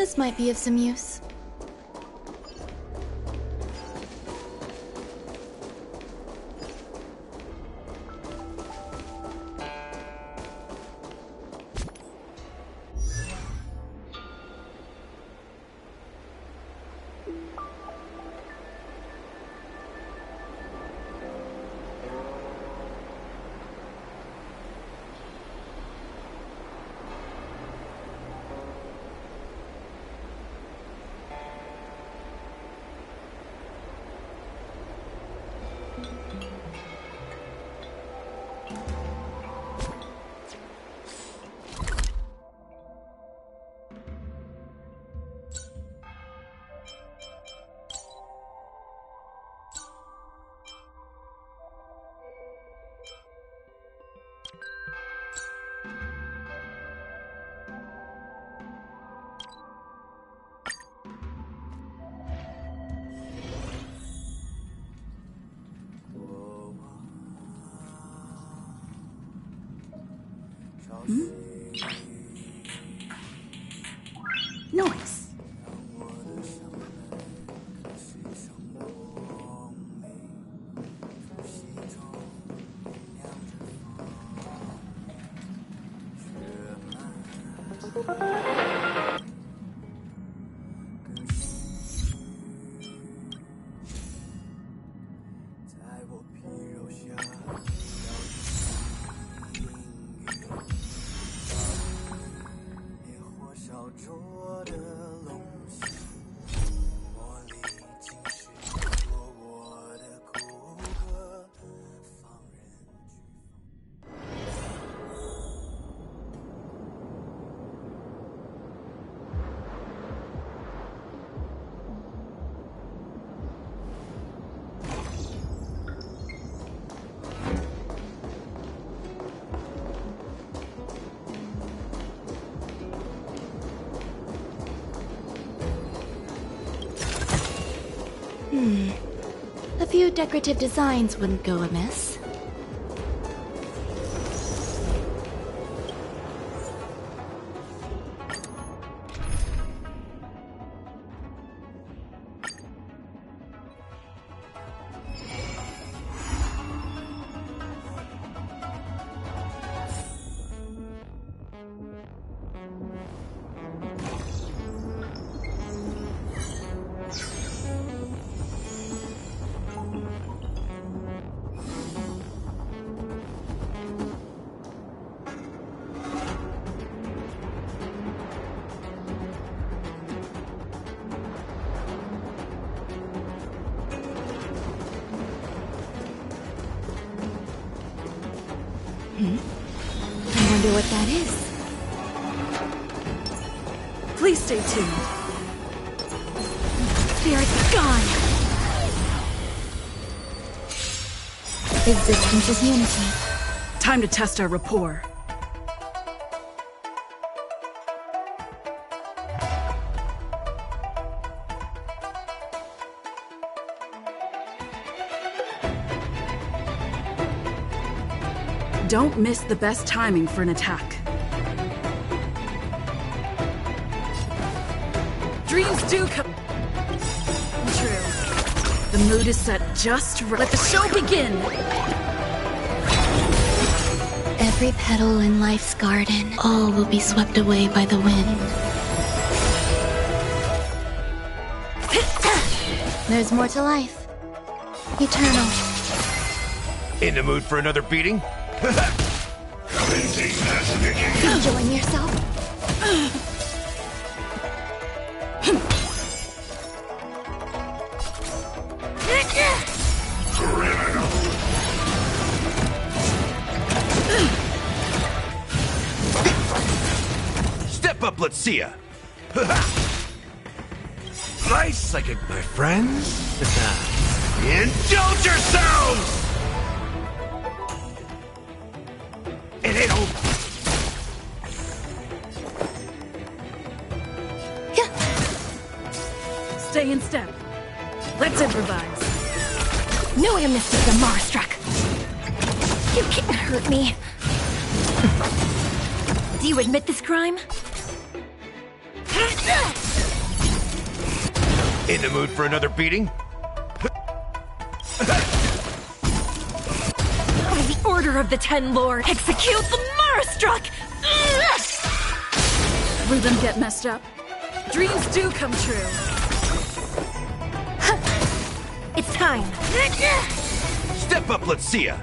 This might be of some use. Noise. A few decorative designs wouldn't go amiss. I wonder what that is. Please stay tuned. Spirit's gone! Existence is unity. Time to test our rapport. Don't miss the best timing for an attack. Dreams do come true. The mood is set just right. Let the show begin! Every petal in life's garden, all will be swept away by the wind. There's more to life. Eternal. In the mood for another beating? Enjoying yourself? Step up, let's see ya! Nice psychic, my friends. Indulge yourselves! It ain't over. Stay in step. Let's improvise. No amnesty for Marstruck. You can't hurt me. Do you admit this crime? In the mood for another beating? By the order of the Ten Lord, execute the Marastruck! Rhythm get messed up. Dreams do come true. It's time. Step up, let's see ya!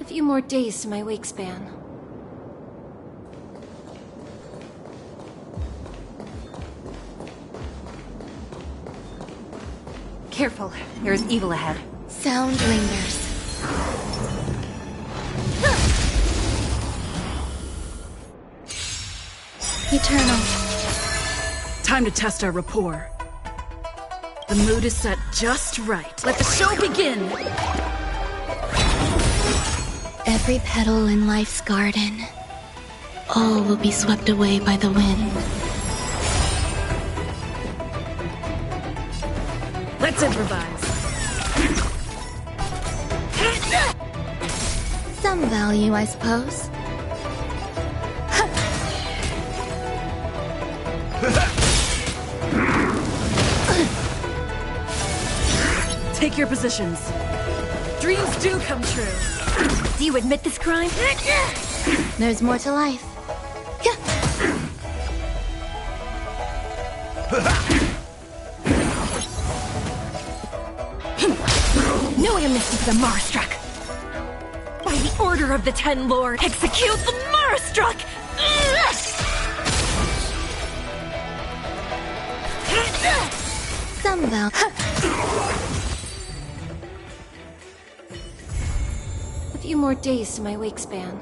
A few more days to my wake span. Careful, there is evil ahead. Sound lingers. Eternal. Time to test our rapport. The mood is set just right. Let the show begin! Every petal in life's garden, all will be swept away by the wind. Let's improvise. Some value, I suppose. Take your positions. Dreams do come true. Do you admit this crime? There's more to life. No amnesty for the Marastruck! By the order of the Ten Lord, execute the Marastruck! Some value. A few more days to my wake span.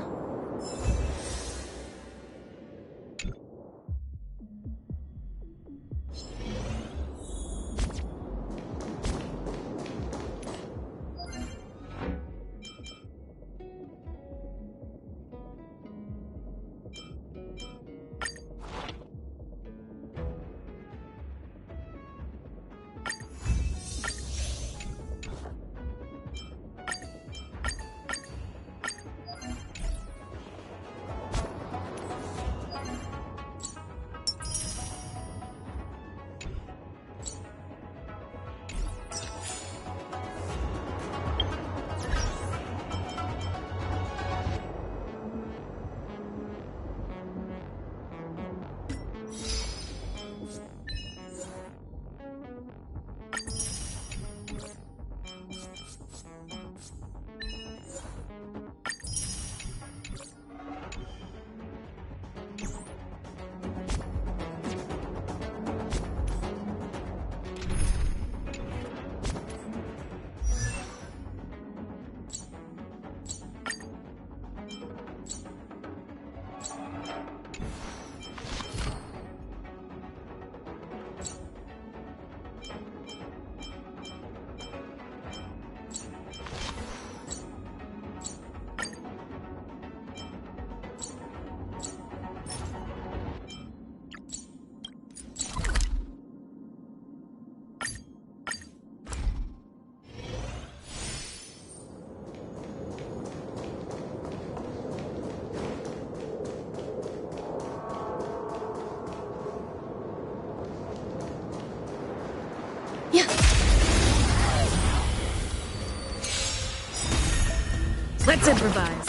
Let's improvise.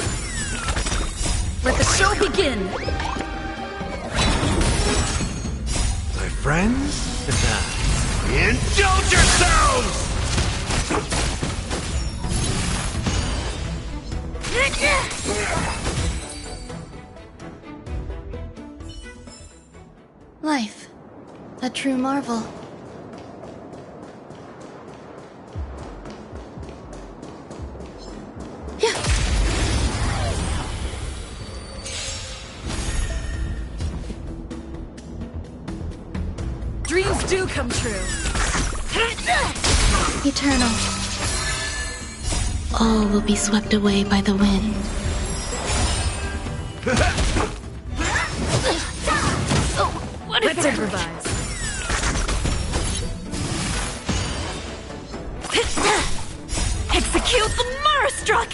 Let the show begin! My friends? Indulge yourselves! Life. A true marvel. Dreams do come true. Eternal. All will be swept away by the wind. Let's improvise. Execute the Marastruck!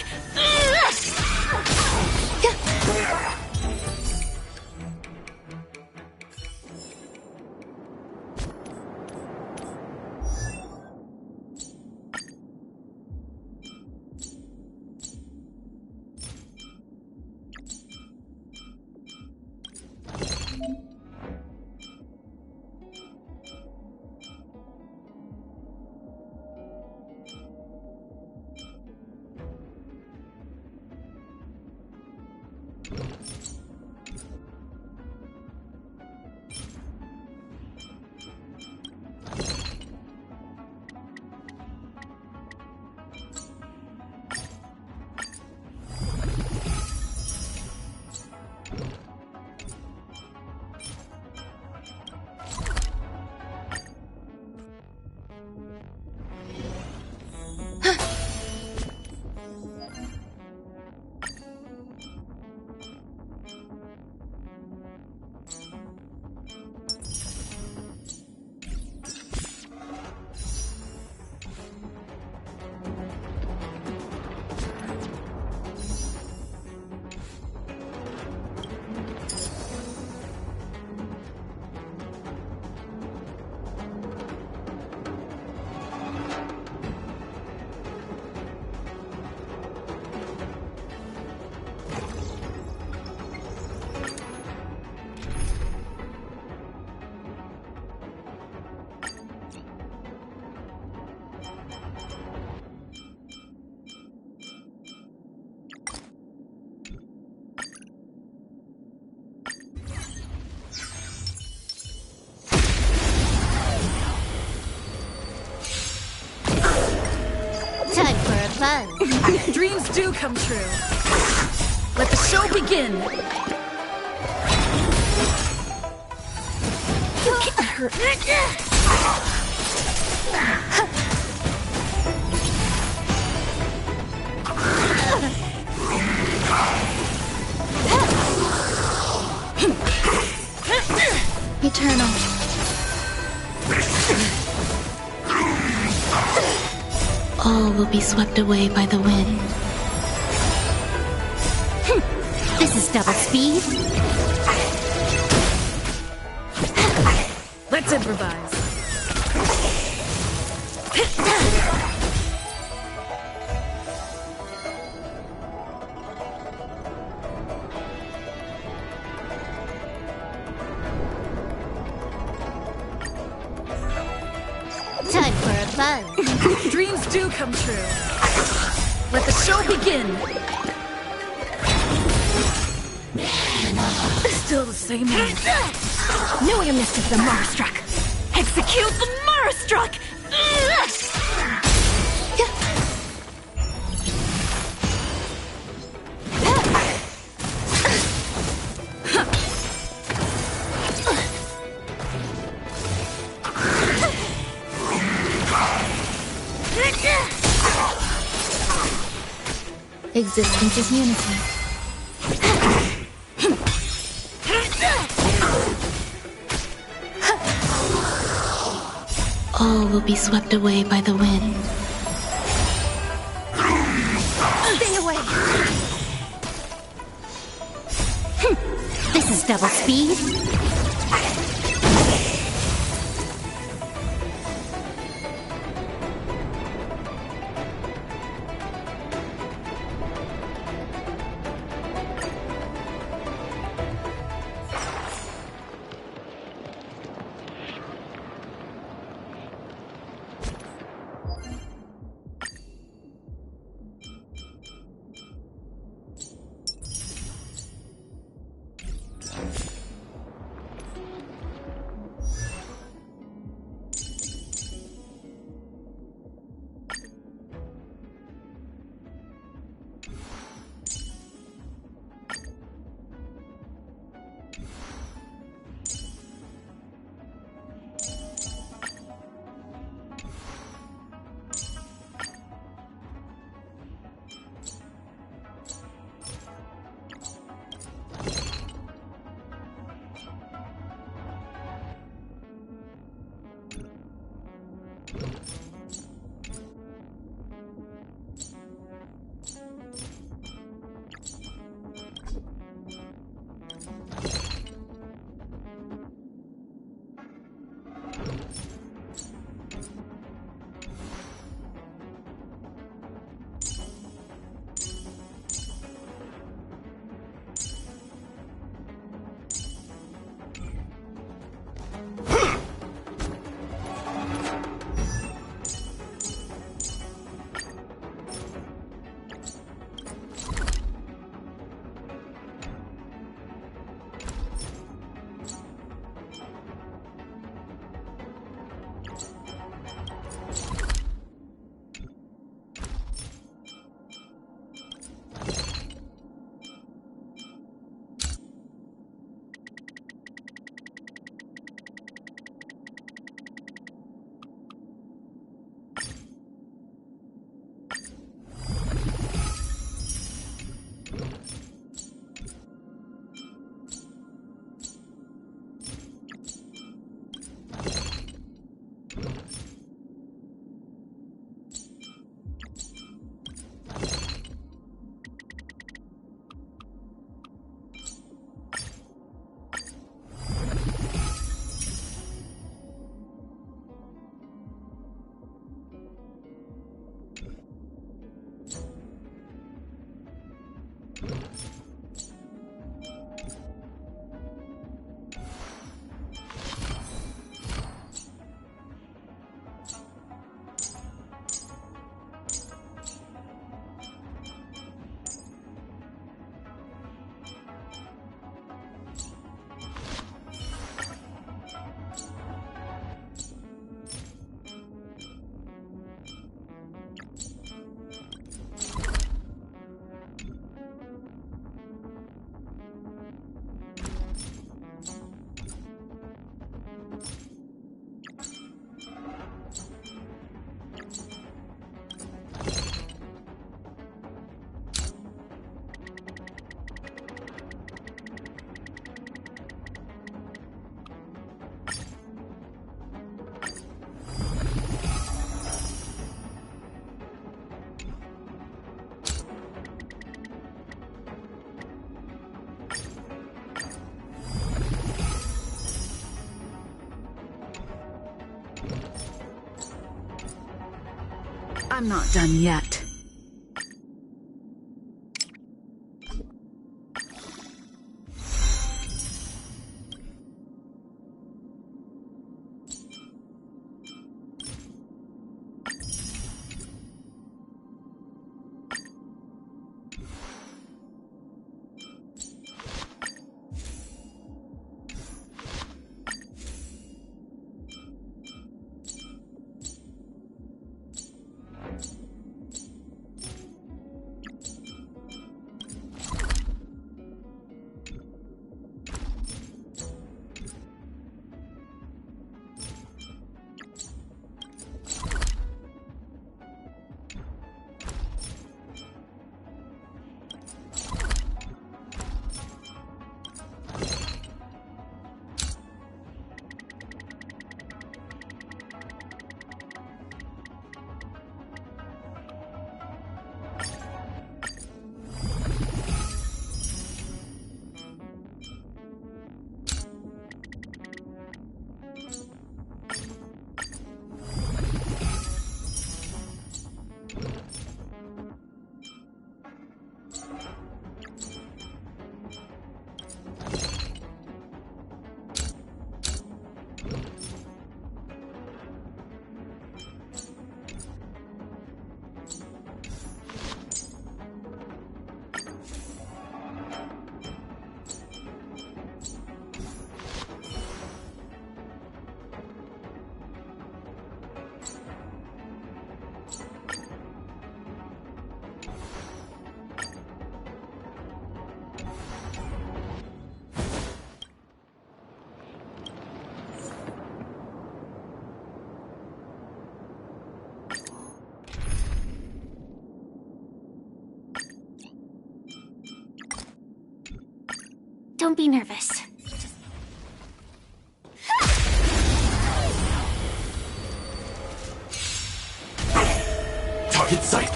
Time for a fun. Dreams do come true. Let the show begin. You can't hurt me. Eternal. All will be swept away by the wind. This is double speed. Let's improvise. Time for a fun. Dreams do come true. Let the show begin. Still the same one. No illness of the Marstruck. Execute the Marstruck! Existence is unity. All will be swept away by the wind. Stay away! This is double speed. I'm not done yet. Don't be nervous. Target sight.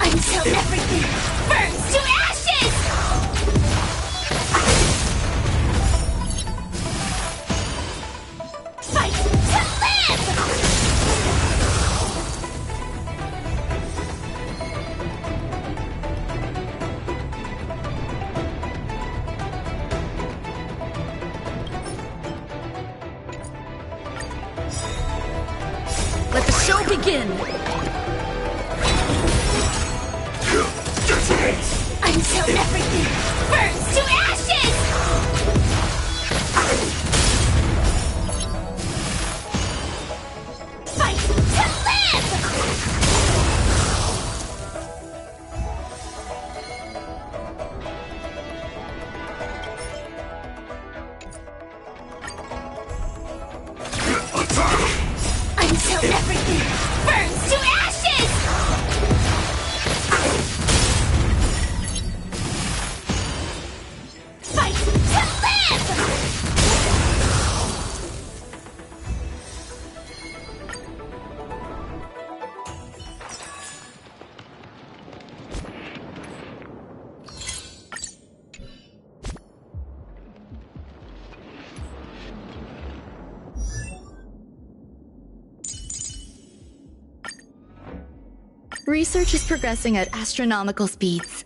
Until everything burns to ashes! Fight to live! Let the show begin! Until everything burns to ashes! Fight to live! Until everything burns to ashes! Fight to live! Research is progressing at astronomical speeds.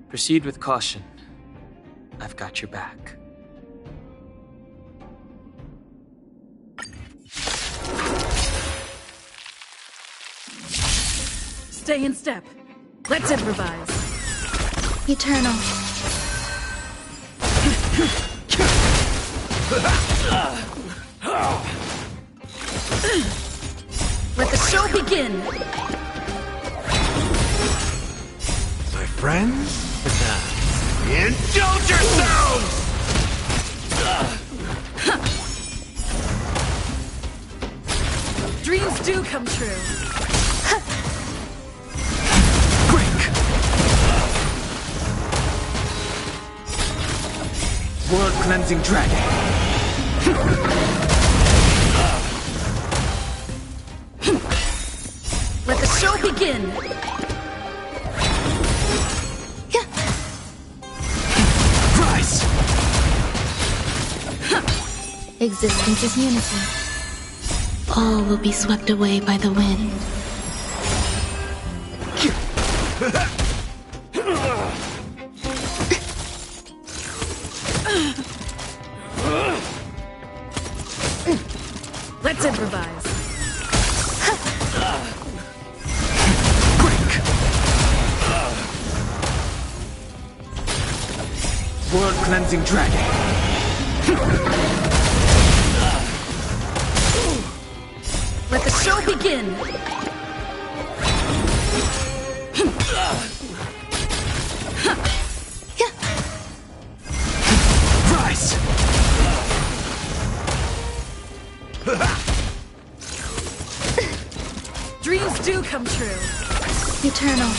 Proceed with caution. I've got your back. Stay in step. Let's improvise. Eternal. Let the show begin. My friends? Indulge yourselves! Dreams do come true. Break! World Cleansing Dragon. Let the show begin. Rise! Existence is unity. All will be swept away by the wind. Let's improvise. Break! World Cleansing Dragon. Let the show begin. Rise! Dreams do come true. Eternal.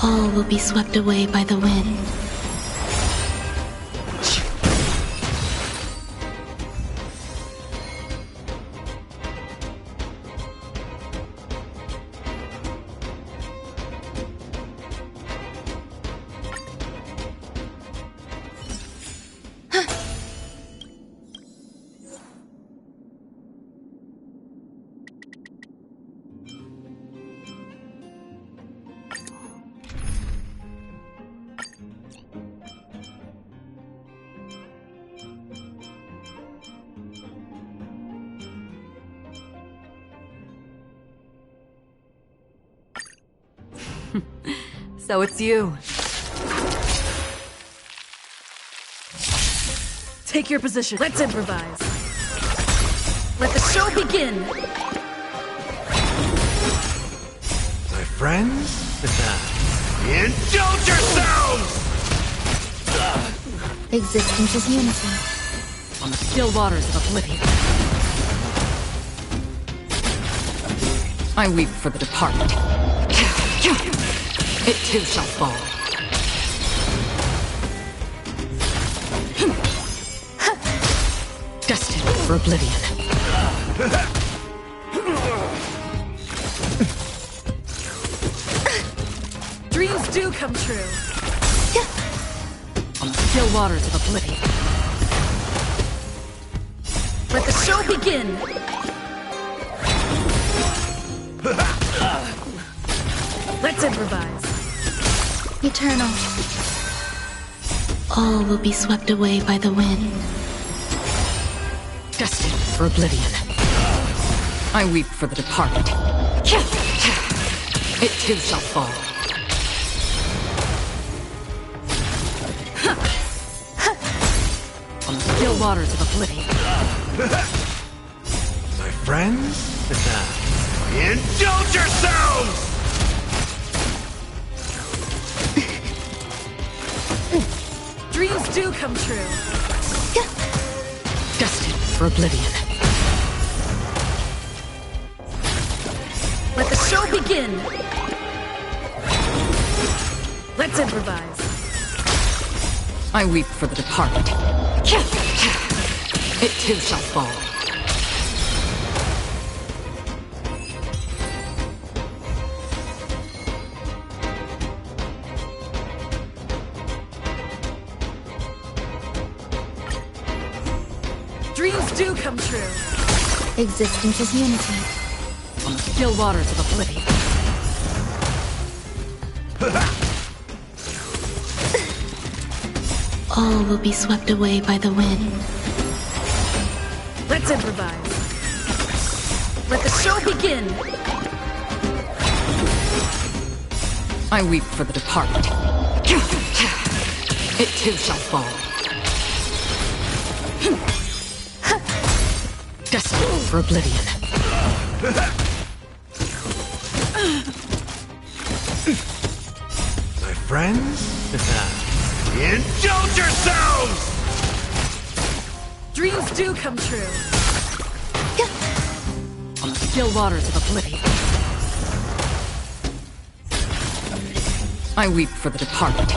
All will be swept away by the wind. So it's you. Take your position. Let's improvise. Let the show begin. My friends? Indulge yourselves! Existence is unity. On the still waters of oblivion. I weep for the departed. It too shall fall. Destined for oblivion. Dreams do come true. On the still waters of oblivion. Let the show begin. Let's improvise. Eternal. All will be swept away by the wind. Destined for oblivion. I weep for the departed. It too shall fall. On the still waters of oblivion. My friends? Indulge yourselves! Dreams do come true. Destined for oblivion. Let the show begin. Let's improvise. I weep for the departed. It too shall fall. Dreams do come true. Existence is unity. On the still waters of oblivion. All will be swept away by the wind. Let's improvise. Let the show begin! I weep for the departed. It too shall fall. Destined for oblivion. My friends? Indulge yourselves! Dreams do come true. On the still waters of oblivion. I weep for the departed.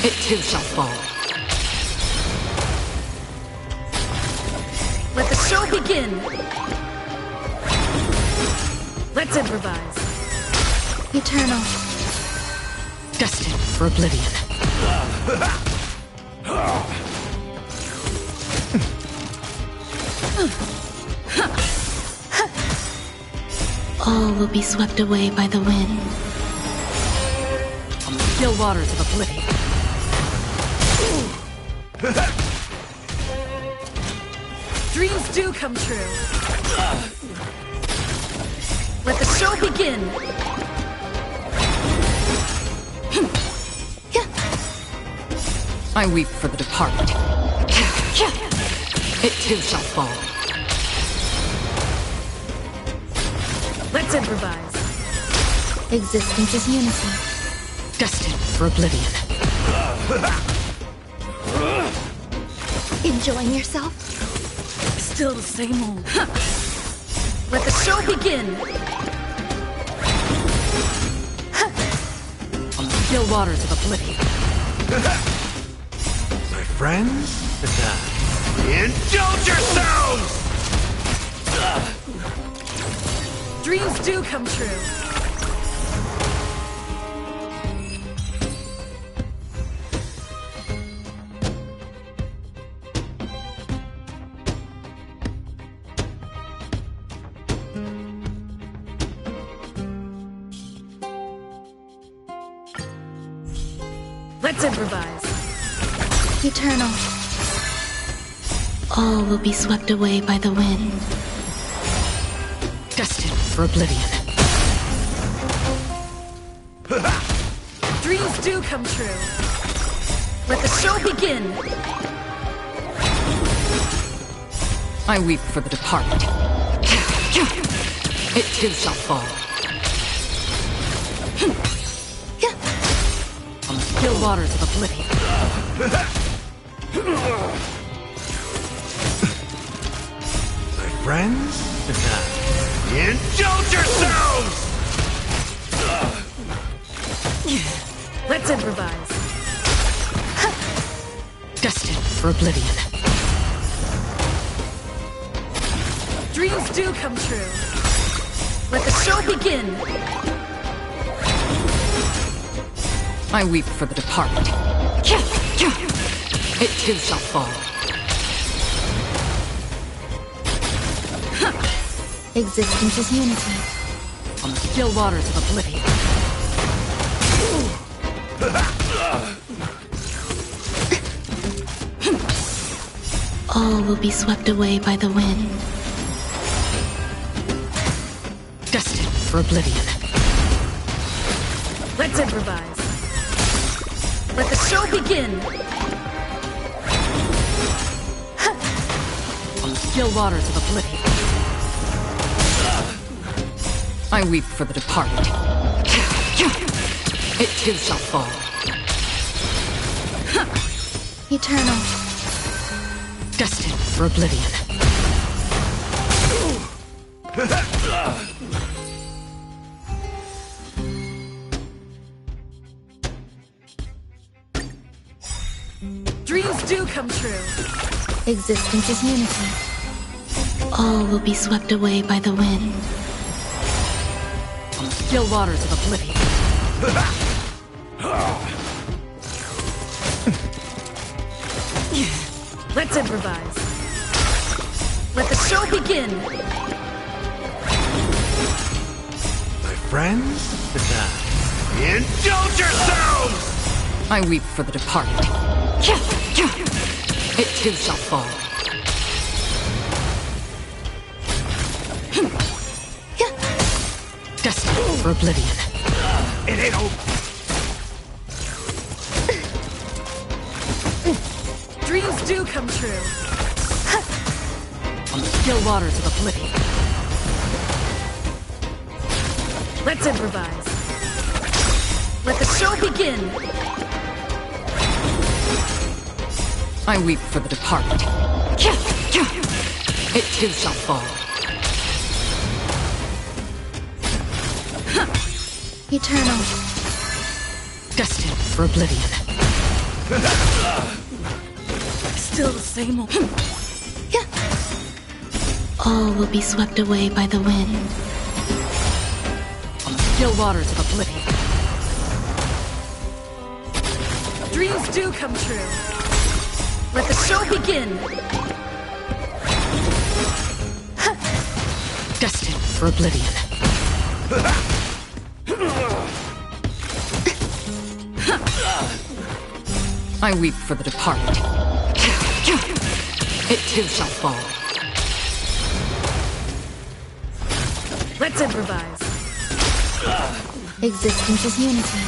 It too shall fall. Let the show begin! Let's improvise. Eternal. Destined for oblivion. All will be swept away by the wind. On the still waters of oblivion. Dreams do come true. Let the show begin! I weep for the departed. It too shall fall. Let's improvise. Existence is unity. Destined for oblivion. Enjoying yourself? Still the same old. Let the show begin! On the still waters of oblivion. My friends? Indulge yourselves! Dreams do come true. Let's improvise. Eternal. All will be swept away by the wind. Destined for oblivion. Dreams do come true. Let the show begin! I weep for the departed. It too shall fall. On the still waters of oblivion. My friends? Indulge yourselves! Let's improvise. Destined for oblivion. Dreams do come true. Let the show begin! I weep for the departed. It too shall fall. Existence is unity. On the still waters of oblivion. All will be swept away by the wind. Destined for oblivion. Let's improvise. Let the show begin! On the still waters of oblivion. I weep for the departed. It too shall fall. Eternal. Destined for oblivion. Dreams do come true. Existence is unity. All will be swept away by the wind. On the still waters of oblivion. Let's improvise. Let the show begin! My friends? Indulge yourselves! I weep for the departed. It too shall fall. Destined for oblivion. It ain't over. Dreams do come true. On the still waters of oblivion. Let's improvise. Let the show begin. I weep for the departed. It too shall fall. Eternal. Destined for oblivion. Still the same old. All will be swept away by the wind. On the still waters of oblivion. Dreams do come true. Let the show begin. Destined for oblivion. I weep for the departed. It too shall fall. Let's improvise. Existence is unity.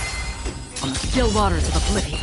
On the still waters of oblivion.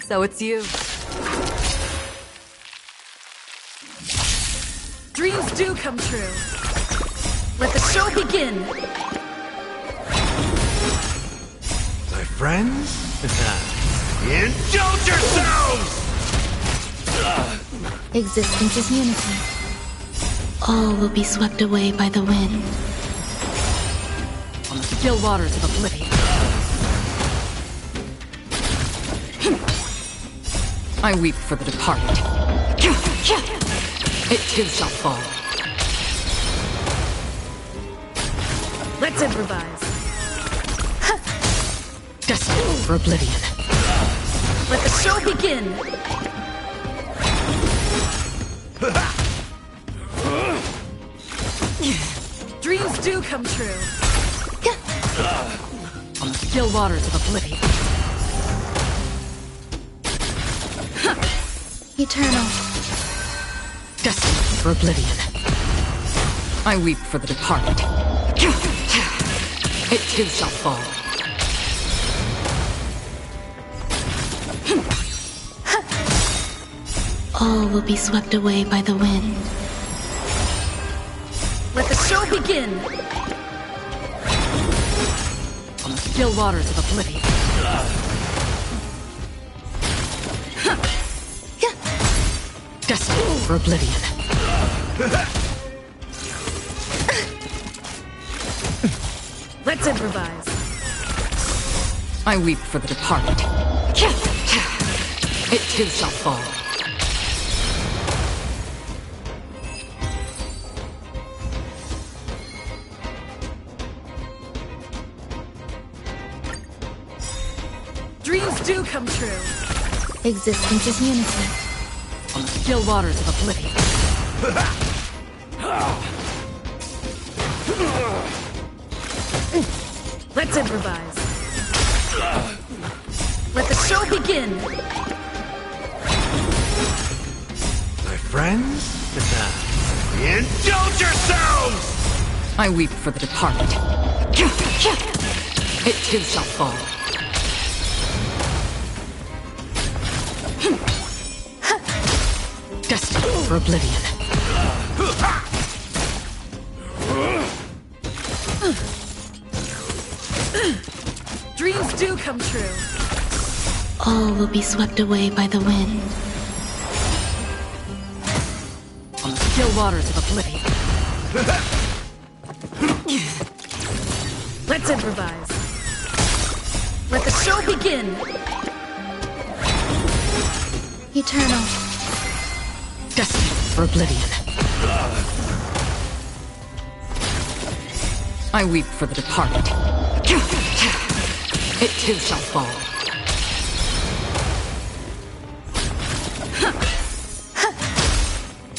So it's you. Dreams do come true. Let the show begin. My friends? Indulge yourselves! Existence is unity. All will be swept away by the wind. On the still waters of oblivion. I weep for the departed. It too shall fall. Let's improvise. Destined for oblivion. Let the show begin. Dreams do come true. On the still waters of oblivion. Eternal. Destined for oblivion. I weep for the departed. It too shall fall. All will be swept away by the wind. Let the show begin. On the still waters of oblivion. Destined for oblivion. Let's improvise. I weep for the departed. It too shall fall. Dreams do come true. Existence is unity. On the still waters of oblivion. Let's improvise. Let the show begin. My friends? Indulge yourselves! I weep for the departed. It too shall fall. Destined for oblivion. Dreams do come true. All will be swept away by the wind. On the still waters of oblivion. Let's improvise. Let the show begin. Eternal. Destined for oblivion. I weep for the departed. It too shall fall.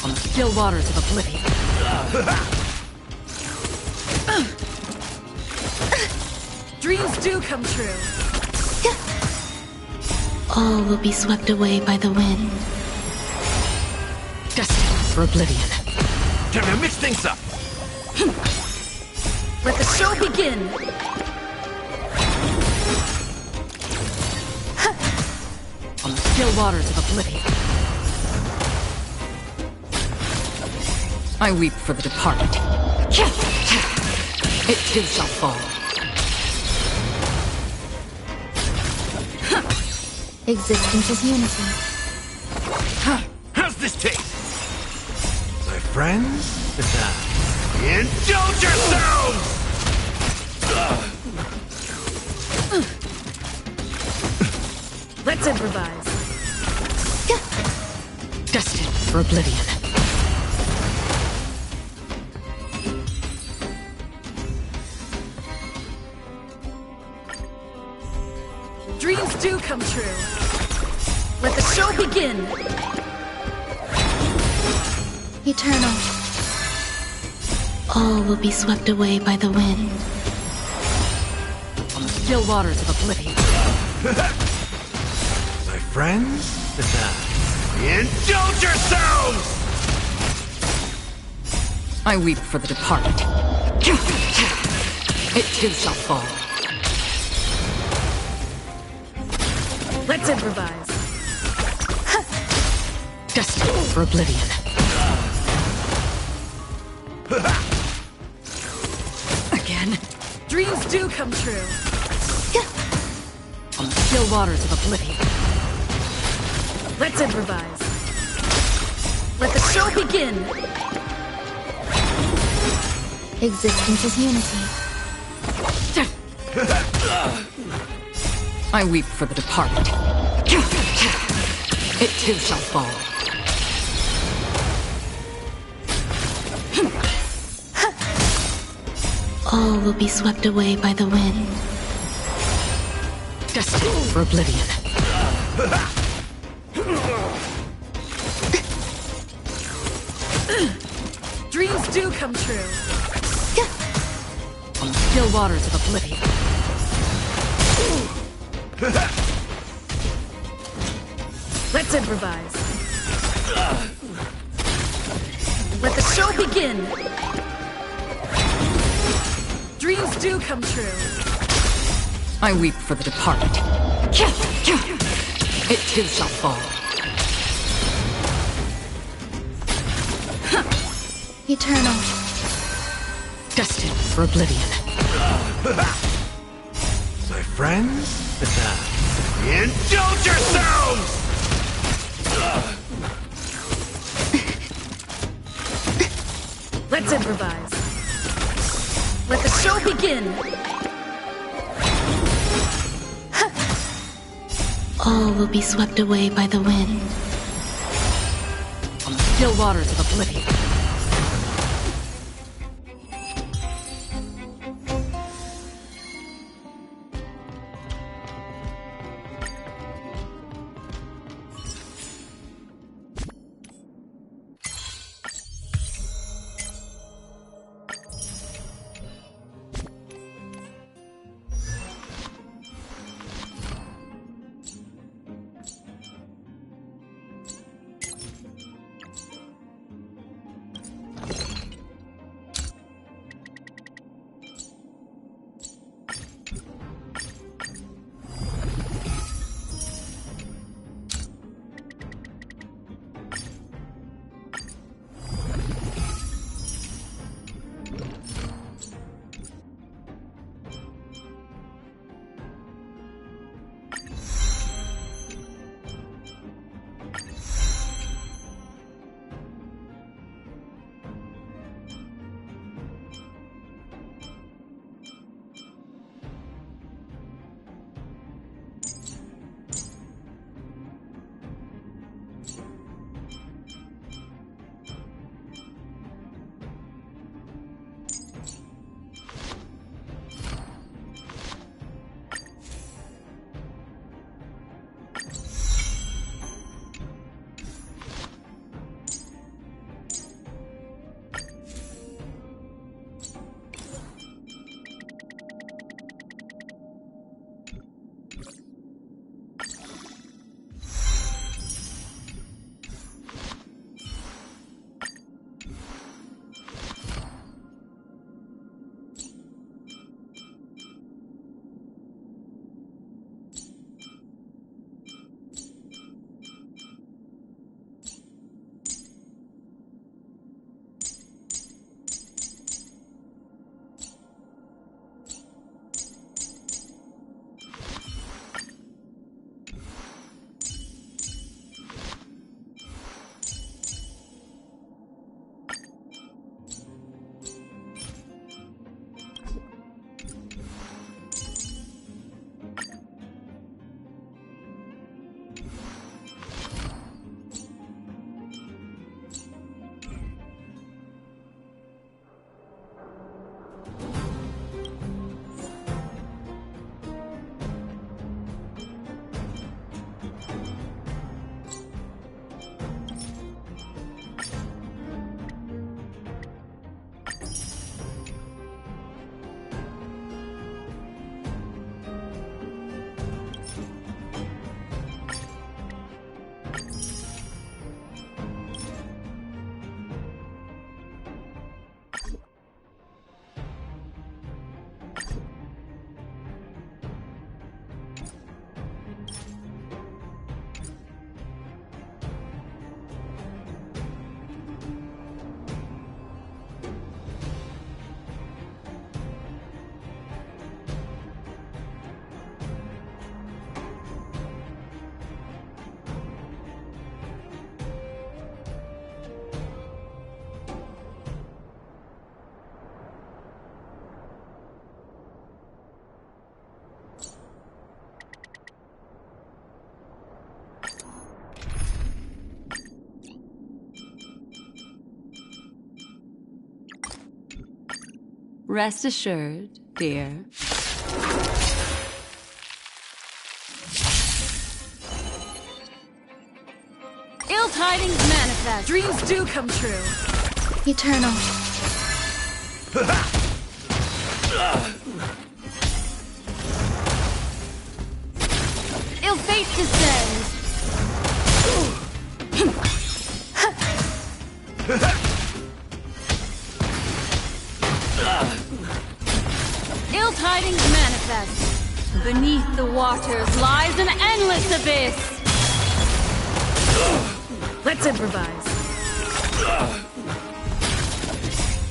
On the still waters of oblivion. Dreams do come true. All will be swept away by the wind. Destined for oblivion. Time to mix things up! Let the show begin. On the still waters of oblivion. I weep for the departed. It too shall fall. Existence is unity. How's this taste? My friends? Indulge yourselves! Let's improvise. Destined for oblivion. Dreams do come true. Let the show begin. Eternal. All will be swept away by the wind. On the still waters of oblivion. My friends? Indulge yourselves! I weep for the departed. It too shall fall. Let's improvise. Destined for oblivion. Again? Dreams do come true. On the still waters of oblivion. Let's improvise. Let the show begin. Existence is unity. I weep for the departed. It too shall fall. All will be swept away by the wind. Destined for oblivion. Dreams do come true. On the still waters of oblivion. Let's improvise. Let the show begin. Dreams do come true. I weep for the departed. It too shall fall. Eternal. Destined for oblivion. My friends? Indulge yourselves! Let's improvise. Let the show begin. All will be swept away by the wind. On the still waters of oblivion. Rest assured, dear. Ill tidings manifest. Dreams do come true. Eternal. Ill fate descends. Ill tidings manifest. Beneath the waters lies an endless abyss. Let's improvise.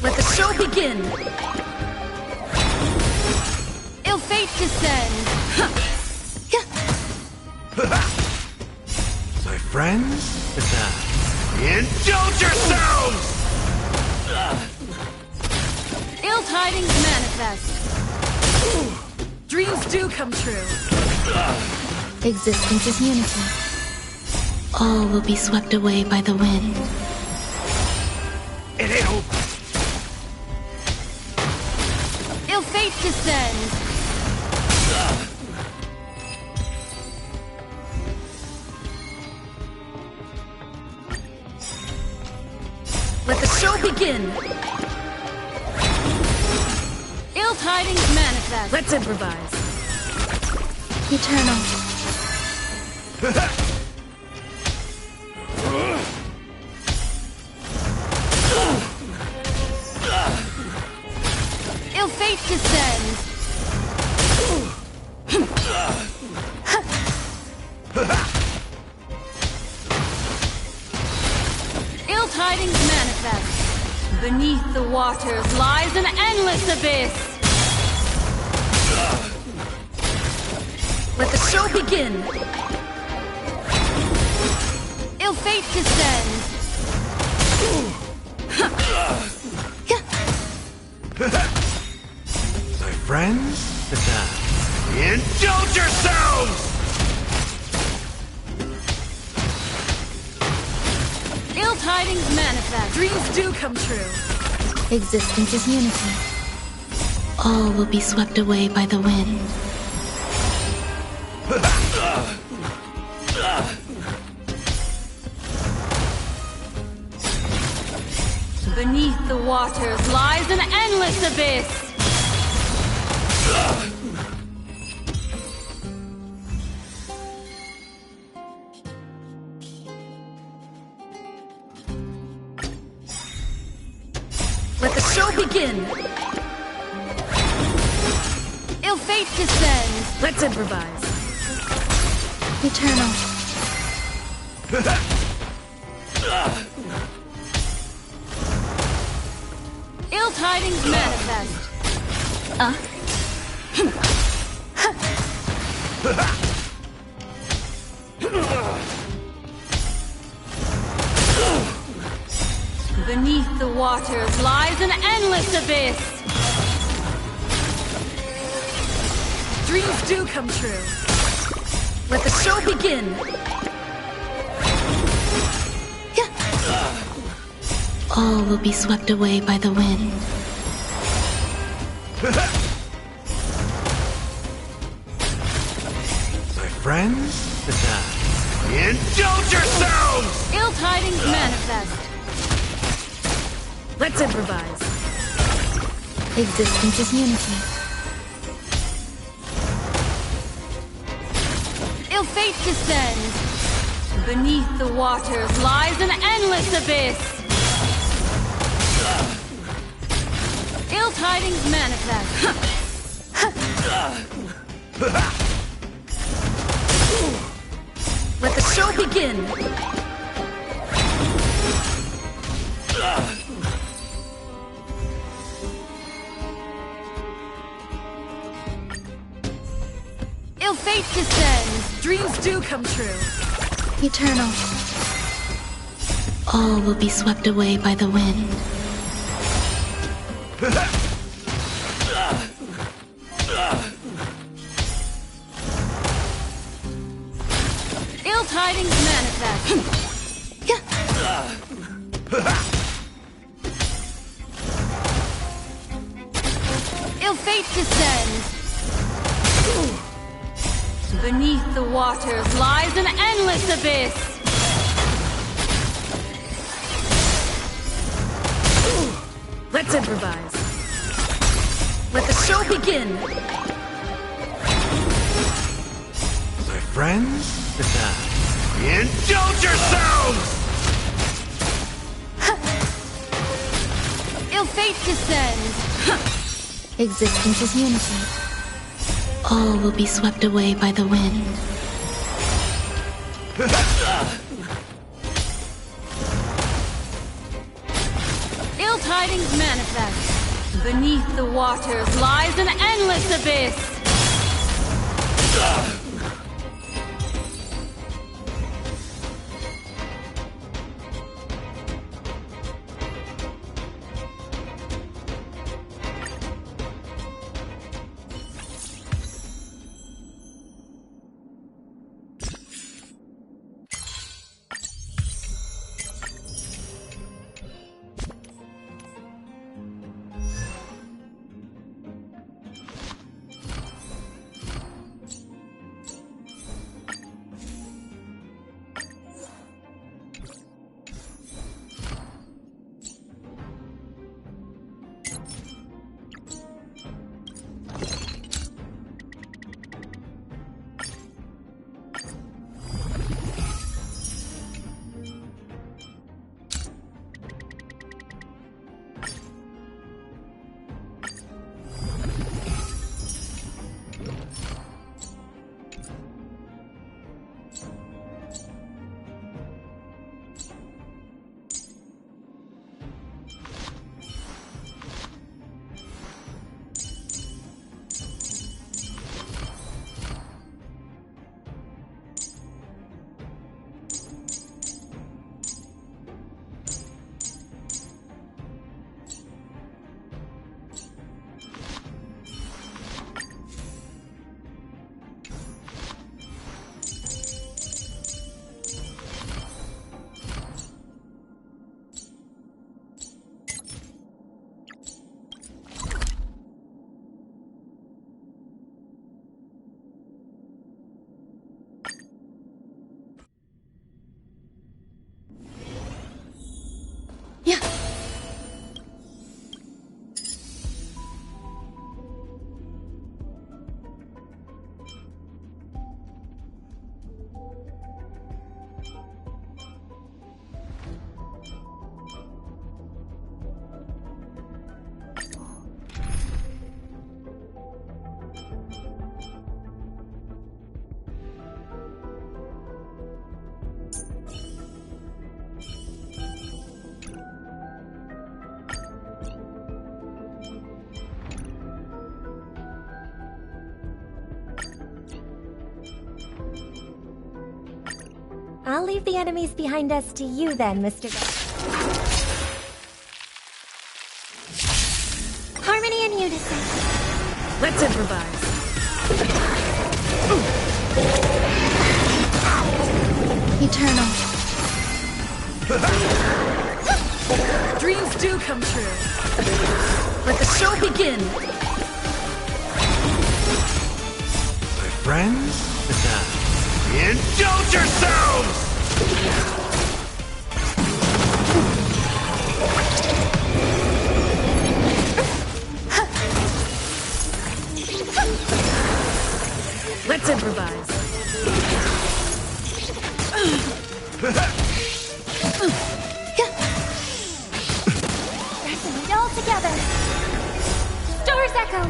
Let the show begin. Ill fate descends. My friends? Indulge yourselves! Ill tidings manifest. Dreams do come true. Existence is unity. All will be swept away by the wind. It ain't over. Ill fate descends. Let the show begin. Ill tidings manifest. Let's improvise. Eternal. Ill fate descends. Ill tidings manifest. Beneath the waters lies an endless abyss. Let the show begin. Ill fate descends. My friends? Indulge yourselves! Ill tidings manifest. Dreams do come true. Existence is unity. All will be swept away by the wind. Beneath the waters lies an endless abyss. Let the show begin. Ill fate descends. Let's improvise. Eternal. Ill tidings manifest. Beneath the waters lies an endless abyss. Dreams do come true. Let the show begin. All will be swept away by the wind. My friends? Indulge yourselves! Ill tidings manifest. Let's improvise. Existence is unity. Ill fate descends. Beneath the waters lies an endless abyss. Ill tidings manifest. Let the show begin. Ill fate descends. Dreams do come true. Eternal. All will be swept away by the wind. Ill tidings manifest. descend! Beneath the waters lies an endless abyss! Let's improvise. Let the show begin! My friends? Indulge yourselves! Ill fate descends! Existence is unity. All will be swept away by the wind. Ill tidings manifest. Beneath the waters lies an endless abyss. I'll leave the enemies behind us to you then, Mr. Harmony and unison. Let's improvise. Eternal. Dreams do come true. Let the show begin. My friends? Indulge yourselves! Let's improvise. Resonate all together. Stars echo.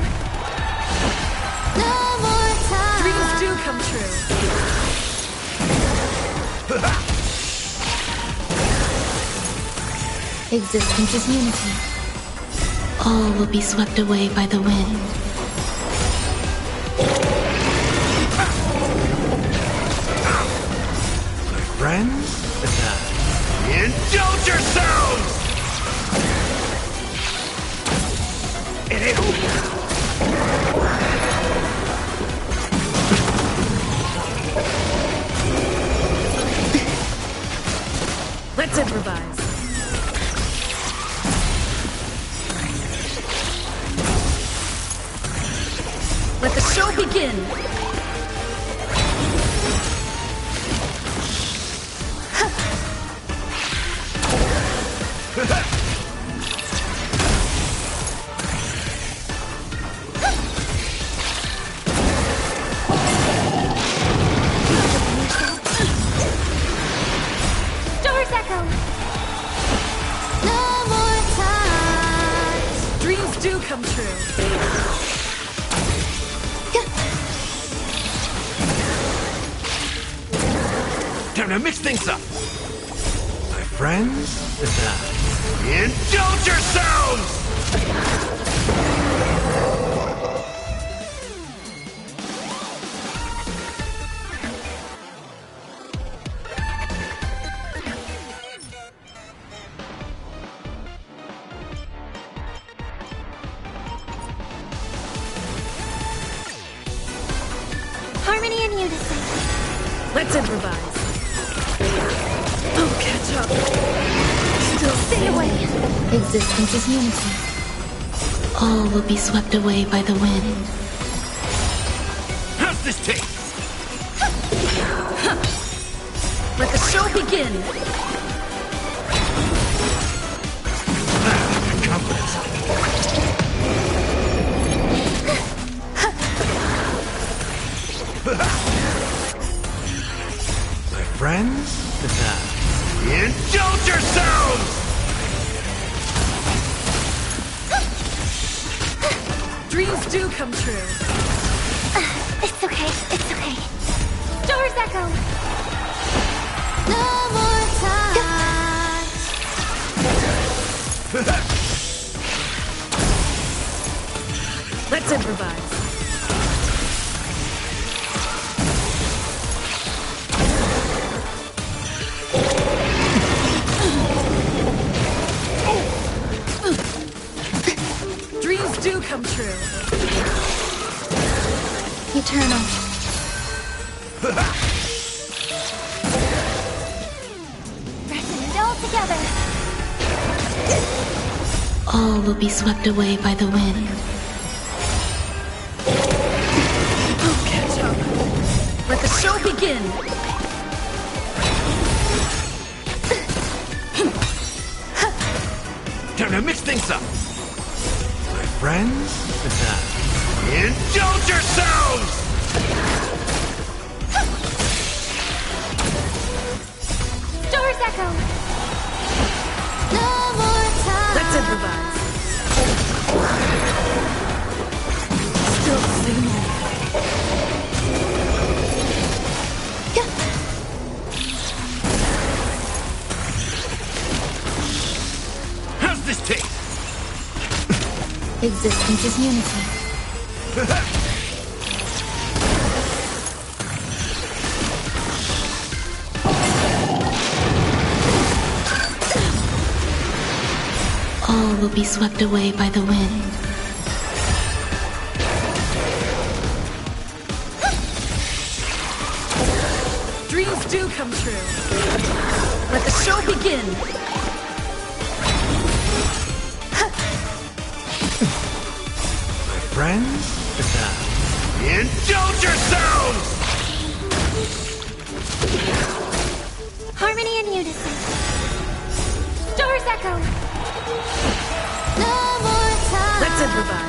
No more time. Dreams do come true. Existence is unity. All will be swept away by the wind. My friends? Indulge yourselves! Let's improvise. Let the show begin! Doors echo! No more time. Dreams do come true. Time to mix things up. My friends, indulge yourselves! Harmony and unison. Let's improvise. Oh, catch up. Still stay away. Existence is unity. All will be swept away by the wind. How's this taste? Let the show begin! Confidence. My friends, indulge yourselves! Dreams do come true. It's okay, it's okay. Doors echo! No more time. Let's improvise. Dreams do come true. Eternal. Pressing it all together. All will be swept away by the wind. Oh, catch up. Let the show begin! Time to mix things up. My friends, indulge yourselves! Doors echo! No more time. Let's improvise. Still the same way. How's this taste? Existence is unity. All will be swept away by the wind. Dreams do come true. Let the show begin! My friends, indulge yourselves! Harmony and unison. Doors echo! No more time. Let's improvise.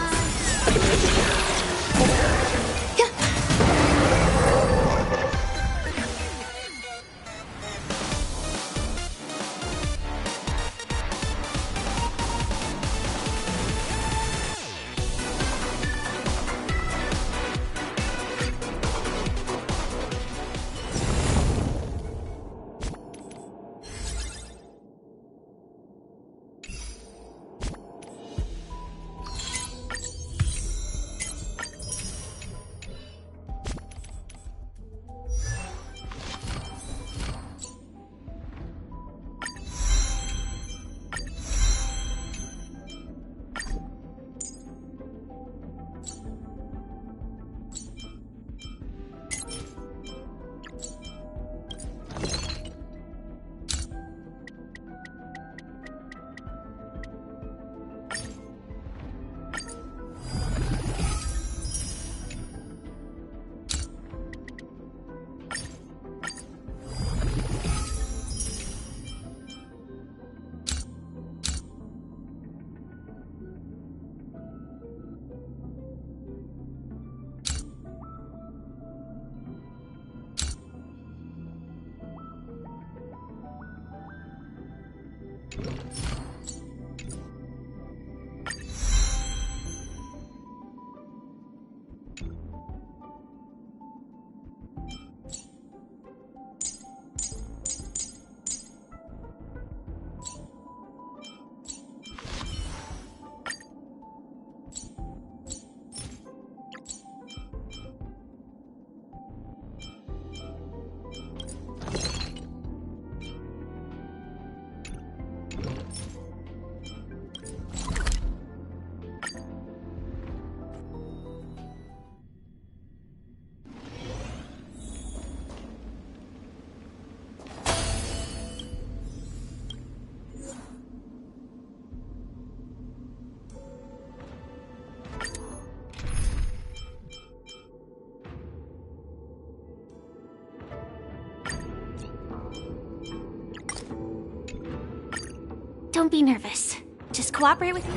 Don't be nervous. Just cooperate with me.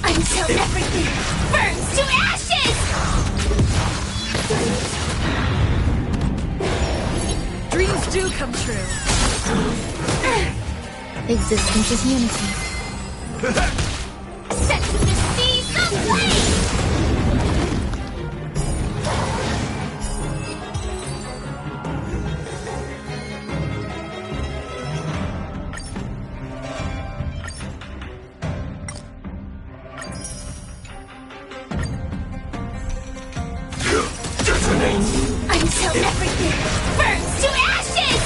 Until everything burns to ashes! Dreams do come true. Existence is unity. Set the seas ablaze! Until everything burns to ashes!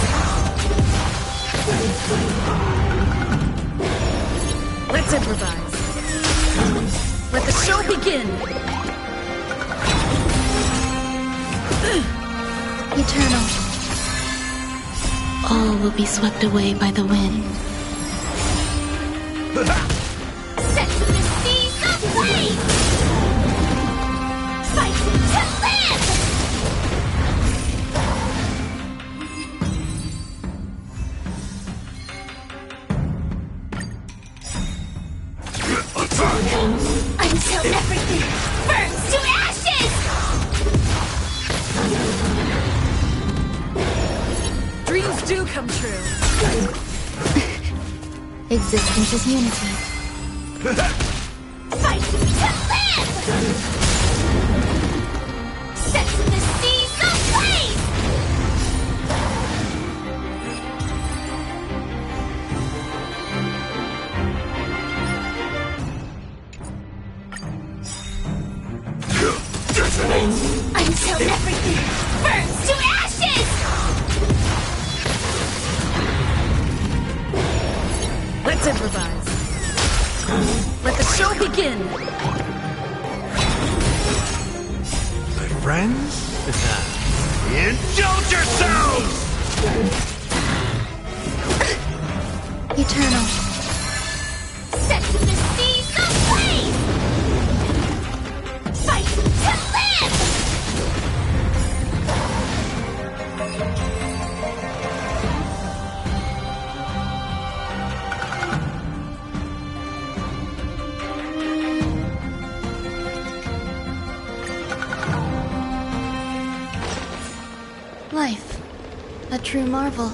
Let's improvise. Let the show begin. Eternal. All will be swept away by the wind. Set the seas ablaze! Fight to live! Until everything burns to ashes! Dreams do come true. Existence is unity. Fight to live! Set the seas ablaze! Until everything burns to ashes! Let's improvise. Let the show begin. My friends? Indulge yourselves! Eternal. Set the seas ablaze! Fight to live! Life. A true marvel.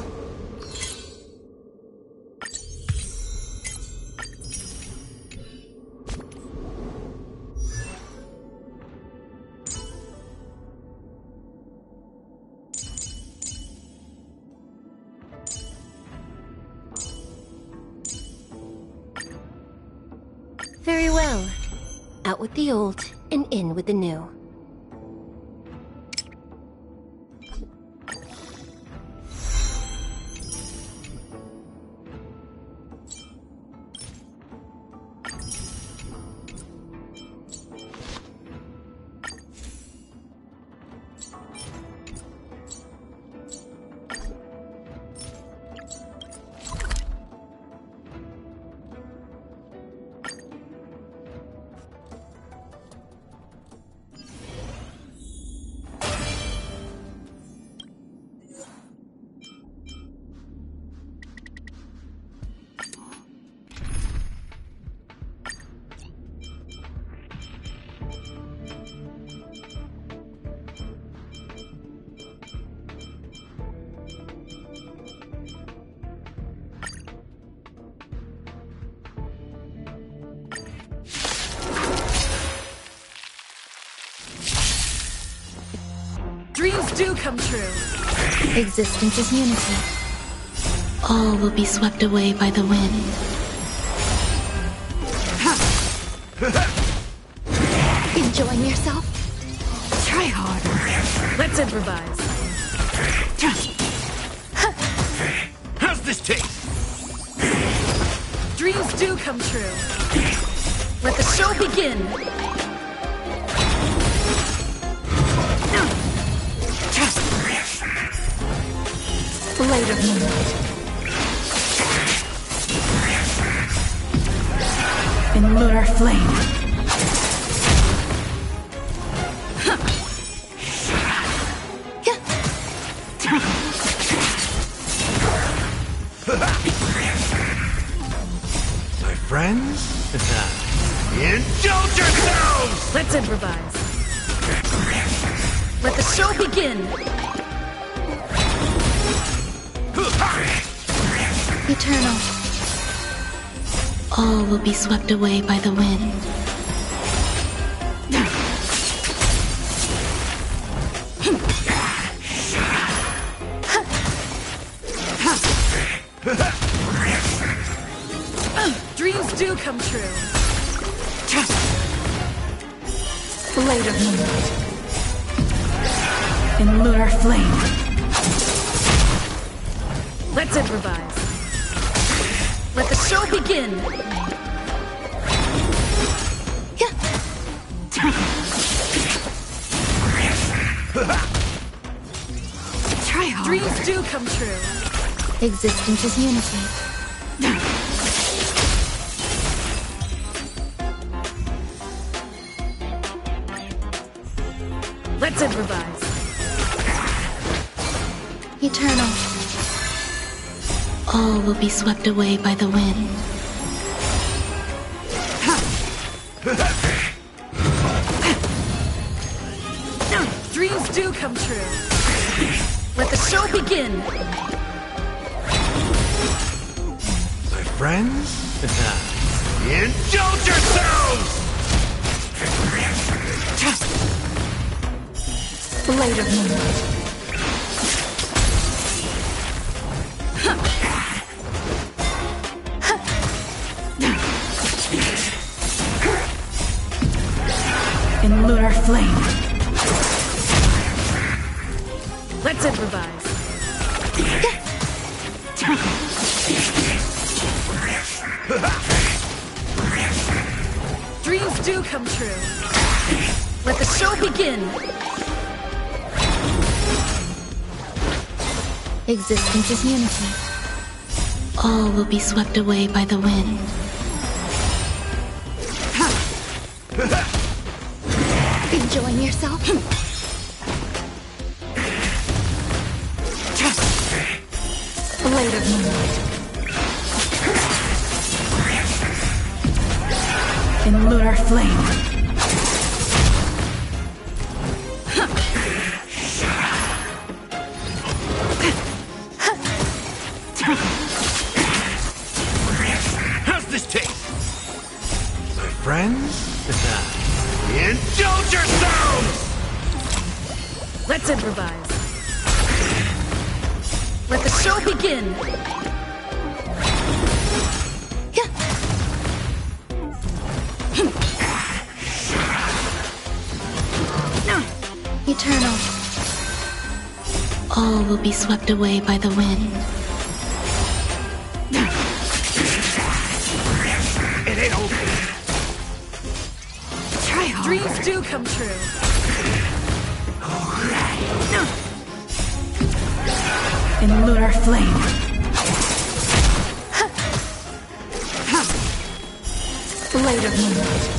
Very well. Out with the old and in with the new. Dreams do come true. Existence is unity. All will be swept away by the wind. Enjoying yourself? Try harder. Let's improvise. How's this taste? Dreams do come true. Let the show begin. Blade of moonlight. In lunar flame. My friends? Indulge yourselves! Let's improvise. Let the show begin! Eternal. All will be swept away by the wind. Dreams do come true. Blade of moonlight. In lunar flame. Let's improvise. Let the show begin! Try hard. Dreams do come true. Existence is unity. Let's improvise. Eternal. All will be swept away by the wind. Dreams do come true. Let the show begin! My friends? Indulge yourselves! Blade of moonlight. In lunar flame. Let's improvise. Dreams do come true. Let the show begin! Existence is unity. All will be swept away by the wind. Enjoying yourself? Blade of moonlight. In lunar flame. How's this taste? My friends? Indulge yourselves! Let's improvise. Let the show begin! Eternal. All will be swept away by the wind. It ain't over. Try hard. Dreams do come true. In lunar flame. Blade of moonlight.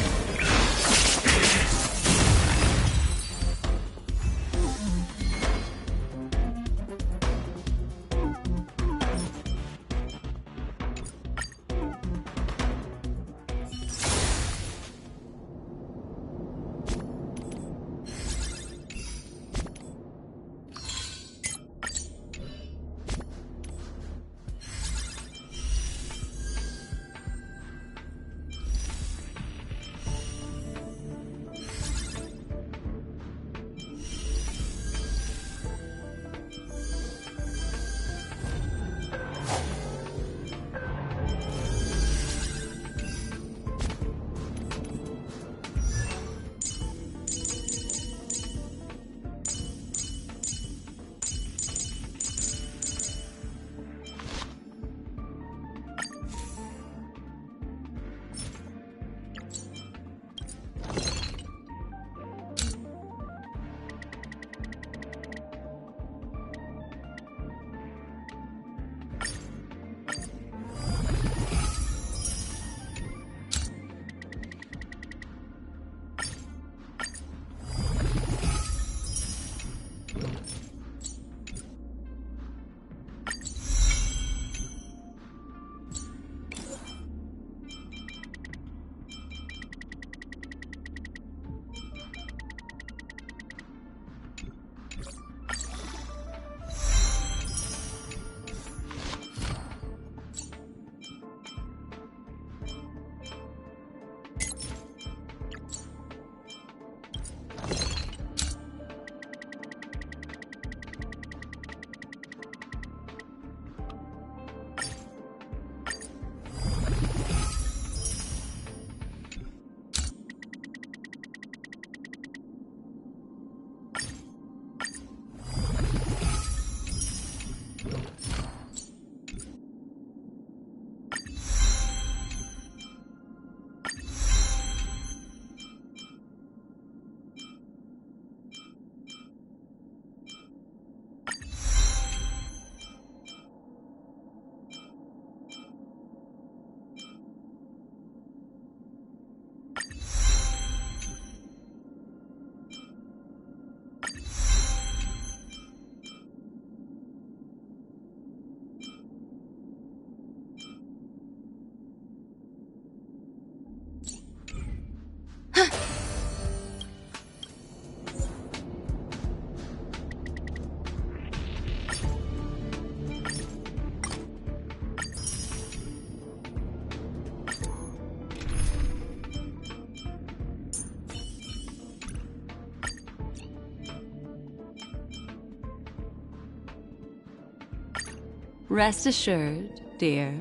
Rest assured, dear.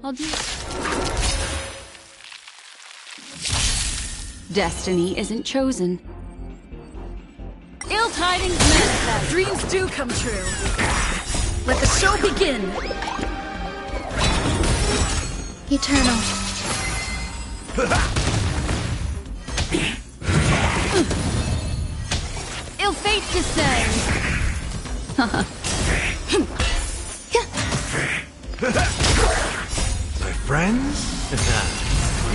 I'll do. Destiny isn't chosen. Ill tidings manifest. Dreams do come true. Let the show begin. Eternal. Ill fate descends. My friends?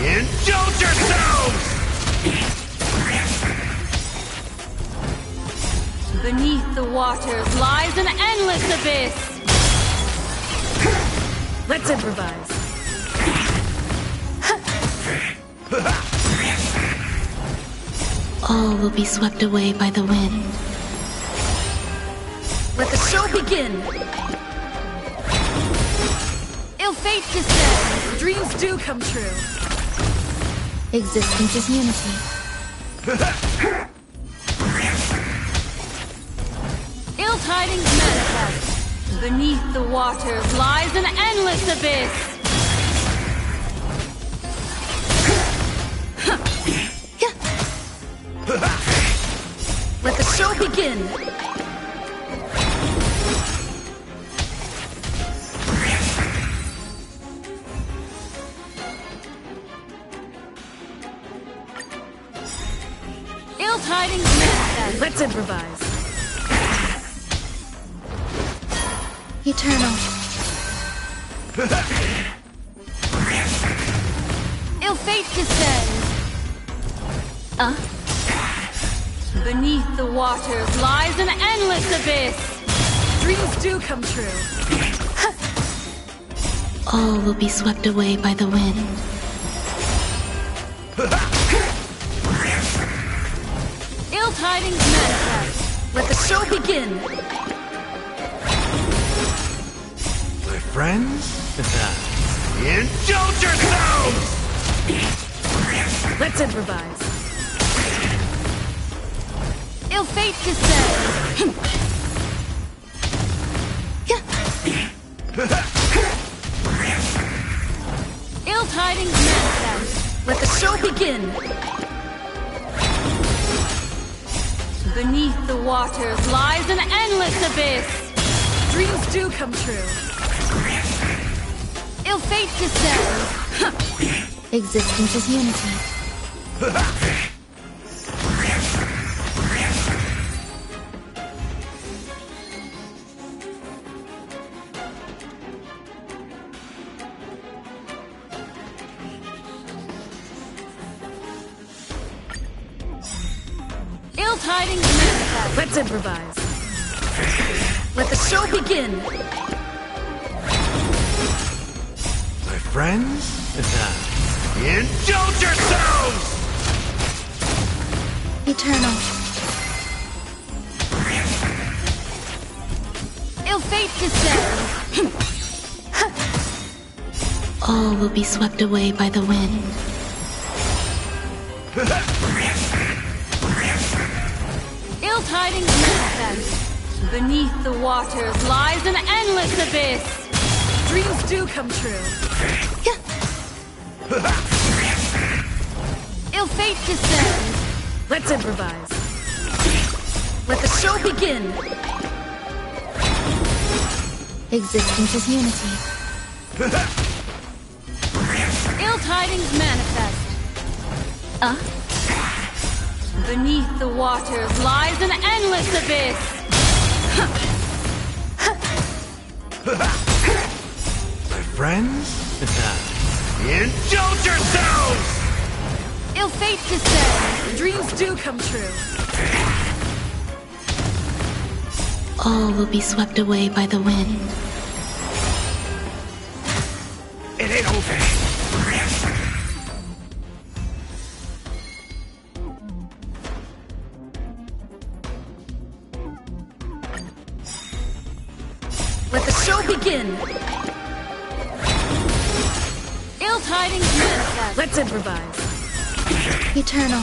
Indulge yourselves! Beneath the waters lies an endless abyss. Let's improvise. All will be swept away by the wind. Let the show begin. Ill fate descends. Dreams do come true. Existence is unity. Ill tidings manifest. Beneath the waters lies an endless abyss. Let the show begin. Ill tidings manifest. Let's improvise. Eternal. Ill fate descends. Beneath the waters lies an endless abyss. Dreams do come true. All will be swept away by the wind. Ill tidings manifest. Let the show begin. My friends? Indulge yourselves! Let's improvise. Ill fate descends. Ill tidings manifest. Let the show begin. Beneath the waters lies an endless abyss. Dreams do come true. Ill fate descends. Existence is unity. Ill tidings manifest. Let's improvise. Let the show begin. My friends? Indulge yourselves! Eternal. Ill fate descends. All will be swept away by the wind. Ill tidings manifest. Beneath the waters lies an endless abyss. Dreams do come true. Ill fate descends. Let's improvise. Let the show begin. Existence is unity. Ill tidings manifest. Beneath the waters lies an endless abyss. My friends? Indulge yourselves! Ill fate descends. Dreams do come true. All will be swept away by the wind. It ain't over. Let the show begin. Ill tidings manifest. Let's improvise. Eternal.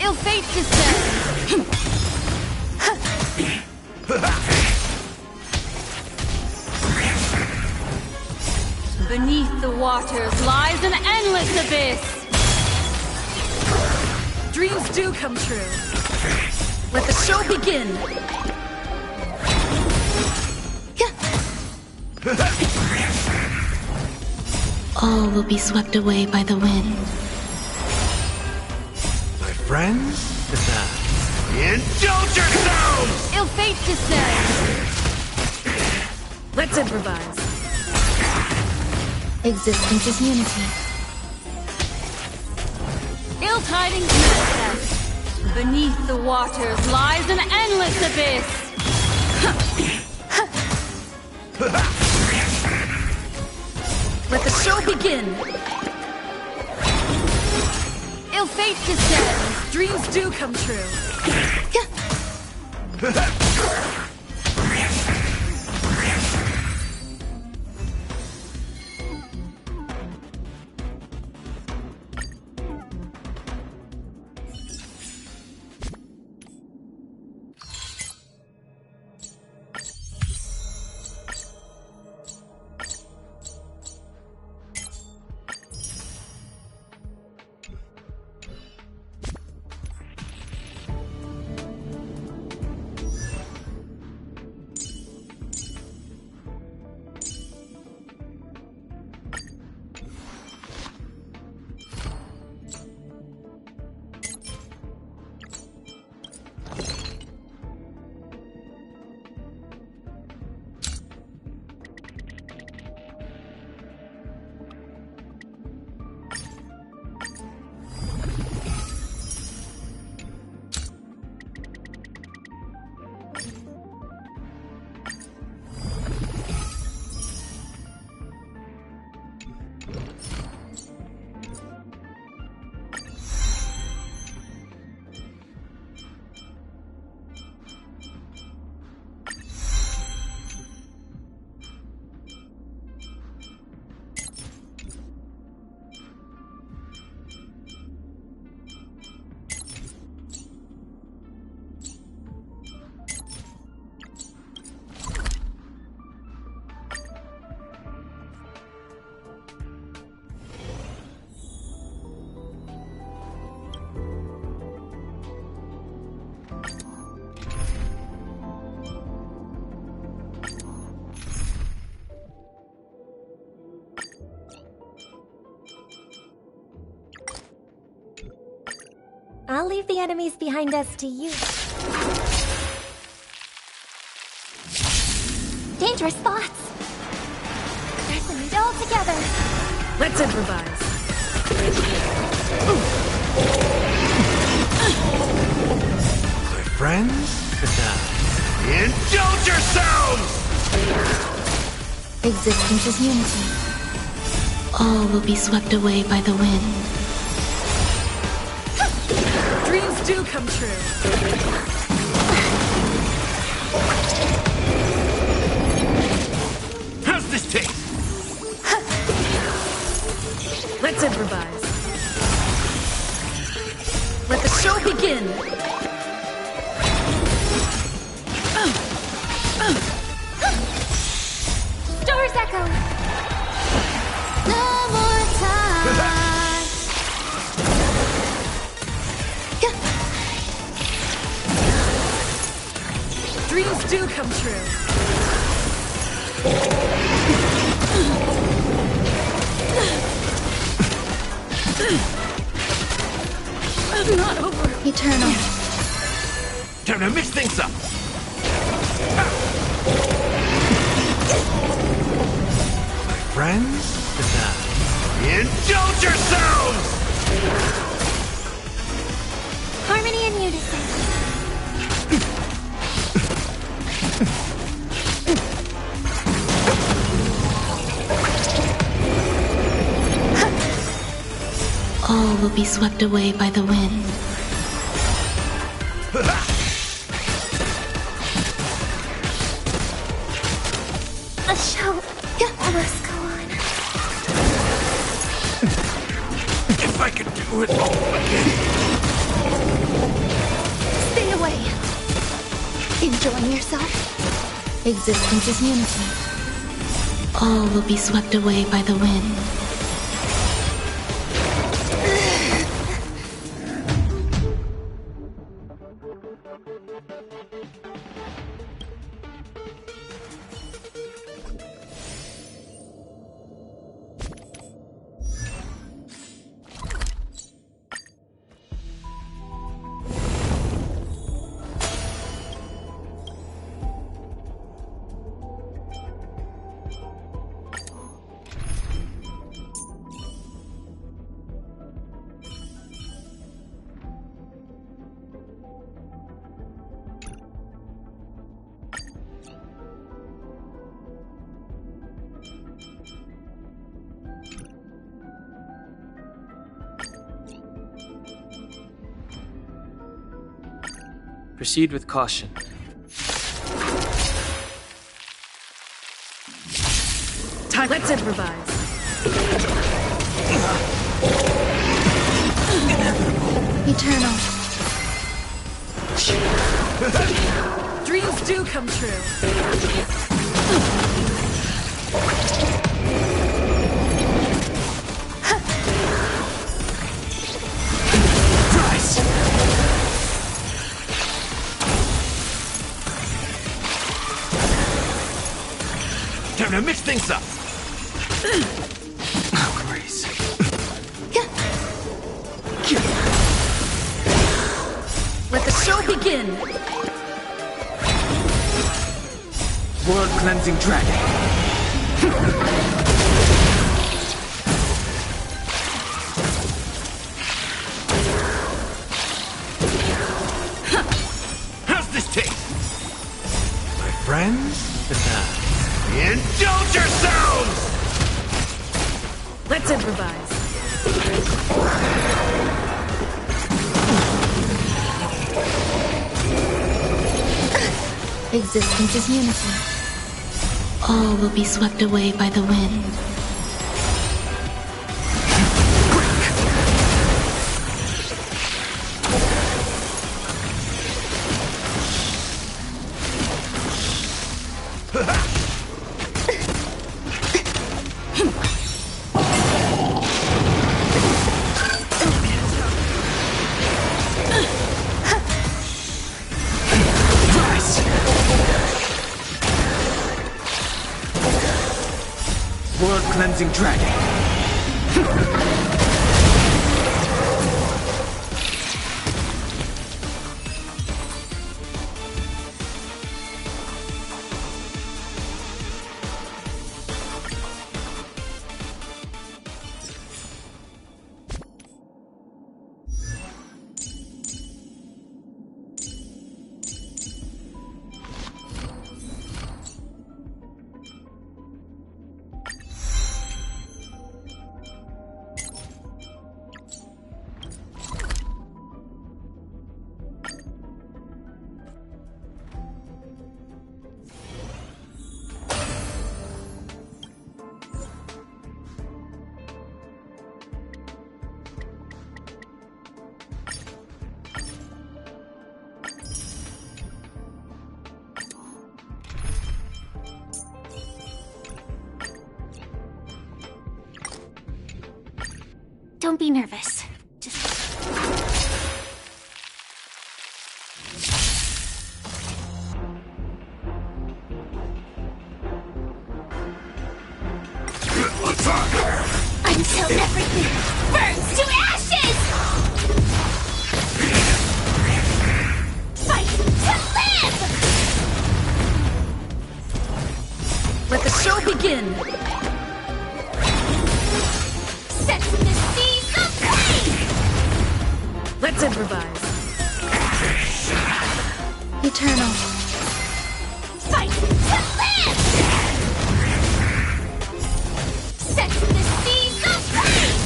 Ill fate descends. the waters lies an endless abyss. Dreams do come true. Let the show begin. All will be swept away by the wind. My friends? Indulge yourselves! Ill fate descends. Let's improvise. Existence is unity. Ill tidings manifest. Beneath the waters lies an endless abyss. Let the show begin. Ill fate descends. Dreams do come true. I'll leave the enemies behind us to you. Dangerous spots! Let's meet all together! Let's improvise. My friends? Indulge yourselves! Existence is unity. All will be swept away by the wind. Dreams do come true. How's this taste? Let's improvise. Let the show begin. Stars echo! No more time. Dreams do come true. Not over. Eternal. Time to mix things up! My friends? Indulge yourselves! Harmony and unison. All will be swept away by the wind. The show must go on. If I could do it all again. Stay away. Enjoying yourself? Existence is unity. All will be swept away by the wind. Proceed with caution. Time. Let's improvise. Eternal. Dreams do come true. Time to mix things up. Oh, Grace. Let the show begin. World cleansing dragon. How's this taste? My friends? Indulge yourselves! Let's improvise. Existence is unity. All will be swept away by the wind. World cleansing dragon. Don't be nervous. Just... Until everything burns to ashes! Fight to live! Let the show begin. Set the seas of flame! Let's improvise. Eternal. Fight to live! Set the seas of flame!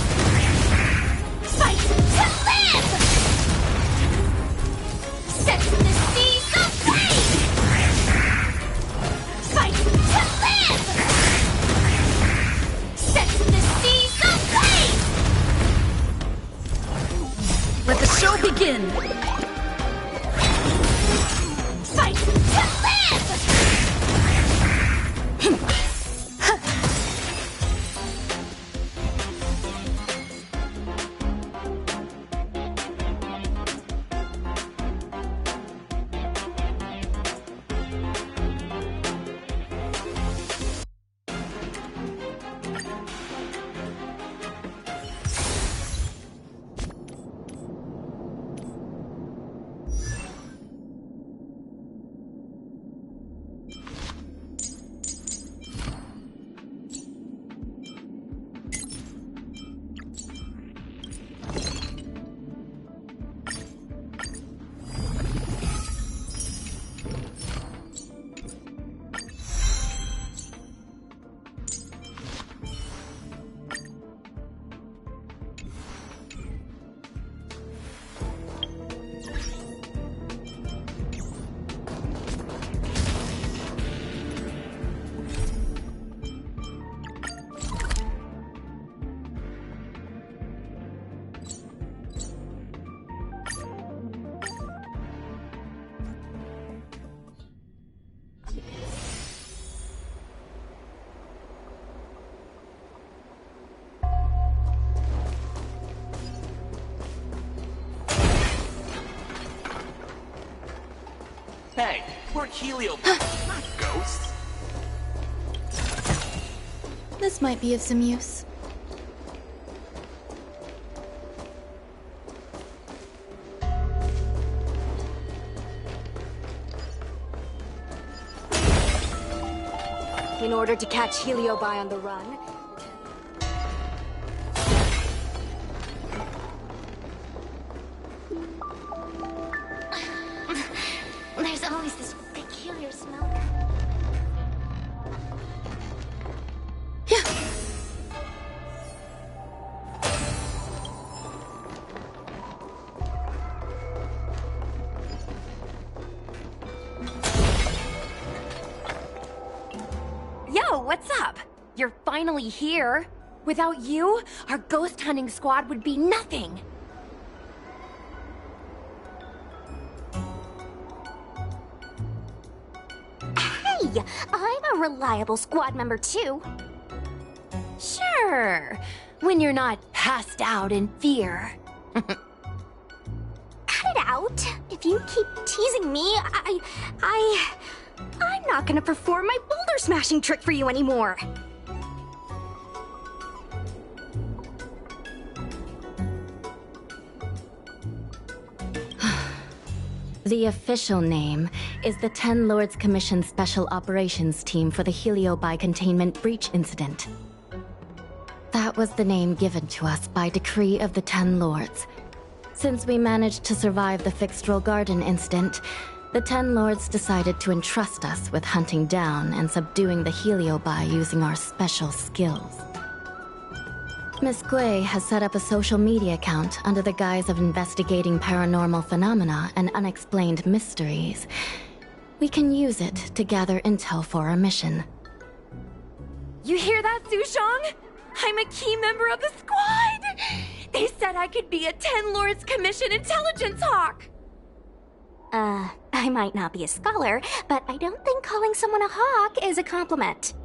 Fight to live! Set the seas of flame! Fight to live! Set the seas of flame! Let the show begin. Fight to helio, not ghosts. This might be of some use. In order to catch Heliobi on the run, There's always this peculiar smell. Yo, what's up? You're finally here. Without you, our ghost hunting squad would be nothing. Hey, I'm a reliable squad member too. Sure, when you're not passed out in fear. Cut it out. If you keep teasing me, I'm not gonna perform my boulder smashing trick for you anymore. The official name is the Ten Lords Commission Special Operations Team for the Heliobi Containment Breach Incident. That was the name given to us by decree of the Ten Lords. Since we managed to survive the Fixtral Garden incident, the Ten Lords decided to entrust us with hunting down and subduing the Heliobi using our special skills. Miss Gui has set up a social media account under the guise of investigating paranormal phenomena and unexplained mysteries. We can use it to gather intel for our mission. You hear that, Sushong? I'm a key member of the squad! They said I could be a Ten Lords Commission intelligence hawk! I might not be a scholar, but I don't think calling someone a hawk is a compliment.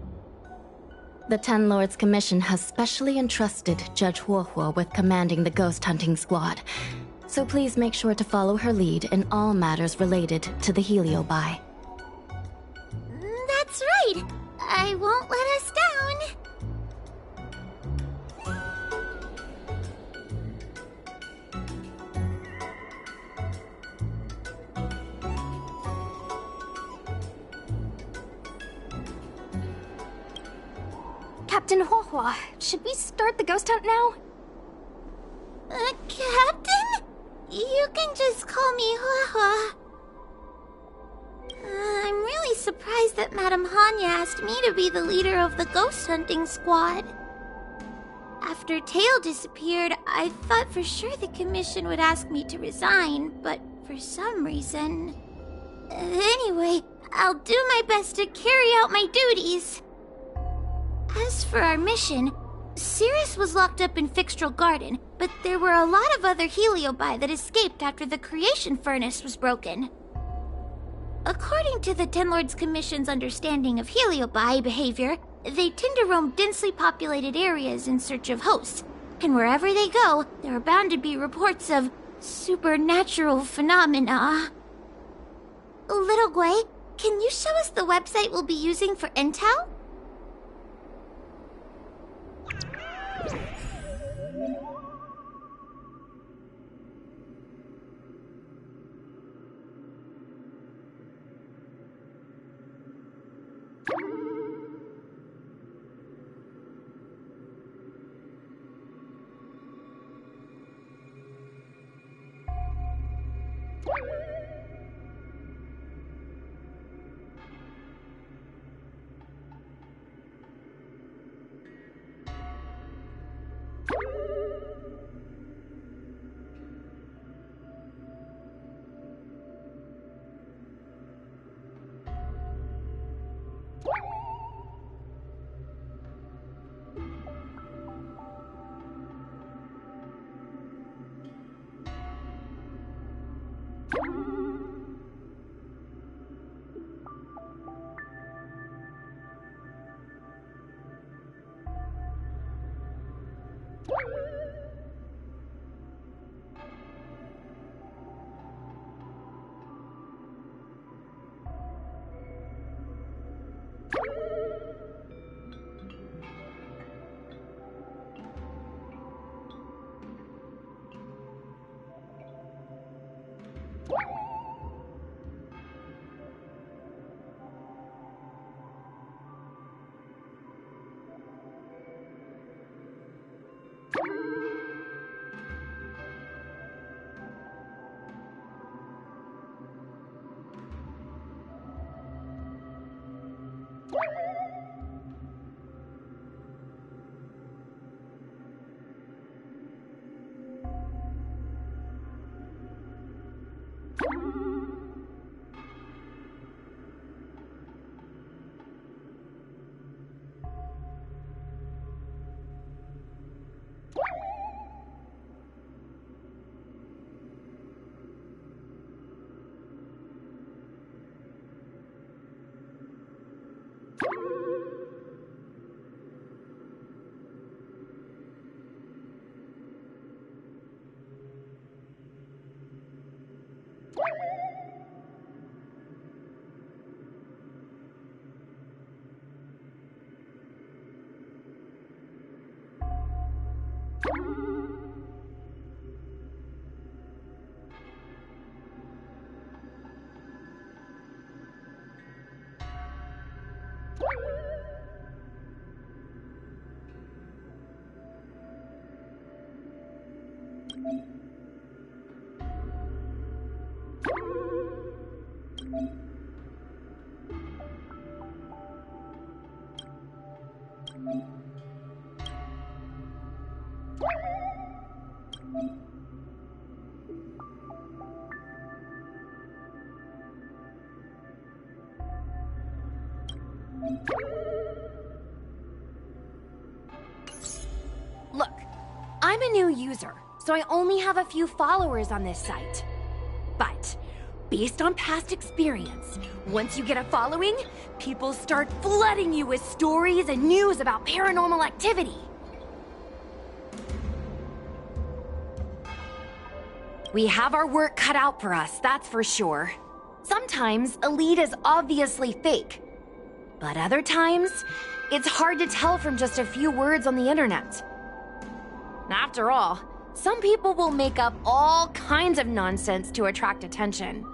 The Ten Lords Commission has specially entrusted Judge Huohuo with commanding the ghost hunting squad, so please make sure to follow her lead in all matters related to the Heliobi. That's right. I won't let us down. Captain Huohuo, should we start the ghost hunt now? Captain? You can just call me Huohuo. I'm really surprised that Madame Hanya asked me to be the leader of the ghost hunting squad. After Tail disappeared, I thought for sure the commission would ask me to resign, but for some reason... Anyway, I'll do my best to carry out my duties. As for our mission, Cirrus was locked up in Fixtral Garden, but there were a lot of other Heliobi that escaped after the creation furnace was broken. According to the Ten Lords Commission's understanding of Heliobi behavior, they tend to roam densely populated areas in search of hosts, and wherever they go, there are bound to be reports of supernatural phenomena. Little Gui, can you show us the website we'll be using for intel? Look, I'm a new user, so I only have a few followers on this site. But, based on past experience, once you get a following, people start flooding you with stories and news about paranormal activity. We have our work cut out for us, that's for sure. Sometimes a lead is obviously fake, but other times, it's hard to tell from just a few words on the internet. After all, some people will make up all kinds of nonsense to attract attention.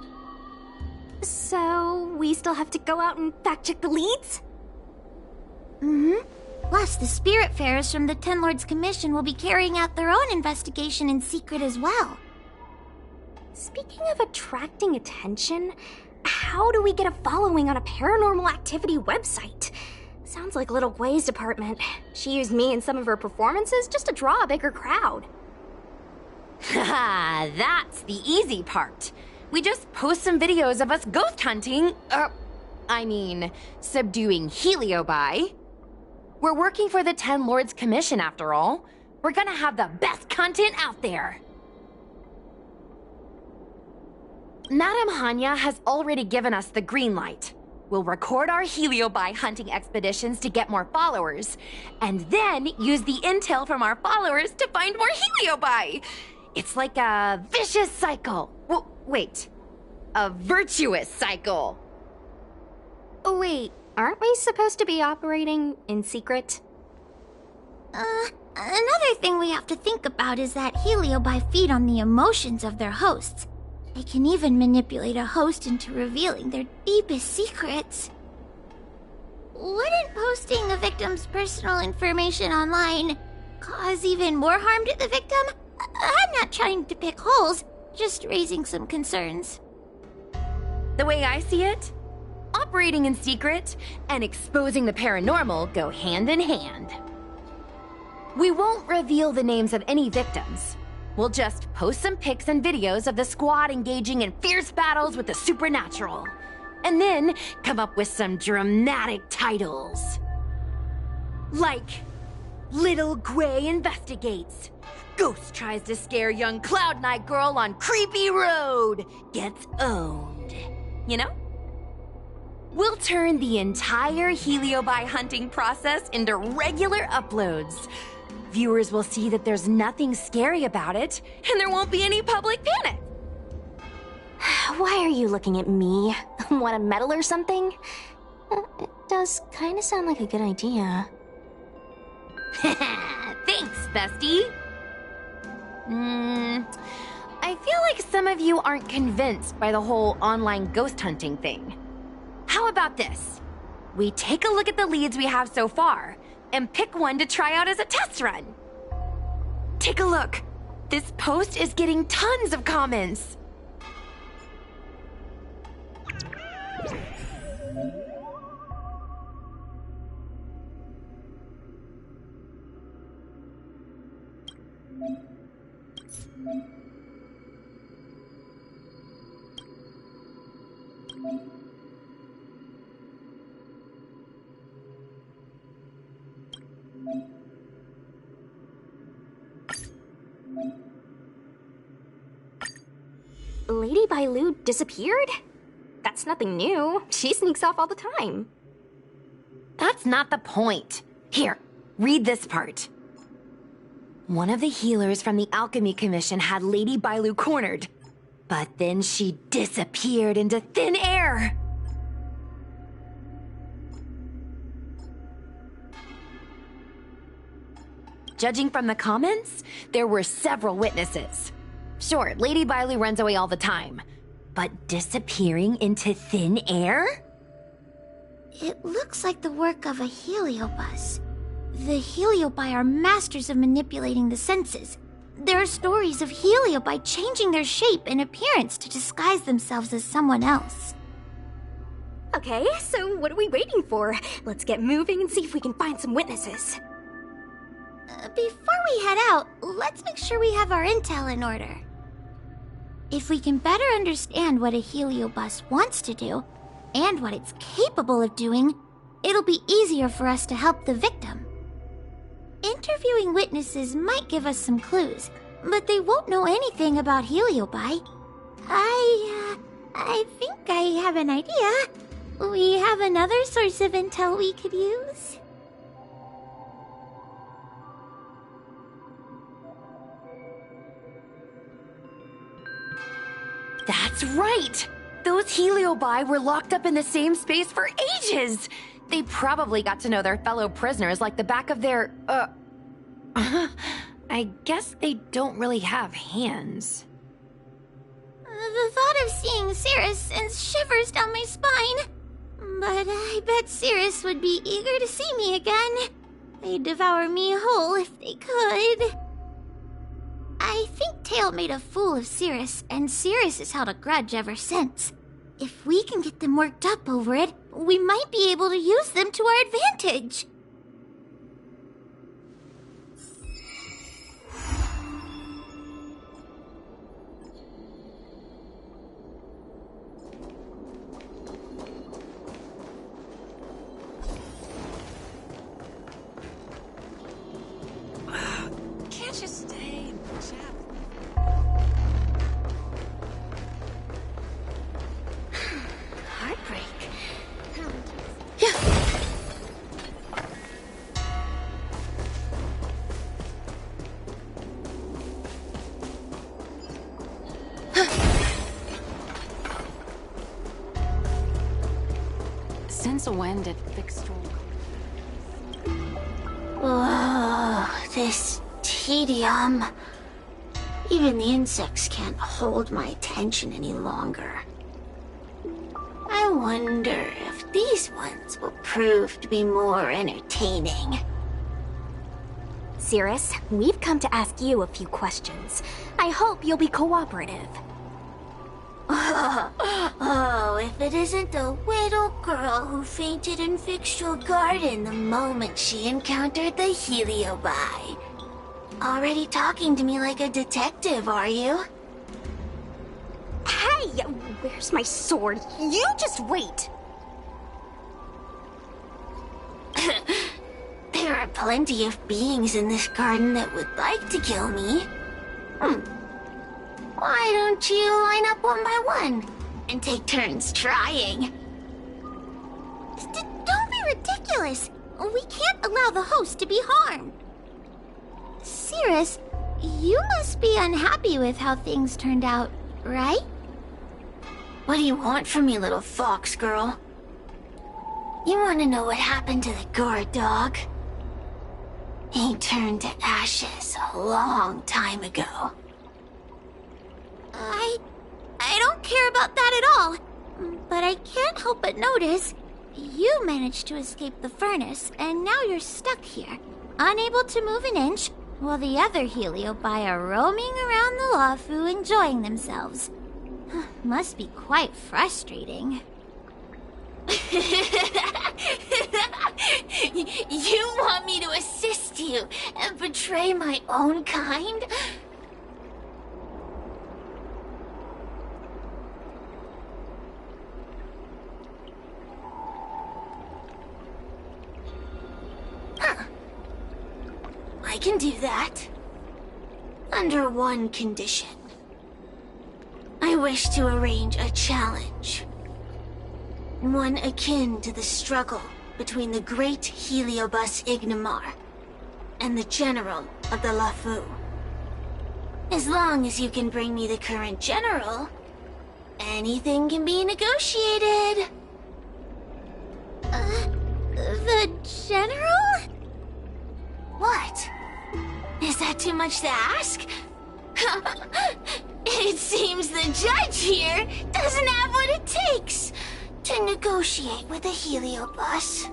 So, we still have to go out and fact-check the leads? Mm-hmm. Plus, the Spirit Fairs from the Ten Lords Commission will be carrying out their own investigation in secret as well. Speaking of attracting attention, how do we get a following on a paranormal activity website? Sounds like Little Gwei's department. She used me in some of her performances just to draw a bigger crowd. Haha, that's the easy part. We just post some videos of us ghost hunting, subduing Heliobi. We're working for the Ten Lords Commission after all. We're gonna have the best content out there. Madame Hanya has already given us the green light. We'll record our Heliobi hunting expeditions to get more followers, and then use the intel from our followers to find more Heliobi. It's like a vicious cycle. Wait, a virtuous cycle. Oh, wait, aren't we supposed to be operating in secret? Another thing we have to think about is that Heliobi feed on the emotions of their hosts. They can even manipulate a host into revealing their deepest secrets. Wouldn't posting a victim's personal information online cause even more harm to the victim? I'm not trying to pick holes, just raising some concerns. The way I see it, operating in secret and exposing the paranormal go hand in hand. We won't reveal the names of any victims. We'll just post some pics and videos of the squad engaging in fierce battles with the supernatural. And then come up with some dramatic titles. Like, Little Gwei investigates. Ghost tries to scare young Cloud Knight girl on creepy road. Gets owned. You know? We'll turn the entire Heliobi hunting process into regular uploads. Viewers will see that there's nothing scary about it, and there won't be any public panic. Why are you looking at me? Want a medal or something? It does kind of sound like a good idea. Thanks, bestie. I feel like some of you aren't convinced by the whole online ghost hunting thing. How about this? We take a look at the leads we have so far, and pick one to try out as a test run. Take a look. This post is getting tons of comments. Lady Bailu disappeared? That's nothing new. She sneaks off all the time. That's not the point. Here, read this part. One of the healers from the Alchemy Commission had Lady Bailu cornered, but then she disappeared into thin air. Judging from the comments, there were several witnesses. Sure, Lady Bailu runs away all the time, but disappearing into thin air? It looks like the work of a heliobus. The heliobi are masters of manipulating the senses. There are stories of heliobi changing their shape and appearance to disguise themselves as someone else. Okay, so what are we waiting for? Let's get moving and see if we can find some witnesses. Before we head out, let's make sure we have our intel in order. If we can better understand what a heliobus wants to do, and what it's capable of doing, it'll be easier for us to help the victim. Interviewing witnesses might give us some clues, but they won't know anything about heliobi. I think I have an idea. We have another source of intel we could use. That's right! Those heliobi were locked up in the same space for ages! They probably got to know their fellow prisoners like the back of their, I guess they don't really have hands. The thought of seeing Cirrus sends shivers down my spine. But I bet Cirrus would be eager to see me again. They'd devour me whole if they could. I think Tail made a fool of Cirrus, and Cirrus has held a grudge ever since. If we can get them worked up over it, we might be able to use them to our advantage. Can't you stay and chat? Heartbreak. Since when did fixed role... Oh, this tedium. Even the insects can't hold my attention any longer. I wonder if these ones will prove to be more entertaining. Cirrus, we've come to ask you a few questions. I hope you'll be cooperative. Oh, if it isn't the little girl who fainted in Victual Garden the moment she encountered the heliobi. Already talking to me like a detective, are you? Hey, where's my sword? You just wait. There are plenty of beings in this garden that would like to kill me. Why don't you line up one by one and take turns trying? Don't be ridiculous. We can't allow the host to be harmed. Cirrus, you must be unhappy with how things turned out, right? What do you want from me, little fox girl? You want to know what happened to the guard dog? He turned to ashes a long time ago. I don't care about that at all. But I can't help but notice you managed to escape the furnace, and now you're stuck here, unable to move an inch, while the other heliobi are roaming around the Lafu enjoying themselves. Must be quite frustrating. You want me to assist you and betray my own kind? I can do that. Under one condition. I wish to arrange a challenge. One akin to the struggle between the great Heliobus Ignimar and the General of the Lafu. As long as you can bring me the current General, anything can be negotiated. The General? What? Is that too much to ask? It seems the judge here doesn't have what it takes to negotiate with a Heliobus.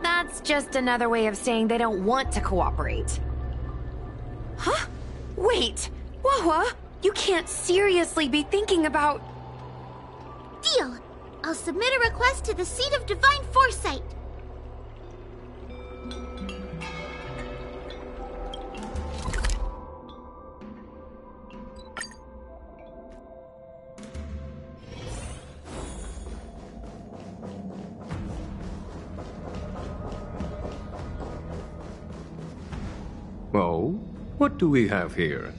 That's just another way of saying they don't want to cooperate. Huh? Wait! Wawa! You can't seriously be thinking about... Deal! I'll submit a request to the Seat of Divine Foresight. Oh, what do we have here?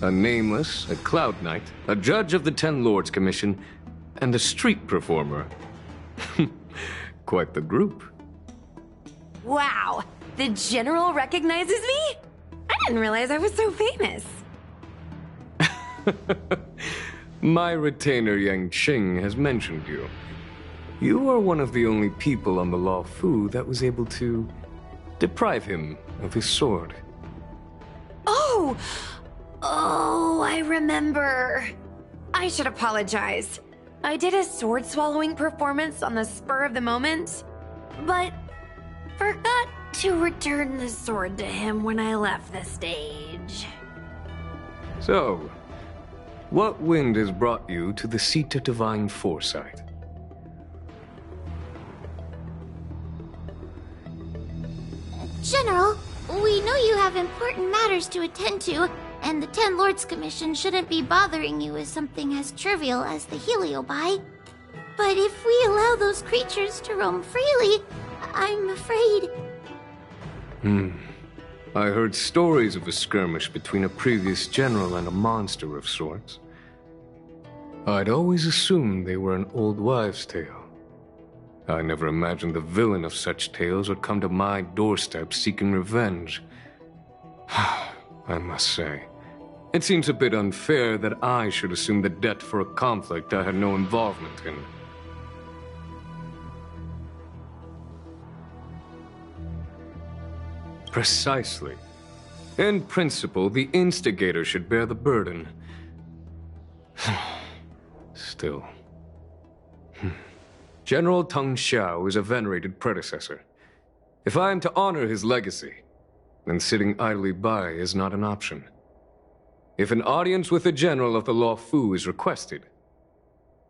A nameless, a cloud knight, a judge of the Ten Lords Commission, and a street performer. Quite the group. Wow! The General recognizes me? I didn't realize I was so famous. My retainer Yang Qing has mentioned you. You are one of the only people on the Law Fu that was able to deprive him of his sword. Oh, I remember. I should apologize. I did a sword-swallowing performance on the spur of the moment, but forgot to return the sword to him when I left the stage. So, what wind has brought you to the Seat of Divine Foresight? General, we know you have important matters to attend to, and the Ten Lords Commission shouldn't be bothering you with something as trivial as the Heliobi. But if we allow those creatures to roam freely, I'm afraid... I heard stories of a skirmish between a previous general and a monster of sorts. I'd always assumed they were an old wives' tale. I never imagined the villain of such tales would come to my doorstep seeking revenge. I must say, it seems a bit unfair that I should assume the debt for a conflict I had no involvement in. Precisely. In principle, the instigator should bear the burden. Still. General Teng Xiao is a venerated predecessor. If I am to honor his legacy, then sitting idly by is not an option. If an audience with the General of the Law Fu is requested,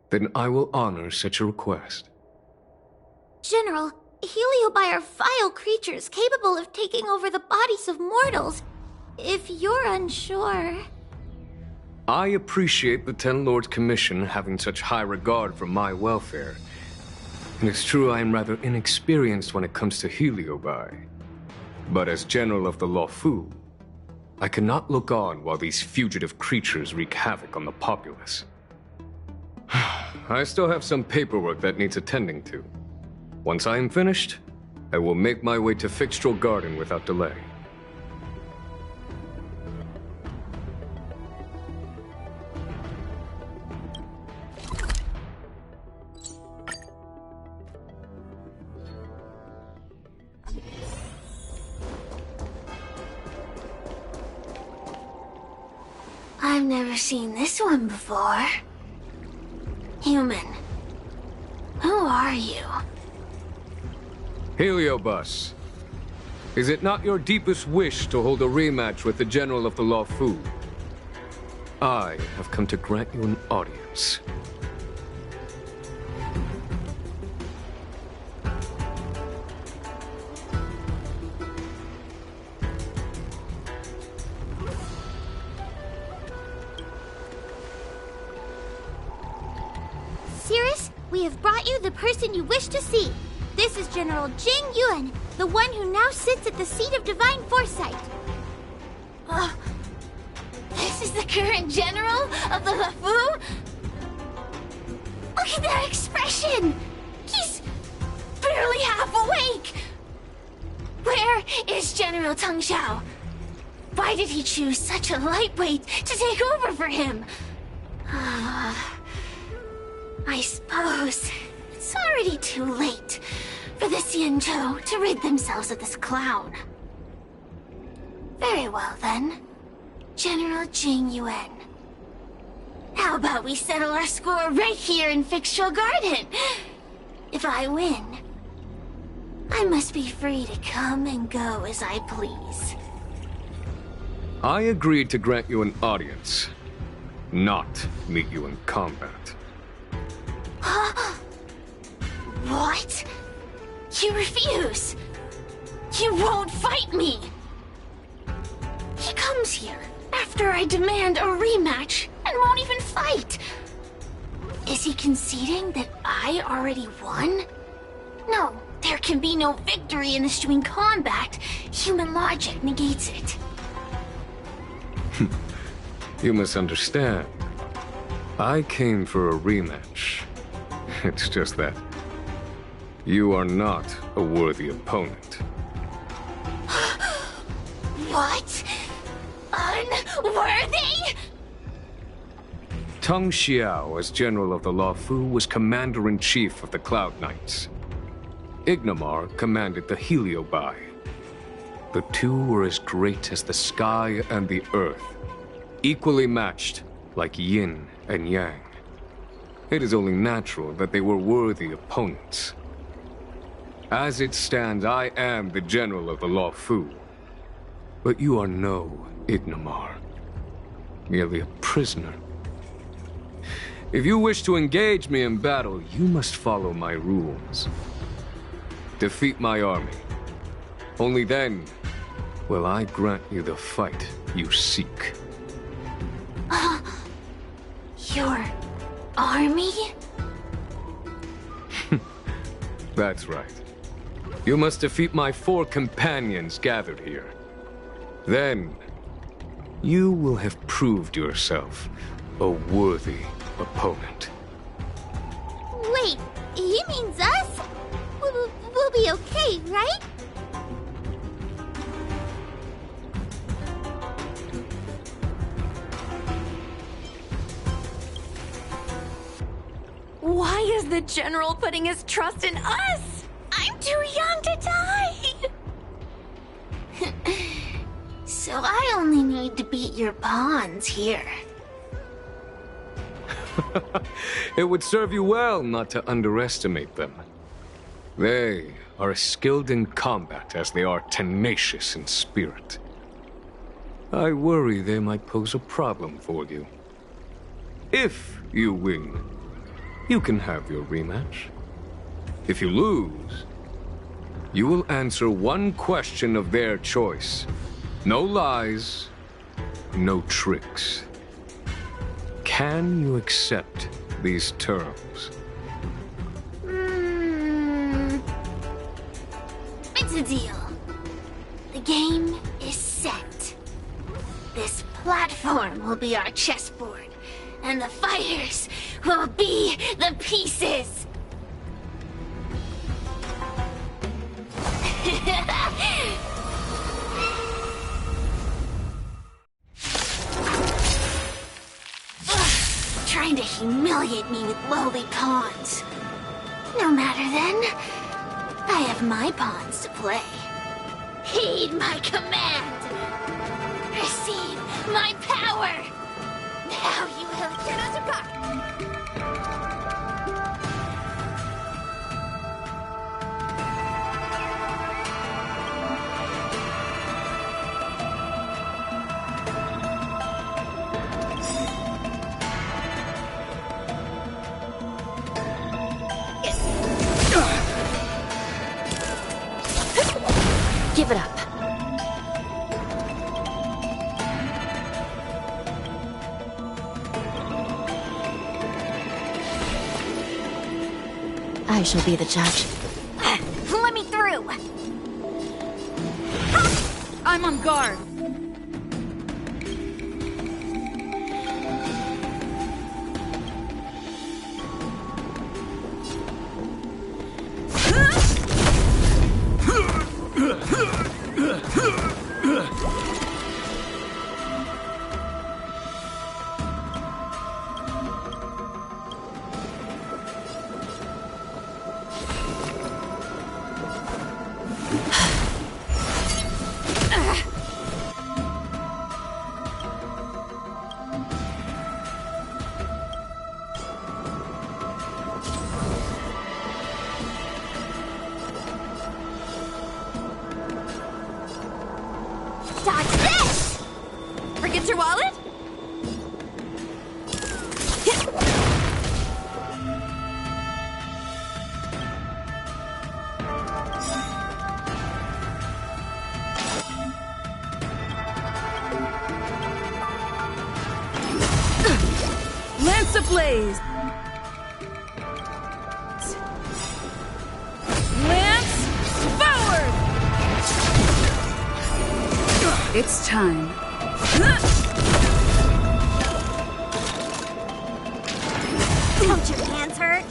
then I will honor such a request. General, Heliobi are vile creatures capable of taking over the bodies of mortals. If you're unsure... I appreciate the Ten Lords Commission having such high regard for my welfare. And it's true I am rather inexperienced when it comes to Heliobi. But as General of the Law Fu, I cannot look on while these fugitive creatures wreak havoc on the populace. I still have some paperwork that needs attending to. Once I am finished, I will make my way to Fixtral Garden without delay. I've never seen this one before. Human. Who are you? Heliobus, is it not your deepest wish to hold a rematch with the General of the Law Fu? I have come to grant you an audience. Cirrus, we have brought you the person you wish to see. This is General Jing Yuan, the one who now sits at the Seat of Divine Foresight. This is the current general of the Lafu? Look at that expression! He's barely half awake! Where is General Teng Xiao? Why did he choose such a lightweight to take over for him? I suppose it's already too late for the Xianzhou to rid themselves of this clown. Very well then, General Jing Yuan. How about we settle our score right here in Fictional Garden? If I win, I must be free to come and go as I please. I agreed to grant you an audience, not meet you in combat. What? You refuse? You won't fight me? He comes here after I demand a rematch and won't even fight. Is he conceding that I already won? No, there can be no victory in ensuing combat. Human logic negates it. You misunderstand. I came for a rematch. It's just that you are not a worthy opponent. What? Unworthy? Teng Xiao, as General of the Luofu, was Commander-in-Chief of the Cloud Knights. Ignamar commanded the Heliobai. The two were as great as the sky and the earth, equally matched like yin and yang. It is only natural that they were worthy opponents. As it stands, I am the General of the Luofu. But you are no Ignamar, merely a prisoner. If you wish to engage me in battle, you must follow my rules. Defeat my army. Only then will I grant you the fight you seek. Your army? That's right. You must defeat my 4 companions gathered here. Then, you will have proved yourself a worthy opponent. Wait, he means us? We'll be okay, right? Why is the General putting his trust in us? I'm too young to die! So I only need to beat your pawns here. It would serve you well not to underestimate them. They are as skilled in combat as they are tenacious in spirit. I worry they might pose a problem for you. If you win, you can have your rematch. If you lose, you will answer one question of their choice. No lies, no tricks. Can you accept these terms? It's a deal. The game is set. This platform will be our chessboard, and the fighters will be the pieces. Trying to humiliate me with lowly pawns. No matter then. I have my pawns to play. Heed my command. Receive my power. Now you will get us back. Give it up. I shall be the judge. Let me through! I'm on guard. your wallet? Lance ablaze! Lance forward! It's time. Don't your hands hurt?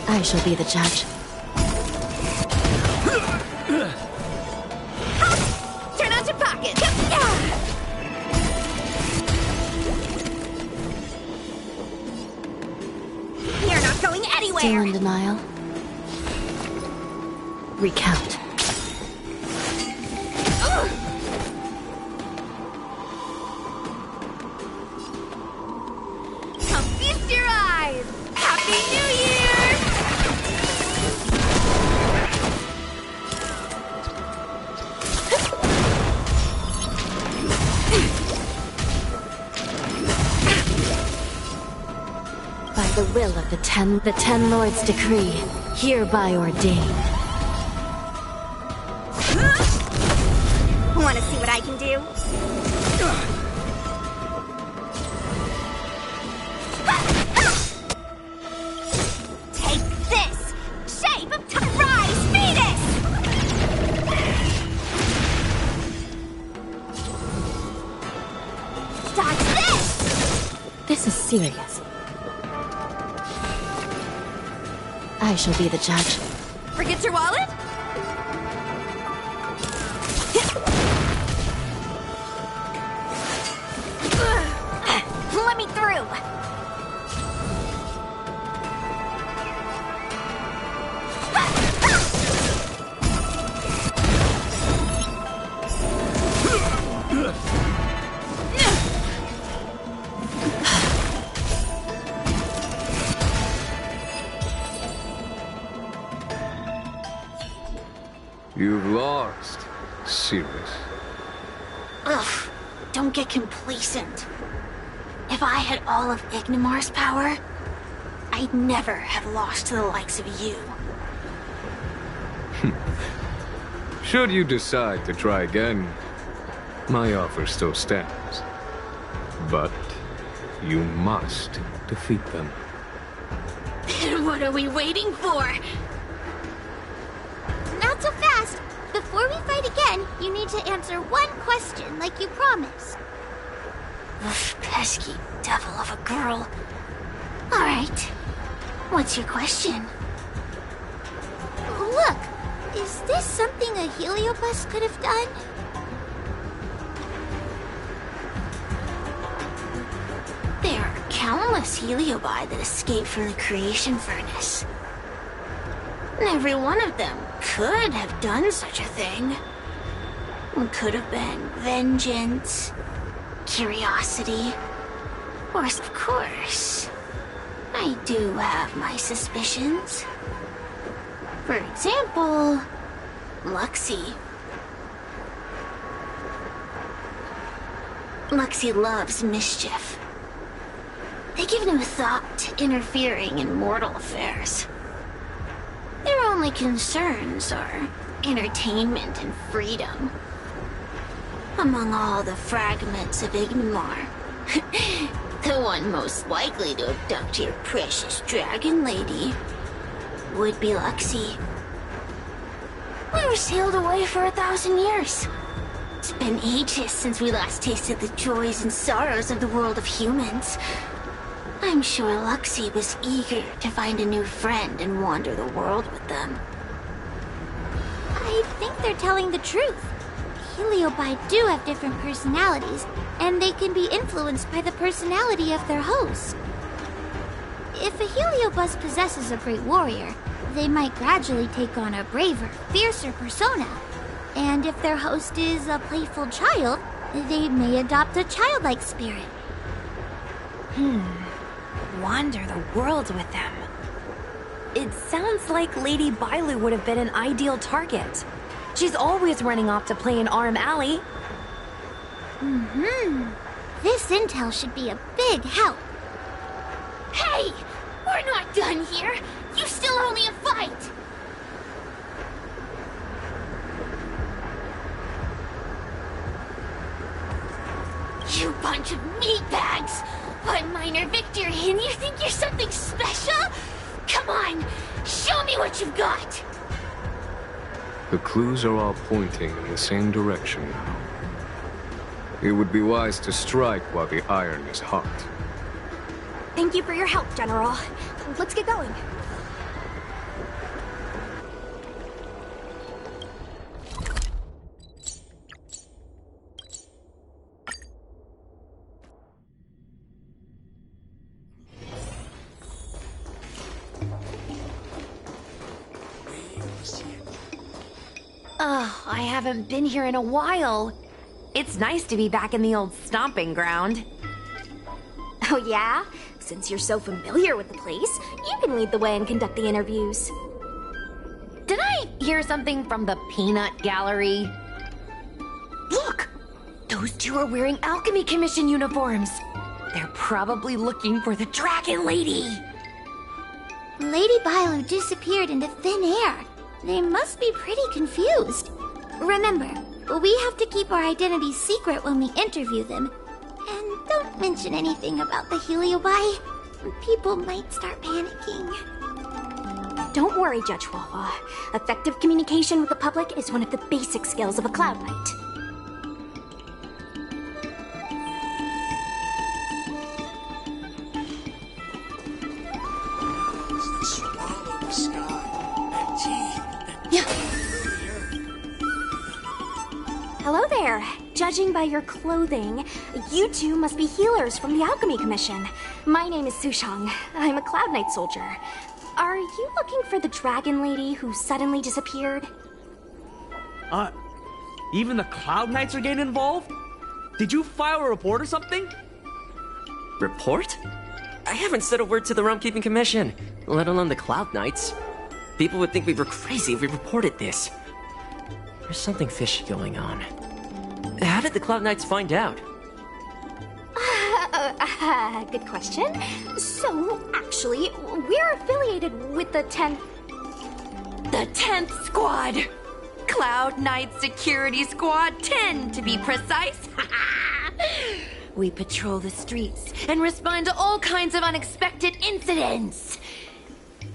I shall be the judge. Turn out your pockets! You're not going anywhere! Still in denial? Recount. Come feast your eyes! Happy New Year! By the will of the Ten Lords decree, hereby ordained. Want to see what I can do? Take this! Shape of Rise Venus! Dodge this! This is serious. I shall be the judge. Forget your wallet? Let me through! You've lost, Sirius. Ugh, don't get complacent. If I had all of Ignimar's power, I'd never have lost to the likes of you. Should you decide to try again, my offer still stands. But you must defeat them. What are we waiting for? Not so fast! Before we fight again, you need to answer one question like you promised. Ugh, pesky devil of a girl. Alright. What's your question? Look! Is this something a Heliobus could have done? There are countless Heliobi that escaped from the creation furnace. And every one of them could have done such a thing. It could have been vengeance, curiosity, or of course, I do have my suspicions. For example, Luxie. Luxie loves mischief. They give no thought to interfering in mortal affairs. Their only concerns are entertainment and freedom. Among all the fragments of Ignimar, the one most likely to abduct your precious dragon lady would be Luxie. We were sailed away for 1,000 years. It's been ages since we last tasted the joys and sorrows of the world of humans. I'm sure Luxie was eager to find a new friend and wander the world with them. I think they're telling the truth. Heliobi do have different personalities, and they can be influenced by the personality of their host. If a Heliobus possesses a great warrior, they might gradually take on a braver, fiercer persona. And if their host is a playful child, they may adopt a childlike spirit. Wander the world with them. It sounds like Lady Bailu would have been an ideal target. She's always running off to play in Arm Alley. This intel should be a big help. Hey! We're not done here! You still owe me a fight! You bunch of meatbags! A minor victor and you think you're something special? Come on! Show me what you've got! The clues are all pointing in the same direction now. It would be wise to strike while the iron is hot. Thank you for your help, General. Let's get going. Oh, I haven't been here in a while. It's nice to be back in the old stomping ground. Oh yeah? Since you're so familiar with the place, you can lead the way and conduct the interviews. Did I hear something from the Peanut Gallery? Look! Those two are wearing Alchemy Commission uniforms. They're probably looking for the Dragon Lady. Lady Bailu disappeared into thin air. They must be pretty confused. Remember, we have to keep our identities secret when we interview them. And don't mention anything about the Heliobi. People might start panicking. Don't worry, Judge Wawa. Effective communication with the public is one of the basic skills of a Cloud Knight. Hello there. Judging by your clothing, you two must be healers from the Alchemy Commission. My name is Sushang. I'm a Cloud Knight soldier. Are you looking for the Dragon Lady who suddenly disappeared? Even the Cloud Knights are getting involved? Did you file a report or something? Report? I haven't said a word to the Realm Keeping Commission, let alone the Cloud Knights. People would think we were crazy if we reported this. There's something fishy going on. How did the Cloud Knights find out? Good question. So, actually, we're affiliated with the 10th... The 10th Squad! Cloud Knight Security Squad 10, to be precise. We patrol the streets and respond to all kinds of unexpected incidents.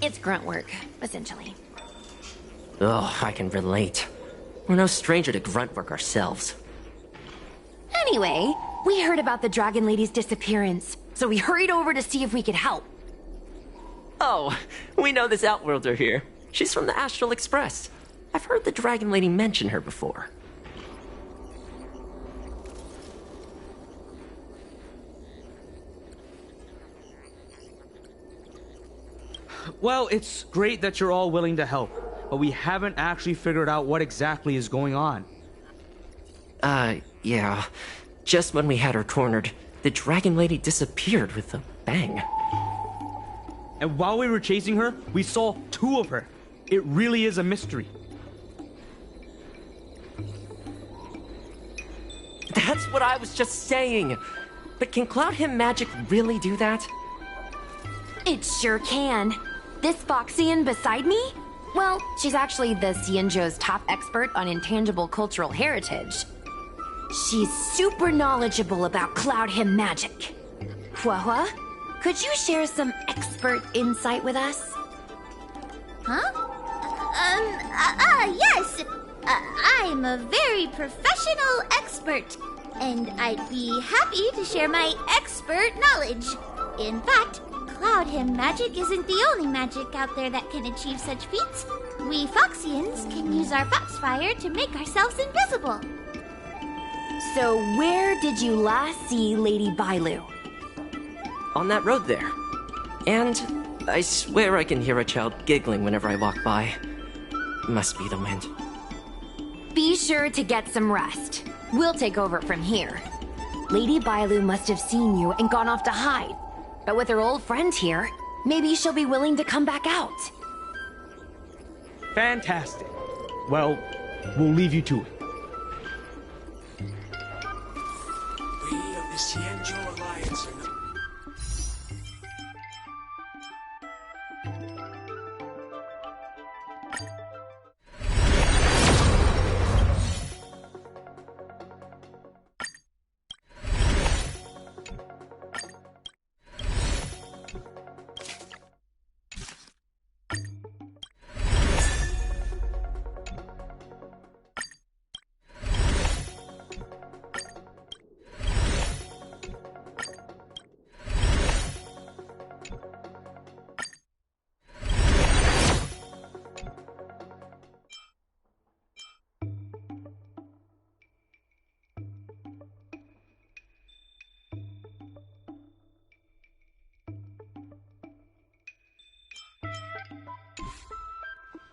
It's grunt work, essentially. Oh, I can relate. We're no stranger to grunt work ourselves. Anyway, we heard about the Dragon Lady's disappearance, so we hurried over to see if we could help. Oh, we know this Outworlder here. She's from the Astral Express. I've heard the Dragon Lady mention her before. Well, it's great that you're all willing to help, but we haven't actually figured out what exactly is going on. Yeah. Just when we had her cornered, the Dragon Lady disappeared with a bang. And while we were chasing her, we saw two of her. It really is a mystery. That's what I was just saying. But can Cloud Hymn magic really do that? It sure can. This Foxian beside me? Well, she's actually the Xianzhou's top expert on intangible cultural heritage. She's super knowledgeable about Cloud Hymn magic. Huahua, could you share some expert insight with us? Huh? Yes! I'm a very professional expert, and I'd be happy to share my expert knowledge. In fact, Cloud Hymn magic isn't the only magic out there that can achieve such feats. We Foxians can use our Foxfire to make ourselves invisible. So where did you last see Lady Bailu? On that road there. And I swear I can hear a child giggling whenever I walk by. Must be the wind. Be sure to get some rest. We'll take over from here. Lady Bailu must have seen you and gone off to hide. But with her old friend here, maybe she'll be willing to come back out. Fantastic. Well, we'll leave you to it. We of the Xianzhou Alliance are not...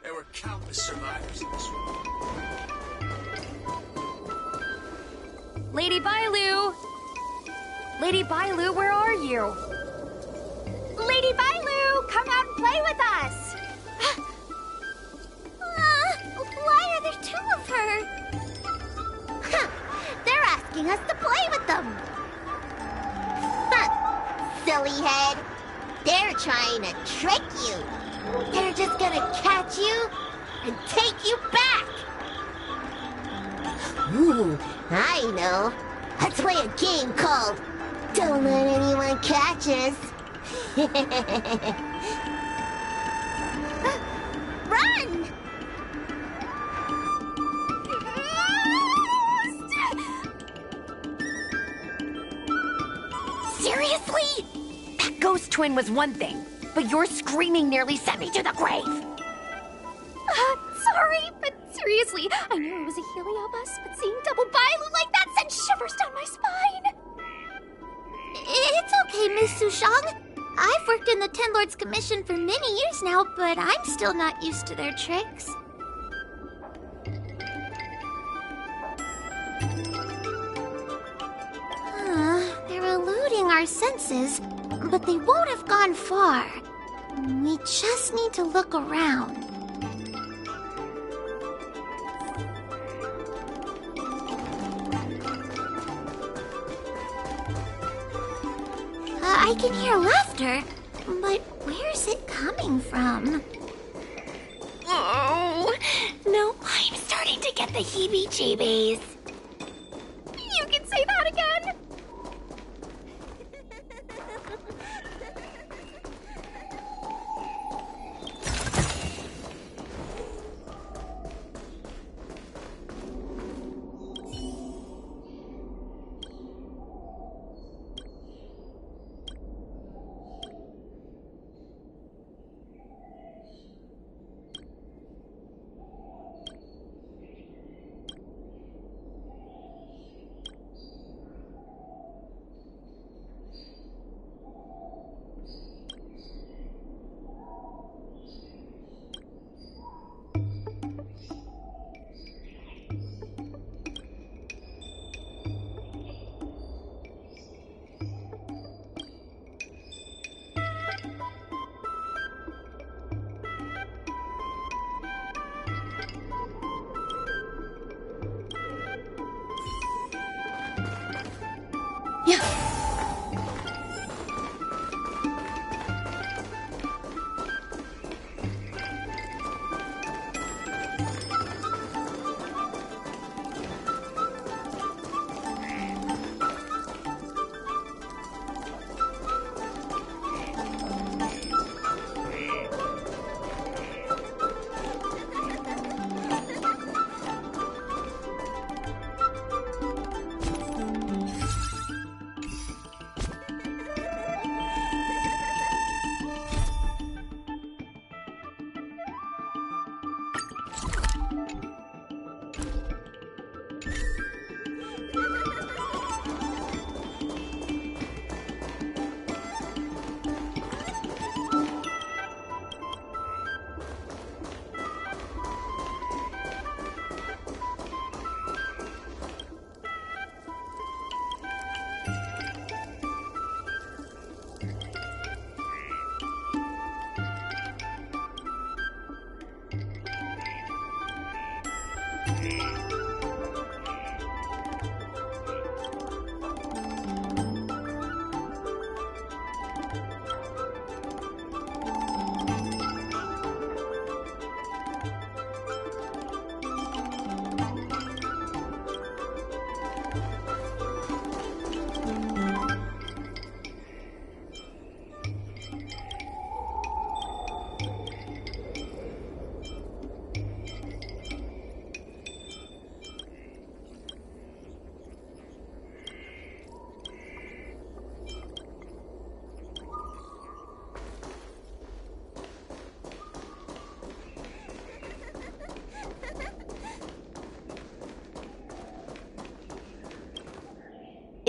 There were countless survivors in this room. Lady Bailu! Lady Bailu, where are you? Lady Bailu, come out and play with us! Why are there two of her? They're asking us to play with them. Silly head. They're trying to trick you. They're just gonna catch you and take you back. I know. Let's play a game called Don't Let Anyone Catch Us. Run! Seriously? That ghost twin was one thing, but your screaming nearly sent me to the grave. Sorry, but seriously, I knew it was a heliobus, but seeing double Bailu like that sent shivers down my spine. It's okay, Miss Sushang. I've worked in the Ten Lords Commission for many years now, but I'm still not used to their tricks. They're eluding our senses, but they won't have gone far. We just need to look around. I can hear laughter, but where's it coming from? Oh, no, I'm starting to get the heebie-jeebies. You can say that again?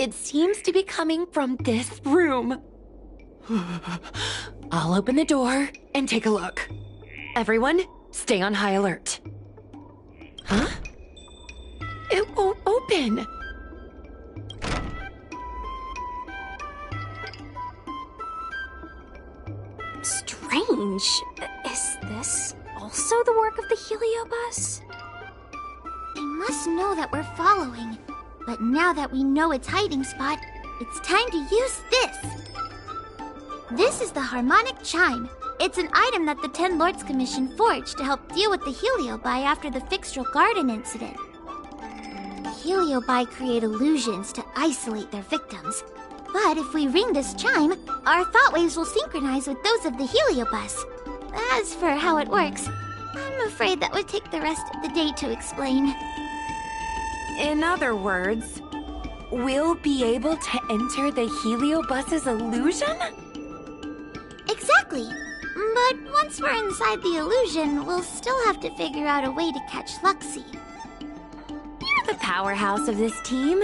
It seems to be coming from this room. I'll open the door and take a look. Everyone, stay on high alert. Huh? It won't open. Strange. Is this also the work of the Heliobus? They must know that we're following. But now that we know its hiding spot, it's time to use this. This is the harmonic chime. It's an item that the Ten Lords Commission forged to help deal with the Heliobi after the Fixtral Garden incident. Heliobi create illusions to isolate their victims. But if we ring this chime, our thought waves will synchronize with those of the Heliobus. As for how it works, I'm afraid that would take the rest of the day to explain. In other words, we'll be able to enter the Heliobus's illusion? Exactly. But once we're inside the illusion, we'll still have to figure out a way to catch Luxie. You're the powerhouse of this team.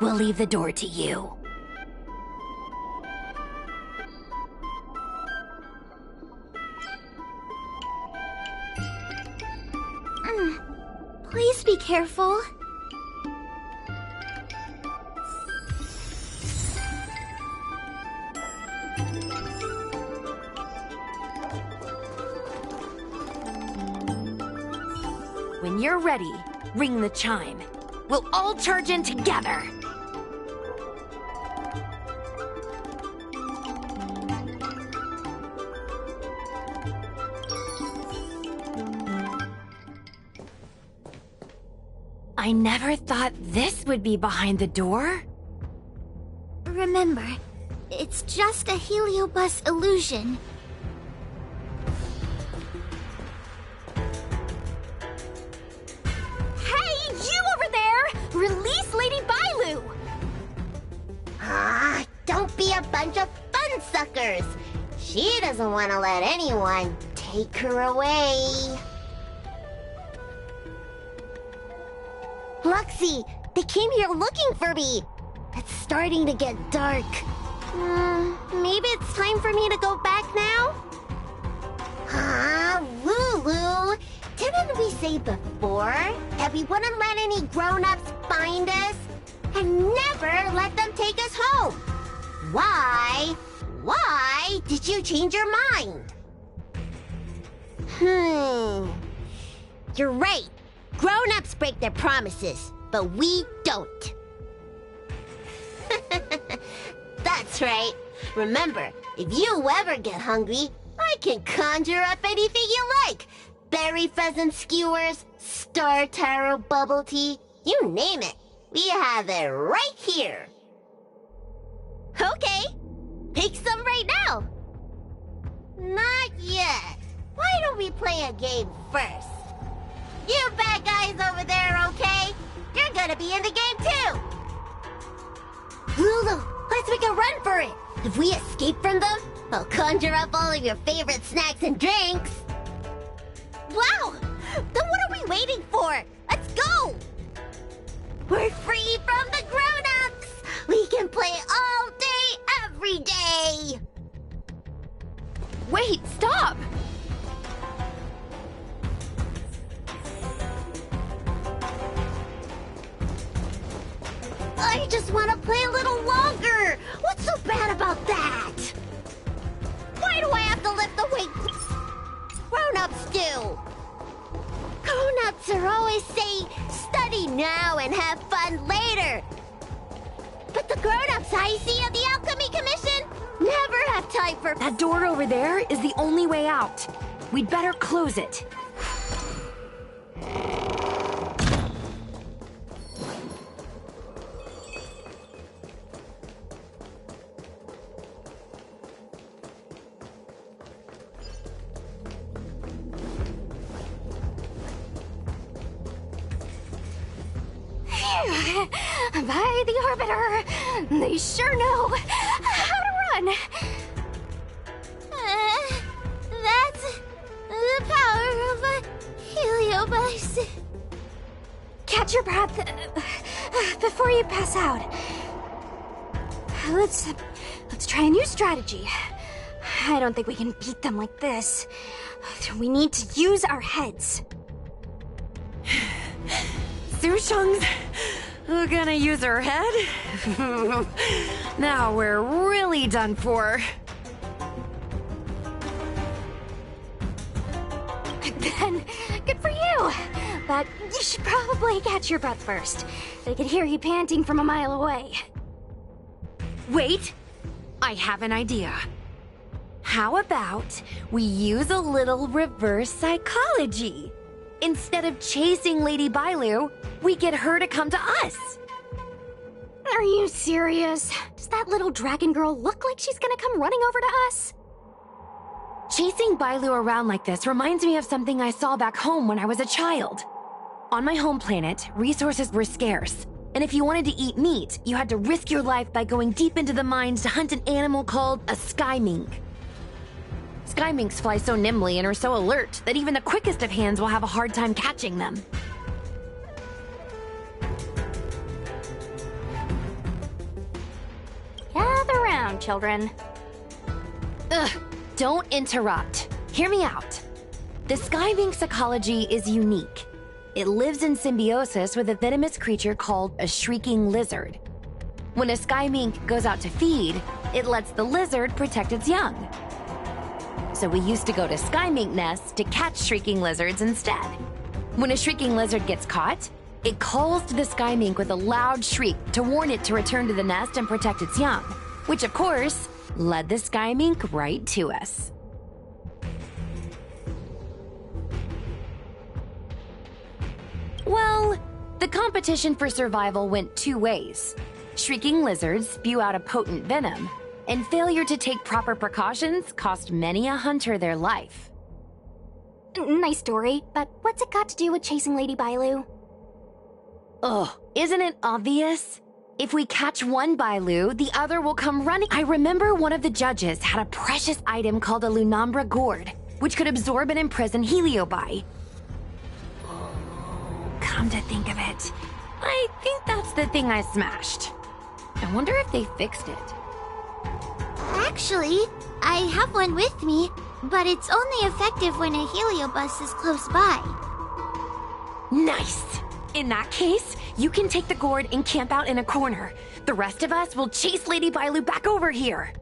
We'll leave the door to you. Please be careful. When you're ready, ring the chime. We'll all charge in together. I never thought this would be behind the door. Remember, it's just a Heliobus illusion. Hey, you over there! Release Lady Bailu! Ah, don't be a bunch of fun suckers. She doesn't want to let anyone take her away. Luxie, they came here looking for me. It's starting to get dark. Maybe it's time for me to go back now? Lulu, didn't we say before that we wouldn't let any grown-ups find us? And never let them take us home? Why? Why did you change your mind? You're right. Grown-ups break their promises, but we don't. That's right. Remember, if you ever get hungry, I can conjure up anything you like. Berry pheasant skewers, star taro bubble tea, you name it. We have it right here. Okay, take some right now. Not yet. Why don't we play a game first? You bad guys over there, okay? You're gonna be in the game too! Lulu, let's make a run for it! If we escape from them, I'll conjure up all of your favorite snacks and drinks! Wow! Then what are we waiting for? Let's go! We're free from the grown-ups! We can play all day, every day! Wait, stop! I just want to play a little longer! What's so bad about that? Why do I have to lift the weight grown-ups do? Grown-ups are always saying, study now and have fun later. But the grown-ups I see at the Alchemy Commission never have time for... That door over there is the only way out. We'd better close it. By the Arbiter, they sure know how to run. That's the power of a Heliobus. Catch your breath before you pass out. Let's try a new strategy. I don't think we can beat them like this. We need to use our heads. Sushung's gonna use her head? Now we're really done for. Then, good for you. But you should probably catch your breath first. I could hear you panting from a mile away. Wait, I have an idea. How about we use a little reverse psychology? Instead of chasing Lady Bailu, we get her to come to us. Are you serious? Does that little dragon girl look like she's gonna come running over to us? Chasing Bailu around like this reminds me of something I saw back home when I was a child. On my home planet, resources were scarce, and if you wanted to eat meat, you had to risk your life by going deep into the mines to hunt an animal called a sky mink. Sky minks fly so nimbly and are so alert that even the quickest of hands will have a hard time catching them. Gather round, children. Ugh, don't interrupt. Hear me out. The sky mink's ecology is unique. It lives in symbiosis with a venomous creature called a shrieking lizard. When a sky mink goes out to feed, it lets the lizard protect its young. So we used to go to sky mink nests to catch shrieking lizards instead. When a shrieking lizard gets caught, it calls to the sky mink with a loud shriek to warn it to return to the nest and protect its young, which of course led the sky mink right to us. Well, the competition for survival went two ways. Shrieking lizards spew out a potent venom, and failure to take proper precautions cost many a hunter their life. Nice story, but what's it got to do with chasing Lady Bailu? Ugh, isn't it obvious? If we catch one Bailu, the other will come running. I remember one of the judges had a precious item called a Lunambra gourd, which could absorb and imprison Heliobi. Come to think of it, I think that's the thing I smashed. I wonder if they fixed it. Actually, I have one with me, but it's only effective when a heliobus is close by. Nice! In that case, you can take the gourd and camp out in a corner. The rest of us will chase Lady Bailu back over here.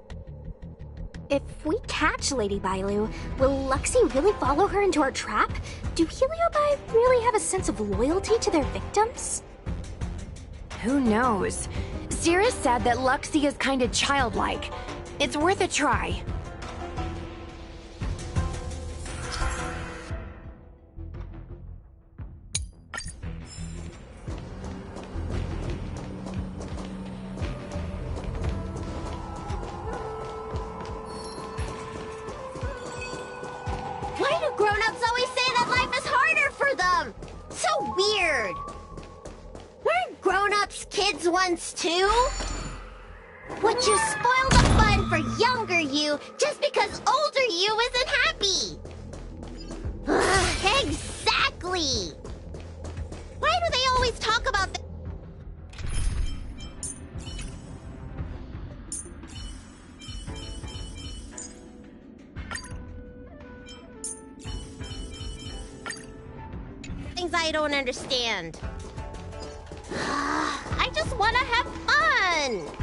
If we catch Lady Bailu, will Luxie really follow her into our trap? Do Heliobi really have a sense of loyalty to their victims? Who knows? Cirrus said that Luxie is kinda childlike. It's worth a try. Why do grown-ups always say that life is harder for them? So weird. Weren't grown-ups kids once too? Would you spoil the fun for younger you just because older you isn't happy? Exactly. Why do they always talk about things I don't understand? I just want to have fun.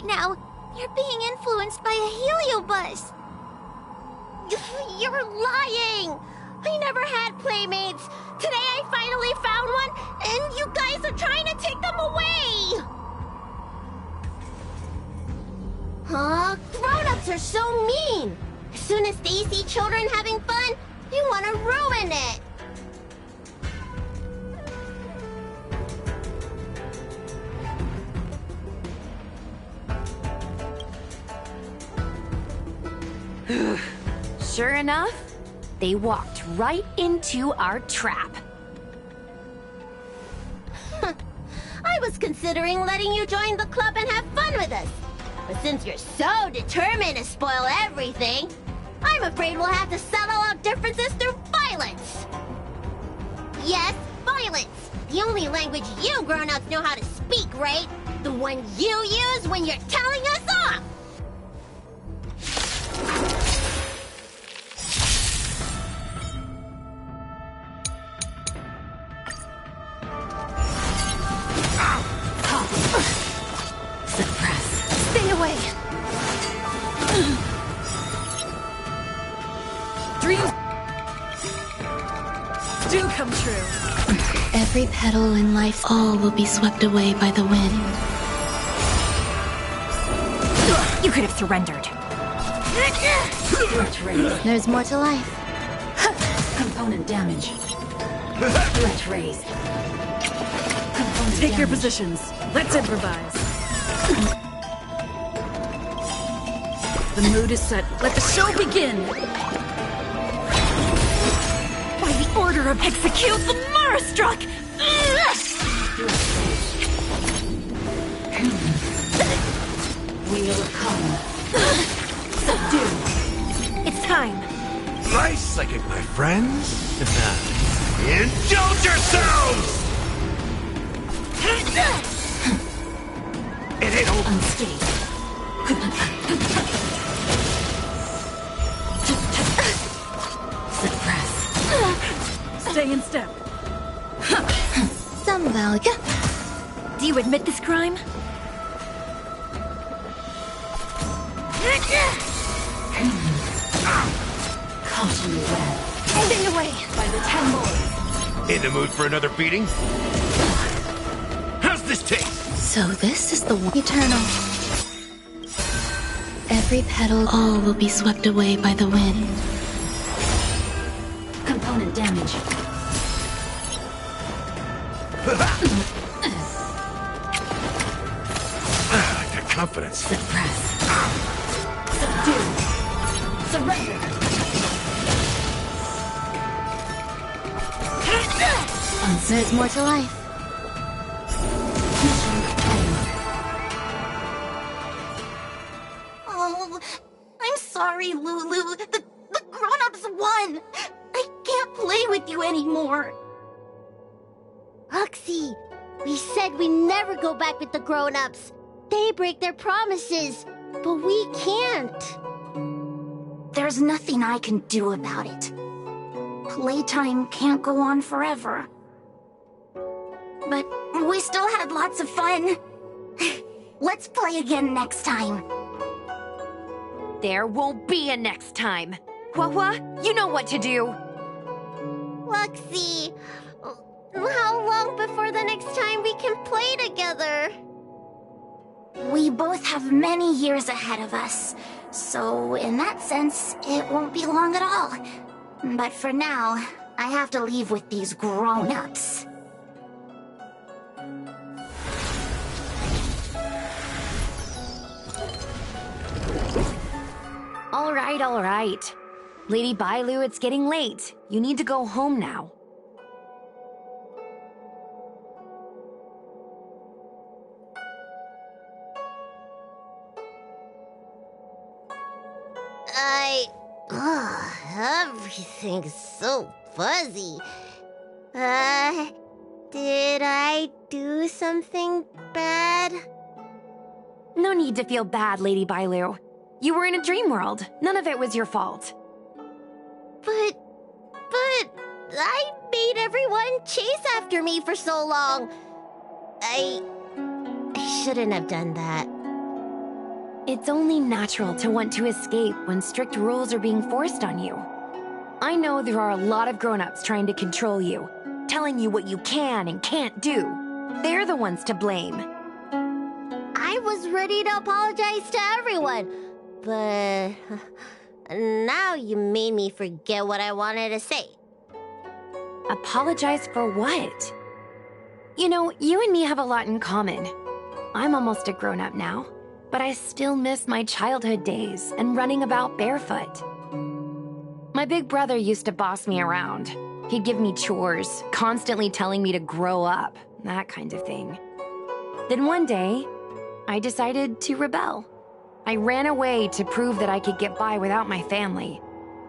Now, you're being influenced by a heliobus. You're lying. I never had playmates. Today I finally found one, and you guys are trying to take them away. Huh? Grown-ups are so mean! As soon as they see children having fun, they want to ruin it! Sure enough, they walked right into our trap. I was considering letting you join the club and have fun with us. But since you're so determined to spoil everything, I'm afraid we'll have to settle our differences through violence. Yes, violence. The only language you grown-ups know how to speak, right? The one you use when you're telling us off! Suppress. Stay away. Dreams do come true. Every petal in life, all will be swept away by the wind. You could have surrendered. There's more to life. Component damage. Threat raised. Take your positions. Let's improvise. The mood is set. Let the show begin! By the order of execute, the Mara struck! Wheel of Calm. Subdue. It's time. Nice psychic, my friends. Indulge yourselves! It ain't over. Unscathed. Suppress. Stay in step. Some value. Do you admit this crime? Caution web. Stay away. By the 10 lords. In the mood for another beating? How's this taste? So this is the one. Eternal. Every petal, all will be swept away by the wind. Component damage. I like that confidence. Suppress. Subdue. Surrender. There's more to life. Oh, I'm sorry, Lulu. The grown-ups won. I can't play with you anymore. Huxie, we said we never go back with the grown-ups. They break their promises, but we can't. There's nothing I can do about it. Playtime can't go on forever. But we still had lots of fun. Let's play again next time. There won't be a next time. Hua, you know what to do. Luxie, how long before the next time we can play together? We both have many years ahead of us, so in that sense, it won't be long at all. But for now, I have to leave with these grown-ups. All right. Lady Bailu, it's getting late. You need to go home now. Everything's so fuzzy. Did I do something bad? No need to feel bad, Lady Bailu. You were in a dream world. None of it was your fault. But I made everyone chase after me for so long. I shouldn't have done that. It's only natural to want to escape when strict rules are being forced on you. I know there are a lot of grown-ups trying to control you, telling you what you can and can't do. They're the ones to blame. I was ready to apologize to everyone. But now you made me forget what I wanted to say. Apologize for what? You know, you and me have a lot in common. I'm almost a grown-up now, but I still miss my childhood days and running about barefoot. My big brother used to boss me around. He'd give me chores, constantly telling me to grow up, that kind of thing. Then one day, I decided to rebel. I ran away to prove that I could get by without my family,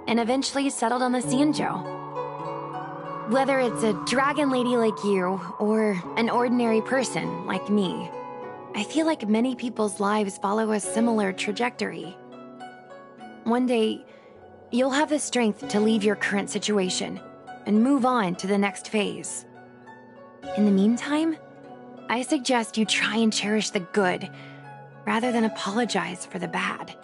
and eventually settled on the Xianzhou. Whether it's a dragon lady like you, or an ordinary person like me, I feel like many people's lives follow a similar trajectory. One day, you'll have the strength to leave your current situation and move on to the next phase. In the meantime, I suggest you try and cherish the good, rather than apologize for the bad.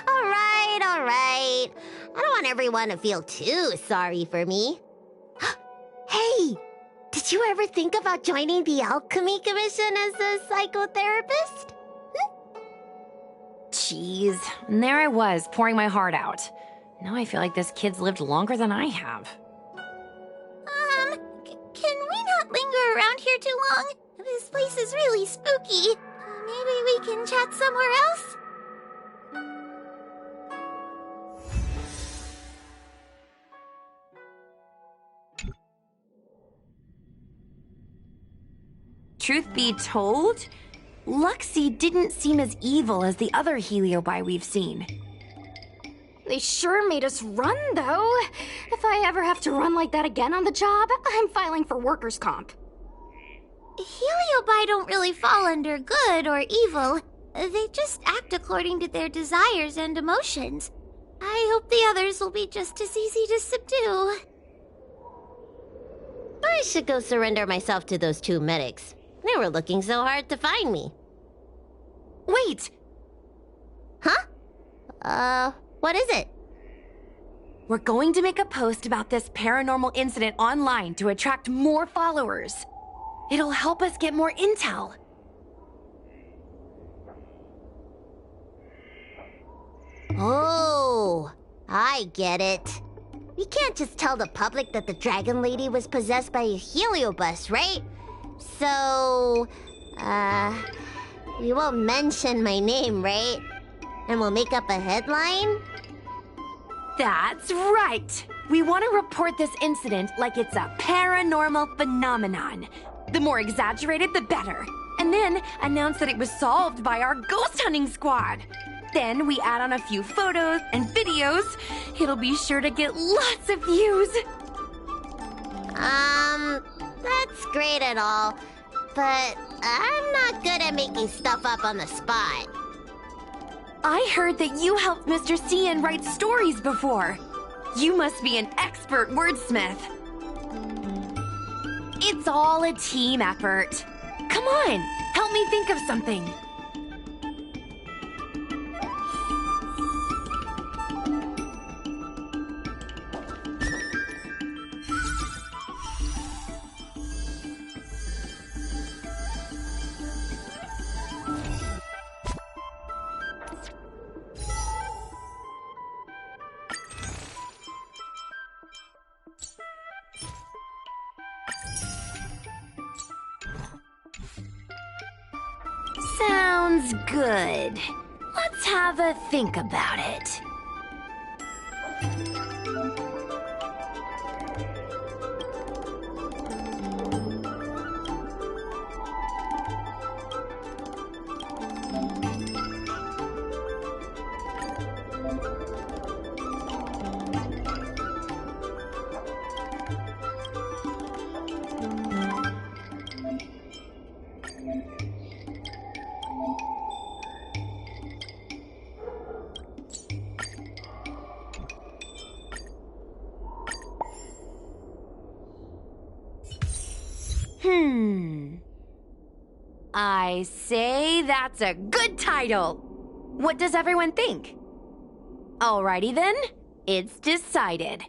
All right. I don't want everyone to feel too sorry for me. Hey, did you ever think about joining the Alchemy Commission as a psychotherapist? Jeez, and there I was, pouring my heart out. Now I feel like this kid's lived longer than I have. Can we not linger around here too long? This place is really spooky. Maybe we can chat somewhere else? Truth be told, Luxie didn't seem as evil as the other Heliobi we've seen. They sure made us run, though. If I ever have to run like that again on the job, I'm filing for workers' comp. Heliobi don't really fall under good or evil. They just act according to their desires and emotions. I hope the others will be just as easy to subdue. I should go surrender myself to those two medics. They were looking so hard to find me. Wait! Huh? What is it? We're going to make a post about this paranormal incident online to attract more followers. It'll help us get more intel. Oh, I get it. We can't just tell the public that the Dragon Lady was possessed by a heliobus, right? So, we won't mention my name, right? And we'll make up a headline? That's right! We want to report this incident like it's a paranormal phenomenon. The more exaggerated, the better. And then announce that it was solved by our ghost hunting squad. Then we add on a few photos and videos. It'll be sure to get lots of views. That's great and all, but I'm not good at making stuff up on the spot. I heard that you helped Mr. Cian write stories before. You must be an expert wordsmith. It's all a team effort. Come on, help me think of something. Sounds good. Let's have a think about it. I say that's a good title. What does everyone think? Alrighty then, it's decided.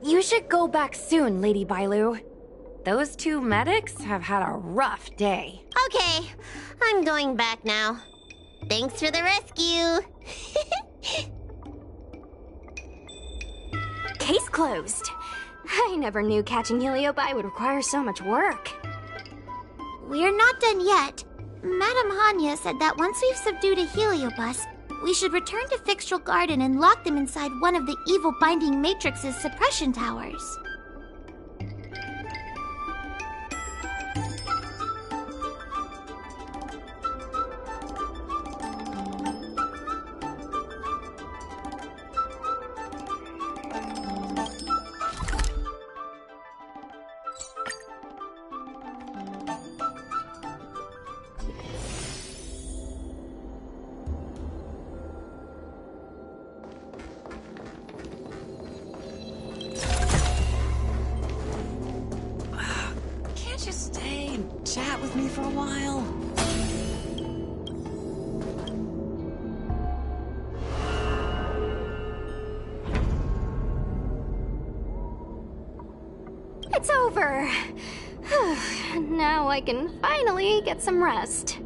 You should go back soon, Lady Bailu. Those two medics have had a rough day. Okay, I'm going back now. Thanks for the rescue. Case closed. I never knew catching Heliobi would require so much work. We're not done yet. Madame Hanya said that once we've subdued a Heliobus, we should return to Fixtral Garden and lock them inside one of the evil binding matrix's suppression towers. Can't you stay and chat with me for a while? It's over. Now I can finally get some rest.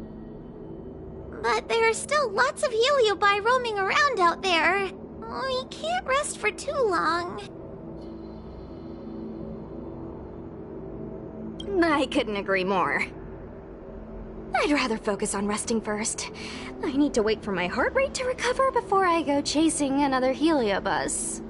But there are still lots of Heliobi roaming around out there. We can't rest for too long. I couldn't agree more. I'd rather focus on resting first. I need to wait for my heart rate to recover before I go chasing another Heliobus.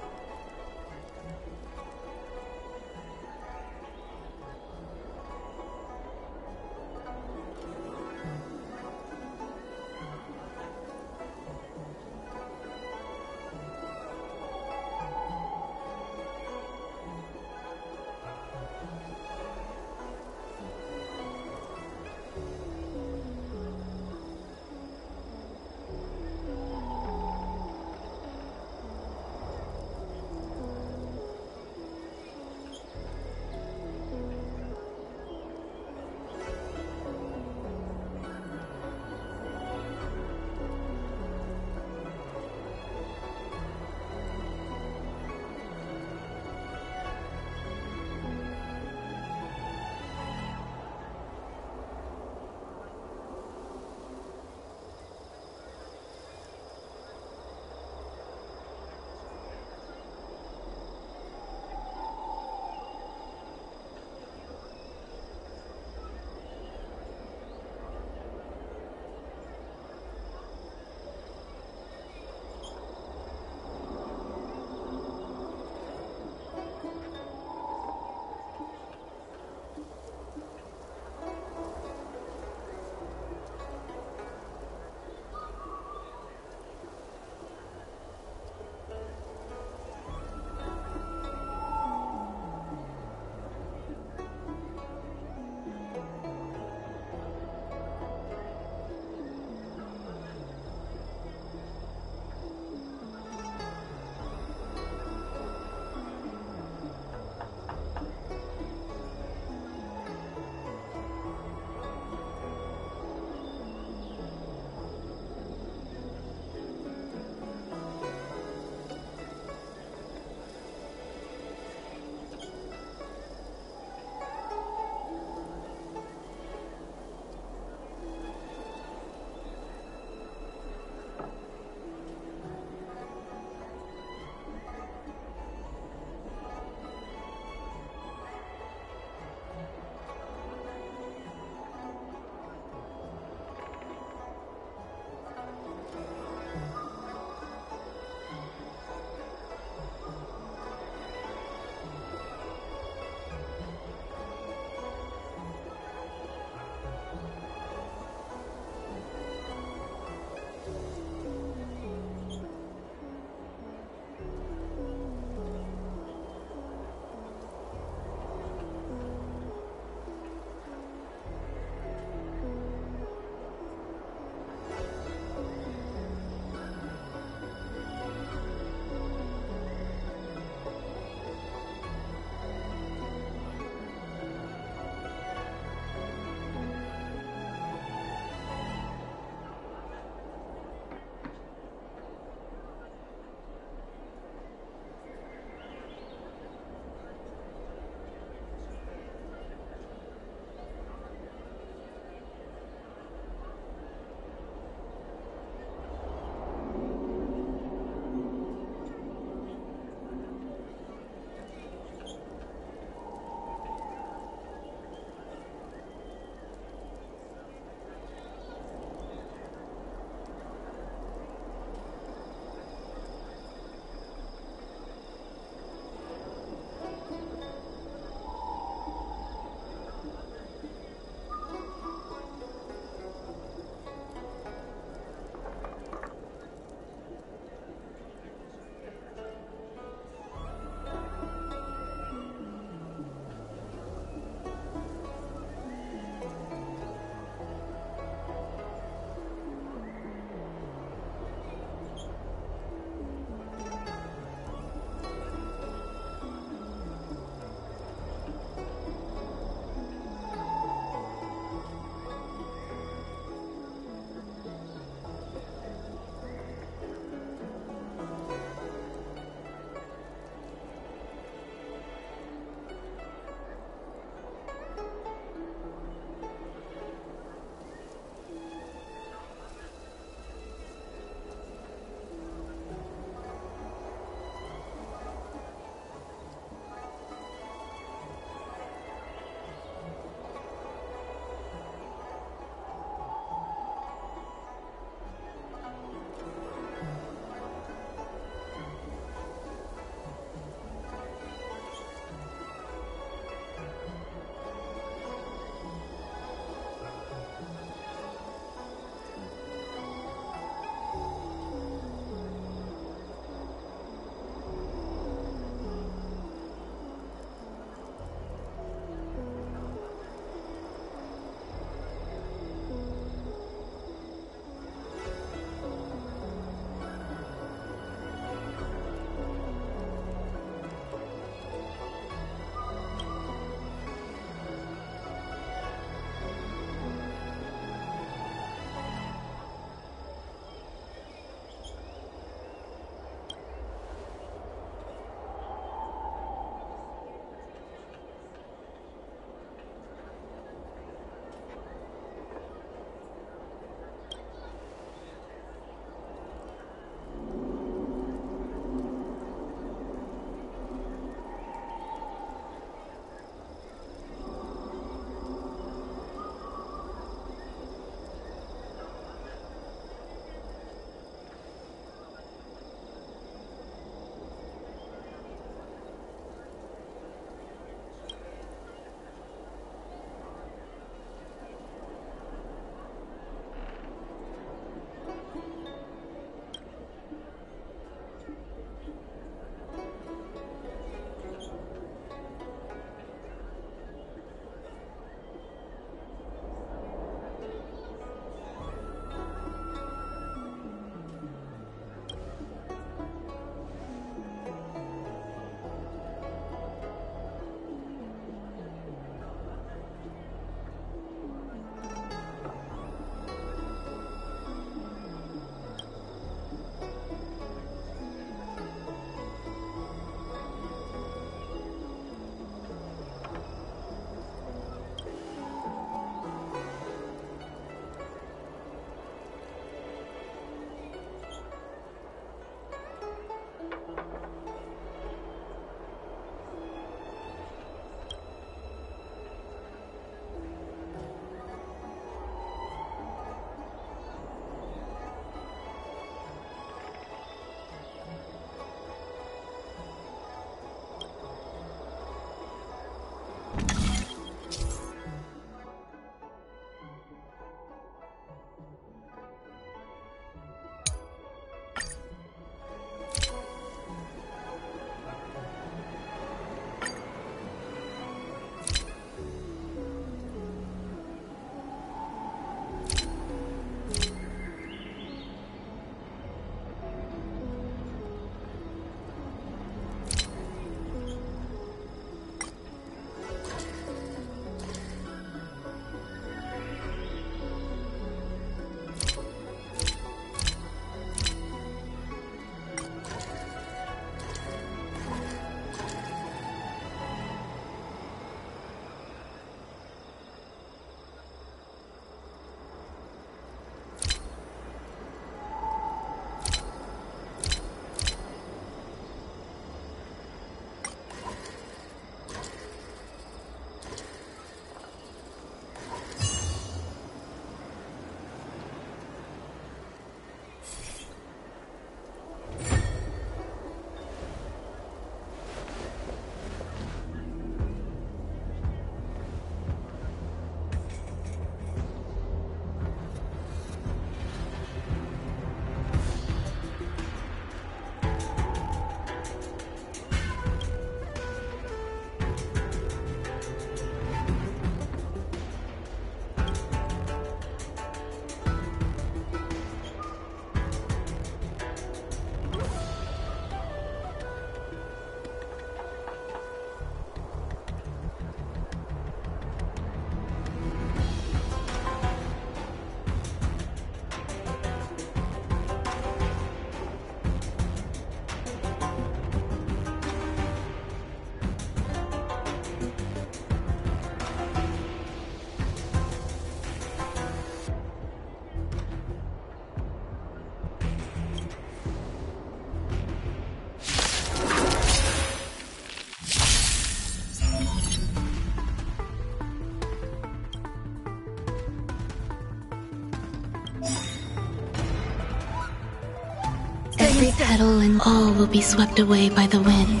Every petal and all will be swept away by the wind.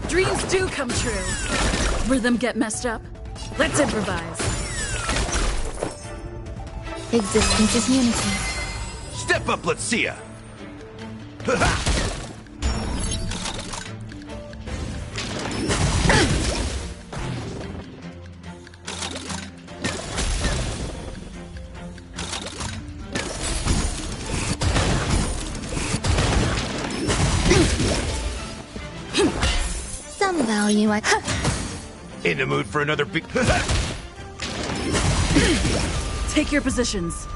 Dreams do come true. Rhythm get messed up? Let's improvise. Existence is unity. Step up, let's see ya! Some value I... In the mood for another big... Take your positions.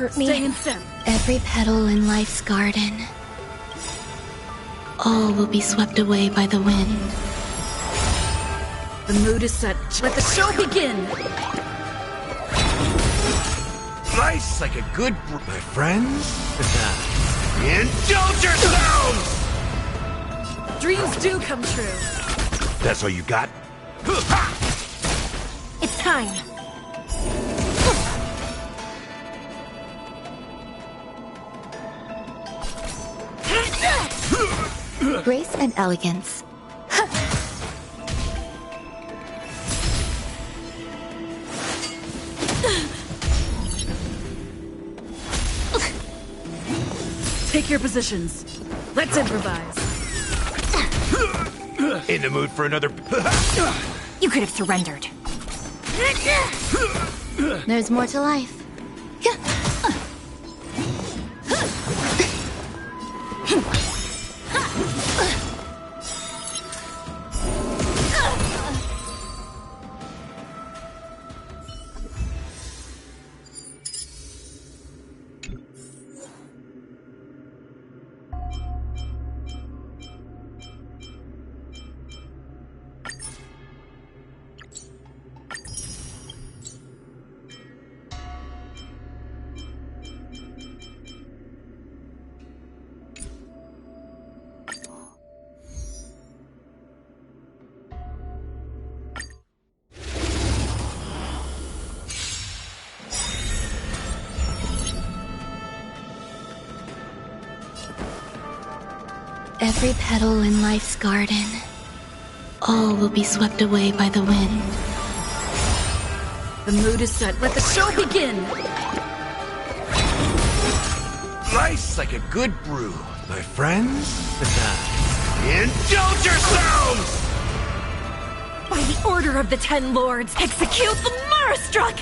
hurt me. Stay in step. Every petal in life's garden. All will be swept away by the wind. The mood is set. Let the show begin! Nice like a good my friends. Indulge yourselves! Dreams do come true. That's all you got? It's time. Grace and elegance. Take your positions. Let's improvise. In the mood for another... You could have surrendered. There's more to life. Every petal in life's garden. All will be swept away by the wind. The mood is set. Let the show begin! Nice like a good brew, my friends. Indulge yourselves! By the order of the Ten Lords, execute the Marastruck!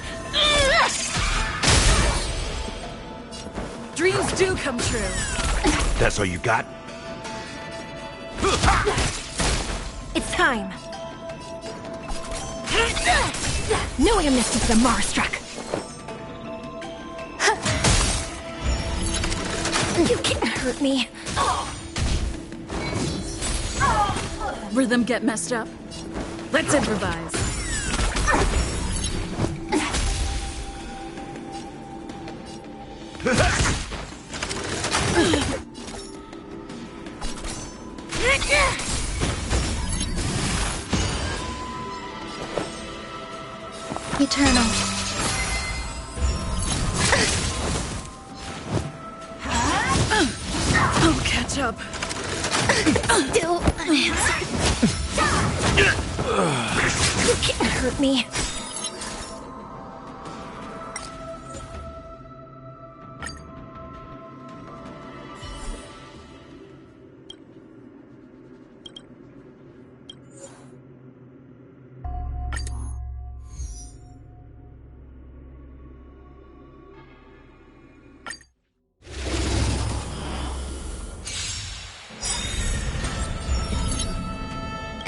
Dreams do come true. That's all you got? It's time. No amnesty for the Marastruck. You can't hurt me. Rhythm get messed up. Let's improvise. Eternal. I'll catch up. Still unanswered. You can't hurt me.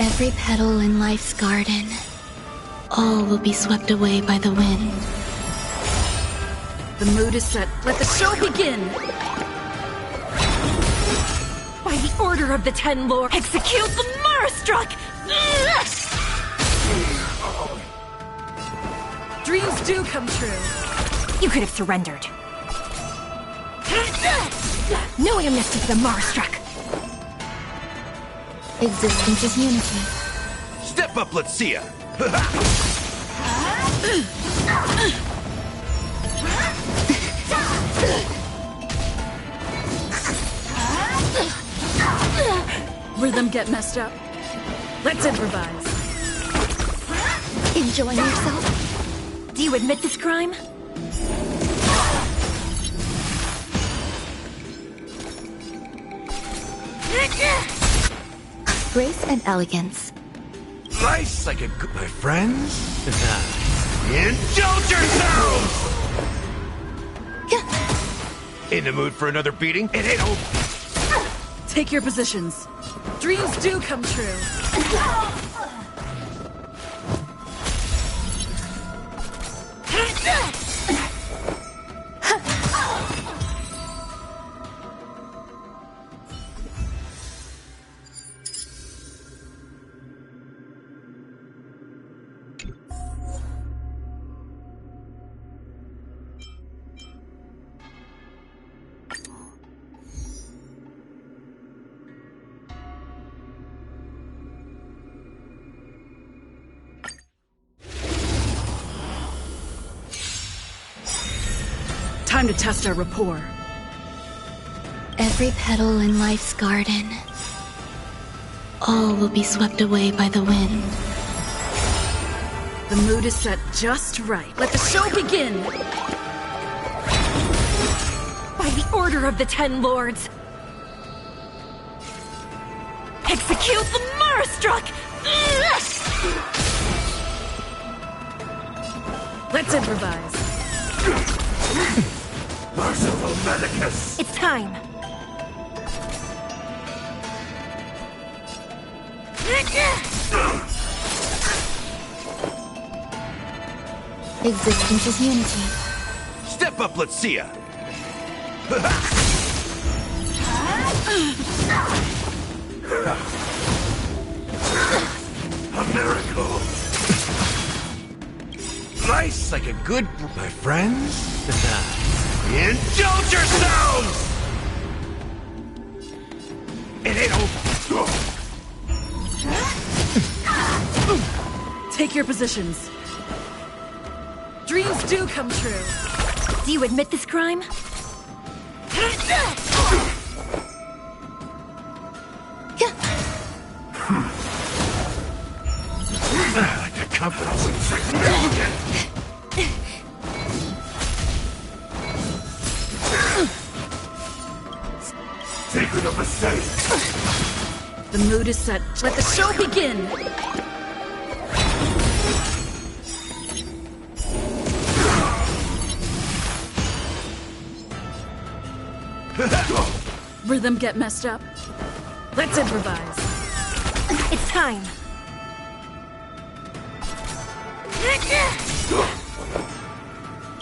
Every petal in life's garden. All will be swept away by the wind. The mood is set. Let the show begin! By the order of the Ten Lords, execute the Marastruck! Dreams do come true. You could have surrendered. No amnesty for the Marastruck. Existence is unity. Step up, let's see ya! Rhythm get messed up. Let's improvise. Enjoying yourself? Do you admit this crime? Grace and elegance. Nice like a good... my friends? Indulge yourselves! In the mood for another beating? It ain't over. Take your positions. Dreams do come true. Time to test our rapport. Every petal in life's garden, all will be swept away by the wind. The mood is set just right. Let the show begin! By the order of the Ten Lords, execute the Marastruck! Let's improvise. Merciful Medicus! It's time! Existence is unity. Step up, let's see ya! A miracle! Nice, like a good... My friends? Indulge yourselves! It ain't over. Take your positions. Dreams do come true. Do you admit this crime? Like the confidence and significance. Secret of the state. The mood is set. Let the show begin! Rhythm get messed up. Let's improvise. It's time!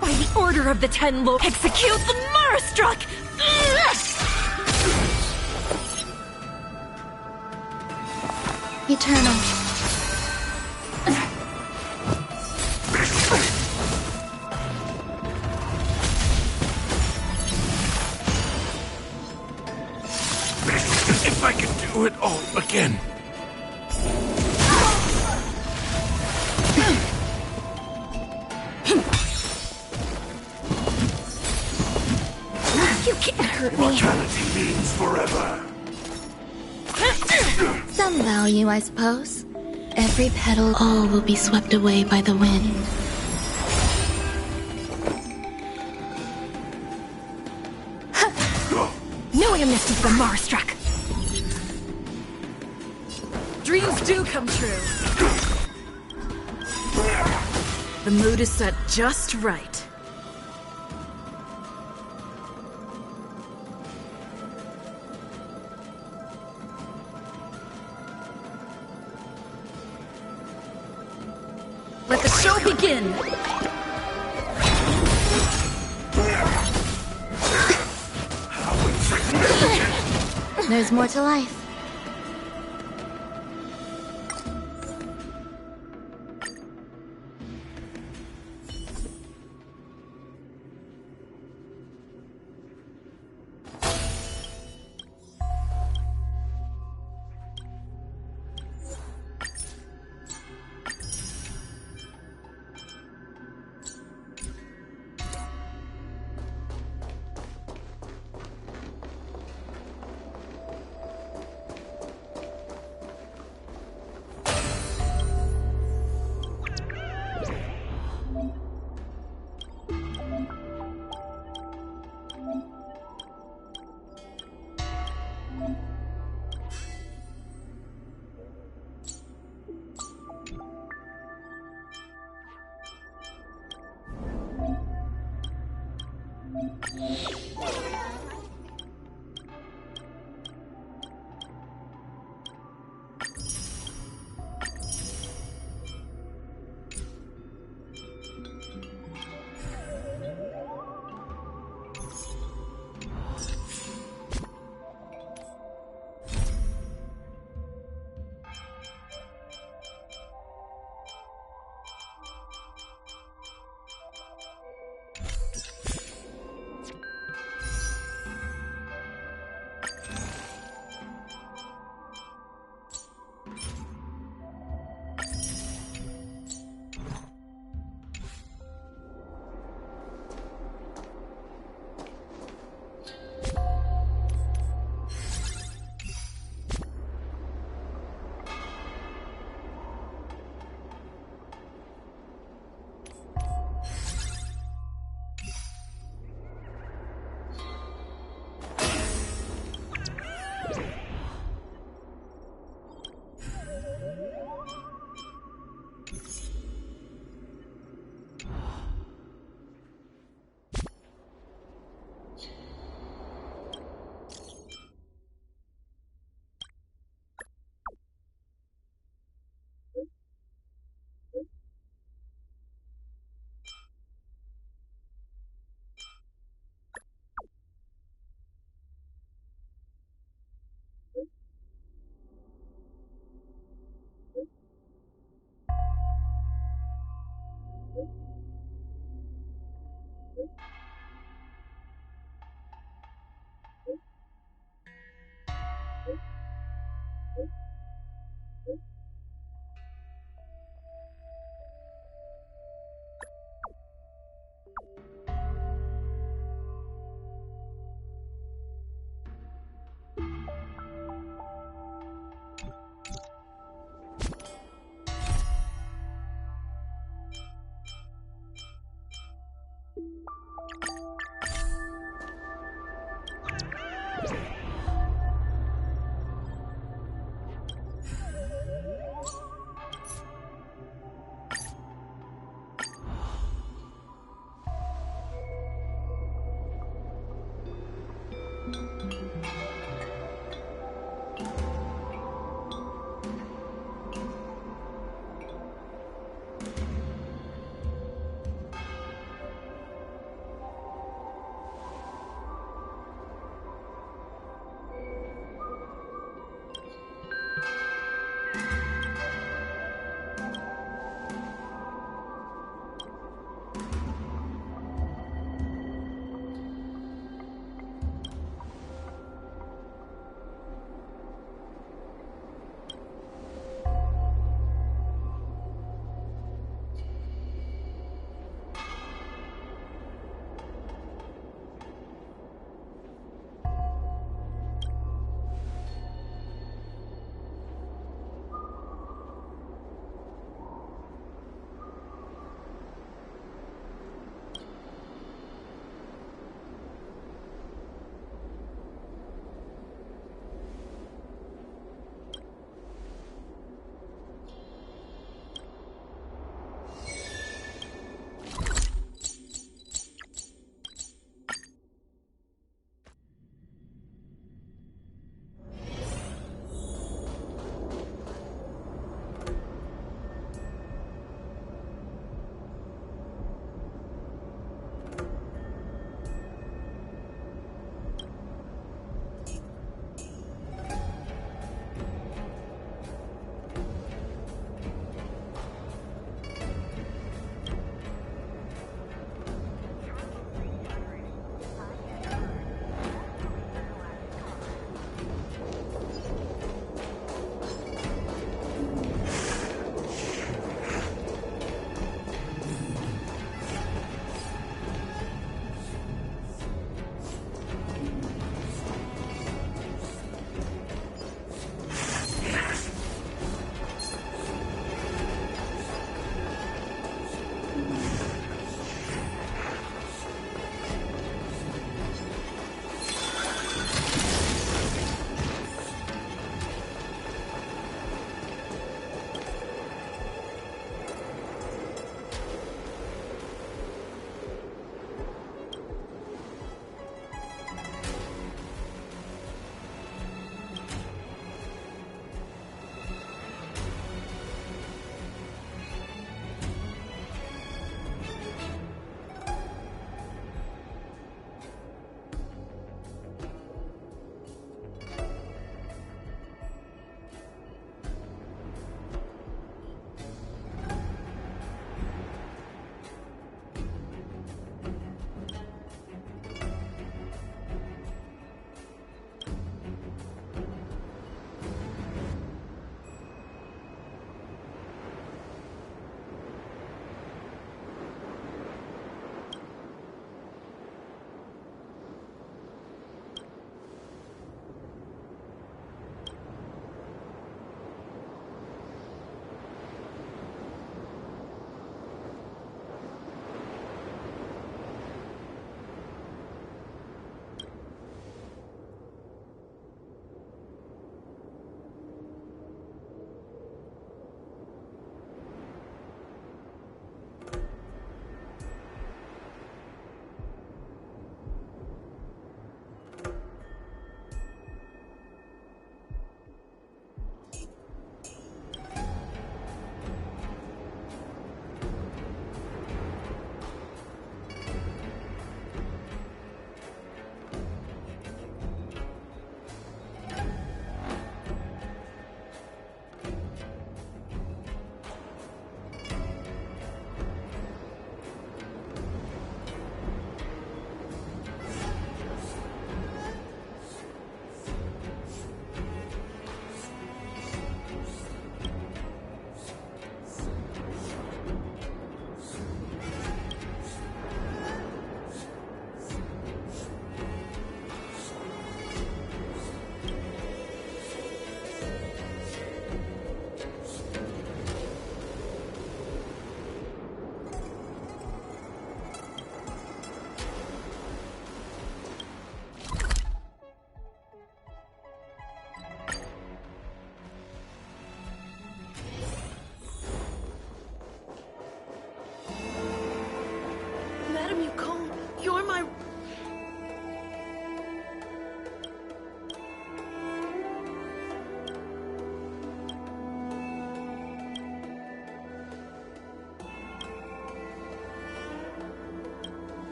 By the order of the Ten Lords, execute the Marastruck! Eternal. If I could do it all again. You can't hurt me! Mortality means forever. Some value, I suppose. Every petal, all will be swept away by the wind. No amnesty for Marastruck! Dreams do come true. The mood is set just right. Let the show begin! There's more to life.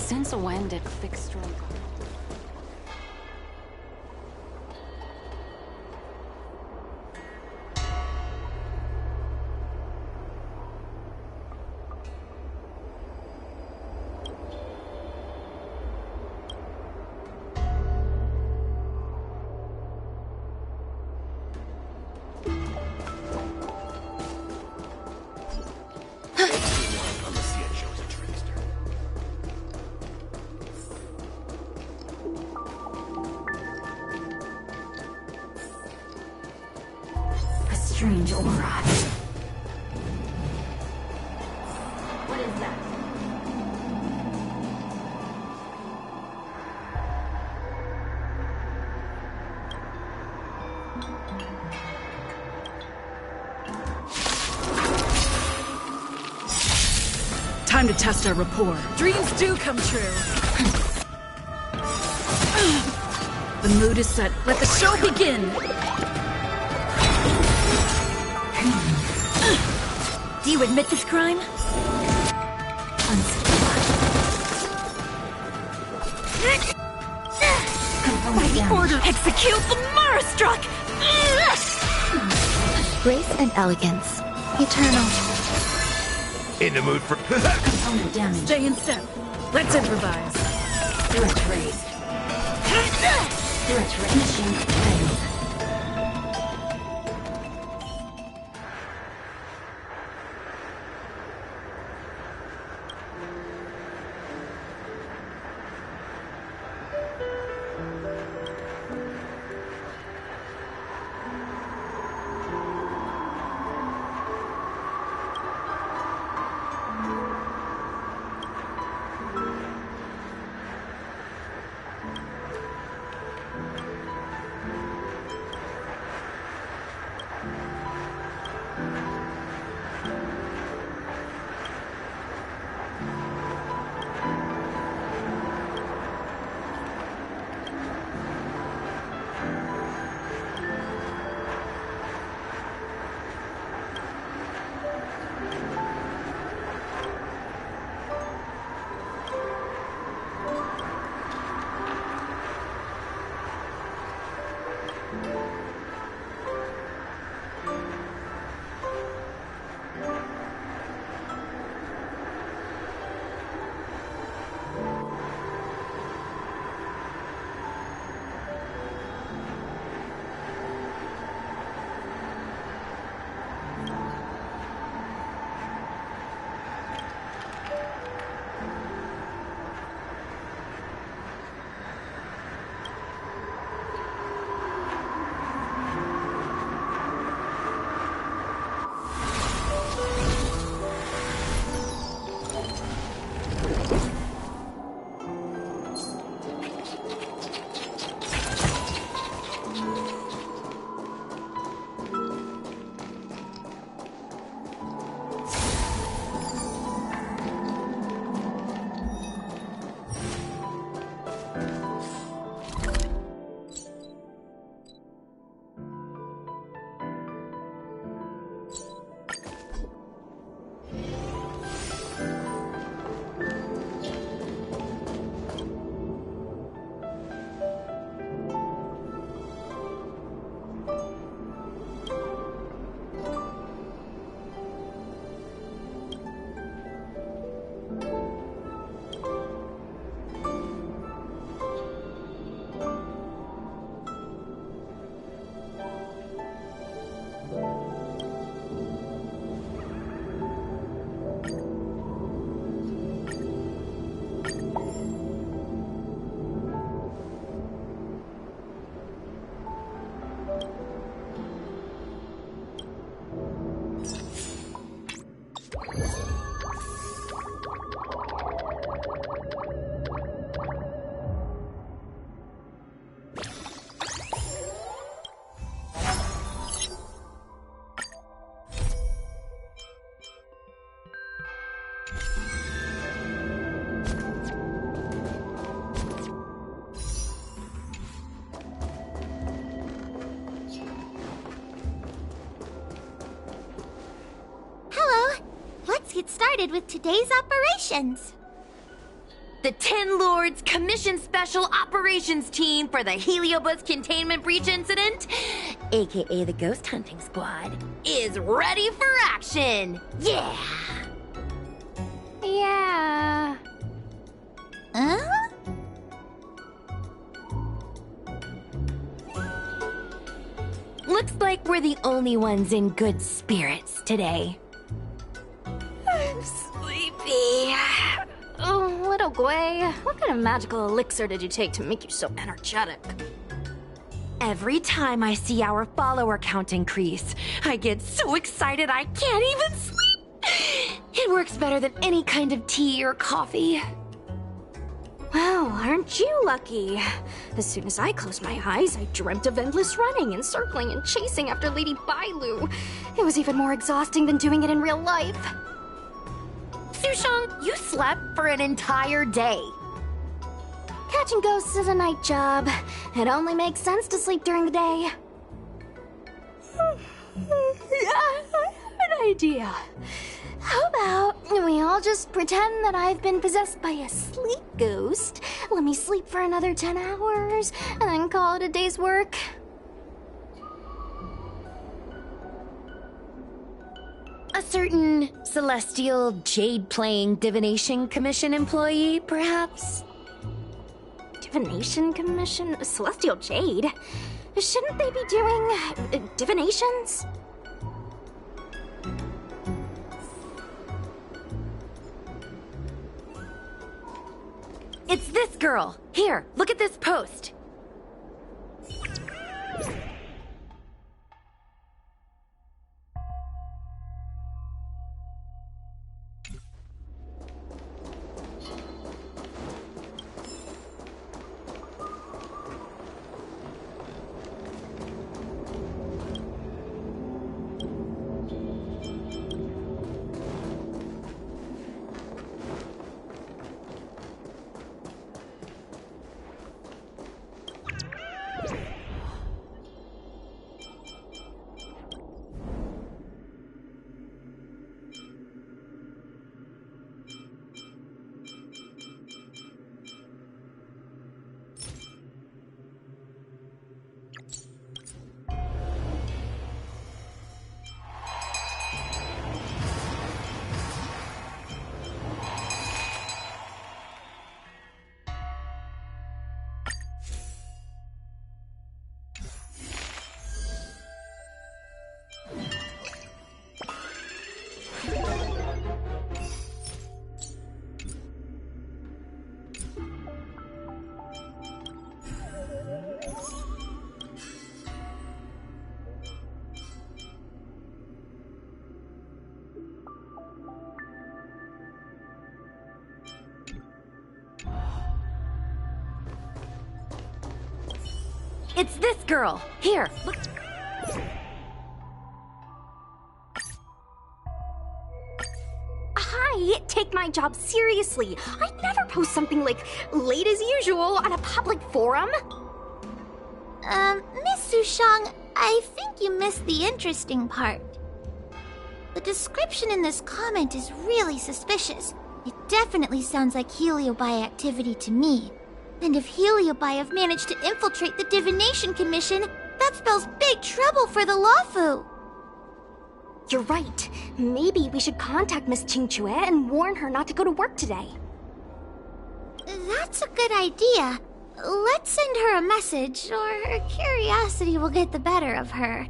Since when did fixed room... Strange aura. What is that? Time to test our rapport. Dreams do come true. The mood is set. Let the show begin. Do you admit this crime? By order, execute the Marastruck! Grace and elegance. Eternal. In the mood for... component damage. Stay in step. Let's improvise. Threat raised. Threat raised. Let's get started with today's operations. The Ten Lords Commission Special Operations Team for the Heliobus Containment Breach Incident, aka the Ghost Hunting Squad, is ready for action! Yeah! Yeah. Huh? Looks like we're the only ones in good spirits today. I'm sleepy. Oh, little Gwei, what kind of magical elixir did you take to make you so energetic? Every time I see our follower count increase, I get so excited I can't even sleep. It works better than any kind of tea or coffee. Well, aren't you lucky? As soon as I closed my eyes, I dreamt of endless running and circling and chasing after Lady Bailu. It was even more exhausting than doing it in real life. Sushang, you slept for an entire day. Catching ghosts is a night job. It only makes sense to sleep during the day. Yeah, I have an idea. How about we all just pretend that I've been possessed by a sleep ghost, let me sleep for another 10 hours, and then call it a day's work? A certain celestial jade-playing divination commission employee, perhaps? Divination commission? Celestial Jade? Shouldn't they be doing divinations? It's this girl. Here, look at this post. It's this girl. Here, look. Hi, take my job seriously. I'd never post something like late as usual on a public forum. Miss Sushang, I think you missed the interesting part. The description in this comment is really suspicious. It definitely sounds like Heliobi activity to me. And if Heliobi have managed to infiltrate the Divination Commission, that spells big trouble for the Lawfu. You're right. Maybe we should contact Miss Qingchue and warn her not to go to work today. That's a good idea. Let's send her a message, or her curiosity will get the better of her.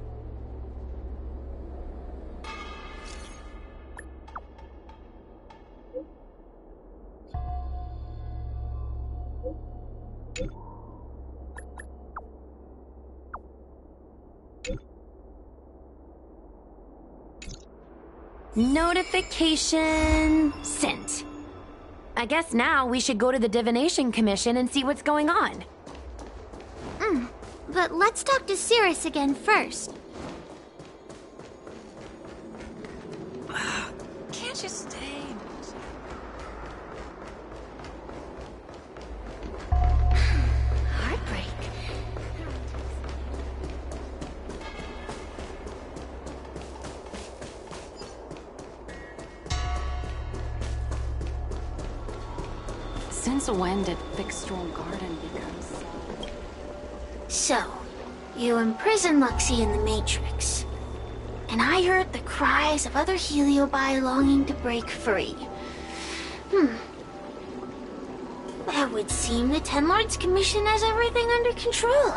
Notification sent. I guess now we should go to the Divination Commission and see what's going on. But let's talk to Cirrus again first. Can't you stay? Heartbreak. Since when did Thickstorm Garden become so... So, you imprisoned Luxie in the Matrix. And I heard the cries of other Heliobi longing to break free. It would seem the Ten Lords Commission has everything under control.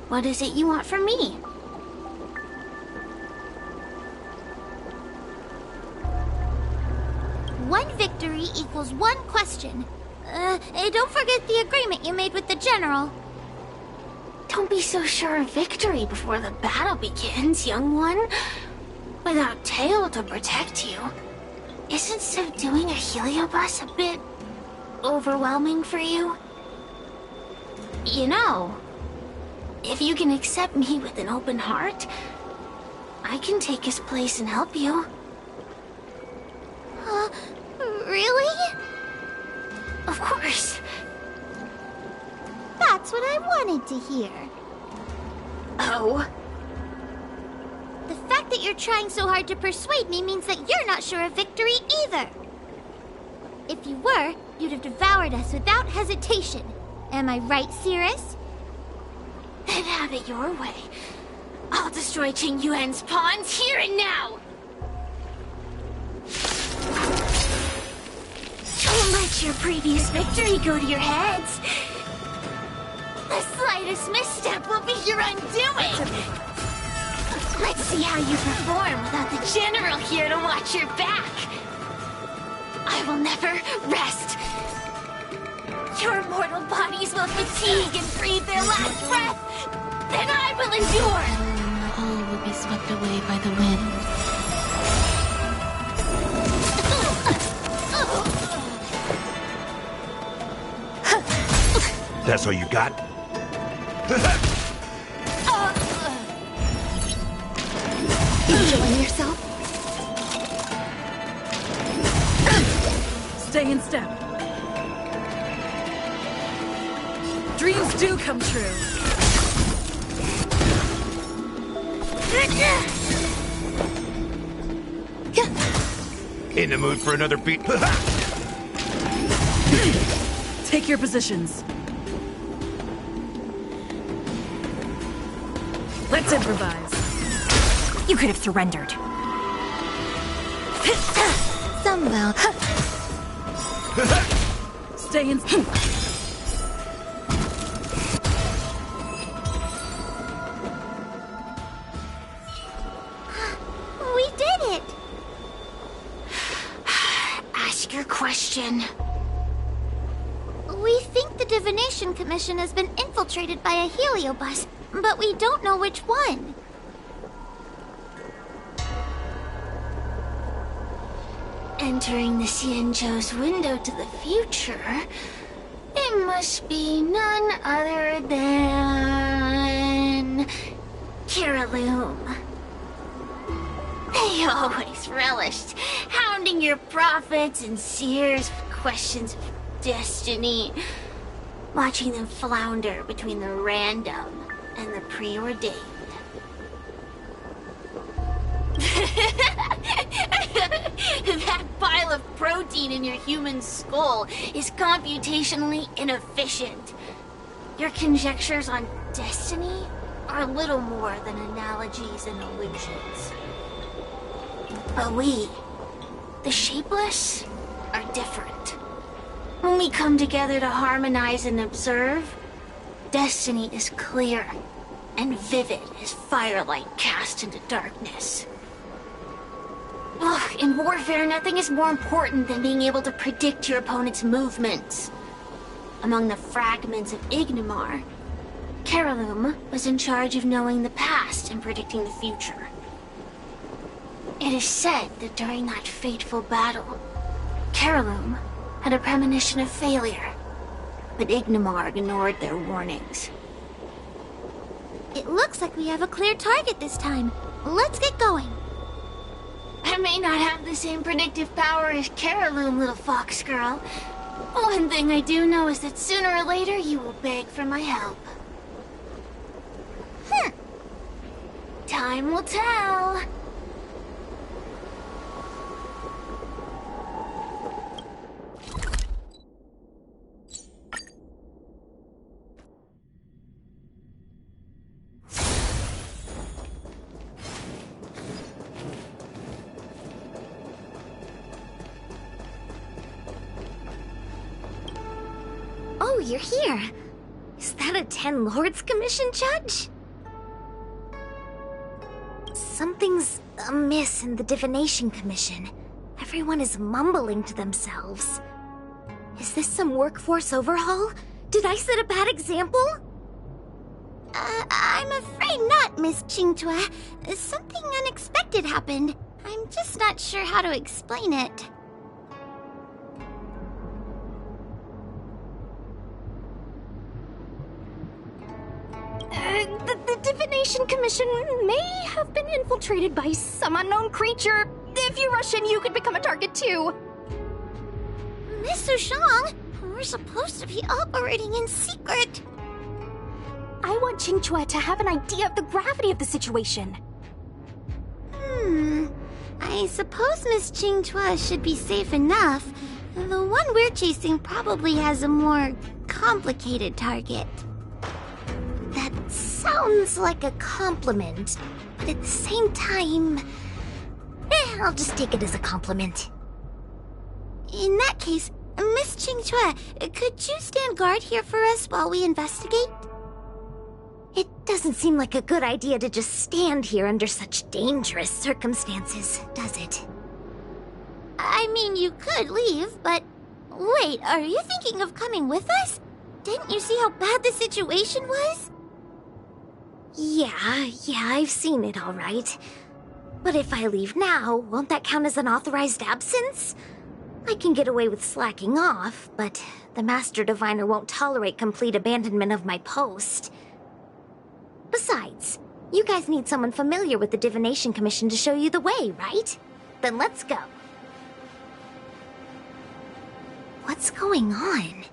What is it you want from me? One victory equals one question. Don't forget the agreement you made with the General. Don't be so sure of victory before the battle begins, young one. Without Tail to protect you, isn't subduing a Heliobus a bit overwhelming for you? You know, if you can accept me with an open heart, I can take his place and help you. Really? Of course. That's what I wanted to hear. Oh? The fact that you're trying so hard to persuade me means that you're not sure of victory either. If you were, you'd have devoured us without hesitation. Am I right, Cirrus? Then have it your way. I'll destroy Qing Yuan's pawns here and now! Don't let your previous victory go to your heads. The slightest misstep will be your undoing. Let's see how you perform without the General here to watch your back. I will never rest. Your mortal bodies will fatigue and breathe their last breath. Then I will endure. All will be swept away by the wind. That's all you got? Enjoying yourself? Stay in step. Dreams do come true. In the mood for another beat? Take your positions. Let's improvise. You could have surrendered. Somehow. Stay in. We did it! Ask your question. We think the Divination Commission has been infiltrated by a Heliobus, but we don't know which one. Entering the Xianzhou's window to the future, it must be none other than... Kiraloom. They always relished hounding your prophets and seers with questions of destiny, watching them flounder between the random and the preordained. That pile of protein in your human skull is computationally inefficient. Your conjectures on destiny are little more than analogies and illusions. But we, the Shapeless, are different. When we come together to harmonize and observe, destiny is clear and vivid as firelight cast into darkness. Ugh, in warfare, nothing is more important than being able to predict your opponent's movements. Among the fragments of Ignimar, Kiraloom was in charge of knowing the past and predicting the future. It is said that during that fateful battle, Kiraloom had a premonition of failure, but Ignimar ignored their warnings. It looks like we have a clear target this time. Let's get going. I may not have the same predictive power as Kiraloom, little fox girl. One thing I do know is that sooner or later you will beg for my help. Time will tell. Oh, you're here. Is that a 10 Lords Commission judge? Something's amiss in the Divination Commission. Everyone is mumbling to themselves. Is this some workforce overhaul? Did I set a bad example? I'm afraid not, Miss Qingchua. Something unexpected happened. I'm just not sure how to explain it. The Divination Commission may have been infiltrated by some unknown creature. If you rush in, you could become a target too. Miss Sushang, we're supposed to be operating in secret. I want Qingchua to have an idea of the gravity of the situation. I suppose Miss Qingchua should be safe enough. The one we're chasing probably has a more complicated target. That sounds like a compliment, but at the same time... I'll just take it as a compliment. In that case, Miss Qingchua, could you stand guard here for us while we investigate? It doesn't seem like a good idea to just stand here under such dangerous circumstances, does it? I mean, you could leave, but... Wait, are you thinking of coming with us? Didn't you see how bad the situation was? Yeah, I've seen it all right. But if I leave now, won't that count as an authorized absence? I can get away with slacking off, but the Master Diviner won't tolerate complete abandonment of my post. Besides, you guys need someone familiar with the Divination Commission to show you the way, right? Then let's go. What's going on?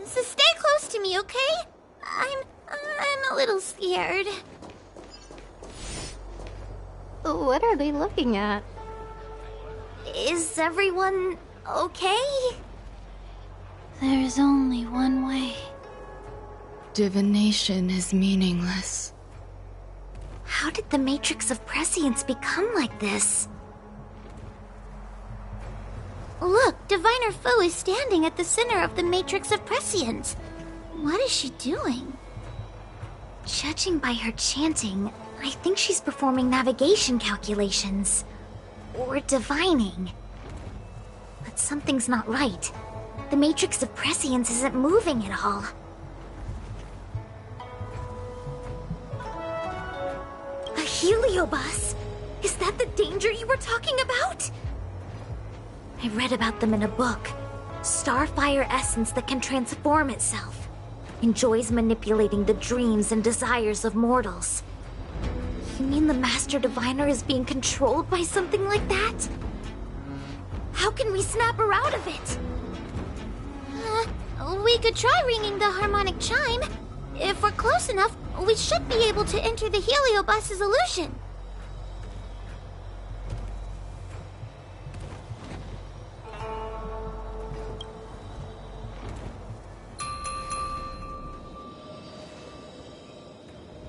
So stay close to me, okay? I'm a little scared. What are they looking at? Is everyone okay? There's only one way. Divination is meaningless. How did the Matrix of Prescience become like this? Look, Diviner Fu is standing at the center of the Matrix of Prescience. What is she doing? Judging by her chanting, I think she's performing navigation calculations. Or divining. But something's not right. The Matrix of Prescience isn't moving at all. A heliobus? Is that the danger you were talking about? I read about them in a book. Starfire essence that can transform itself. Enjoys manipulating the dreams and desires of mortals. You mean the Master Diviner is being controlled by something like that? How can we snap her out of it? We could try ringing the harmonic chime. If we're close enough, we should be able to enter the heliobus's illusion.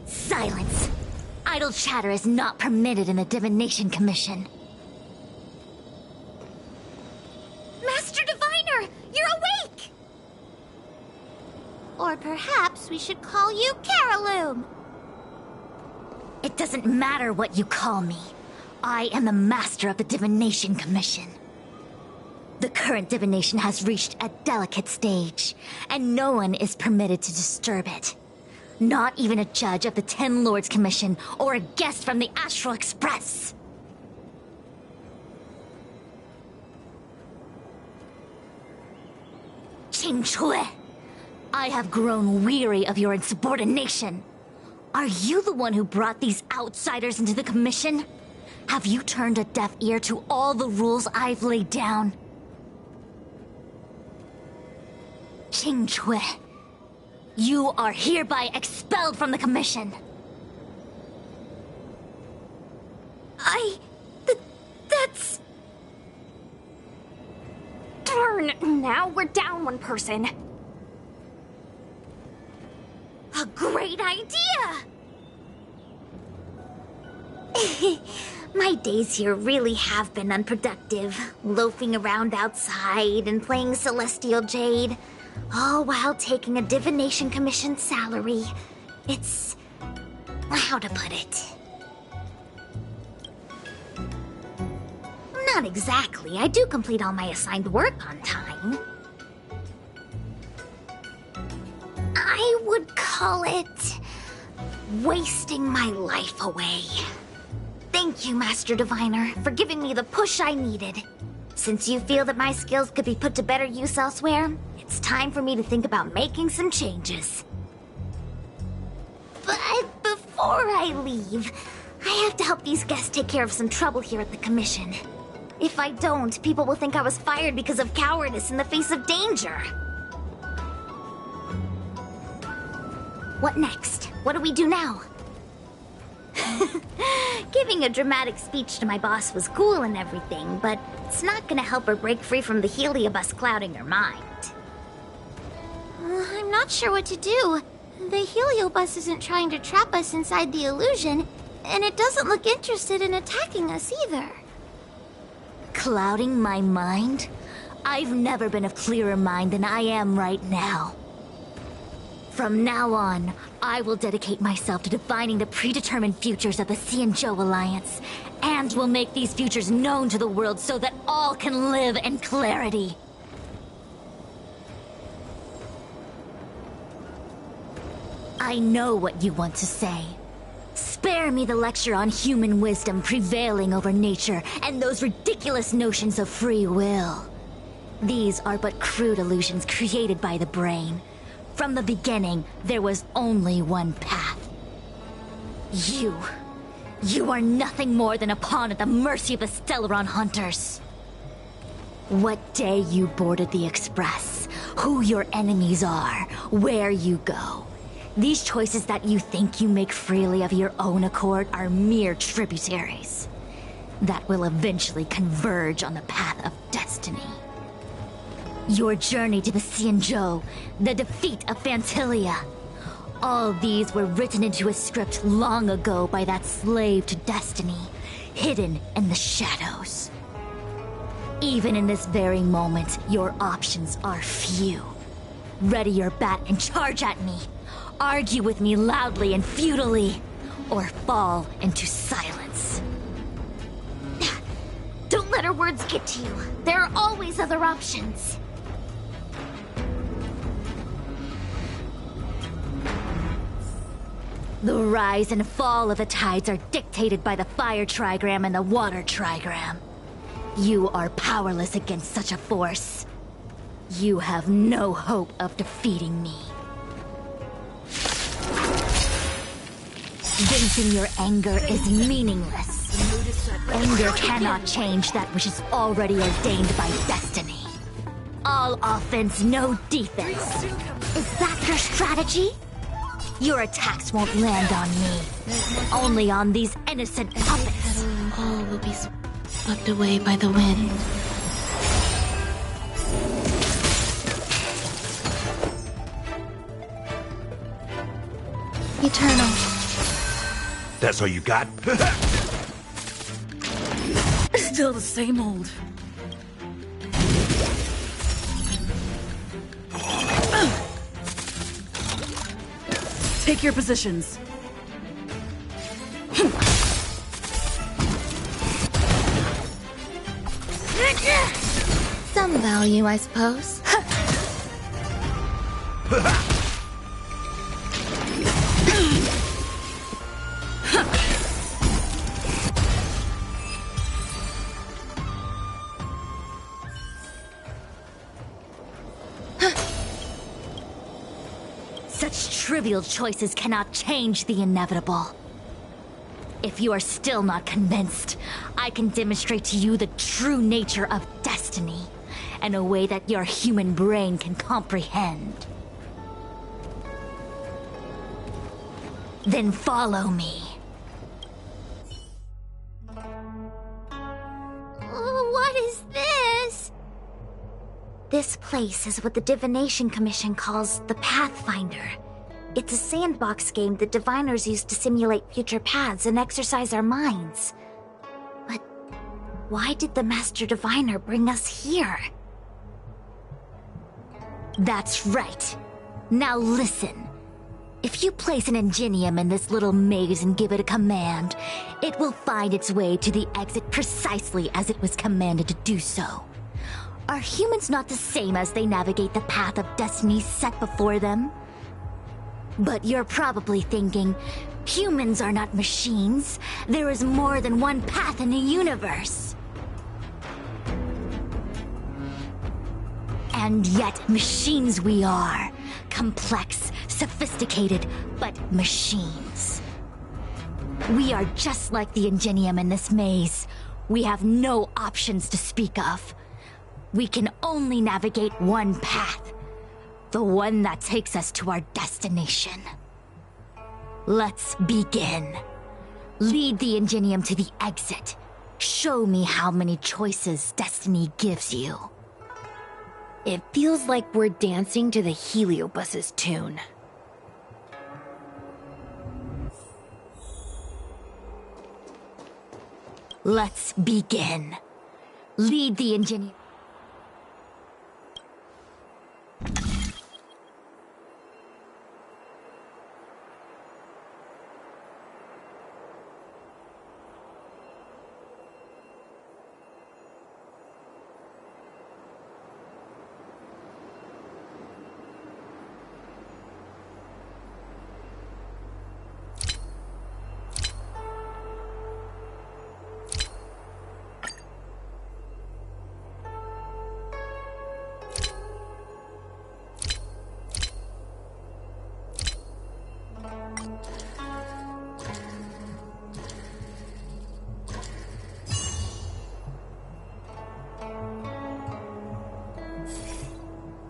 Silence! Idle chatter is not permitted in the Divination Commission. Master Diviner! You're awake! Or perhaps we should call you Caraloom. It doesn't matter what you call me. I am the master of the Divination Commission. The current divination has reached a delicate stage, and no one is permitted to disturb it. Not even a judge of the 10 Lords Commission or a guest from the Astral Express. Qingchue, I have grown weary of your insubordination. Are you the one who brought these outsiders into the Commission? Have you turned a deaf ear to all the rules I've laid down? Qingchue, you are hereby expelled from the Commission. That's... Darn, now we're down one person. A great idea! My days here really have been unproductive, loafing around outside and playing Celestial Jade. all while taking a divination commission salary. It's... how to put it? Not exactly. I do complete all my assigned work on time. I would call it... wasting my life away. Thank you, Master Diviner, for giving me the push I needed. Since you feel that my skills could be put to better use elsewhere, it's time for me to think about making some changes. But before I leave, I have to help these guests take care of some trouble here at the Commission. If I don't, people will think I was fired because of cowardice in the face of danger. What next? What do we do now? Giving a dramatic speech to my boss was cool and everything, but it's not gonna help her break free from the heliobus clouding her mind. I'm not sure what to do. The heliobus isn't trying to trap us inside the illusion, and it doesn't look interested in attacking us either. Clouding my mind? I've never been of clearer mind than I am right now. From now on, I will dedicate myself to defining the predetermined futures of the Xianzhou Alliance, and will make these futures known to the world so that all can live in clarity. I know what you want to say. Spare me the lecture on human wisdom prevailing over nature and those ridiculous notions of free will. These are but crude illusions created by the brain. From the beginning, there was only one path. You are nothing more than a pawn at the mercy of the Stellaron hunters. What day you boarded the Express, who your enemies are, where you go. These choices that you think you make freely of your own accord are mere tributaries that will eventually converge on the path of destiny. Your journey to the Xianzhou, the defeat of Phantilia. All these were written into a script long ago by that slave to destiny, hidden in the shadows. Even in this very moment, your options are few. Ready your bat and charge at me. Argue with me loudly and futilely, or fall into silence. Don't let her words get to you. There are always other options. The rise and fall of the tides are dictated by the fire trigram and the water trigram. You are powerless against such a force. You have no hope of defeating me. Venting your anger is meaningless. Anger cannot change that which is already ordained by destiny. All offense, no defense. Is that your strategy? Your attacks won't land on me. Only on these innocent puppets. All will be swept away by the wind. Eternal. That's all you got? Still the same old. Take your positions. Some value, I suppose. Such trivial choices cannot change the inevitable. If you are still not convinced, I can demonstrate to you the true nature of destiny in a way that your human brain can comprehend. Then follow me. What is this? This place is what the Divination Commission calls the Pathfinder. It's a sandbox game that diviners use to simulate future paths and exercise our minds. But why did the Master Diviner bring us here? That's right. Now listen. If you place an Ingenium in this little maze and give it a command, it will find its way to the exit precisely as it was commanded to do so. Are humans not the same as they navigate the path of destiny set before them? But you're probably thinking, humans are not machines. There is more than one path in the universe. And yet, machines we are. Complex, sophisticated, but machines. We are just like the Ingenium in this maze. We have no options to speak of. We can only navigate one path. The one that takes us to our destination. Let's begin. Lead the Ingenium to the exit. Show me how many choices destiny gives you. It feels like we're dancing to the Heliobus's tune. Let's begin. Lead the Ingenium.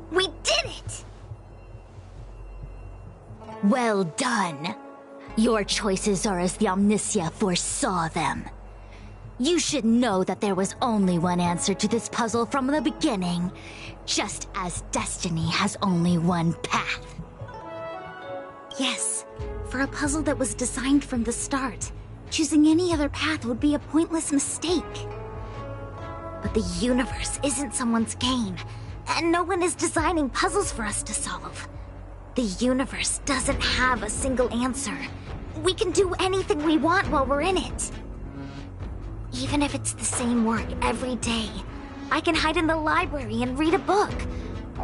We did it! Well done. Your choices are as the Omnicia foresaw them. You should know that there was only one answer to this puzzle from the beginning, just as destiny has only one path. Yes, for a puzzle that was designed from the start, choosing any other path would be a pointless mistake. But the universe isn't someone's game, and no one is designing puzzles for us to solve. The universe doesn't have a single answer. We can do anything we want while we're in it. Even if it's the same work every day, I can hide in the library and read a book,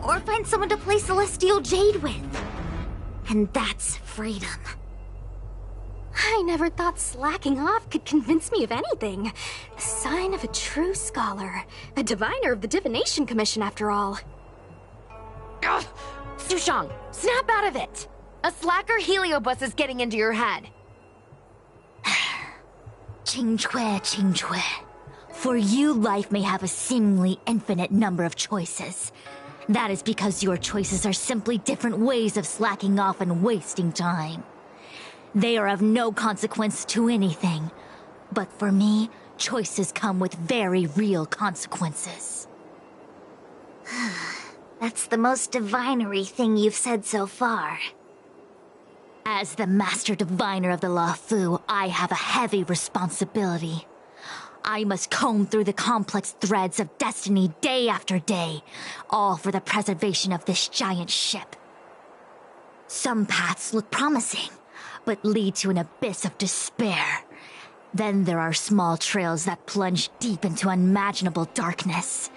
or find someone to play Celestial Jade with. And that's freedom. I never thought slacking off could convince me of anything. A sign of a true scholar. A diviner of the Divination Commission, after all. Ugh! Sushang, snap out of it! A slacker Heliobus is getting into your head. Qingque. For you, life may have a seemingly infinite number of choices. That is because your choices are simply different ways of slacking off and wasting time. They are of no consequence to anything. But for me, choices come with very real consequences. That's the most divinery thing you've said so far. As the Master Diviner of the Luofu, I have a heavy responsibility. I must comb through the complex threads of destiny day after day, all for the preservation of this giant ship. Some paths look promising, but lead to an abyss of despair. Then there are small trails that plunge deep into unimaginable darkness.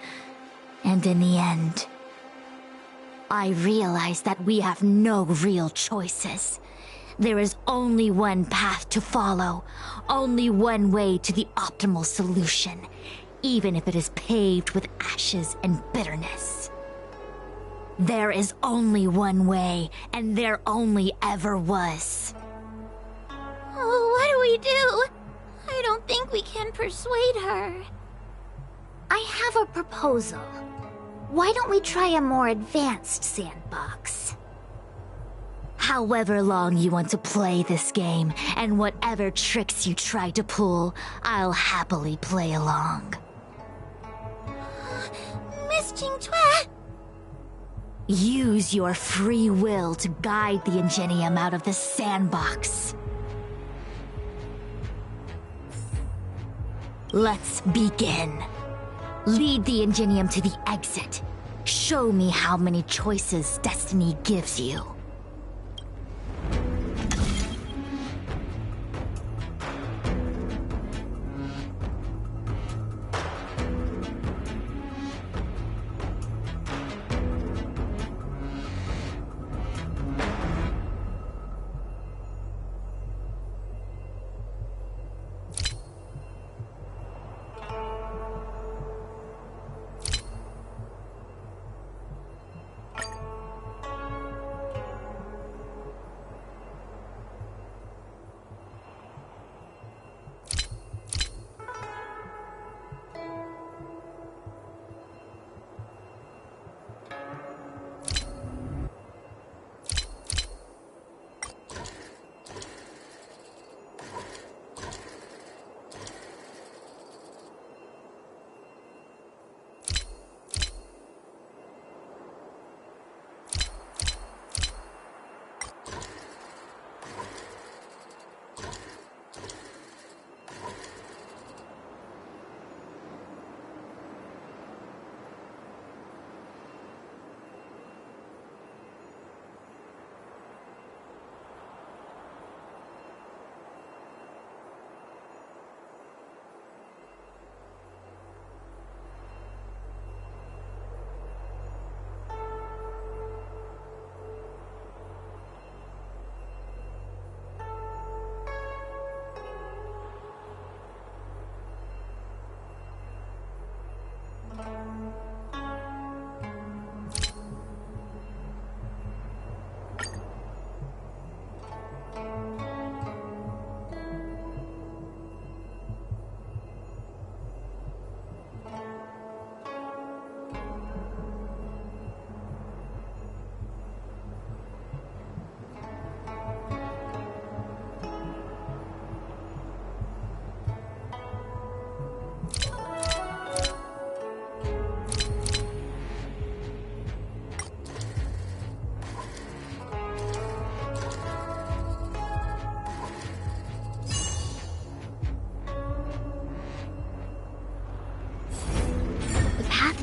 And in the end, I realize that we have no real choices. There is only one path to follow, only one way to the optimal solution, even if it is paved with ashes and bitterness. There is only one way, and there only ever was. Oh, what do we do? I don't think we can persuade her. I have a proposal. Why don't we try a more advanced sandbox? However long you want to play this game, and whatever tricks you try to pull, I'll happily play along. Miss Qingque! Use your free will to guide the Ingenium out of the sandbox. Let's begin. Lead the Ingenium to the exit. Show me how many choices destiny gives you.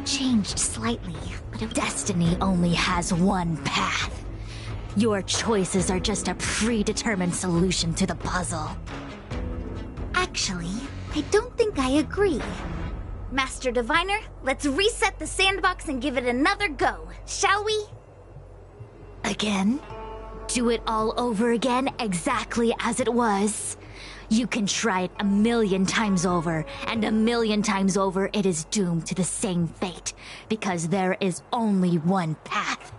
Changed slightly, but destiny only has one path. Your choices are just a predetermined solution to the puzzle. Actually, I don't think I agree. Master Diviner, let's reset the sandbox and give it another go, shall we? Again? Do it all over again exactly as it was? You can try it 1,000,000 times over, and 1,000,000 times over it is doomed to the same fate, because there is only one path.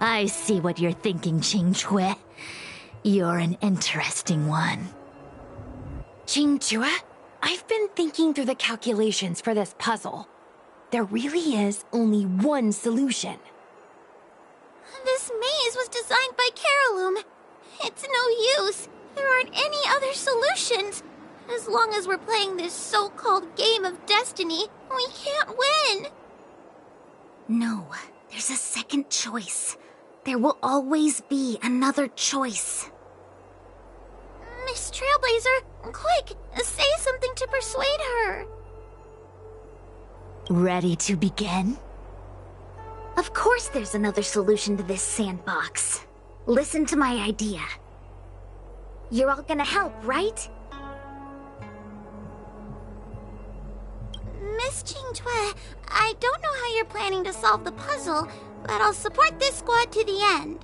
I see what you're thinking, Qingque. You're an interesting one. Qingque, I've been thinking through the calculations for this puzzle. There really is only one solution. This maze was designed by Carolum. It's no use. There aren't any other solutions. As long as we're playing this so-called game of destiny, we can't win. No, there's a second choice. There will always be another choice. Miss Trailblazer, quick, say something to persuade her. Ready to begin? Of course there's another solution to this sandbox. Listen to my idea. You're all gonna help, right? Miss Qingque, I don't know how you're planning to solve the puzzle, but I'll support this squad to the end.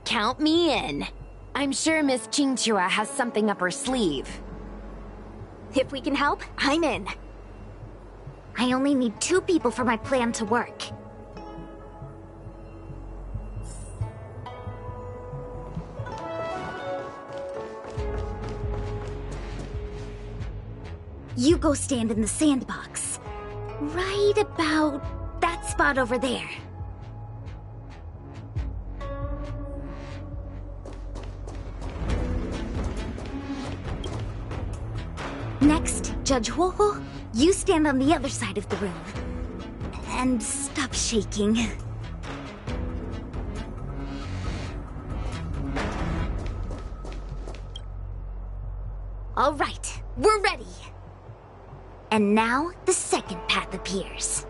Count me in. I'm sure Miss Qingque has something up her sleeve. If we can help, I'm in. I only need 2 people for my plan to work. You go stand in the sandbox. Right about that spot over there. Next, Judge Huohuo, you stand on the other side of the room. And stop shaking. All right, we're ready. And now, the second path appears.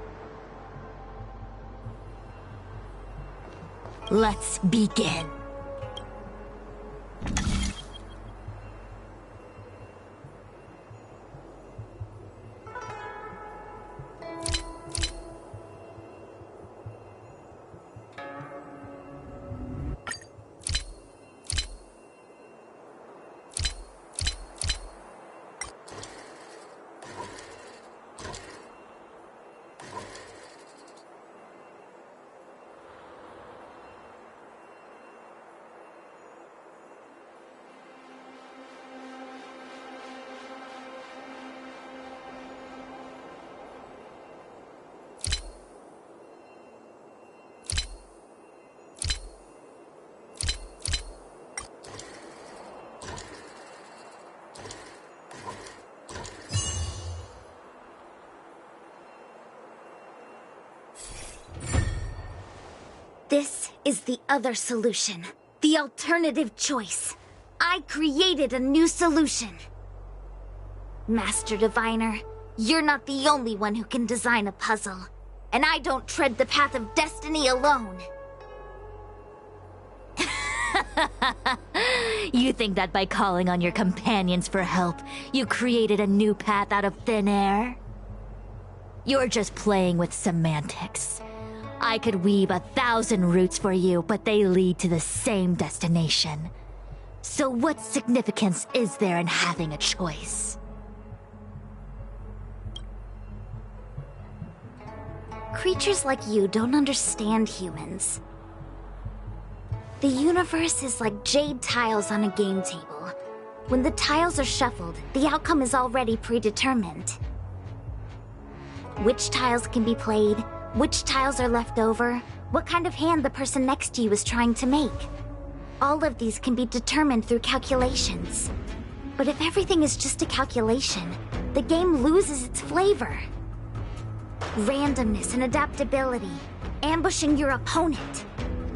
Let's begin. This is the other solution. The alternative choice. I created a new solution. Master Diviner, you're not the only one who can design a puzzle. And I don't tread the path of destiny alone. You think that by calling on your companions for help, you created a new path out of thin air? You're just playing with semantics. I could weave 1,000 routes for you, but they lead to the same destination. So what significance is there in having a choice? Creatures like you don't understand humans. The universe is like jade tiles on a game table. When the tiles are shuffled, the outcome is already predetermined. Which tiles can be played, which tiles are left over, what kind of hand the person next to you is trying to make. All of these can be determined through calculations. But if everything is just a calculation, the game loses its flavor. Randomness and adaptability, ambushing your opponent,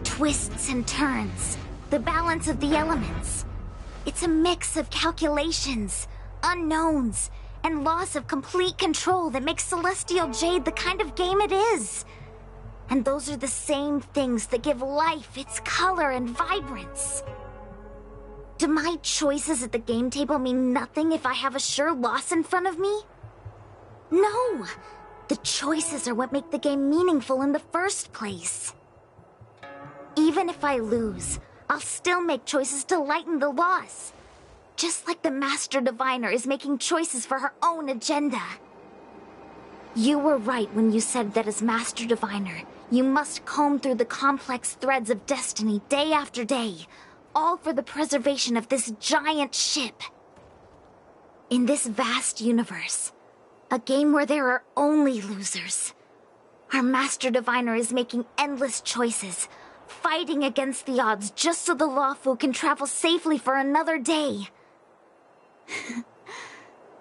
twists and turns, the balance of the elements. It's a mix of calculations, unknowns, and loss of complete control that makes Celestial Jade the kind of game it is. And those are the same things that give life its color and vibrance. Do my choices at the game table mean nothing if I have a sure loss in front of me? No! The choices are what make the game meaningful in the first place. Even if I lose, I'll still make choices to lighten the loss. Just like the Master Diviner is making choices for her own agenda. You were right when you said that as Master Diviner, you must comb through the complex threads of destiny day after day, all for the preservation of this giant ship. In this vast universe, a game where there are only losers, our Master Diviner is making endless choices, fighting against the odds just so the Lawfu can travel safely for another day.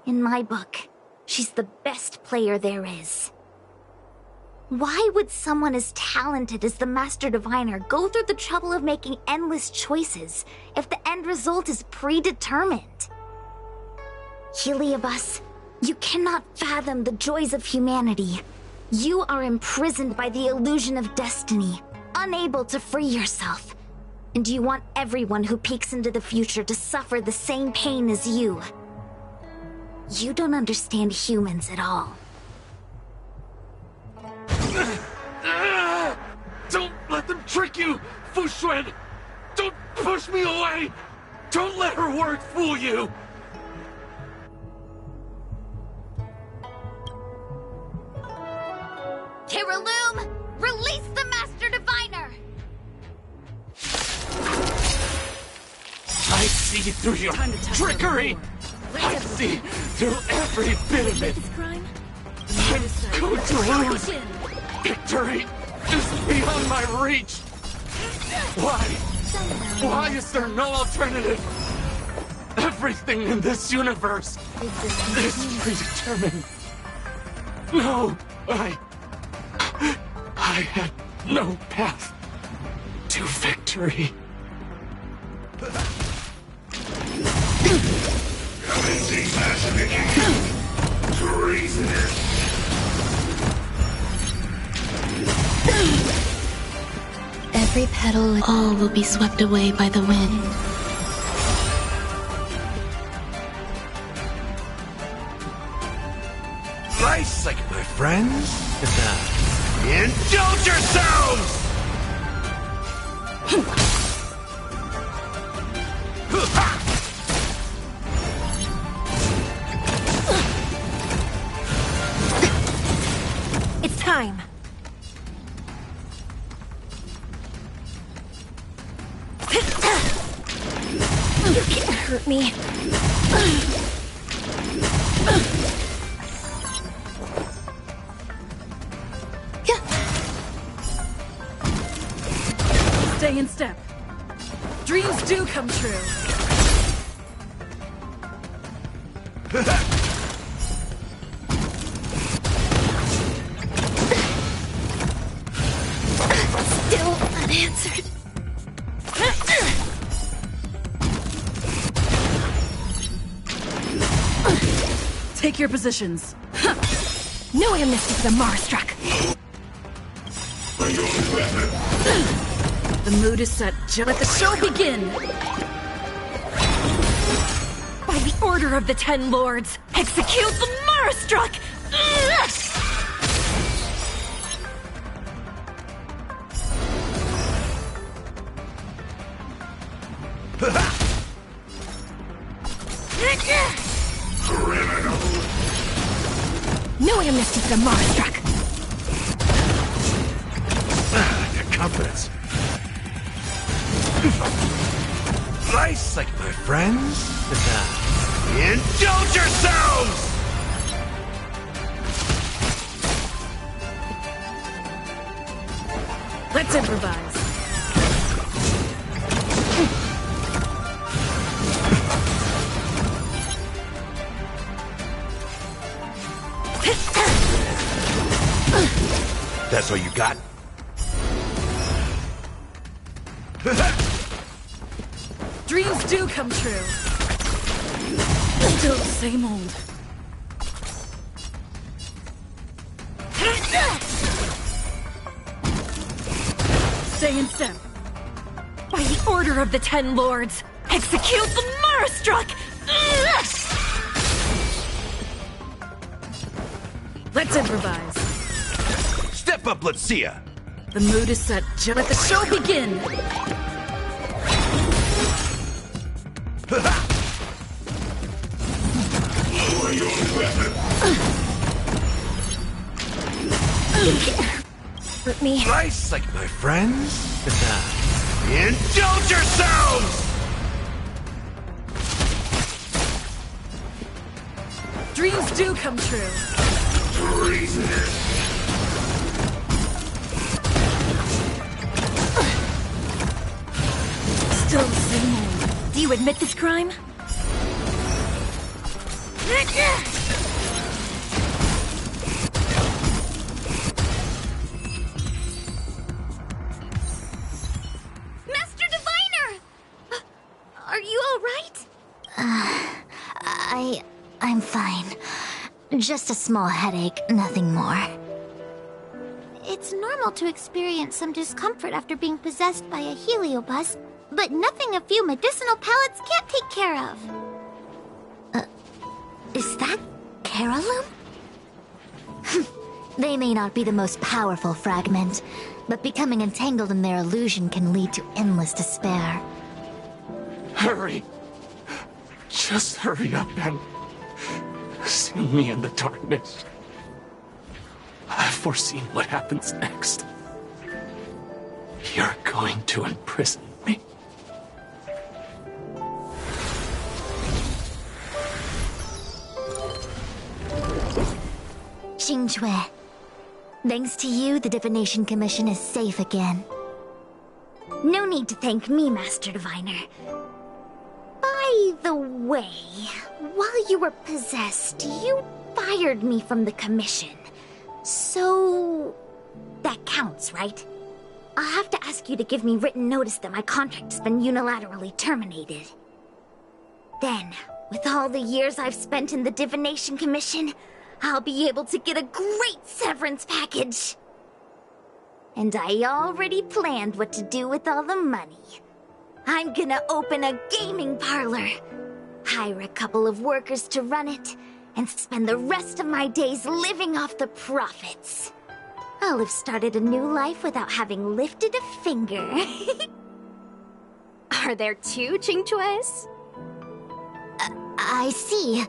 In my book, she's the best player there is. Why would someone as talented as the Master Diviner go through the trouble of making endless choices if the end result is predetermined? Heliobus, you cannot fathom the joys of humanity. You are imprisoned by the illusion of destiny, unable to free yourself. And you want everyone who peeks into the future to suffer the same pain as you. You don't understand humans at all. Don't let them trick you, Fu Xuan! Don't push me away! Don't let her words fool you! Kiriloom, release the Master Diviner! I see through your trickery! I see through every bit of it! I'm going to lose! Victory is beyond my reach! Why? Why is there no alternative? Everything in this universe is predetermined. No, I had no path to victory. Commencing pacification. Treasonous. every petal, all will be swept away by the wind. Nice, like my friends. Indulge yourselves! It's time. You can't hurt me. Stay in step. Dreams do come true. Still unanswered. Take your positions. No amnesty for the Marstruck. The mood is set. Let the show begin! By the order of the Ten Lords, execute the Marstruck! No amnesty for the Marstruck! Your confidence. Nice, like my friends. Indulge yourselves! Let's improvise. That's all you got? Dreams do come true. Still the same old. Stay in step. By the order of the Ten Lords, execute the Marstruck! Let's improvise. Step up, let's see ya! The mood is set. Let the show begin! Lower your weapon. You can't hurt me. Nice, like my friends. Indulge yourselves! Dreams do come true. Treasonous. Still the same old. Do you admit this crime? Master Diviner! Are you all right? I'm fine. Just a small headache, nothing more. It's normal to experience some discomfort after being possessed by a heliobus, but nothing a few medicinal pellets can't take care of. Is that Carolum? They may not be the most powerful fragment, but becoming entangled in their illusion can lead to endless despair. Hurry. Just hurry up and see me in the darkness. I've foreseen what happens next. You're going to imprison me. Xingque, thanks to you, the Divination Commission is safe again. No need to thank me, Master Diviner. By the way, while you were possessed, you fired me from the commission. So... that counts, right? I'll have to ask you to give me written notice that my contract has been unilaterally terminated. Then, with all the years I've spent in the Divination Commission, I'll be able to get a great severance package. And I already planned what to do with all the money. I'm gonna open a gaming parlor, hire a couple of workers to run it, and spend the rest of my days living off the profits. I'll have started a new life without having lifted a finger. Are there two Qingques? I see.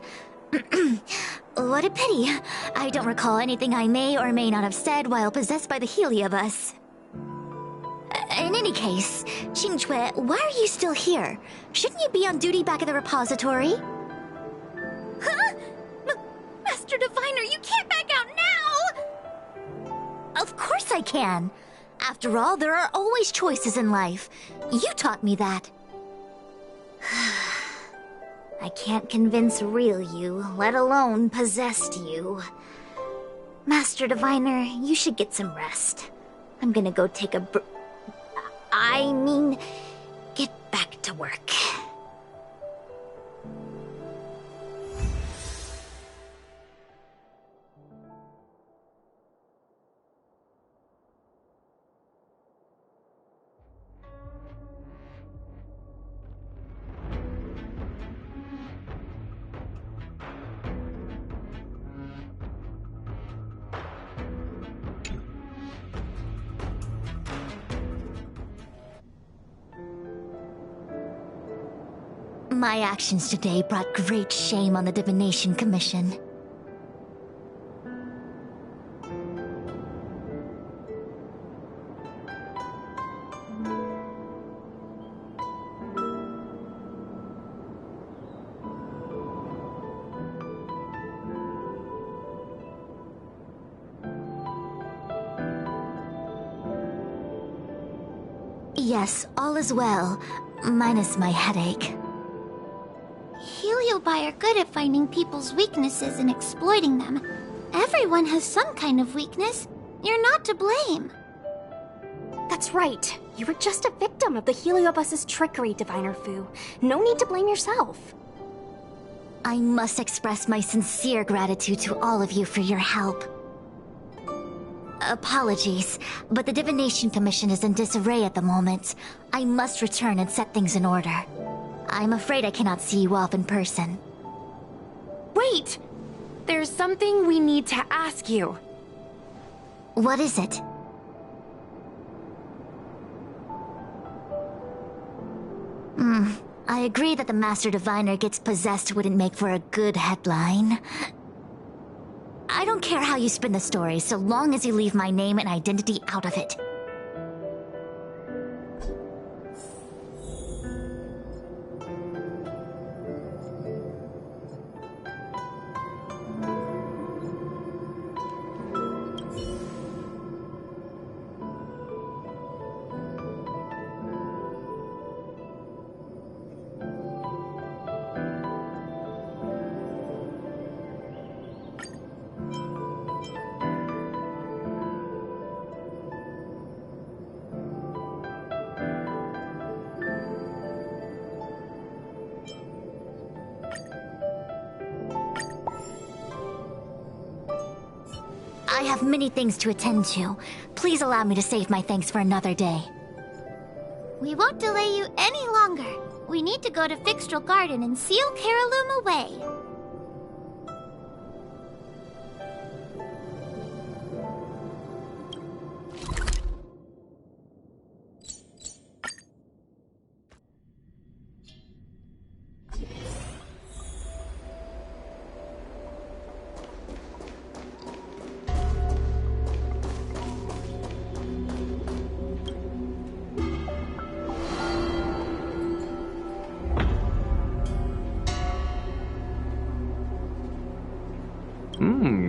What a pity. I don't recall anything I may or may not have said while possessed by the Heliobus. In any case, Qingque, why are you still here? Shouldn't you be on duty back at the repository? Huh? Master Diviner, you can't back out now! Of course I can. After all, there are always choices in life. You taught me that. I can't convince real you, let alone possessed you. Master Diviner, you should get some rest. I'm gonna go take a get back to work. My actions today brought great shame on the Divination Commission. Yes, all is well, minus my headache. Heliobi are good at finding people's weaknesses and exploiting them. Everyone has some kind of weakness. You're not to blame. That's right. You were just a victim of the Heliobus's trickery, Diviner Fu. No need to blame yourself. I must express my sincere gratitude to all of you for your help. Apologies, but the Divination Commission is in disarray at the moment. I must return and set things in order. I'm afraid I cannot see you off in person. Wait! There's something we need to ask you. What is it? I agree that the Master Diviner gets possessed wouldn't make for a good headline. I don't care how you spin the story, so long as you leave my name and identity out of it. I have many things to attend to. Please allow me to save my thanks for another day. We won't delay you any longer. We need to go to Fixtral Garden and seal Caraloom away.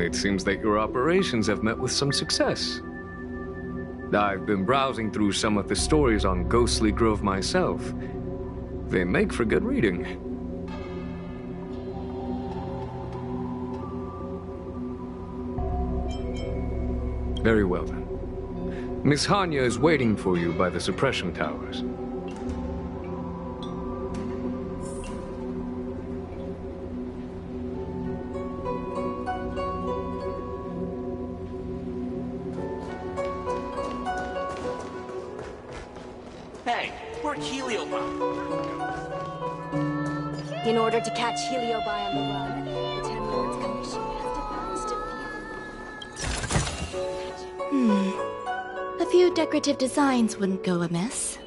It seems that your operations have met with some success. I've been browsing through some of the stories on Ghostly Grove myself. They make for good reading. Very well then. Miss Hanya is waiting for you by the suppression towers. Hey, we're Heliobi. In order to catch Heliobi on the run, the Ten Lords Commission has devised a few... A few decorative designs wouldn't go amiss.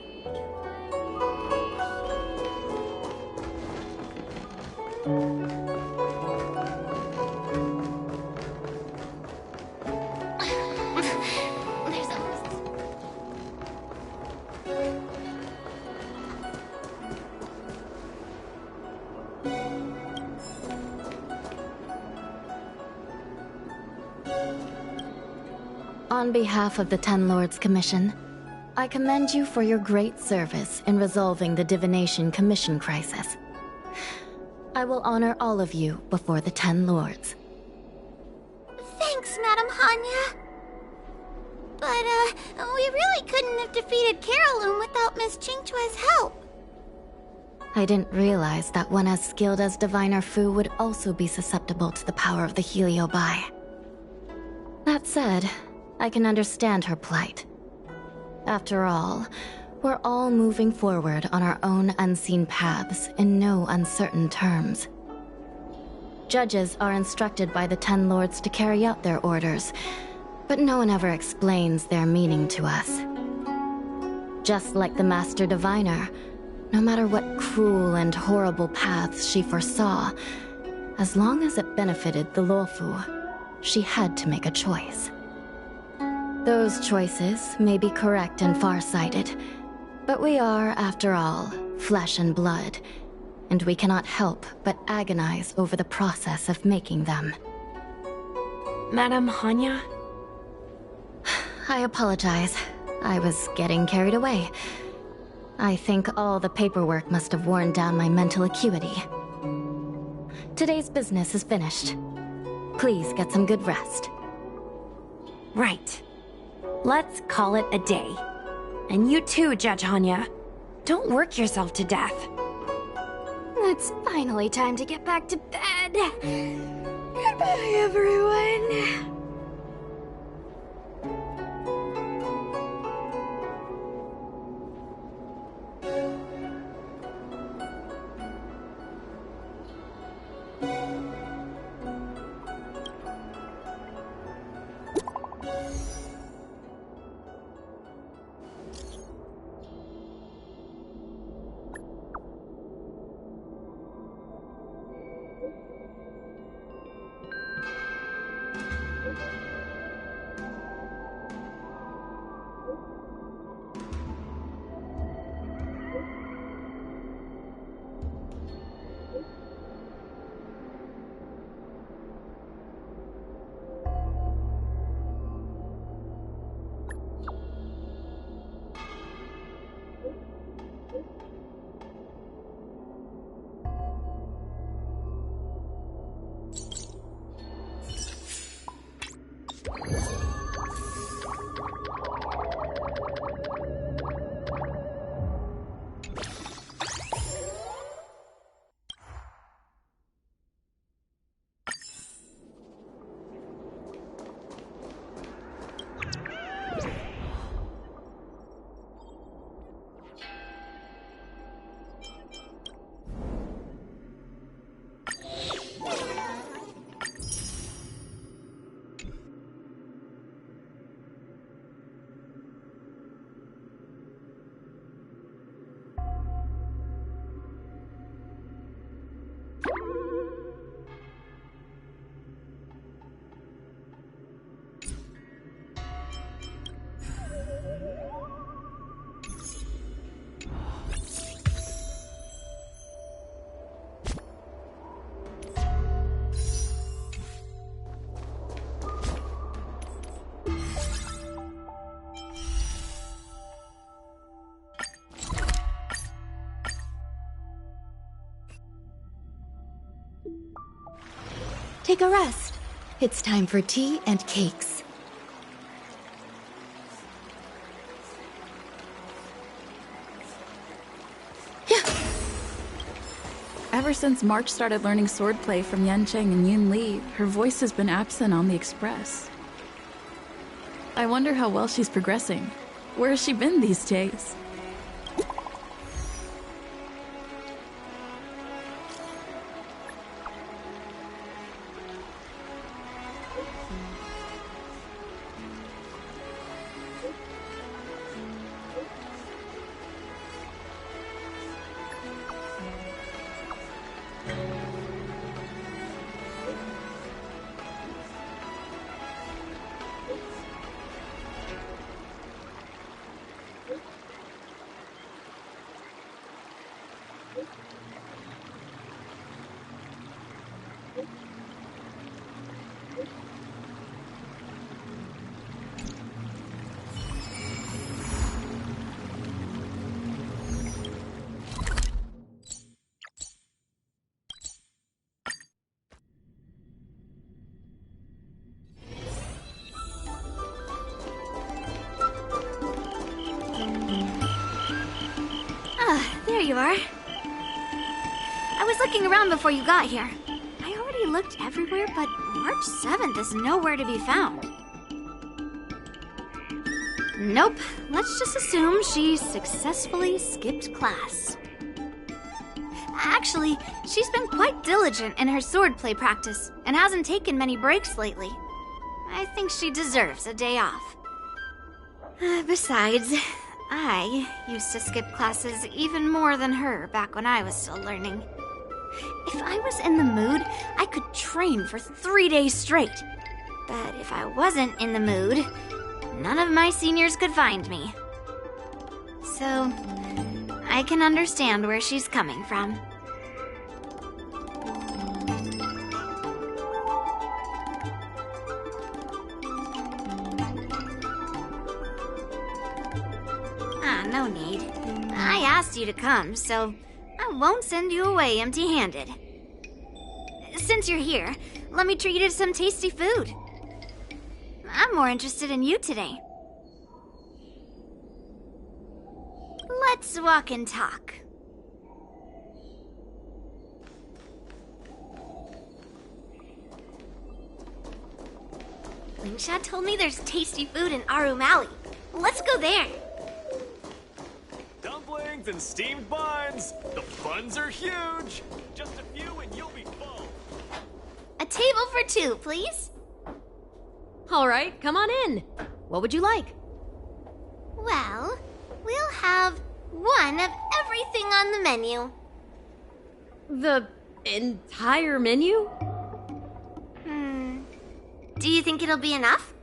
On behalf of the Ten Lords Commission, I commend you for your great service in resolving the Divination Commission crisis. I will honor all of you before the Ten Lords. Thanks, Madam Hanya. But, we really couldn't have defeated Carolyn without Miss Qingchua's help. I didn't realize that one as skilled as Diviner Fu would also be susceptible to the power of the Heliobi. That said, I can understand her plight. After all, we're all moving forward on our own unseen paths in no uncertain terms. Judges are instructed by the Ten Lords to carry out their orders, but no one ever explains their meaning to us. Just like the Master Diviner, no matter what cruel and horrible paths she foresaw, as long as it benefited the Luofu, she had to make a choice. Those choices may be correct and far-sighted, but we are, after all, flesh and blood, and we cannot help but agonize over the process of making them. Madam Hanya? I apologize. I was getting carried away. I think all the paperwork must have worn down my mental acuity. Today's business is finished. Please get some good rest. Right. Let's call it a day. And you too, Judge Hanya. Don't work yourself to death. It's finally time to get back to bed. Goodbye, everyone. Take a rest. It's time for tea and cakes. Ever since March started learning swordplay from Yancheng and Yun Li, her voice has been absent on the Express. I wonder how well she's progressing. Where has she been these days? you are. I was looking around before you got here. I already looked everywhere, but March 7th is nowhere to be found. Nope. Let's just assume she successfully skipped class. Actually, she's been quite diligent in her swordplay practice and hasn't taken many breaks lately. I think she deserves a day off. Besides, I used to skip classes even more than her back when I was still learning. If I was in the mood, I could train for 3 days straight. But if I wasn't in the mood, none of my seniors could find me. So, I can understand where she's coming from. No need. I asked you to come, so I won't send you away empty-handed. Since you're here, let me treat you to some tasty food. I'm more interested in you today. Let's walk and talk. Lingsha told me there's tasty food in Arum Alley. Let's go there. Dumplings and steamed buns. The buns are huge. Just a few and you'll be full. A table for two, please. All right, come on in. What would you like? Well, we'll have one of everything on the menu. The entire menu? Do you think it'll be enough?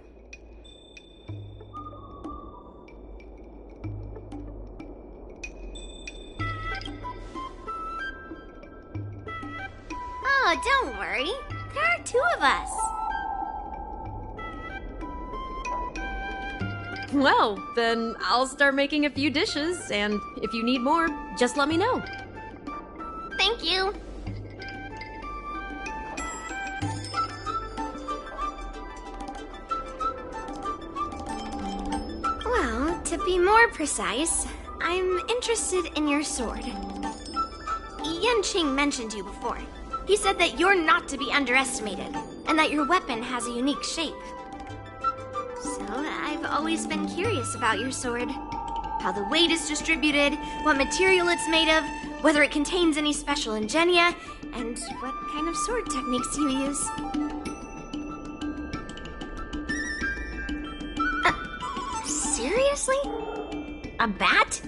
Oh, don't worry. There are two of us. Well, then I'll start making a few dishes, and if you need more, just let me know. Thank you. Well, to be more precise, I'm interested in your sword. Yanqing mentioned you before. He said that you're not to be underestimated, and that your weapon has a unique shape. So, I've always been curious about your sword. How the weight is distributed, what material it's made of, whether it contains any special ingenia, and what kind of sword techniques you use. Seriously? A bat?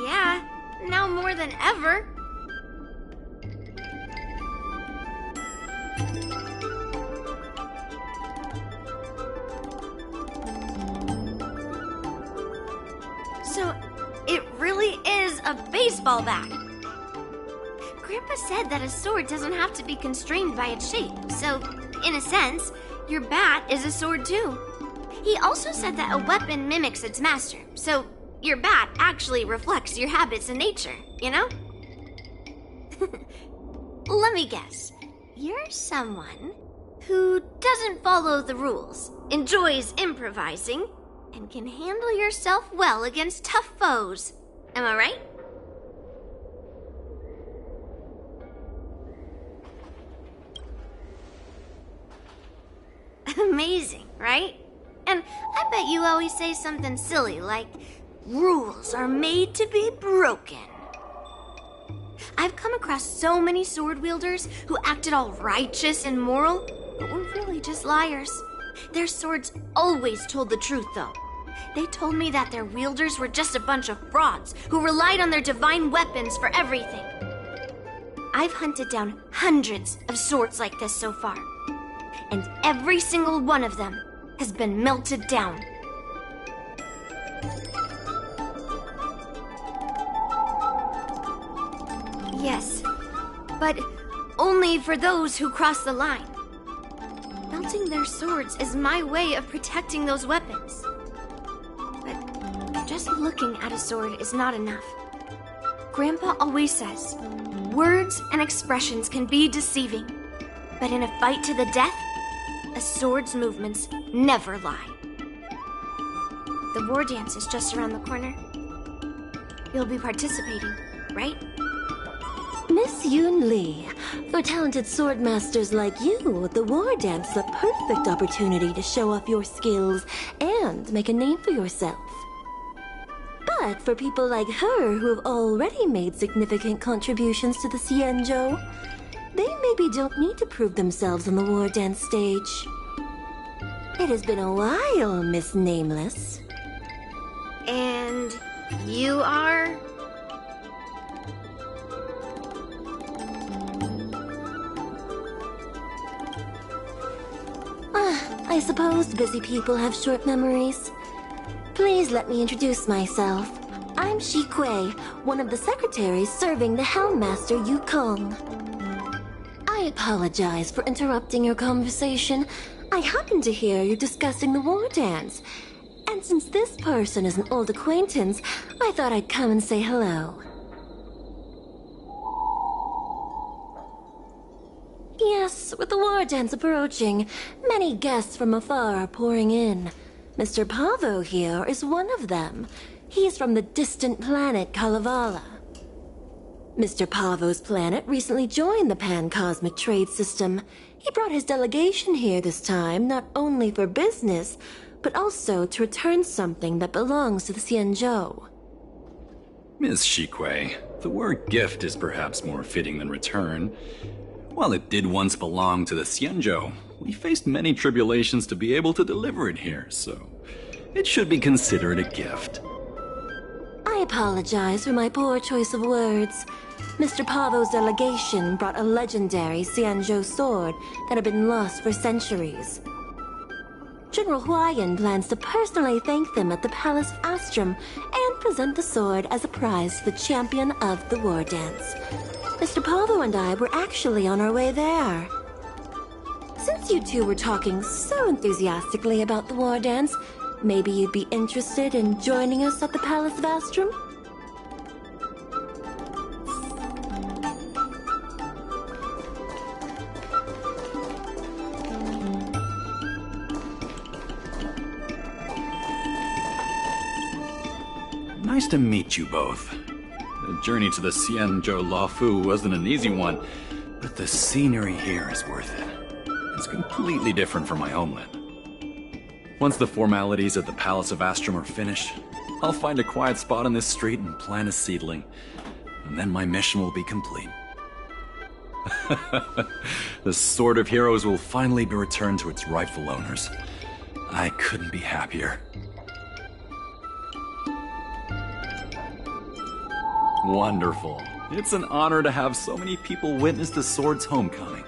Yeah, now more than ever. So, it really is a baseball bat. Grandpa said that a sword doesn't have to be constrained by its shape, so, in a sense, your bat is a sword too. He also said that a weapon mimics its master, so your bat actually reflects your habits and nature, you know? Let me guess. You're someone who doesn't follow the rules, enjoys improvising, and can handle yourself well against tough foes. Am I right? Amazing, right? And I bet you always say something silly like, rules are made to be broken. I've come across so many sword wielders who acted all righteous and moral, but were really just liars. Their swords always told the truth, though. They told me that their wielders were just a bunch of frauds who relied on their divine weapons for everything. I've hunted down hundreds of swords like this so far, and every single one of them has been melted down. Yes, but only for those who cross the line. Melting their swords is my way of protecting those weapons. But Just looking at a sword is not enough. Grandpa always says, words and expressions can be deceiving, but in a fight to the death, a sword's movements never lie. The war dance is just around the corner. You'll be participating, right? Miss Yoon Lee, for talented sword masters like you, the war dance is a perfect opportunity to show off your skills and make a name for yourself. But for people like her who have already made significant contributions to the Xianzhou, they maybe don't need to prove themselves on the war dance stage. It has been a while, Miss Nameless. And you are? I suppose busy people have short memories. Please let me introduce myself. I'm Shi Kui, one of the secretaries serving the Helmmaster Yukong. I apologize for interrupting your conversation. I happened to hear you discussing the war dance. And since this person is an old acquaintance, I thought I'd come and say hello. Yes, with the war dance approaching, many guests from afar are pouring in. Mr. Pavo here is one of them. He's from the distant planet Kalevala. Mr. Pavo's planet recently joined the Pan-Cosmic Trade System. He brought his delegation here this time, not only for business, but also to return something that belongs to the Xianzhou. Miss Shikui, the word gift is perhaps more fitting than return. While it did once belong to the Xianzhou, we faced many tribulations to be able to deliver it here, so it should be considered a gift. I apologize for my poor choice of words. Mr. Pavo's delegation brought a legendary Xianzhou sword that had been lost for centuries. General Huayan plans to personally thank them at the Palace of Astrum and present the sword as a prize to the champion of the war dance. Mr. Pavo and I were actually on our way there. Since you two were talking so enthusiastically about the war dance, maybe you'd be interested in joining us at the Palace of Astrum? Nice to meet you both. The journey to the Xianzhou Luofu wasn't an easy one, but the scenery here is worth it. It's completely different from my homeland. Once the formalities at the Palace of Astrum are finished, I'll find a quiet spot on this street and plant a seedling, and then my mission will be complete. The Sword of Heroes will finally be returned to its rightful owners. I couldn't be happier. Wonderful. It's an honor to have so many people witness the sword's homecoming.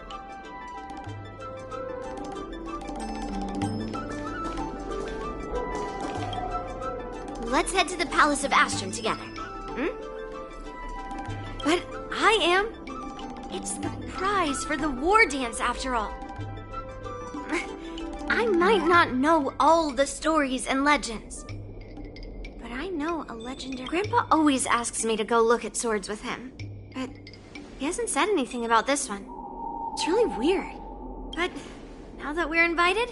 Let's head to the Palace of Astrum together. But I am. It's the prize for the war dance, after all. I might not know all the stories and legends, but I know a legendary... Grandpa always asks me to go look at swords with him, but he hasn't said anything about this one. It's really weird. But now that we're invited,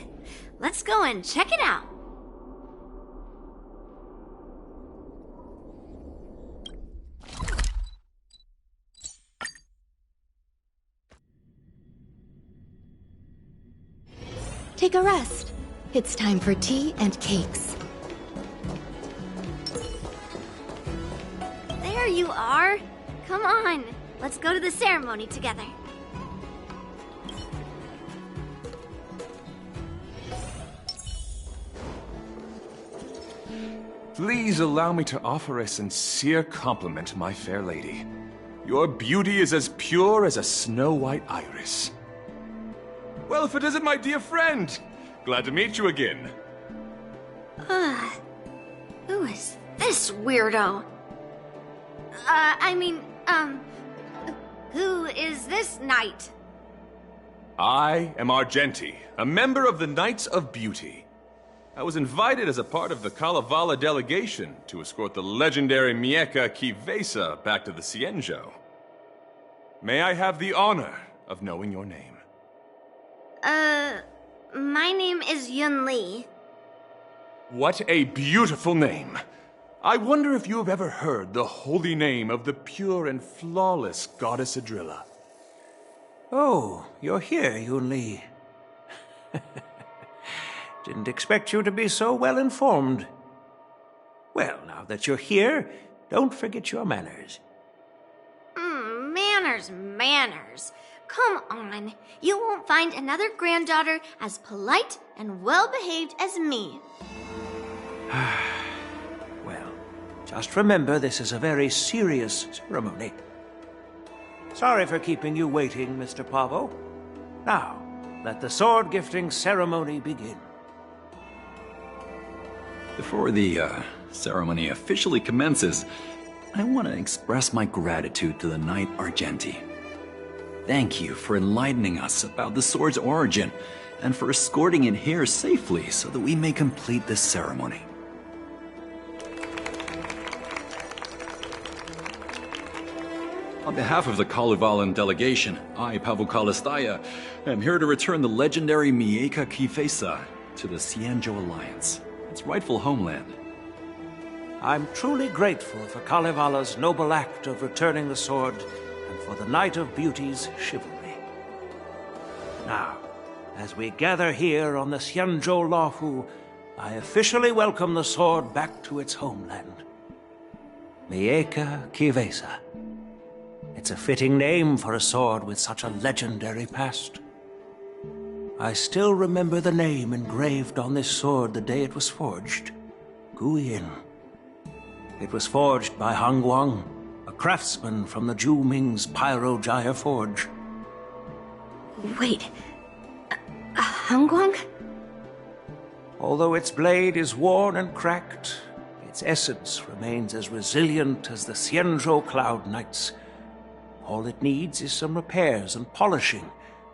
let's go and check it out. Take a rest. It's time for tea and cakes. There you are. Come on, let's go to the ceremony together. Please allow me to offer a sincere compliment to my fair lady. Your beauty is as pure as a snow-white iris. Well, if it isn't my dear friend! Glad to meet you again. Who is this weirdo? Who is this knight? I am Argenti, a member of the Knights of Beauty. I was invited as a part of the Kalevala delegation to escort the legendary Mieka Kivesa back to the Xianzhou. May I have the honor of knowing your name? My name is Yun Li. What a beautiful name! I wonder if you have ever heard the holy name of the pure and flawless goddess Adrilla. Oh, you're here, Yun Li. Didn't expect you to be so well informed. Well, now that you're here, don't forget your manners. Manners. Come on. You won't find another granddaughter as polite and well-behaved as me. Well, just remember this is a very serious ceremony. Sorry for keeping you waiting, Mr. Pavo. Now, let the sword gifting ceremony begin. Before the ceremony officially commences, I want to express my gratitude to the Knight Argenti. Thank you for enlightening us about the sword's origin and for escorting it here safely so that we may complete this ceremony. On behalf of the Kalevalan delegation, I, Pavel Kalistaya, am here to return the legendary Mieka Kivesa to the Xianzhou Alliance, its rightful homeland. I'm truly grateful for Kalevala's noble act of returning the sword and for the Knight of Beauty's chivalry. Now, as we gather here on the Xianzhou Laofu, I officially welcome the sword back to its homeland. Mieka Kivesa. It's a fitting name for a sword with such a legendary past. I still remember the name engraved on this sword the day it was forged. Guyin. It was forged by Han Guang, a craftsman from the Zhu Ming's Pyro Jaya Forge. Wait, Han Guang? Although its blade is worn and cracked, its essence remains as resilient as the Xianzhou Cloud Knights. All it needs is some repairs and polishing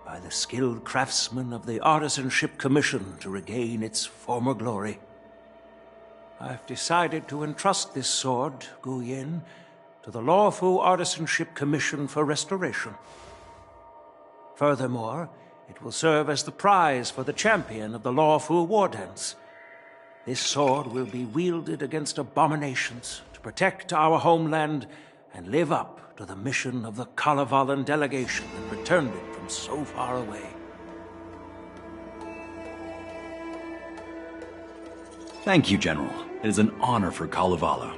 by the skilled craftsmen of the Artisanship Commission to regain its former glory. I've decided to entrust this sword, Guyin, to the Laofu Artisanship Commission for restoration. Furthermore, it will serve as the prize for the champion of the Laofu War Dance. This sword will be wielded against abominations to protect our homeland and live up to the mission of the Kalevalan delegation that returned it from so far away. Thank you, General. It is an honor for Kalevala.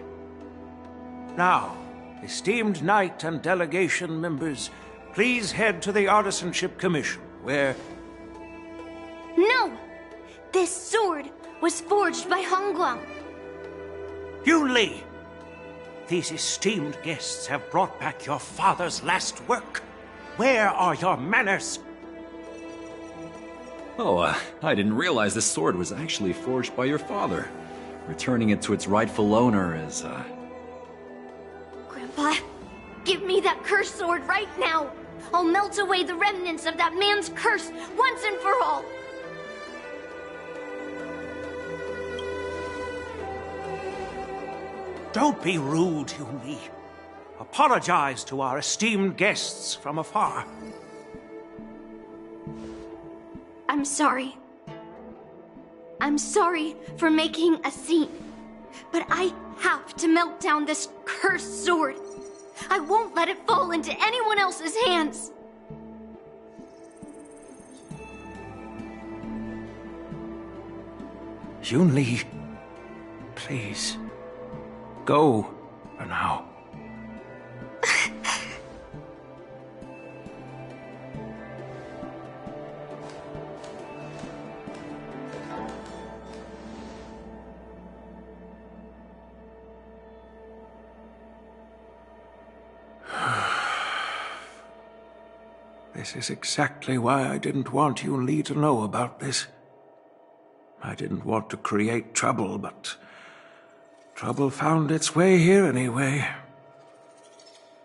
Now, esteemed Knight and delegation members, please head to the Artisanship Commission, where... No! This sword was forged by Han Guang. Yun Li! These esteemed guests have brought back your father's last work. Where are your manners? Oh, I didn't realize this sword was actually forged by your father. Returning it to its rightful owner is, Grandpa, give me that cursed sword right now! I'll melt away the remnants of that man's curse once and for all! Don't be rude, Yun Li. Apologize to our esteemed guests from afar. I'm sorry. I'm sorry for making a scene. But I have to melt down this cursed sword. I won't let it fall into anyone else's hands. Yun Li, please. Go for now. This is exactly why I didn't want Yun Li to know about this. I didn't want to create trouble, but trouble found its way here anyway.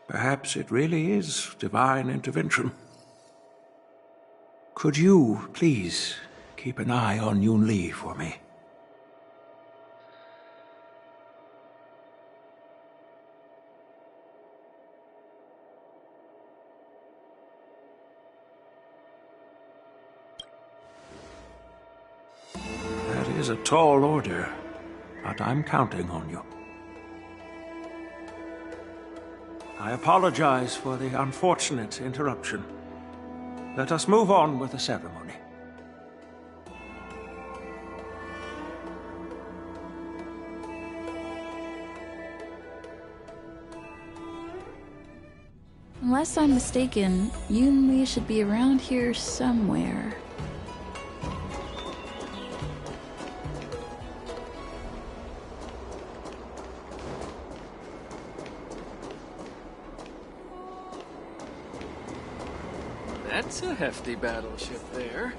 Perhaps it really is divine intervention. Could you, please, keep an eye on Yun Li for me? is a tall order, but I'm counting on you. I apologize for the unfortunate interruption. Let us move on with the ceremony. Unless I'm mistaken, Yoon Lee should be around here somewhere. That's a hefty battleship there.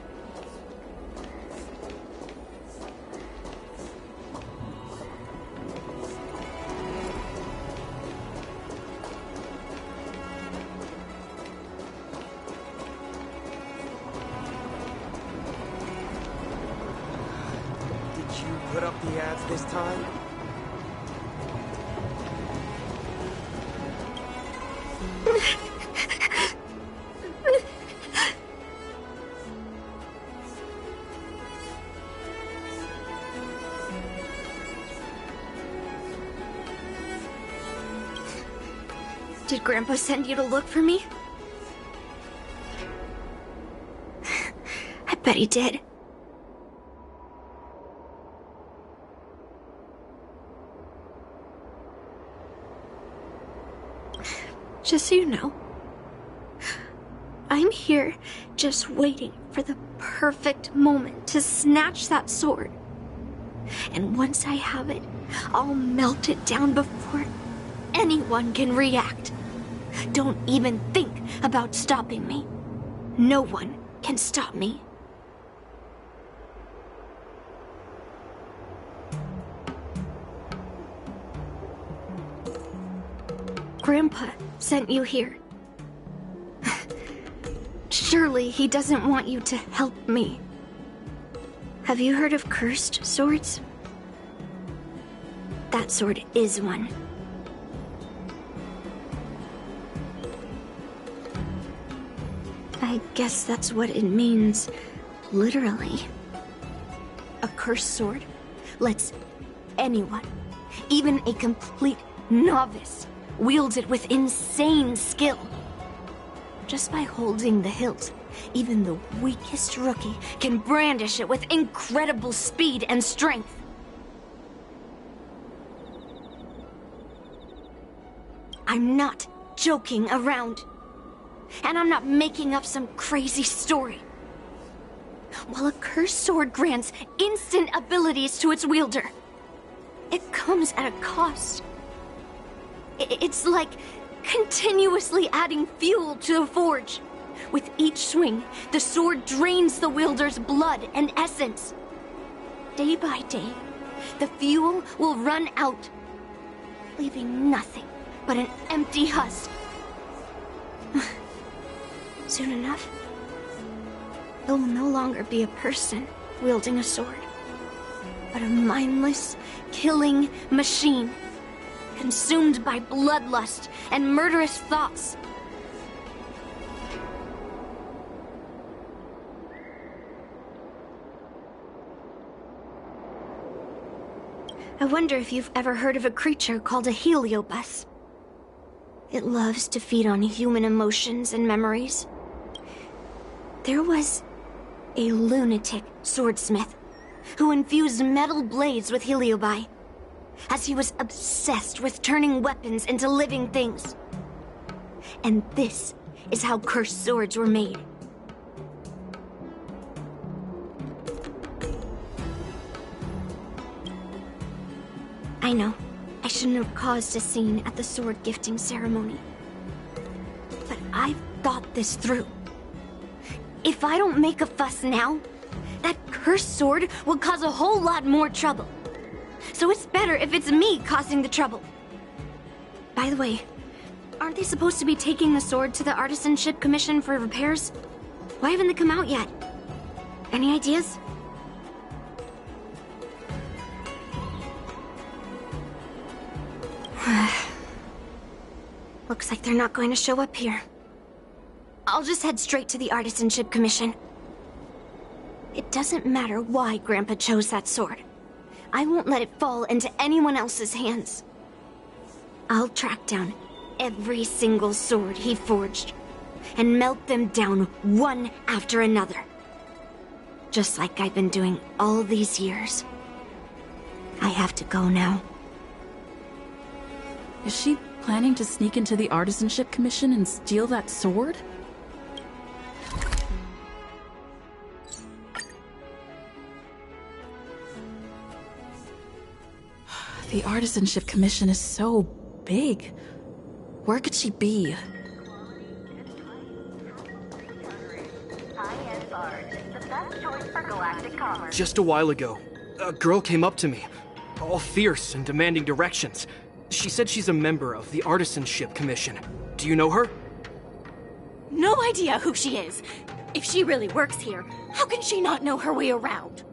Did you put up the ads this time? Did Grandpa send you to look for me? I bet he did. Just so you know, I'm here just waiting for the perfect moment to snatch that sword. And once I have it, I'll melt it down before anyone can react. Don't even think about stopping me. No one can stop me. Grandpa sent you here. Surely he doesn't want you to help me. Have you heard of cursed swords? That sword is one. I guess that's what it means, literally. A cursed sword lets anyone, even a complete novice, wield it with insane skill. Just by holding the hilt, even the weakest rookie can brandish it with incredible speed and strength. I'm not joking around. And I'm not making up some crazy story. While a cursed sword grants instant abilities to its wielder, it comes at a cost. It's like continuously adding fuel to the forge. With each swing, the sword drains the wielder's blood and essence. Day by day, the fuel will run out, leaving nothing but an empty husk. Soon enough, it will no longer be a person wielding a sword, but a mindless, killing machine, consumed by bloodlust and murderous thoughts. I wonder if you've ever heard of a creature called a heliobus. It loves to feed on human emotions and memories. There was a lunatic swordsmith who infused metal blades with heliobi, as he was obsessed with turning weapons into living things. And this is how cursed swords were made. I know, I shouldn't have caused a scene at the sword gifting ceremony. But I've thought this through. If I don't make a fuss now, that cursed sword will cause a whole lot more trouble. So it's better if it's me causing the trouble. By the way, aren't they supposed to be taking the sword to the Artisanship Commission for repairs? Why haven't they come out yet? Any ideas? Looks like they're not going to show up here. I'll just head straight to the Artisanship Commission. It doesn't matter why Grandpa chose that sword. I won't let it fall into anyone else's hands. I'll track down every single sword he forged and melt them down one after another. Just like I've been doing all these years. I have to go now. Is she planning to sneak into the Artisanship Commission and steal that sword? The Artisanship Commission is so big. Where could she be? Just a while ago, a girl came up to me, all fierce and demanding directions. She said she's a member of the Artisanship Commission. Do you know her? No idea who she is. If she really works here, how can she not know her way around?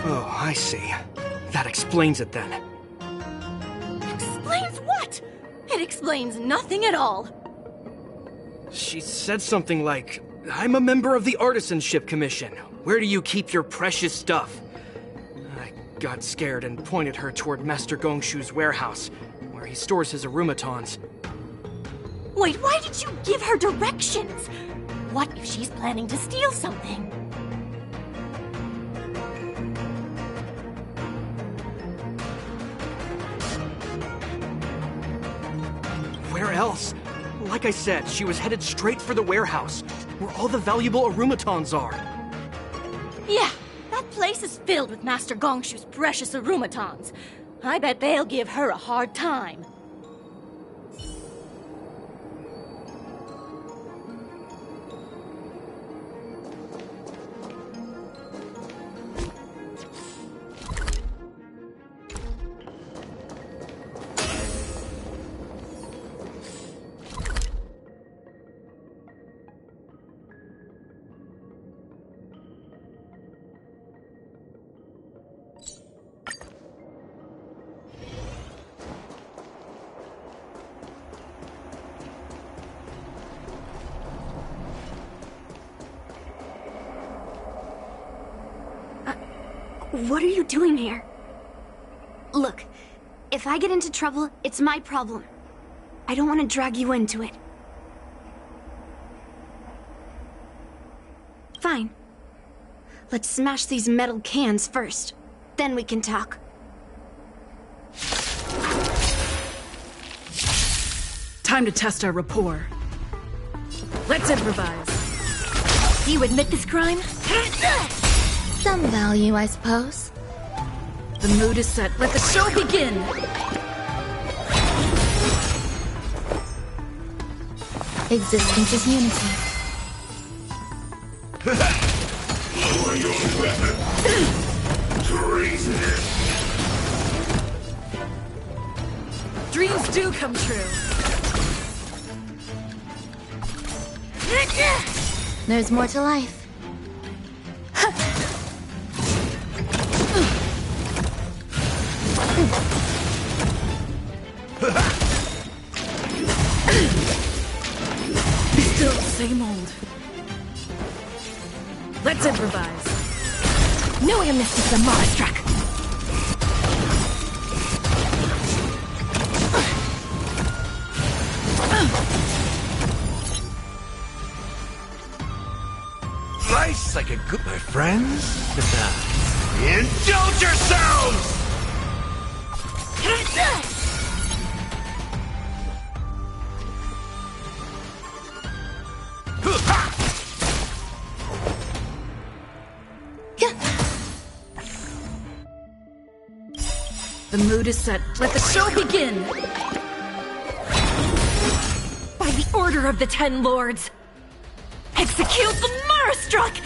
Oh, I see. That explains it then. Explains what? It explains nothing at all. She said something like, I'm a member of the Artisanship Commission. Where do you keep your precious stuff? I got scared and pointed her toward Master Gongshu's warehouse, where he stores his arumatons. Wait, why did you give her directions? What if she's planning to steal something? Where else? Like I said, she was headed straight for the warehouse, where all the valuable arumatons are. Yeah, that place is filled with Master Gongshu's precious arumatons. I bet they'll give her a hard time. What are you doing here? Look, if I get into trouble, it's my problem. I don't want to drag you into it. Fine. Let's smash these metal cans first. Then we can talk. Time to test our rapport. Let's improvise. Do you admit this crime? Some value, I suppose. The mood is set. Let the show begin! Existence is unity. Lower your weapon. Treasonous. Dreams do come true. There's more to life. Still the same old. Let's improvise. No amnesty for the Marastruck. Nice like a good, my friends. Indulge yourselves! The mood is set. Let the show begin! By the order of the 10 Lords, execute the Marastruck!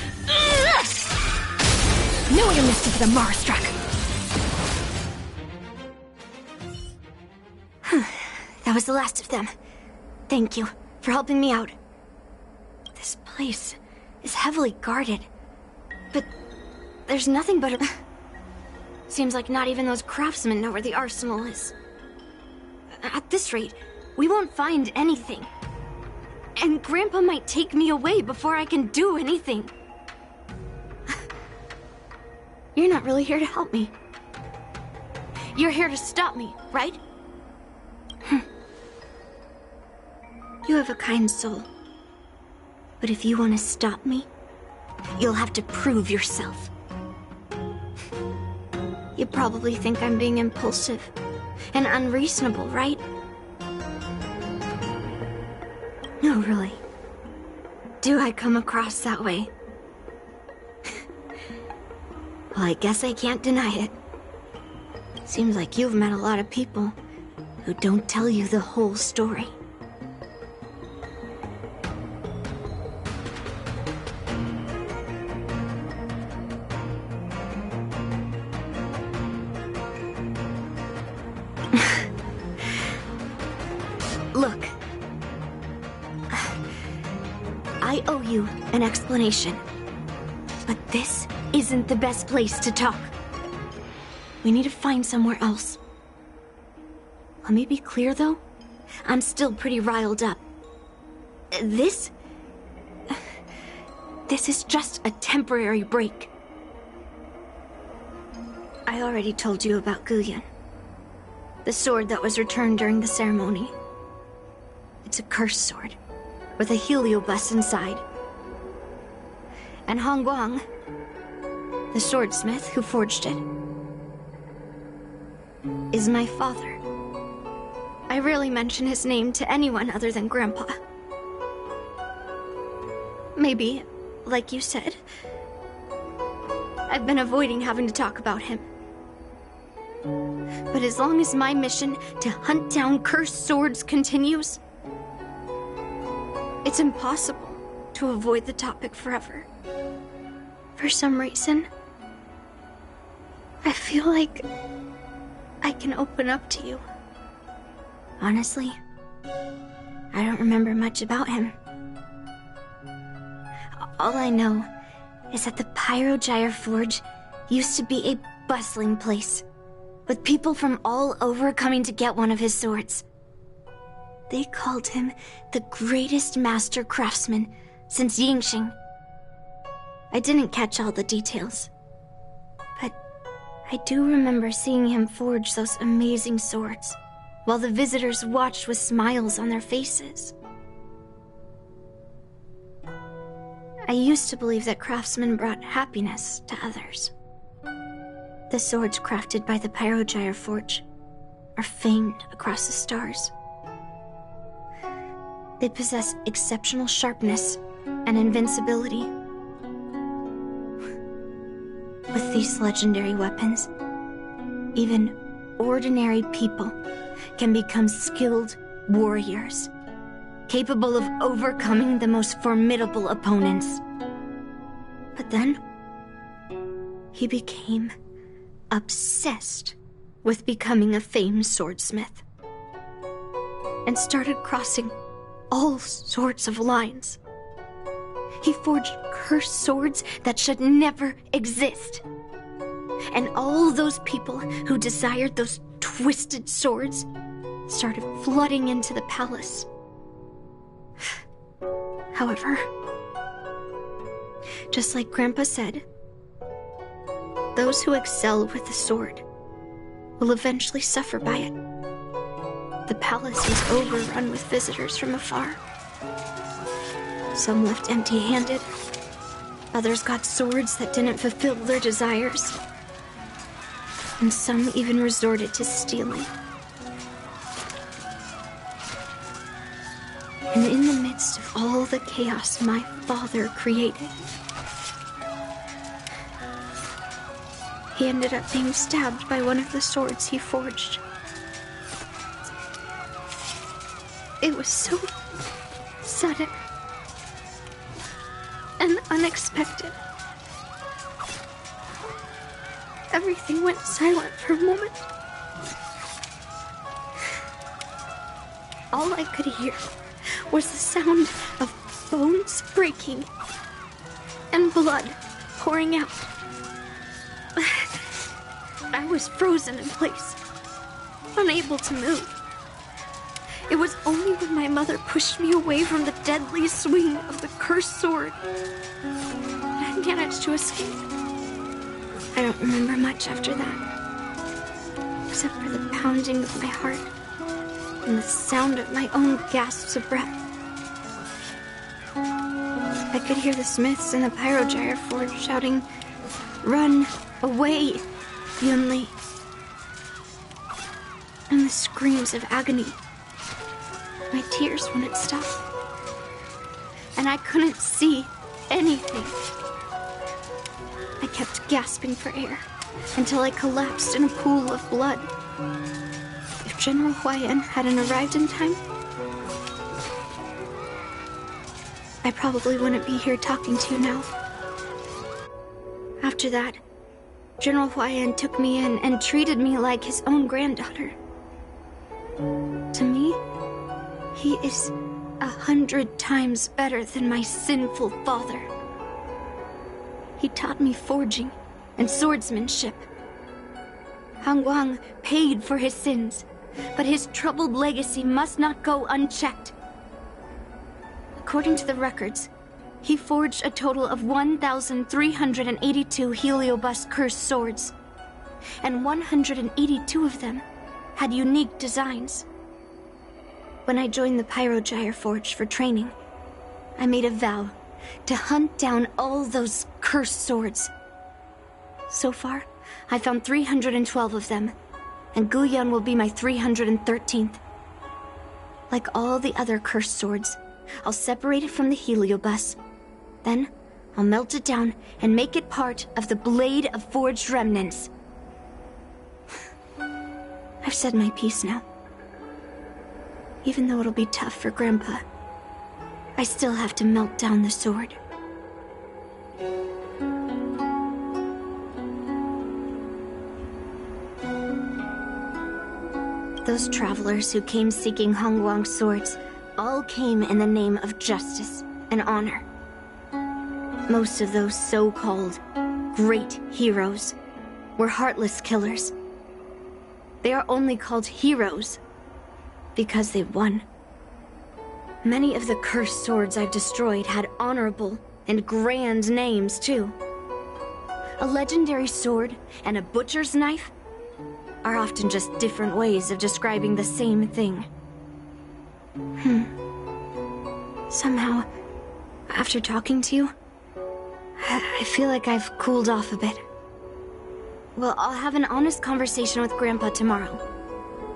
No amnesty for the Marastruck! That was the last of them. Thank you for helping me out. This place is heavily guarded, but there's nothing but a... Seems like not even those craftsmen know where the arsenal is. At this rate, we won't find anything. And Grandpa might take me away before I can do anything. You're not really here to help me. You're here to stop me, right? You have a kind soul. But if you want to stop me, you'll have to prove yourself. You probably think I'm being impulsive and unreasonable, right? No, really. Do I come across that way? Well, I guess I can't deny it. Seems like you've met a lot of people who don't tell you the whole story. Look. I owe you an explanation. But this isn't the best place to talk. We need to find somewhere else. Let me be clear, though. I'm still pretty riled up. This is just a temporary break. I already told you about Guyan. The sword that was returned during the ceremony. It's a cursed sword, with a heliobus inside. And Hongguang, the swordsmith who forged it, is my father. I rarely mention his name to anyone other than Grandpa. Maybe, like you said, I've been avoiding having to talk about him. But as long as my mission to hunt down cursed swords continues, it's impossible to avoid the topic forever. For some reason, I feel like I can open up to you. Honestly, I don't remember much about him. All I know is that the Pyrogyre Forge used to be a bustling place, with people from all over coming to get one of his swords. They called him the greatest master craftsman since Yingxing. I didn't catch all the details, but I do remember seeing him forge those amazing swords, while the visitors watched with smiles on their faces. I used to believe that craftsmen brought happiness to others. The swords crafted by the Pyrogyre Forge are famed across the stars. They possess exceptional sharpness and invincibility. With these legendary weapons, even ordinary people can become skilled warriors, capable of overcoming the most formidable opponents. But then, he became obsessed with becoming a famed swordsmith, and started crossing all sorts of lines. He forged cursed swords that should never exist. And all those people who desired those twisted swords started flooding into the palace. However, just like Grandpa said, those who excel with the sword will eventually suffer by it. The palace was overrun with visitors from afar. Some left empty-handed. Others got swords that didn't fulfill their desires. And some even resorted to stealing. And in the midst of all the chaos my father created, he ended up being stabbed by one of the swords he forged. It was so sudden and unexpected. Everything went silent for a moment. All I could hear was the sound of bones breaking and blood pouring out. I was frozen in place, unable to move. It was only when my mother pushed me away from the deadly swing of the cursed sword that I managed to escape. I don't remember much after that, except for the pounding of my heart and the sound of my own gasps of breath. I could hear the smiths in the Pyrogyre Forge shouting, "Run away, Yunli!" And the screams of agony. My tears wouldn't stop. And I couldn't see anything. I kept gasping for air until I collapsed in a pool of blood. If General Huayan hadn't arrived in time, I probably wouldn't be here talking to you now. After that, General Huayan took me in and treated me like his own granddaughter. To me, he is 100 times better than my sinful father. He taught me forging and swordsmanship. Han Guang paid for his sins, but his troubled legacy must not go unchecked. According to the records, he forged a total of 1,382 Heliobus cursed swords, and 182 of them had unique designs. When I joined the Pyrogyre Forge for training, I made a vow to hunt down all those cursed swords. So far, I found 312 of them, and Guyun will be my 313th. Like all the other cursed swords, I'll separate it from the Heliobus. Then, I'll melt it down and make it part of the Blade of Forged Remnants. I've said my piece now. Even though it'll be tough for Grandpa, I still have to melt down the sword. Those travelers who came seeking Hongguang's swords all came in the name of justice and honor. Most of those so-called great heroes were heartless killers. They are only called heroes because they won. Many of the cursed swords I've destroyed had honorable and grand names, too. A legendary sword and a butcher's knife are often just different ways of describing the same thing. Somehow, after talking to you, I feel like I've cooled off a bit. Well, I'll have an honest conversation with Grandpa tomorrow.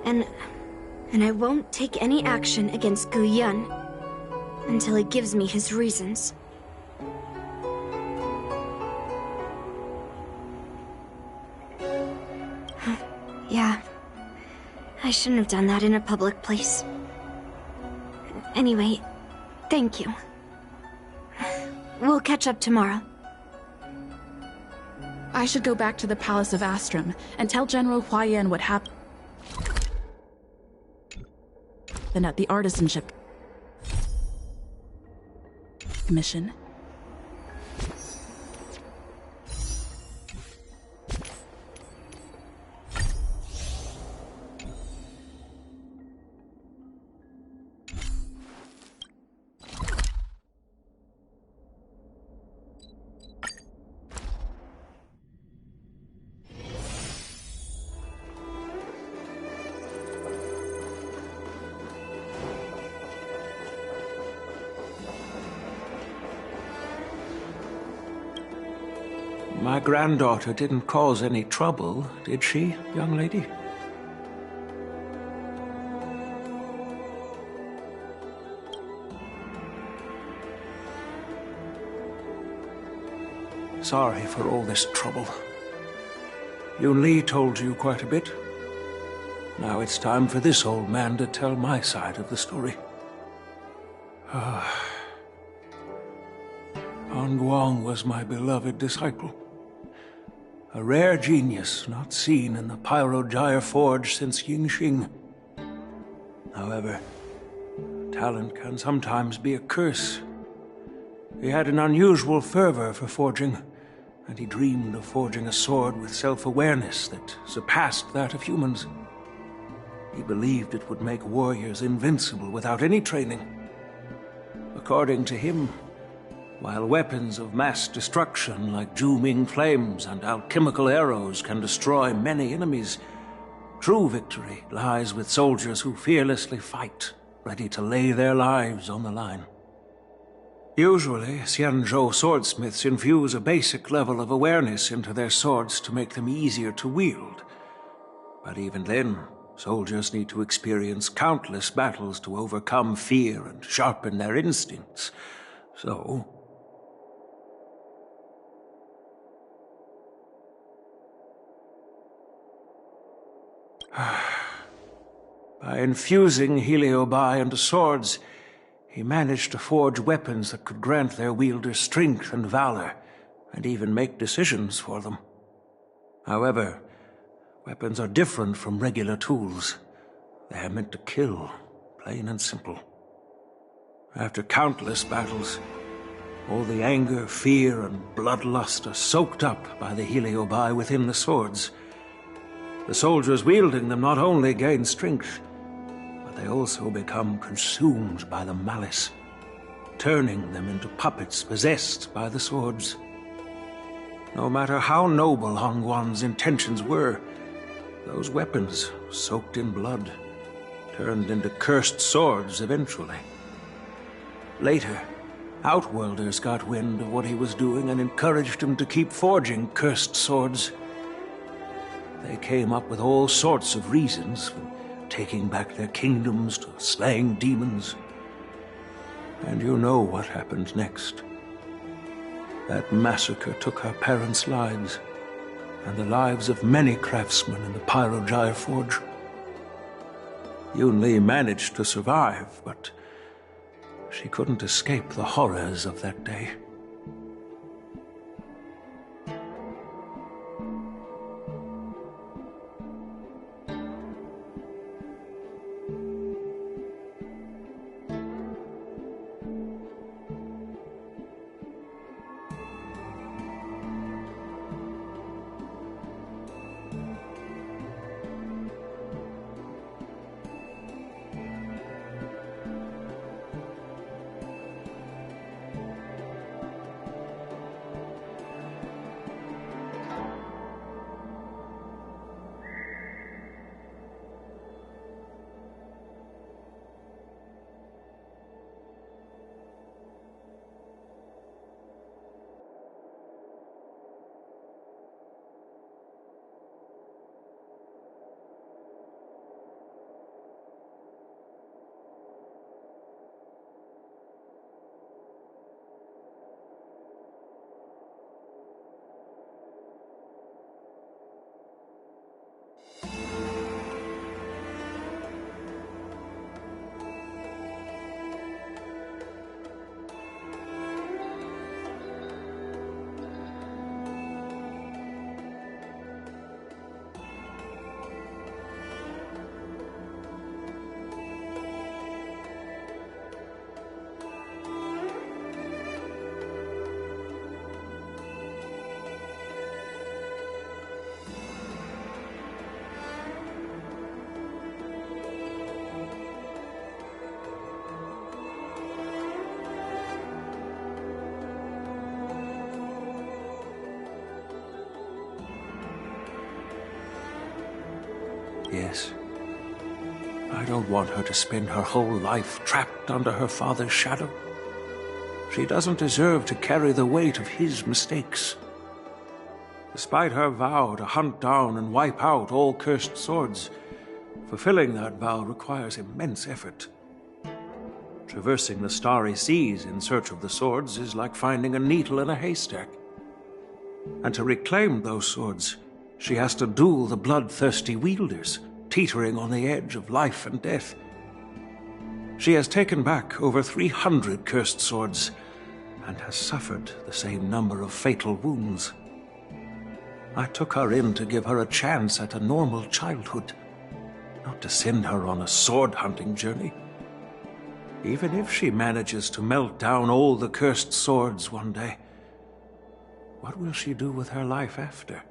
And I won't take any action against Guyun until he gives me his reasons. Yeah, I shouldn't have done that in a public place. Anyway, thank you. We'll catch up tomorrow. I should go back to the Palace of Astrum and tell General Huayan what happened at the Artisanship mission. My granddaughter didn't cause any trouble, did she, young lady? Sorry for all this trouble. Yun Li told you quite a bit. Now it's time for this old man to tell my side of the story. Han Guang was my beloved disciple. A rare genius not seen in the Pyrogyre Forge since Yingxing. However, talent can sometimes be a curse. He had an unusual fervor for forging, and he dreamed of forging a sword with self-awareness that surpassed that of humans. He believed it would make warriors invincible without any training. According to him, while weapons of mass destruction like Ju-Ming flames and alchemical arrows can destroy many enemies, true victory lies with soldiers who fearlessly fight, ready to lay their lives on the line. Usually, Xianzhou swordsmiths infuse a basic level of awareness into their swords to make them easier to wield. But even then, soldiers need to experience countless battles to overcome fear and sharpen their instincts. So, by infusing Heliobi into swords, he managed to forge weapons that could grant their wielders strength and valor, and even make decisions for them. However, weapons are different from regular tools. They are meant to kill, plain and simple. After countless battles, all the anger, fear, and bloodlust are soaked up by the Heliobi within the swords. The soldiers wielding them not only gain strength, but they also become consumed by the malice, turning them into puppets possessed by the swords. No matter how noble Hongguan's intentions were, those weapons, soaked in blood, turned into cursed swords eventually. Later, Outworlders got wind of what he was doing and encouraged him to keep forging cursed swords. They came up with all sorts of reasons, from taking back their kingdoms to slaying demons. And you know what happened next. That massacre took her parents' lives, and the lives of many craftsmen in the Pyrogyre Forge. Yunli managed to survive, but she couldn't escape the horrors of that day. Yes. I don't want her to spend her whole life trapped under her father's shadow. She doesn't deserve to carry the weight of his mistakes. Despite her vow to hunt down and wipe out all cursed swords, fulfilling that vow requires immense effort. Traversing the starry seas in search of the swords is like finding a needle in a haystack. And to reclaim those swords, she has to duel the bloodthirsty wielders, teetering on the edge of life and death. She has taken back over 300 cursed swords, and has suffered the same number of fatal wounds. I took her in to give her a chance at a normal childhood, not to send her on a sword-hunting journey. Even if she manages to melt down all the cursed swords one day, What will she do with her life after?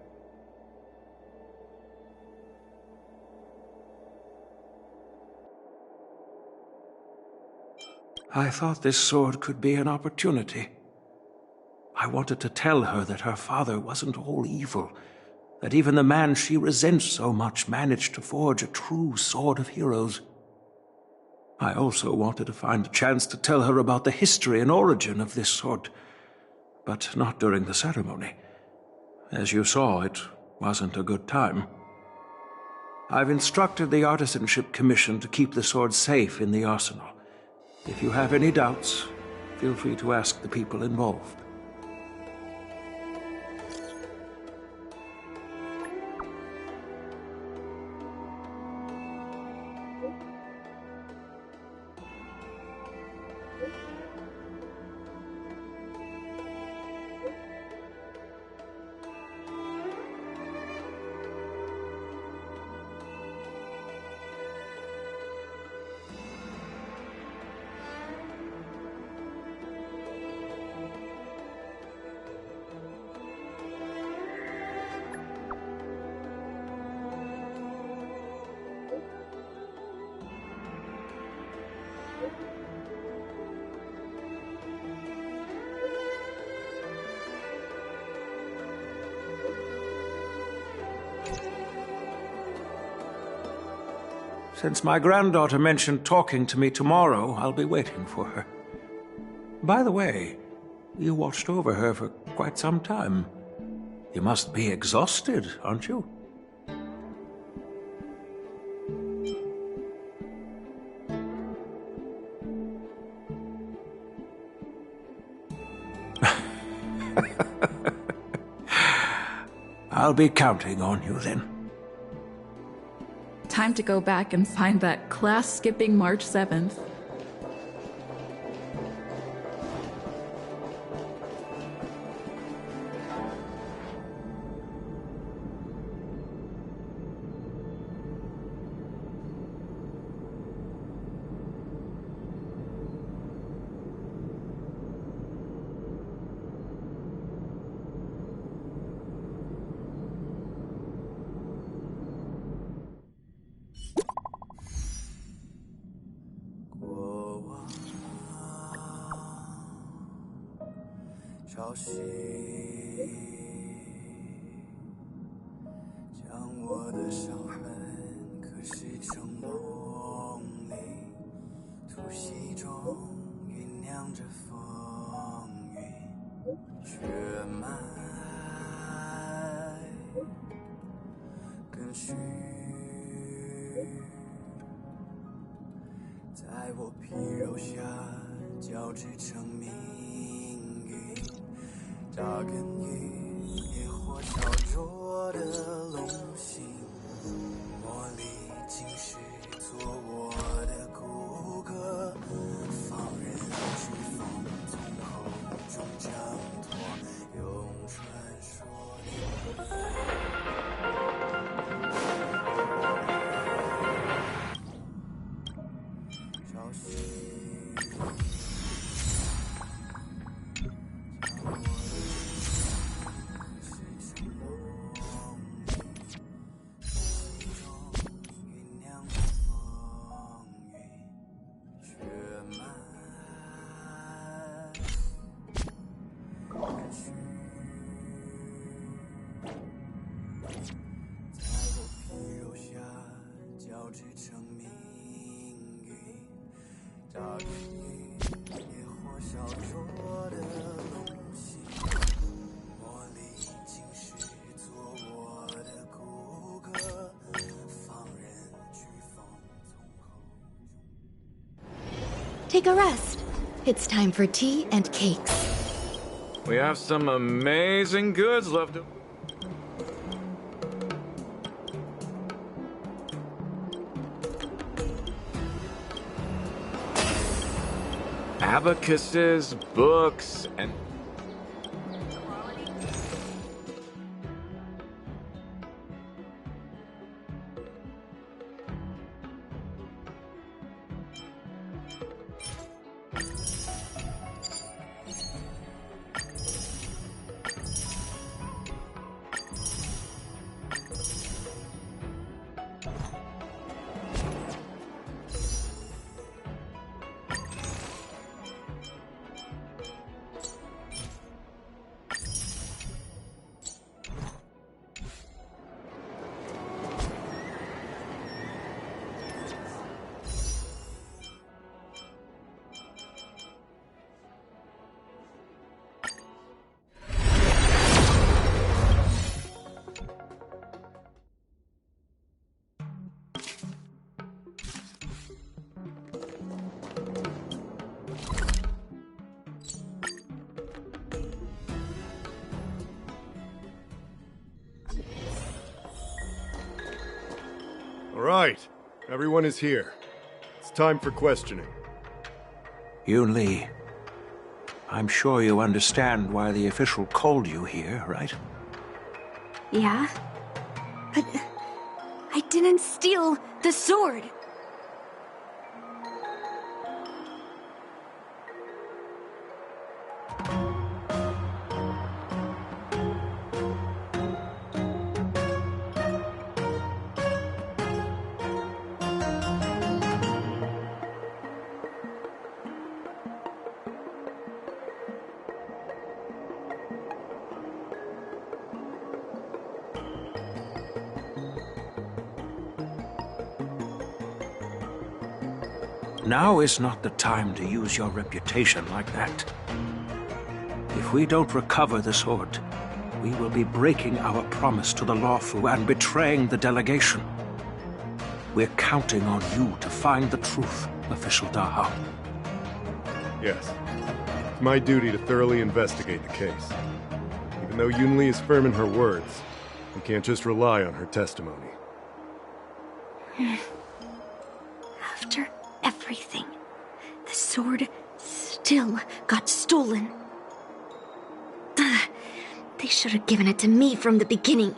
I thought this sword could be an opportunity. I wanted to tell her that her father wasn't all evil, that even the man she resents so much managed to forge a true sword of heroes. I also wanted to find a chance to tell her about the history and origin of this sword, but not during the ceremony. As you saw, it wasn't a good time. I've instructed the Artisanship Commission to keep the sword safe in the arsenal. If you have any doubts, feel free to ask the people involved. Since my granddaughter mentioned talking to me tomorrow, I'll be waiting for her. By the way, you watched over her for quite some time. You must be exhausted, aren't you? I'll be counting on you then. Time to go back and find that class-skipping March 7th.潮汐将我的伤痕刻蚀成梦里，突袭中酝酿着风雨，血脉跟虚，在我皮肉下交织成命运。扎根于野火烧灼的龙心，磨砺今世做我的骨骼，放任飓风从口中挣脱，用传说潮汐。Take a rest. It's time for tea and cakes. We have some amazing goods left. Abacuses, books, and... All right. Everyone is here. It's time for questioning. Yoon Lee, I'm sure you understand why the official called you here, right? Yeah? But I didn't steal the sword. Now is not the time to use your reputation like that. If we don't recover the sword, we will be breaking our promise to the Lawfu and betraying the delegation. We're counting on you to find the truth, Official Dahao. Yes. It's my duty to thoroughly investigate the case. Even though Yoon Lee is firm in her words, we can't just rely on her testimony. After everything, the sword still got stolen. They should have given it to me from the beginning.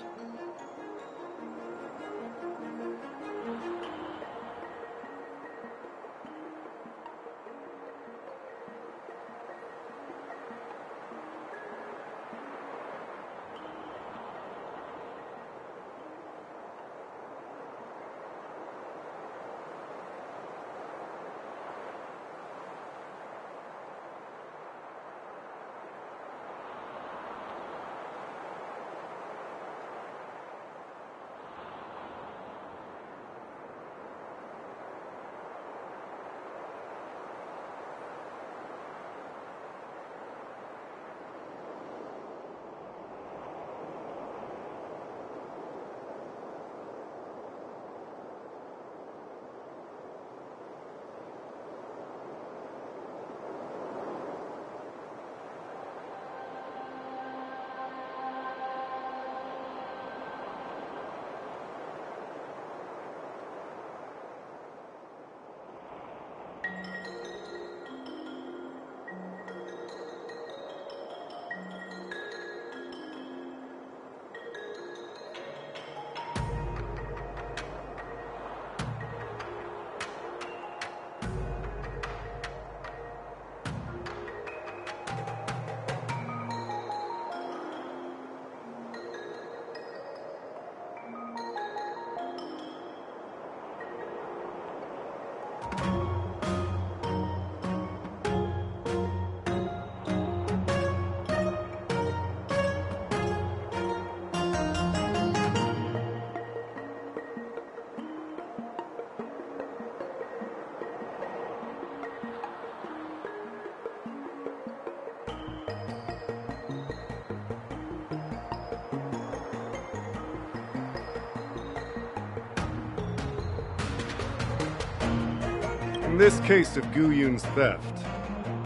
In this case of Gu Yun's theft,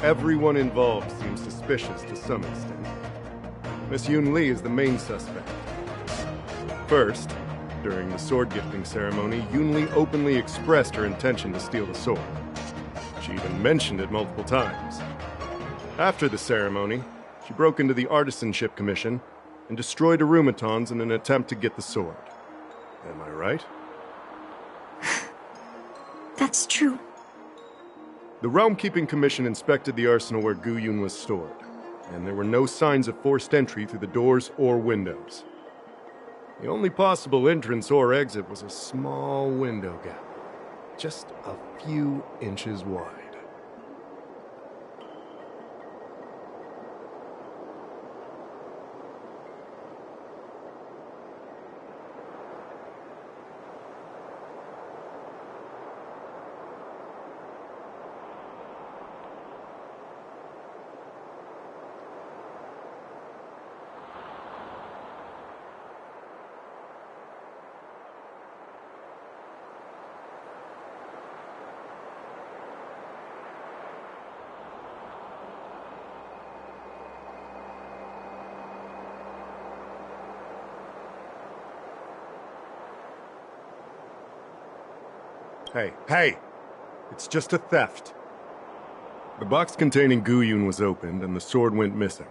everyone involved seems suspicious to some extent. Miss Yoon Lee is the main suspect. First, during the sword gifting ceremony, Yoon Lee openly expressed her intention to steal the sword. She even mentioned it multiple times. After the ceremony, she broke into the Artisanship Commission and destroyed arumatons in an attempt to get the sword. Am I right? That's true. The Realm Keeping Commission inspected the arsenal where Gu Yun was stored, and there were no signs of forced entry through the doors or windows. The only possible entrance or exit was a small window gap, just a few inches wide. Hey! It's just a theft. The box containing Guyun was opened and the sword went missing.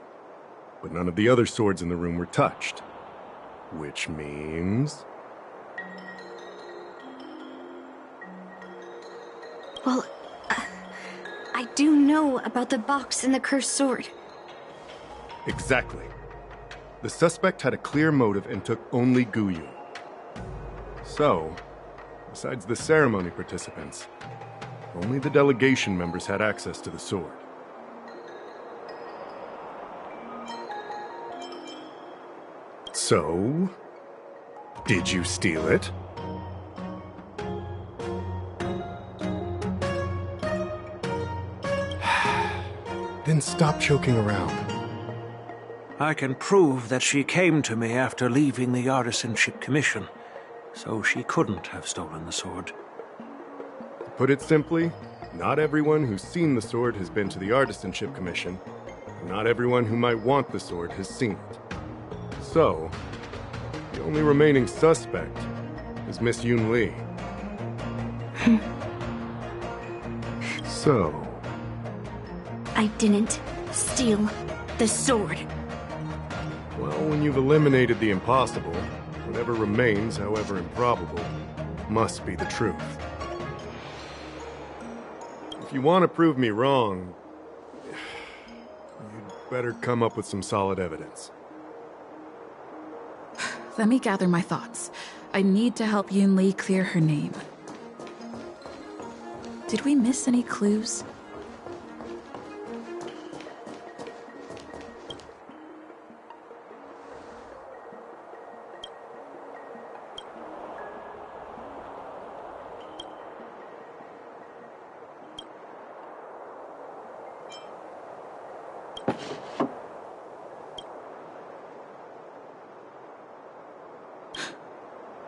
But none of the other swords in the room were touched. Which means... Well, I do know about the box and the cursed sword. Exactly. The suspect had a clear motive and took only Guyun. So, besides the ceremony participants, only the delegation members had access to the sword. So, did you steal it? Then stop joking around. I can prove that she came to me after leaving the Artisanship Commission, so she couldn't have stolen the sword. To put it simply, not everyone who's seen the sword has been to the Artisanship Commission, and not everyone who might want the sword has seen it. So, the only remaining suspect is Miss Yun Li. So... I didn't steal the sword. Well, when you've eliminated the impossible, whatever remains, however improbable, must be the truth. If you want to prove me wrong, you'd better come up with some solid evidence. Let me gather my thoughts. I need to help Yun Li clear her name. Did we miss any clues?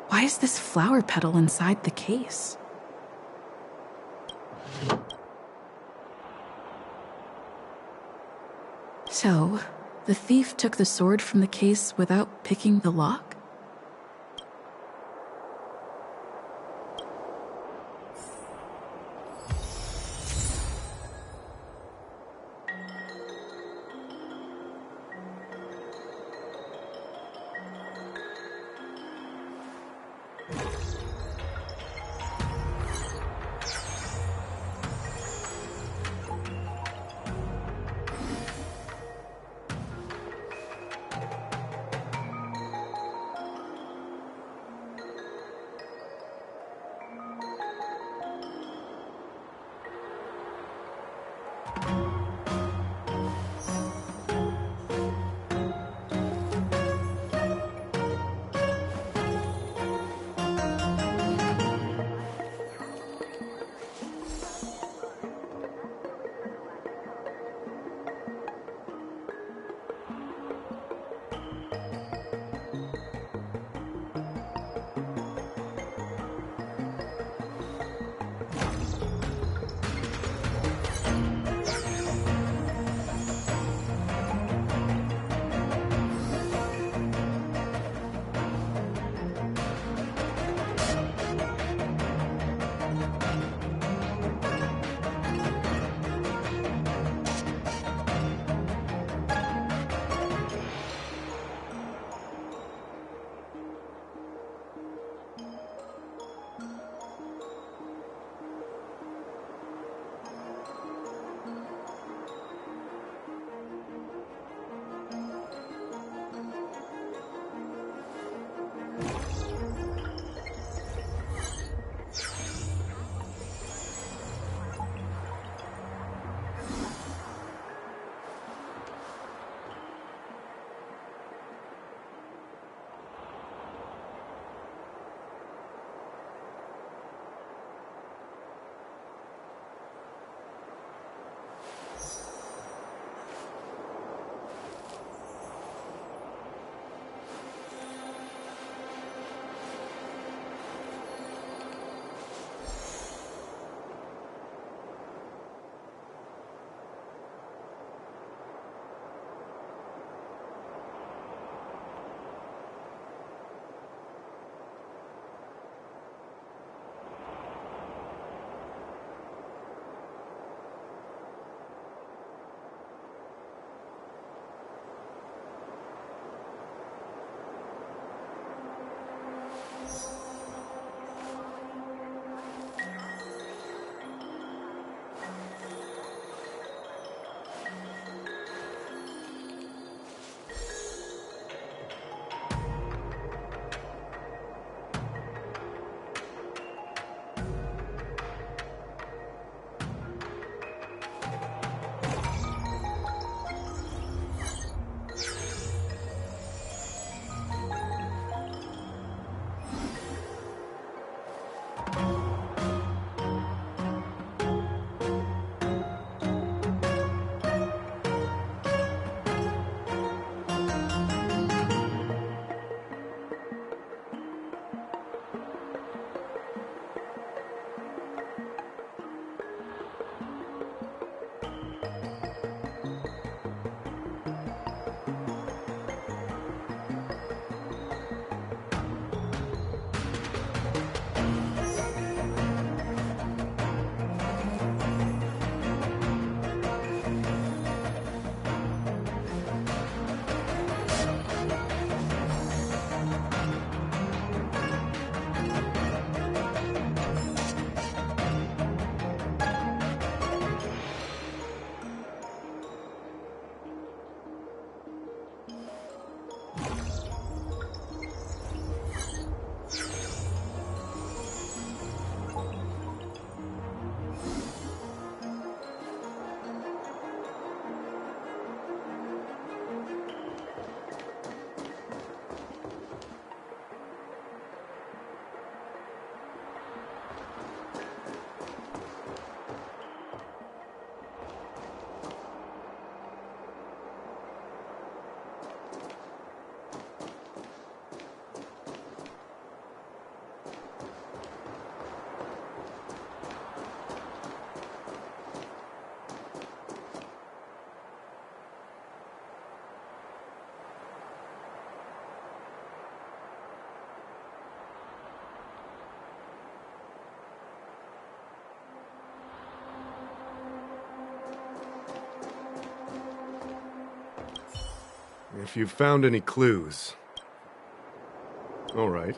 Why is this flower petal inside the case? So, the thief took the sword from the case without picking the lock? If you've found any clues... All right.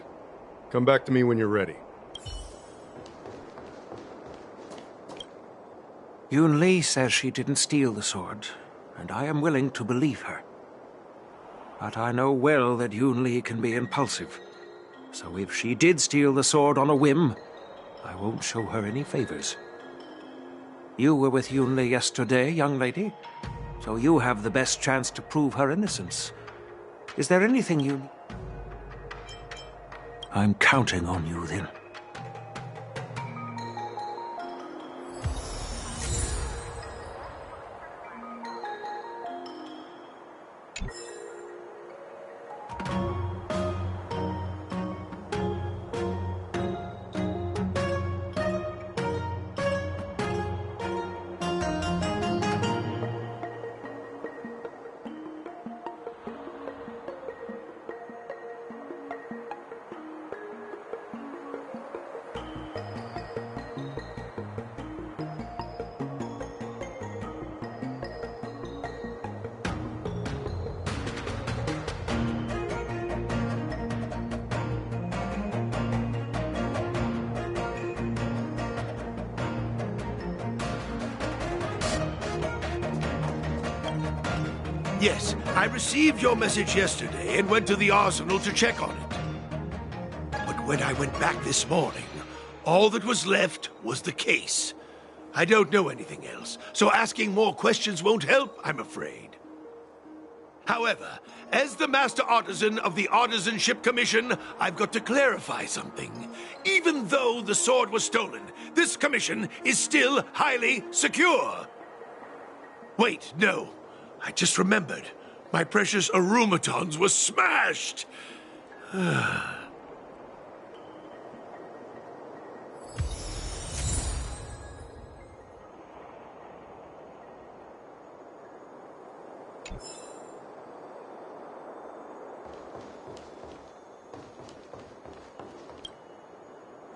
Come back to me when you're ready. Yun Li says she didn't steal the sword, and I am willing to believe her. But I know well that Yun Li can be impulsive, so if she did steal the sword on a whim, I won't show her any favors. You were with Yun Li yesterday, young lady, so you have the best chance to prove her innocence. Is there anything you... I'm counting on you, then. Yes, I received your message yesterday and went to the arsenal to check on it. But when I went back this morning, all that was left was the case. I don't know anything else, so asking more questions won't help, I'm afraid. However, as the Master Artisan of the Artisanship Commission, I've got to clarify something. Even though the sword was stolen, this commission is still highly secure. Wait, no. I just remembered. My precious aromatons were smashed! I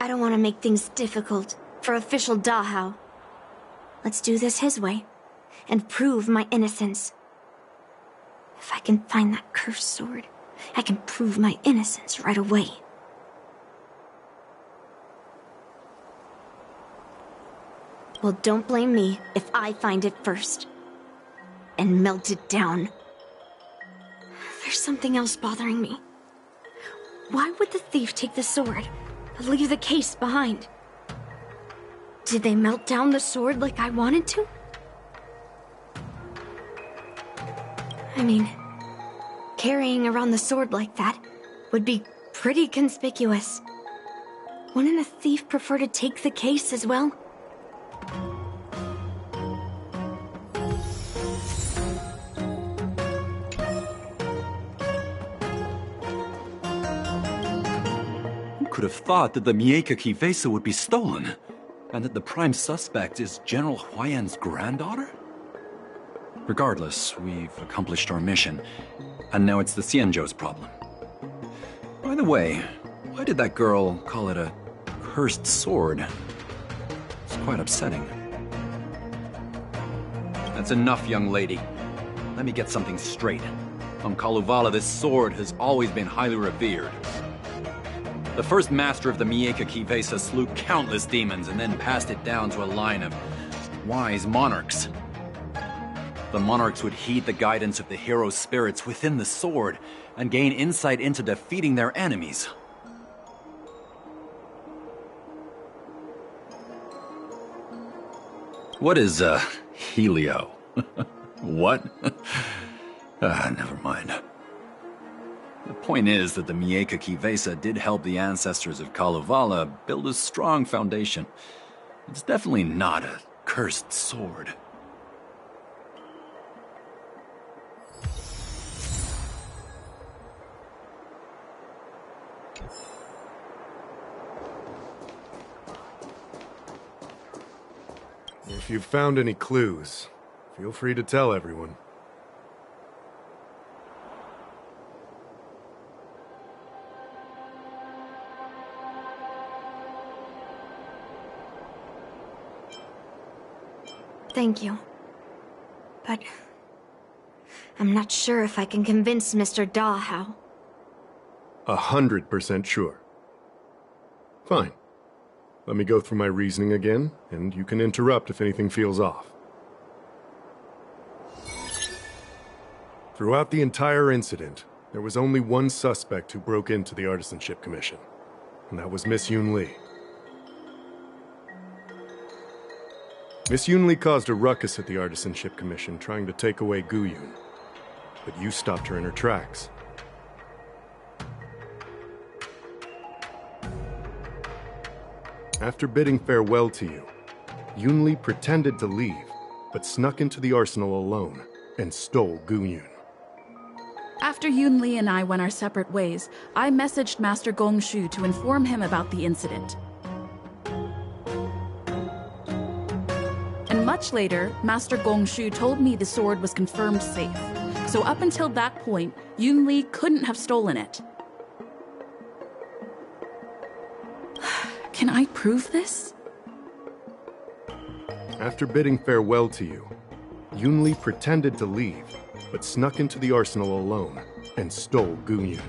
don't want to make things difficult for official Dahao. Let's do this his way, and prove my innocence. If I can find that cursed sword, I can prove my innocence right away. Well, don't blame me if I find it first. And melt it down. There's something else bothering me. Why would the thief take the sword and leave the case behind? Did they melt down the sword like I wanted to? I mean, carrying around the sword like that would be pretty conspicuous. Wouldn't a thief prefer to take the case as well? Who could have thought that the Miekaki vesa would be stolen? And that the prime suspect is General Huayan's granddaughter? Regardless, we've accomplished our mission, and now it's the Xianzhou's problem. By the way, why did that girl call it a cursed sword? It's quite upsetting. That's enough, young lady. Let me get something straight. On Kalevala, this sword has always been highly revered. The first master of the Miekaki vesa slew countless demons and then passed it down to a line of wise monarchs. The monarchs would heed the guidance of the hero spirits within the sword and gain insight into defeating their enemies. What is, Helio? What? Never mind. The point is that the Miekaki vesa did help the ancestors of Kalevala build a strong foundation. It's definitely not a cursed sword. If you've found any clues, feel free to tell everyone. Thank you. But I'm not sure if I can convince Mr. Dahao. 100% sure. Fine. Let me go through my reasoning again, and you can interrupt if anything feels off. Throughout the entire incident, there was only one suspect who broke into the Artisanship Commission, and that was Miss Yoon Lee. Miss Yoon Lee caused a ruckus at the Artisanship Commission trying to take away Guyun, but you stopped her in her tracks. After bidding farewell to you, Yoon Lee pretended to leave, but snuck into the arsenal alone and stole Guyun. After Yoon Lee and I went our separate ways, I messaged Master Gongshu to inform him about the incident. And much later, Master Gongshu told me the sword was confirmed safe. So up until that point, Yoon Lee couldn't have stolen it. Can I prove this? After bidding farewell to you, Yoon Lee pretended to leave, but snuck into the arsenal alone and stole Guyun.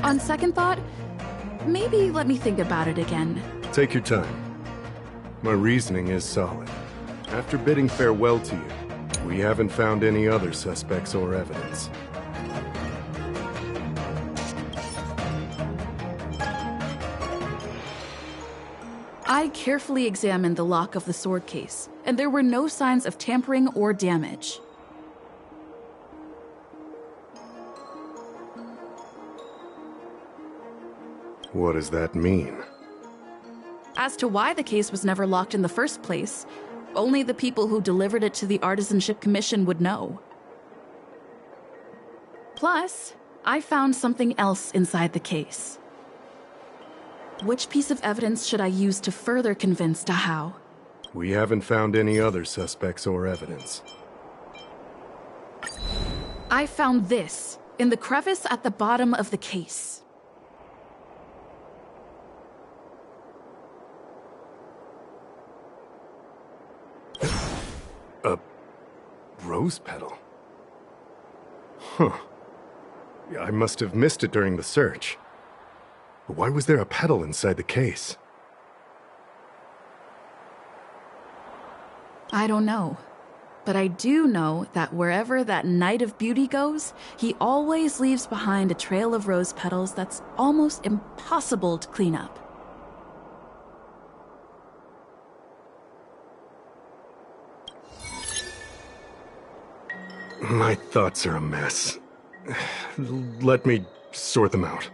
On second thought, maybe let me think about it again. Take your time. My reasoning is solid. After bidding farewell to you, we haven't found any other suspects or evidence. I carefully examined the lock of the sword case, and there were no signs of tampering or damage. What does that mean? As to why the case was never locked in the first place, only the people who delivered it to the Artisanship Commission would know. Plus, I found something else inside the case. Which piece of evidence should I use to further convince Dahao? We haven't found any other suspects or evidence. I found this in the crevice at the bottom of the case. A rose petal? Huh. I must have missed it during the search. But why was there a petal inside the case? I don't know. But I do know that wherever that Knight of Beauty goes, he always leaves behind a trail of rose petals that's almost impossible to clean up. My thoughts are a mess. Let me sort them out.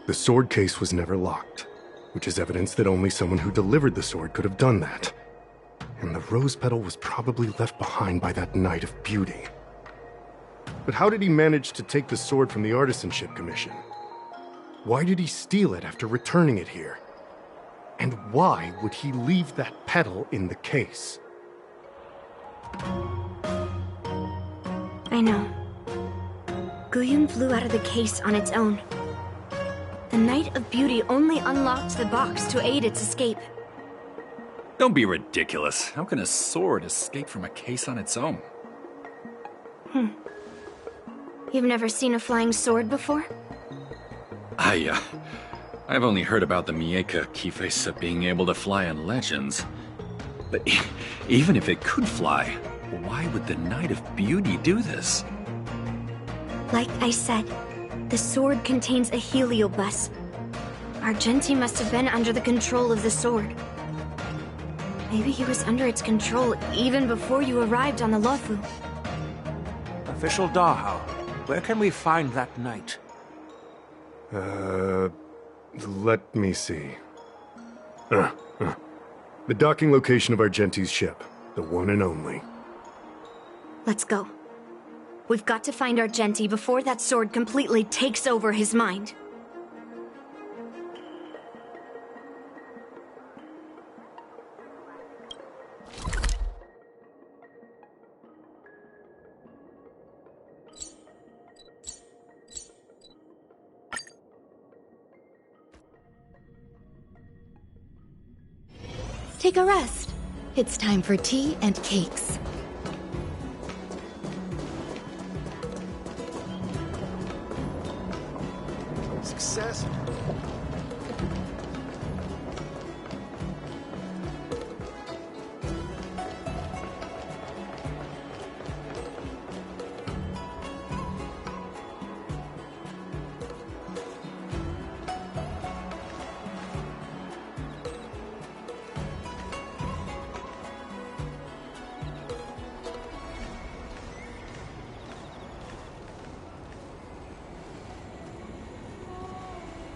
The sword case was never locked, which is evidence that only someone who delivered the sword could have done that. And the rose petal was probably left behind by that Knight of Beauty. But how did he manage to take the sword from the Artisanship Commission? Why did he steal it after returning it here? And why would he leave that petal in the case? I know. Guyun flew out of the case on its own. The Knight of Beauty only unlocked the box to aid its escape. Don't be ridiculous. How can a sword escape from a case on its own? You've never seen a flying sword before? I've only heard about the Mieka Kifesa being able to fly in legends. But even if it could fly, why would the Knight of Beauty do this? Like I said, the sword contains a heliobus. Argenti must have been under the control of the sword. Maybe he was under its control even before you arrived on the Lofu. Official Dahao, where can we find that knight? Let me see. The docking location of Argenti's ship, the one and only. Let's go. We've got to find Argenti before that sword completely takes over his mind. Take a rest. It's time for tea and cakes. Success.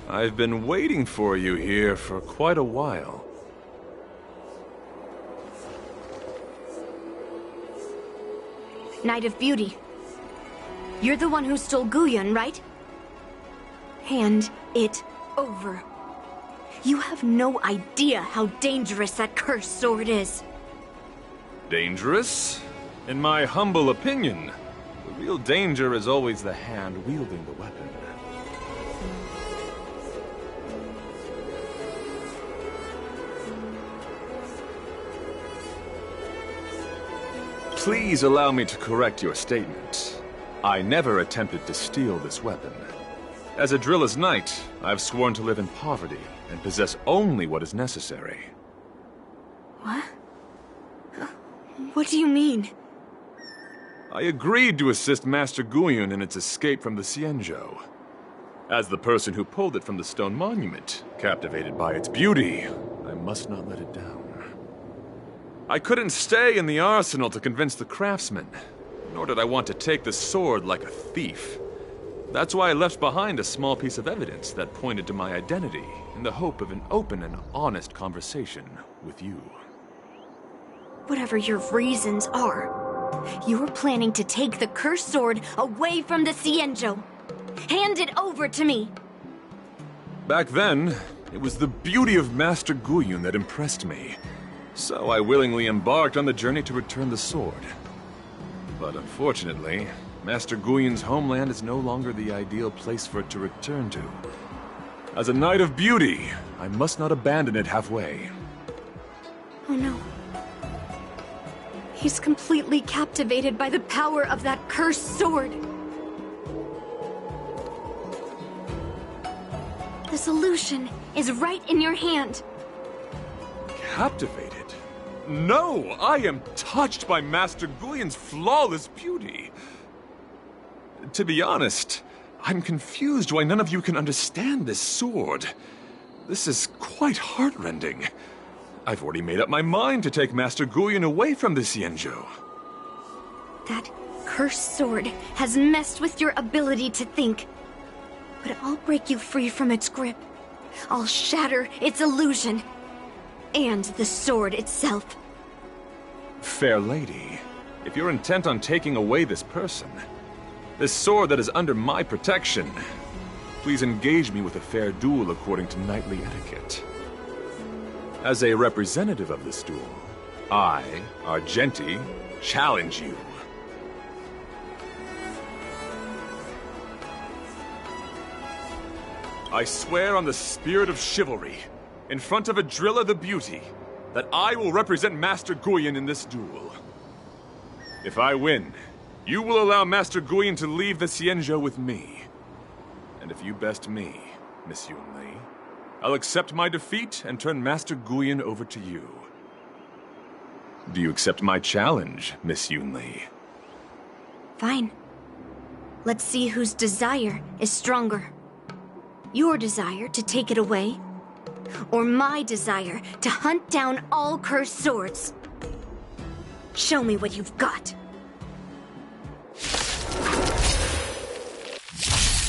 I've been waiting for you here for quite a while. Knight of Beauty. You're the one who stole Guyun, right? Hand it over. You have no idea how dangerous that cursed sword is. Dangerous? In my humble opinion, the real danger is always the hand wielding the weapon. Please allow me to correct your statement. I never attempted to steal this weapon. As a Drilla's knight, I've sworn to live in poverty and possess only what is necessary. What? What do you mean? I agreed to assist Master Guyun in its escape from the Xianzhou. As the person who pulled it from the stone monument, captivated by its beauty, I must not let it down. I couldn't stay in the arsenal to convince the craftsman, nor did I want to take the sword like a thief. That's why I left behind a small piece of evidence that pointed to my identity in the hope of an open and honest conversation with you. Whatever your reasons are, you were planning to take the cursed sword away from the Xianzhou. Hand it over to me! Back then, it was the beauty of Master Guyun that impressed me. So I willingly embarked on the journey to return the sword. But unfortunately, Master Guyun's homeland is no longer the ideal place for it to return to. As a Knight of Beauty, I must not abandon it halfway. Oh no. He's completely captivated by the power of that cursed sword. The solution is right in your hand. Captivated? No! I am touched by Master Guyun's flawless beauty. To be honest, I'm confused why none of you can understand this sword. This is quite heartrending. I've already made up my mind to take Master Guyun away from the Xianzhou. That cursed sword has messed with your ability to think. But I'll break you free from its grip. I'll shatter its illusion. And the sword itself. Fair lady, if you're intent on taking away this person, this sword that is under my protection, please engage me with a fair duel according to knightly etiquette. As a representative of this duel, I, Argenti, challenge you. I swear on the spirit of chivalry, in front of Adrilla the Beauty, that I will represent Master Guyun in this duel. If I win, you will allow Master Guyun to leave the Xianzhou with me. And if you best me, Miss Yunli, I'll accept my defeat and turn Master Guyun over to you. Do you accept my challenge, Miss Yunli? Fine. Let's see whose desire is stronger. Your desire to take it away, or my desire to hunt down all cursed swords. Show me what you've got.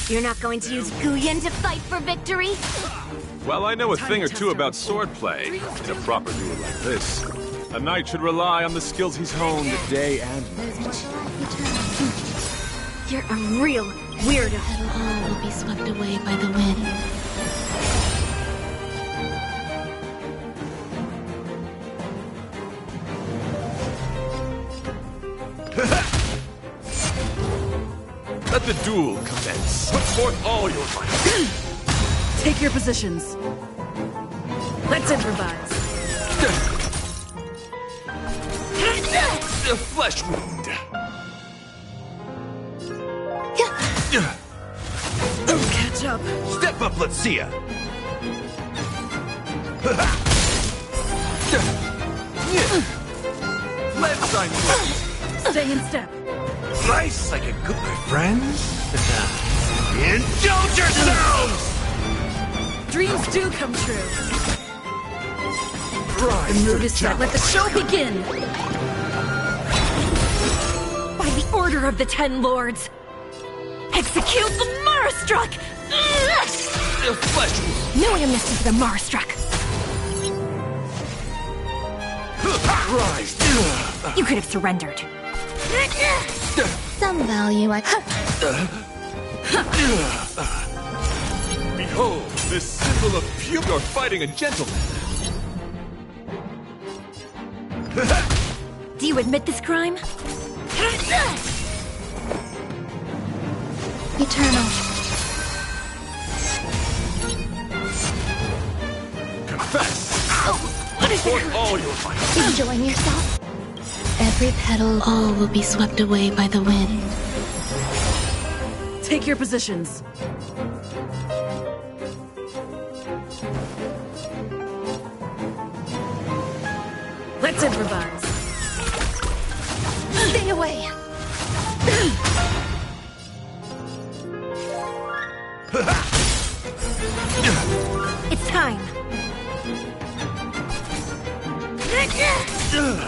You're not going to use Guyun to fight for victory? Well, I know a thing or two about swordplay. In a proper duel like this, a knight should rely on the skills he's honed day and night. You're a real weirdo. All will be swept away by the wind. Let the duel commence. Put forth all your might. Take your positions. Let's improvise. A flesh wound. Catch up. Step up, let's see ya. Let's sign. Stay in step. Nice, I can cook my friends. Indulge yourselves! Dreams do come true. Rise The to mood the is set. Let the show begin. By the order of the Ten Lords, execute the Marastruck! A flesh wound. No amnesty for the Marastruck. Rise. You could have surrendered. Some value I... Behold, this symbol of pure. You're fighting a gentleman. Do you admit this crime? Eternal. Confess. What is Report all your fight. Enjoying yourself? Every petal, all will be swept away by the wind. Take your positions. Let's improvise. Stay away. It's time.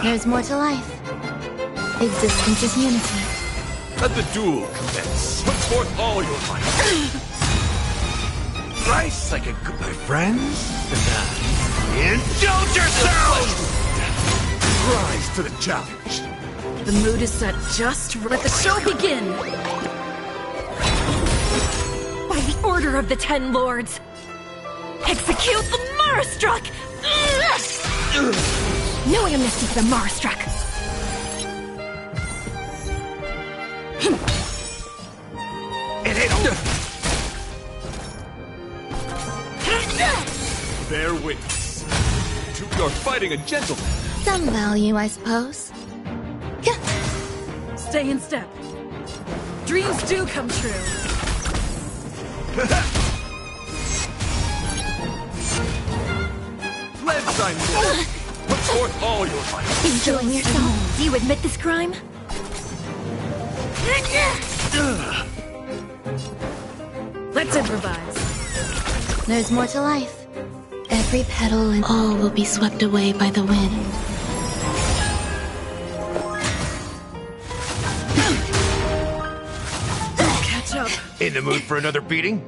There's more to life. Existence is unity. Let the duel commence. Put forth all your might. Nice, I can cook my friends. Indulge yourselves! Rise to the challenge. The mood is set just right. Let the show begin. By the order of the Ten Lords, execute the Marastruck! No amnesty for the Marastruck. It ain't over. Bear witness. You're fighting a gentleman. Some value, I suppose. Stay in step. Dreams do come true. Let's sign. Put forth all your might. Enjoying yourself? Do you admit this crime? Let's improvise. There's more to life. Every petal and all will be swept away by the wind. Catch up. In the mood for another beating?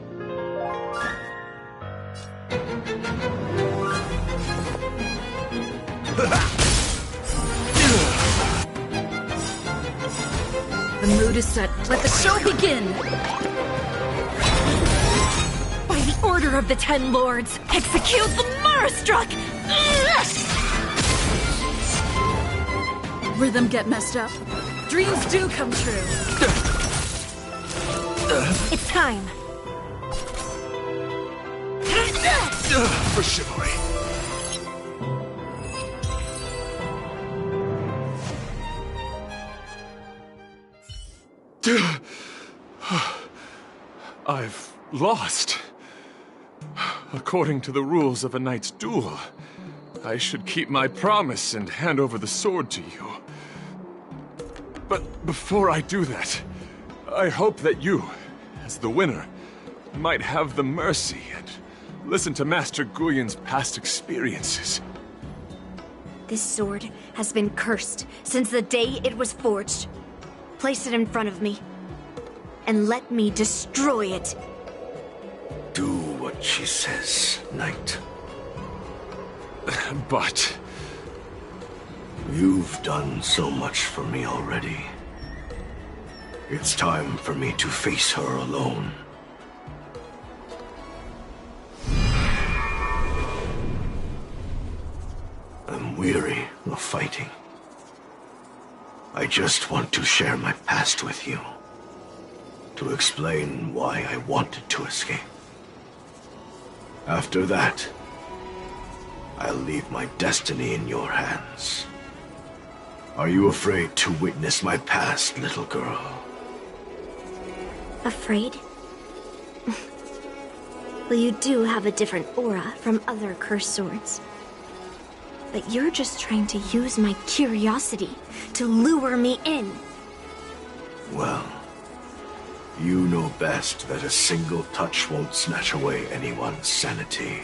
The mood is set. Let the show begin. By the order of the Ten Lords, execute the Marastruck! Rhythm get messed up. Dreams do come true. It's time. For chivalry. I've lost. According to the rules of a knight's duel, I should keep my promise and hand over the sword to you. But before I do that, I hope that you, as the winner, might have the mercy and listen to Master Guyon's past experiences. This sword has been cursed since the day it was forged. Place it in front of me, and let me destroy it. Do what she says, knight. But... You've done so much for me already. It's time for me to face her alone. I'm weary of fighting. I just want to share my past with you. To explain why I wanted to escape. After that, I'll leave my destiny in your hands. Are you afraid to witness my past, little girl? Afraid? Well, you do have a different aura from other cursed swords. But you're just trying to use my curiosity to lure me in. Well, you know best that a single touch won't snatch away anyone's sanity.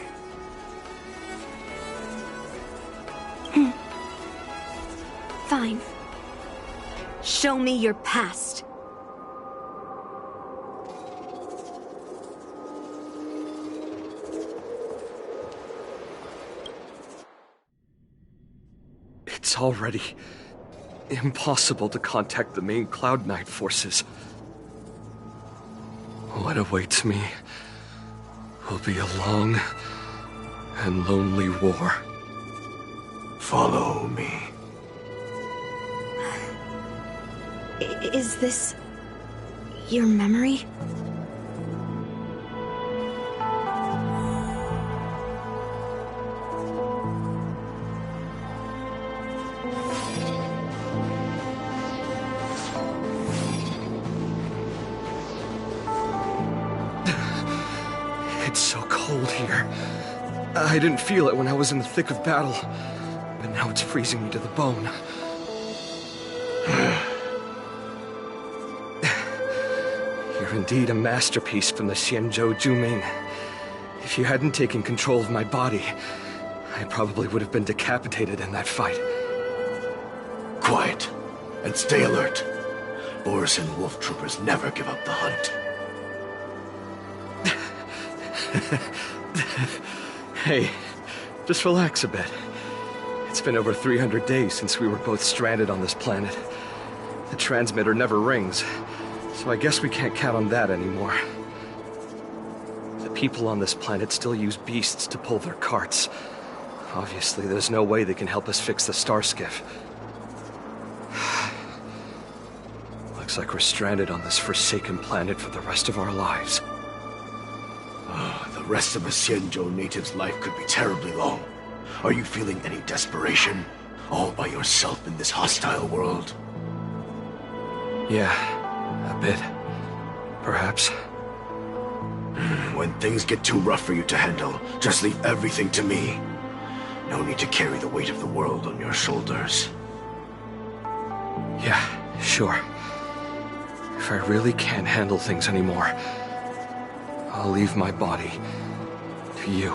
Fine. Show me your past. It's already impossible to contact the main Cloud Knight forces. What awaits me will be a long and lonely war. Follow me. Is this your memory? It's so cold here. I didn't feel it when I was in the thick of battle, but now it's freezing me to the bone. You're indeed a masterpiece from the Xianzhou Juming. If you hadn't taken control of my body, I probably would have been decapitated in that fight. Quiet, and stay alert. Boris and Wolf Troopers never give up the hunt. Hey, just relax a bit. It's been over 300 days since we were both stranded on this planet. The transmitter never rings, so I guess we can't count on that anymore. The people on this planet still use beasts to pull their carts. Obviously, there's no way they can help us fix the star skiff. Looks like we're stranded on this forsaken planet for the rest of our lives. The rest of a Xianzhou native's life could be terribly long. Are you feeling any desperation? All by yourself in this hostile world? Yeah, a bit. Perhaps. When things get too rough for you to handle, just leave everything to me. No need to carry the weight of the world on your shoulders. Yeah, sure. If I really can't handle things anymore, I'll leave my body to you.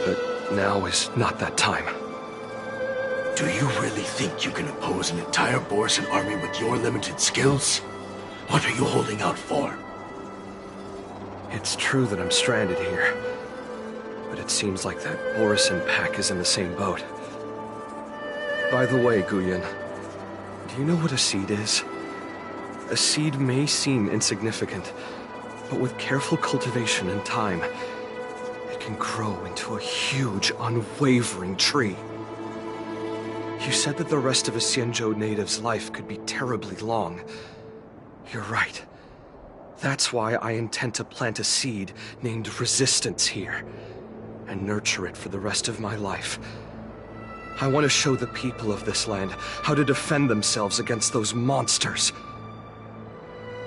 But now is not that time. Do you really think you can oppose an entire Borisan army with your limited skills? What are you holding out for? It's true that I'm stranded here, but it seems like that Borisan pack is in the same boat. By the way, Guyan, do you know what a seed is? A seed may seem insignificant, but with careful cultivation and time, it can grow into a huge, unwavering tree. You said that the rest of a Xianzhou native's life could be terribly long. You're right. That's why I intend to plant a seed named Resistance here, and nurture it for the rest of my life. I want to show the people of this land how to defend themselves against those monsters.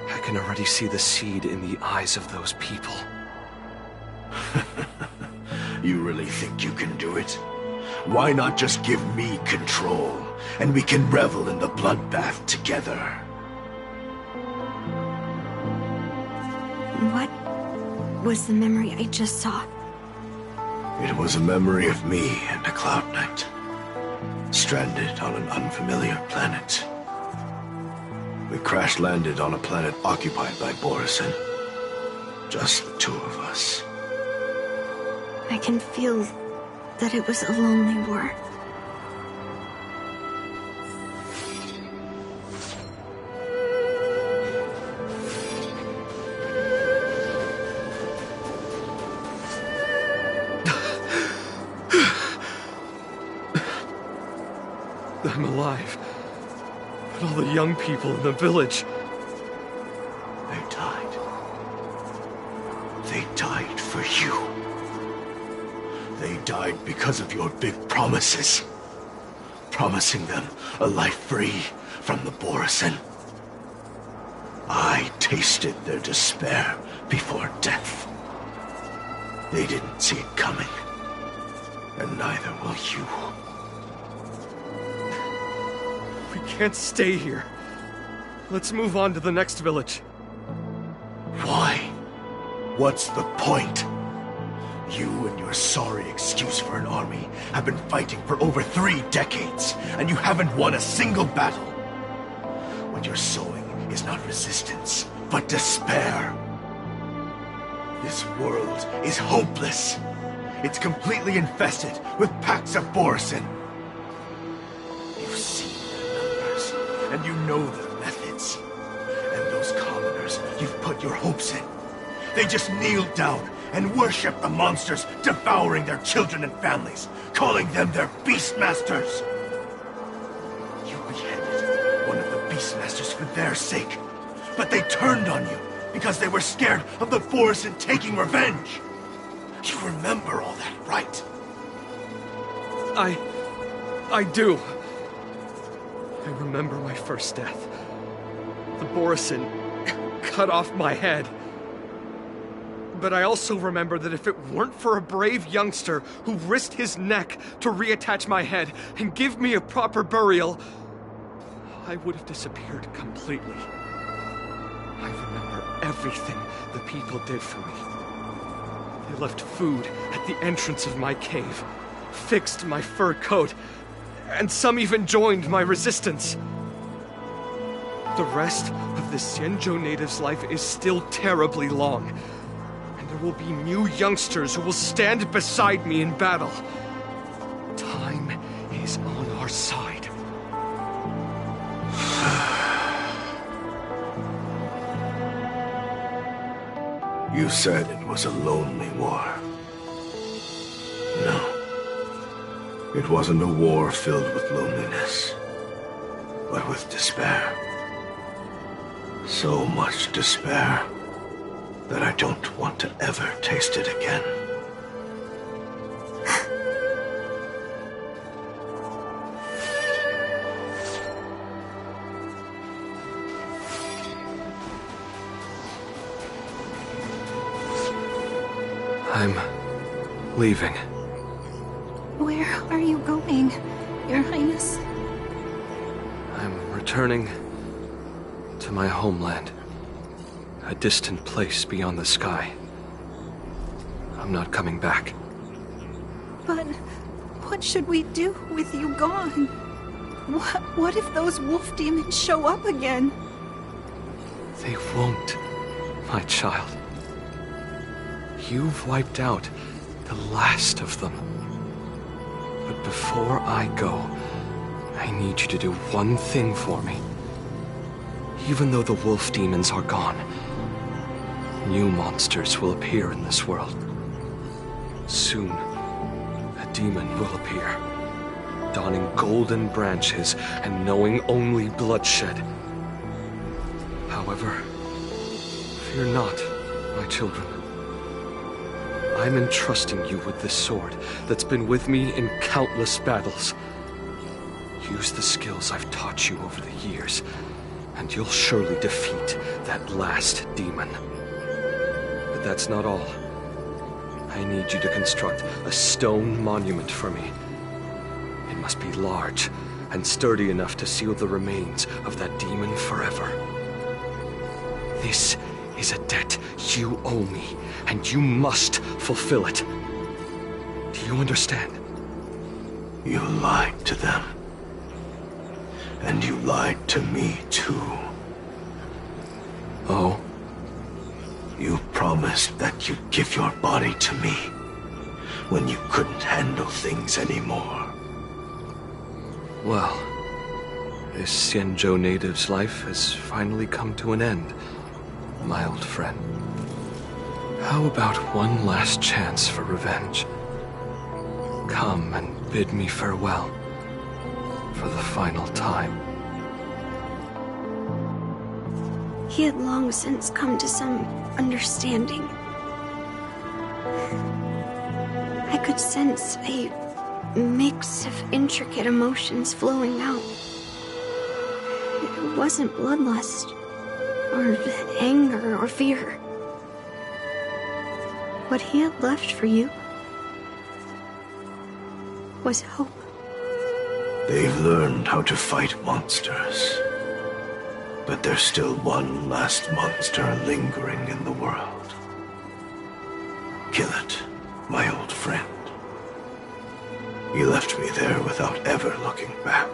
I can already see the seed in the eyes of those people. You really think you can do it? Why not just give me control, and we can revel in the bloodbath together? What was the memory I just saw? It was a memory of me and a Cloud Knight, stranded on an unfamiliar planet. We crash-landed on a planet occupied by Borisan. Just the two of us. I can feel that it was a lonely war. I'm alive. But all the young people in the village... They died. They died for you. They died because of your big promises. promising them a life free from the Borisin. I tasted their despair before death. They didn't see it coming, and neither will you. We can't stay here. Let's move on to the next village. Why? What's the point? You and your sorry excuse for an army have been fighting for over 3 decades, and you haven't won a single battle. What you're sowing is not resistance, but despair. This world is hopeless. It's completely infested with packs of Borisin. You've seen their numbers, and you know their methods. And those commoners you've put your hopes in, they just kneel down and worship the monsters devouring their children and families, calling them their beastmasters. You beheaded one of the beastmasters for their sake, but they turned on you because they were scared of the Borisin taking revenge. You remember all that, right? I do. I remember my first death. The Borisin cut off my head. But I also remember that if it weren't for a brave youngster who risked his neck to reattach my head and give me a proper burial, I would have disappeared completely. I remember everything the people did for me. They left food at the entrance of my cave, fixed my fur coat, and some even joined my resistance. The rest of the Xianzhou natives' life is still terribly long. There will be new youngsters who will stand beside me in battle. Time is on our side. You said it was a lonely war. No. It wasn't a war filled with loneliness, but with despair. So much despair that I don't want to ever taste it again. I'm leaving. Where are you going, Your Highness? I'm returning to my homeland. A distant place beyond the sky. I'm not coming back. But what should we do with you gone? What if those wolf demons show up again? They won't, my child. You've wiped out the last of them. But before I go, I need you to do one thing for me. Even though the wolf demons are gone, new monsters will appear in this world. Soon, a demon will appear, donning golden branches and knowing only bloodshed. However, fear not, my children. I'm entrusting you with this sword that's been with me in countless battles. Use the skills I've taught you over the years, and you'll surely defeat that last demon. But that's not all. I need you to construct a stone monument for me. It must be large and sturdy enough to seal the remains of that demon forever. This is a debt you owe me, and you must fulfill it. Do you understand? You lied to them. And you lied to me, too. Oh? You promised that you'd give your body to me when you couldn't handle things anymore. Well, this Xianzhou native's life has finally come to an end, my old friend. How about one last chance for revenge? Come and bid me farewell for the final time. He had long since come to some understanding. I could sense a mix of intricate emotions flowing out. It wasn't bloodlust, or anger, or fear. What he had left for you was hope. They've learned how to fight monsters. But there's still one last monster lingering in the world. Kill it, my old friend. He left me there without ever looking back.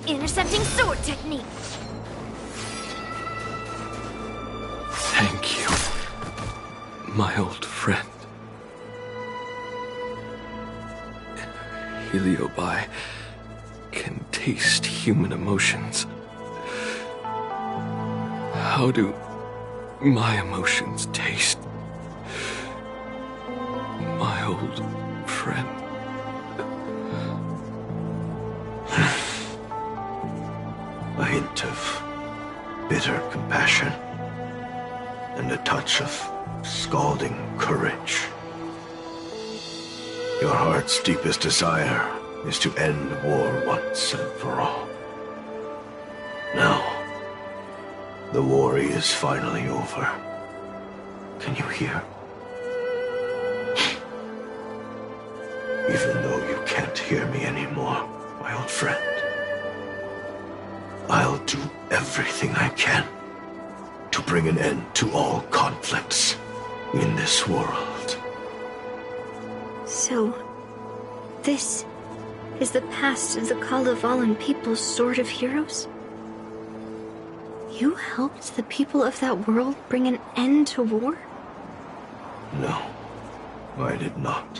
Intercepting sword technique. Thank you, my old friend. Heliobi can taste human emotions. How do my emotions taste? My old friend. A hint of bitter compassion and a touch of scalding courage. Your heart's deepest desire is to end war once and for all. Now, the war is finally over. Can you hear? Even though you can't hear me anymore, my old friend, I'll do everything I can to bring an end to all conflicts in this world. So, this is the past of the Kalevalan people's Sword of Heroes? You helped the people of that world bring an end to war? No, I did not.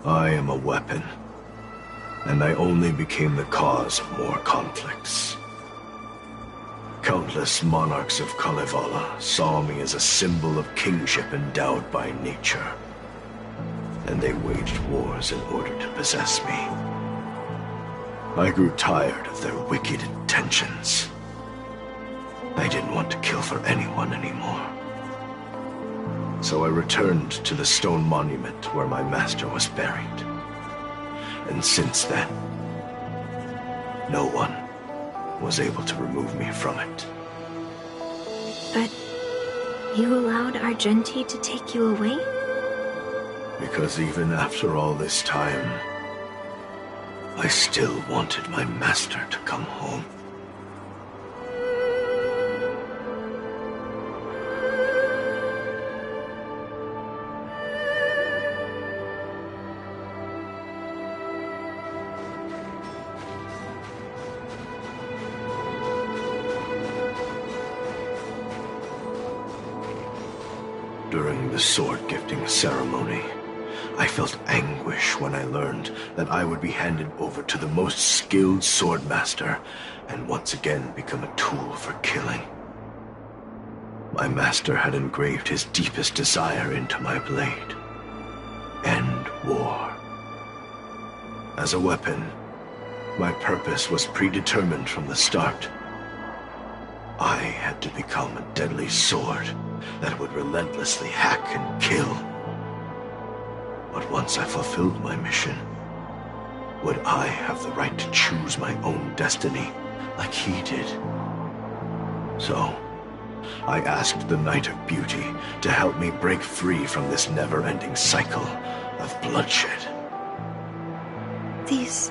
I am a weapon, and I only became the cause of more conflicts. Countless monarchs of Kalevala saw me as a symbol of kingship endowed by nature, and they waged wars in order to possess me. I grew tired of their wicked intentions. I didn't want to kill for anyone anymore. So I returned to the stone monument where my master was buried. And since then, no one was able to remove me from it. But you allowed Argenti to take you away? Because even after all this time, I still wanted my master to come home. During the sword-gifting ceremony, I felt anguish when I learned that I would be handed over to the most skilled swordmaster and once again become a tool for killing. My master had engraved his deepest desire into my blade. End war. As a weapon, my purpose was predetermined from the start. I had to become a deadly sword that would relentlessly hack and kill. But once I fulfilled my mission, would I have the right to choose my own destiny like he did? So, I asked the Knight of Beauty to help me break free from this never-ending cycle of bloodshed. These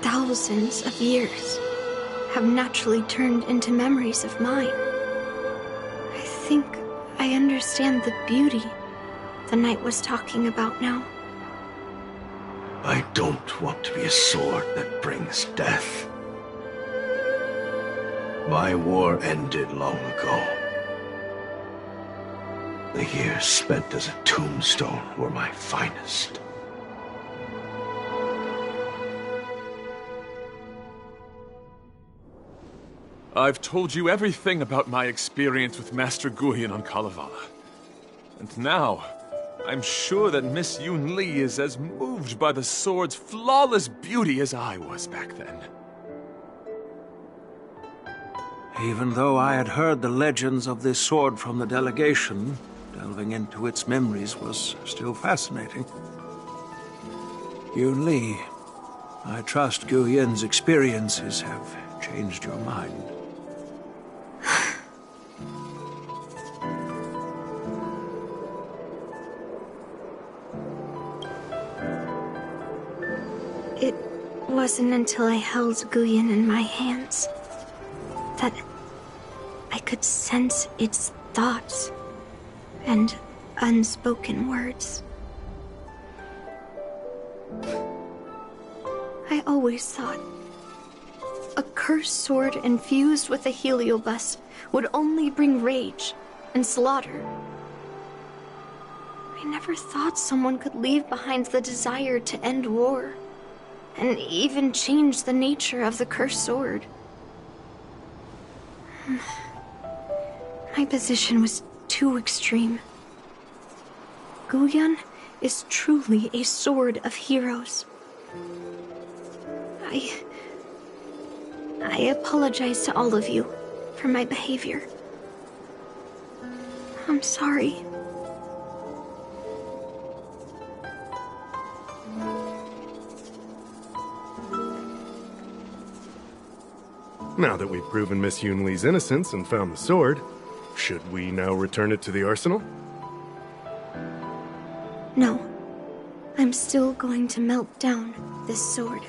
thousands of years have naturally turned into memories of mine. I think I understand the beauty the knight was talking about now. I don't want to be a sword that brings death. My war ended long ago. The years spent as a tombstone were my finest. I've told you everything about my experience with Master Guion on Kalevala. And now, I'm sure that Miss Yun Li is as moved by the sword's flawless beauty as I was back then. Even though I had heard the legends of this sword from the delegation, delving into its memories was still fascinating. Yun Li, I trust Gu Yin's experiences have changed your mind. It wasn't until I held Guyan in my hands that I could sense its thoughts and unspoken words. I always thought a cursed sword infused with a heliobus would only bring rage and slaughter. I never thought someone could leave behind the desire to end war, and even change the nature of the cursed sword. My position was too extreme. Guyan is truly a sword of heroes. I apologize to all of you for my behavior. I'm sorry. Now that we've proven Miss Yun Li's innocence and found the sword, should we now return it to the arsenal? No. I'm still going to melt down this sword.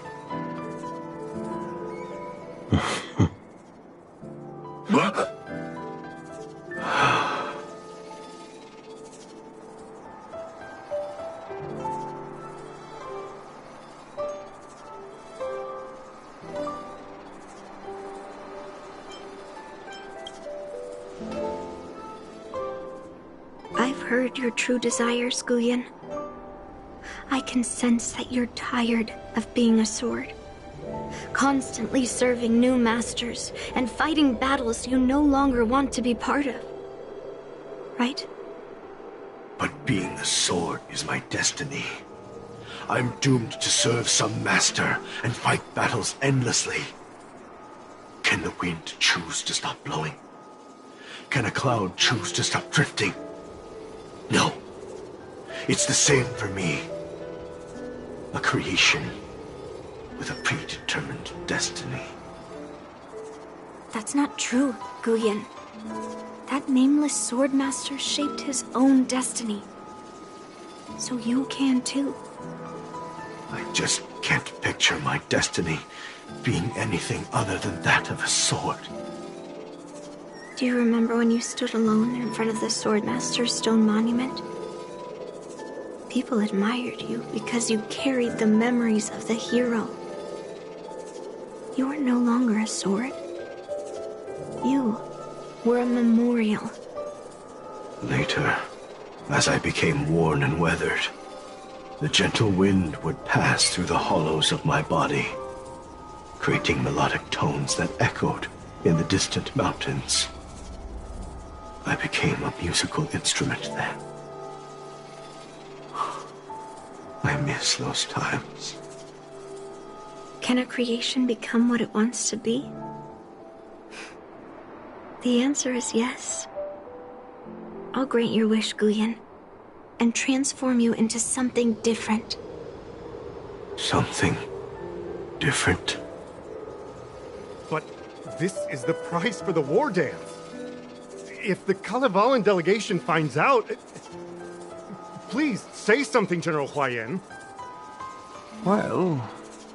I've heard your true desires, Guyan. I can sense that you're tired of being a sword. Constantly serving new masters and fighting battles you no longer want to be part of. Right? But being a sword is my destiny. I'm doomed to serve some master and fight battles endlessly. Can the wind choose to stop blowing? Can a cloud choose to stop drifting? No. It's the same for me. A creation with a predetermined destiny. That's not true, Guyan. That nameless swordmaster shaped his own destiny. So you can too. I just can't picture my destiny being anything other than that of a sword. Do you remember when you stood alone in front of the swordmaster's stone monument? People admired you because you carried the memories of the hero. You were no longer a sword. You were a memorial. Later, as I became worn and weathered, the gentle wind would pass through the hollows of my body, creating melodic tones that echoed in the distant mountains. I became a musical instrument then. I miss those times. Can a creation become what it wants to be? The answer is yes. I'll grant your wish, Guyan, and transform you into something different. Something different? But this is the price for the war dance. If the Kalevalan delegation finds out... Please, say something, General Huayan. Well,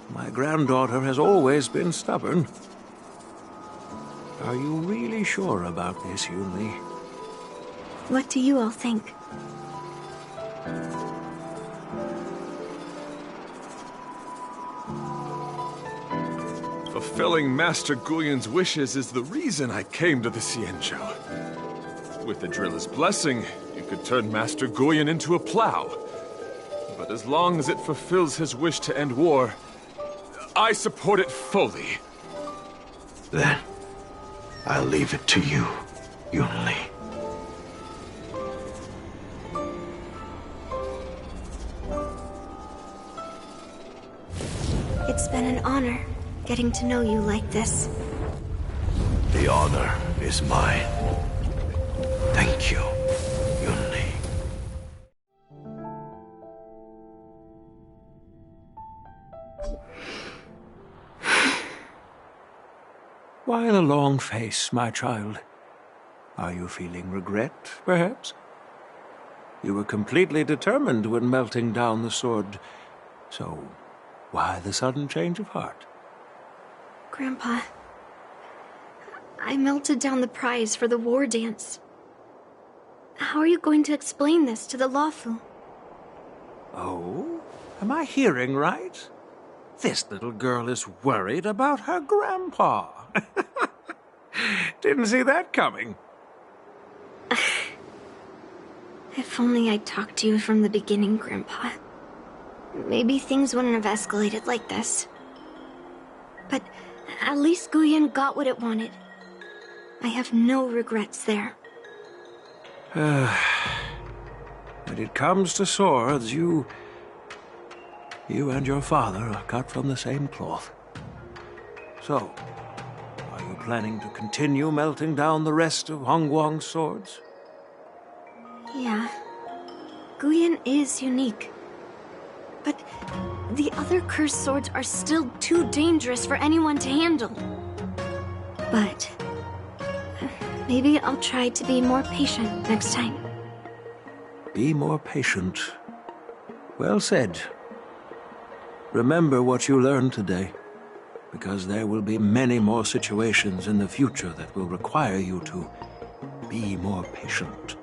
my granddaughter has always been stubborn. Are you really sure about this, Yun Li? What do you all think? Fulfilling Master Guyan's wishes is the reason I came to the Xianzhou. With the Driller's blessing, you could turn Master Guyan into a plow. But as long as it fulfills his wish to end war, I support it fully. Then, I'll leave it to you, Yun Li. It's been an honor getting to know you like this. The honor is mine. Thank you, Yunli. Why the long face, my child? Are you feeling regret, perhaps? You were completely determined when melting down the sword, so why the sudden change of heart? Grandpa, I melted down the prize for the war dance. How are you going to explain this to the Lawfu? Oh? Am I hearing right? This little girl is worried about her grandpa. Didn't see that coming. If only I'd talked to you from the beginning, Grandpa. Maybe things wouldn't have escalated like this. But at least Guyen got what it wanted. I have no regrets there. When it comes to swords, you and your father are cut from the same cloth. So, are you planning to continue melting down the rest of Hongguang's swords? Yeah. Guyen is unique. But the other cursed swords are still too dangerous for anyone to handle. But maybe I'll try to be more patient next time. Be more patient. Well said. Remember what you learned today, because there will be many more situations in the future that will require you to be more patient.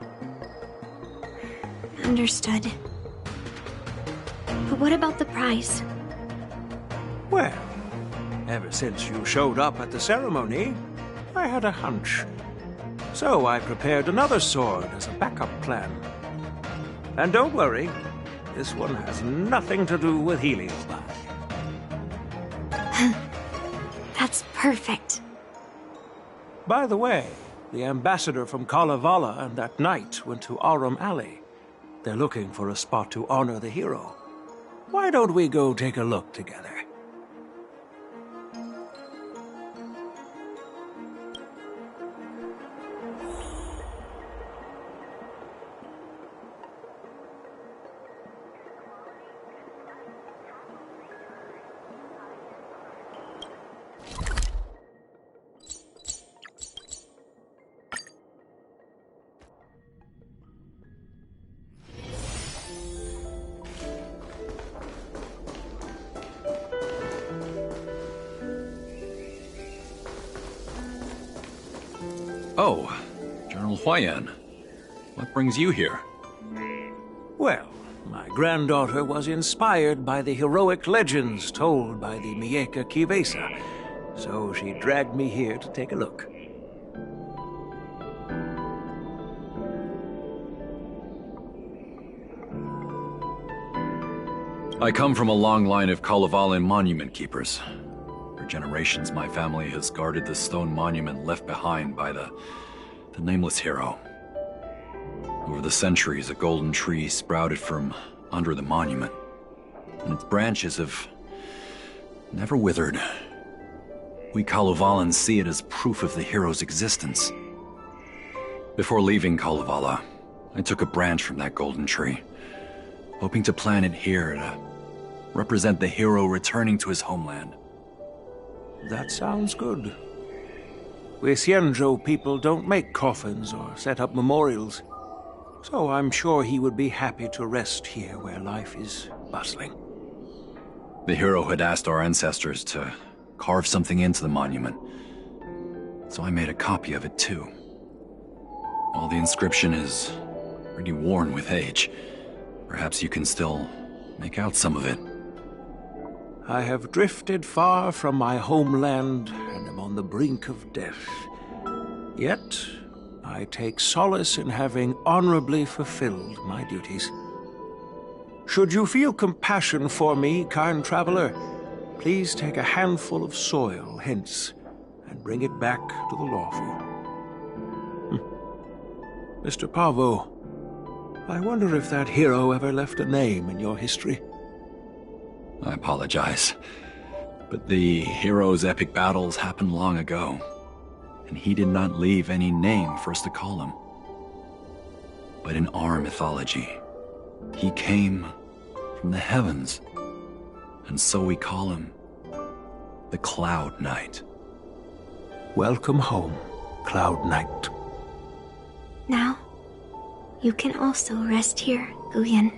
Understood. But what about the prize? Well, ever since you showed up at the ceremony, I had a hunch. So I prepared another sword as a backup plan. And don't worry, this one has nothing to do with Heliobi. That's perfect. By the way, the ambassador from Kalevala and that knight went to Arum Alley. They're looking for a spot to honor the hero. Why don't we go take a look together? Oh, General Huayan. What brings you here? Well, my granddaughter was inspired by the heroic legends told by the Mieka Kivesa, so she dragged me here to take a look. I come from a long line of Kalevalan monument keepers. For generations, my family has guarded the stone monument left behind by the nameless hero. Over the centuries, a golden tree sprouted from under the monument, and its branches have never withered. We Kalevalans see it as proof of the hero's existence. Before leaving Kalevala, I took a branch from that golden tree, hoping to plant it here to represent the hero returning to his homeland. That sounds good. We Xianzhou people don't make coffins or set up memorials, so I'm sure he would be happy to rest here where life is bustling. The hero had asked our ancestors to carve something into the monument, so I made a copy of it too. While the inscription is pretty worn with age, perhaps you can still make out some of it. I have drifted far from my homeland and am on the brink of death. Yet, I take solace in having honorably fulfilled my duties. Should you feel compassion for me, kind traveler, please take a handful of soil hence and bring it back to the Lawfu. Mr. Pavo, I wonder if that hero ever left a name in your history. I apologize. But the hero's epic battles happened long ago, and he did not leave any name for us to call him. But in our mythology, he came from the heavens, and so we call him the Cloud Knight. Welcome home, Cloud Knight. Now, you can also rest here, Guyan.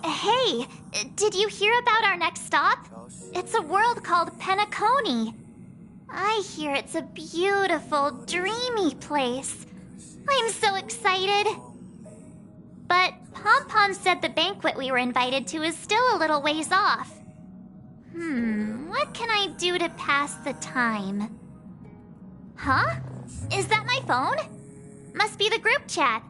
Hey, did you hear about our next stop? It's a world called Penacony. I hear it's a beautiful, dreamy place. I'm so excited. But Pom Pom said the banquet we were invited to is still a little ways off. What can I do to pass the time? Huh? Is that my phone? Must be the group chat.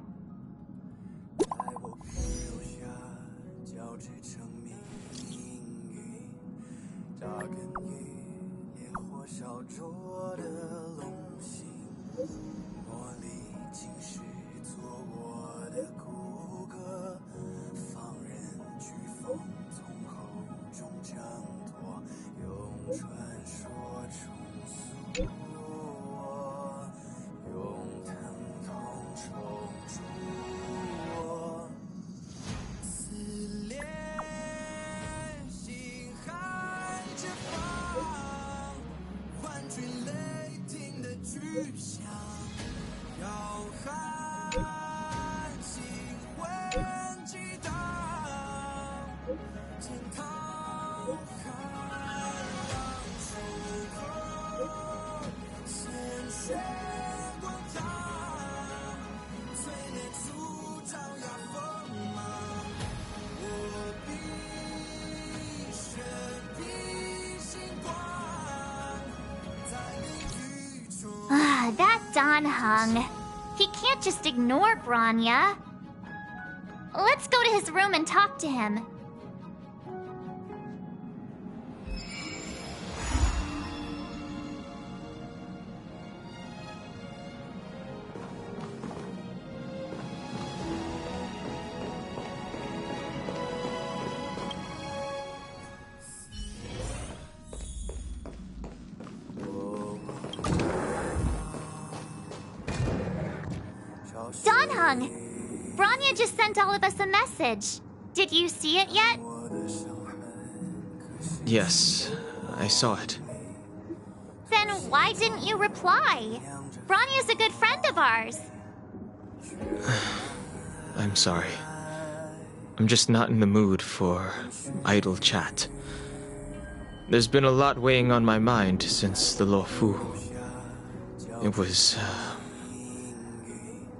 That Don Hung. He can't just ignore Bronya. Let's go to his room and talk to him. Don Hung! Bronya just sent all of us a message. Did you see it yet? Yes, I saw it. Then why didn't you reply? Bronya's a good friend of ours. I'm sorry. I'm just not in the mood for idle chat. There's been a lot weighing on my mind since the Luofu. It was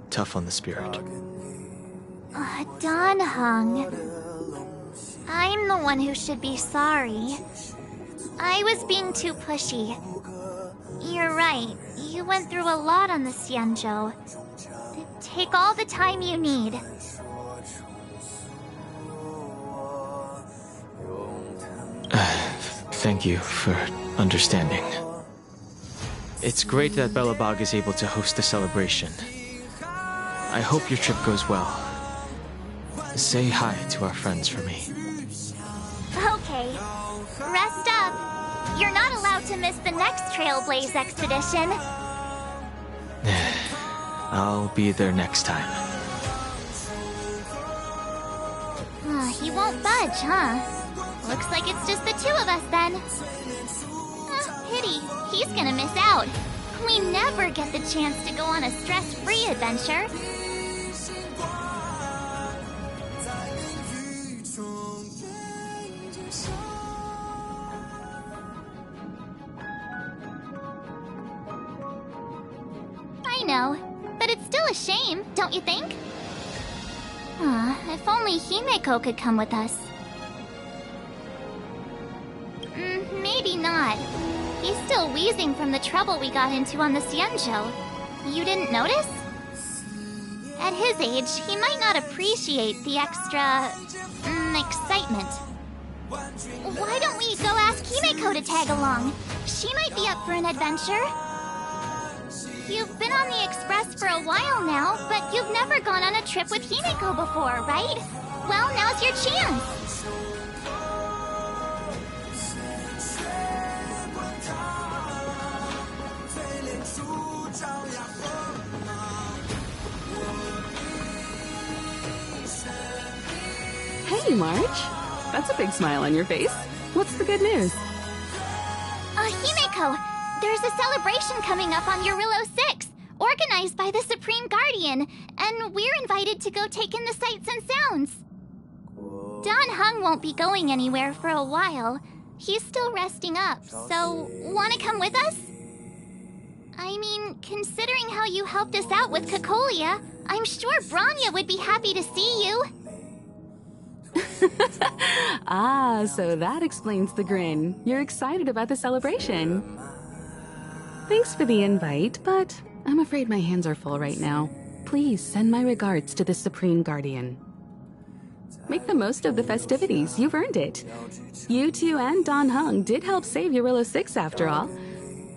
tough on the spirit. Don Hung. I'm the one who should be sorry. I was being too pushy. You're right. You went through a lot on the Xianzhou. Take all the time you need. Thank you for understanding. It's great that Belobog is able to host the celebration. I hope your trip goes well. Say hi to our friends for me. Okay. Rest up. You're not allowed to miss the next Trailblaze expedition. I'll be there next time. He won't budge, huh? Looks like it's just the two of us then. Pity. He's gonna miss out. We never get the chance to go on a stress-free adventure. I know, but it's still a shame, don't you think? If only Himeko could come with us. Maybe not. He's still wheezing from the trouble we got into on the Xianzhou. You didn't notice? At his age, he might not appreciate the extra... excitement. Why don't we go ask Himeko to tag along? She might be up for an adventure. You've been on the Express for a while now, but you've never gone on a trip with Himeko before, right? Well, now's your chance. Hey, March. That's a big smile on your face. What's the good news? Himeko, there's a celebration coming up on Eurillo 6, organized by the Supreme Guardian, and we're invited to go take in the sights and sounds. Don Hung won't be going anywhere for a while. He's still resting up, so wanna come with us? I mean, considering how you helped us out with Cocolia, I'm sure Bronya would be happy to see you. So that explains the grin. You're excited about the celebration. Thanks for the invite, but I'm afraid my hands are full right now. Please send my regards to the Supreme Guardian. Make the most of the festivities. You've earned it. You two and Don Hung did help save Eurillo 6 after all.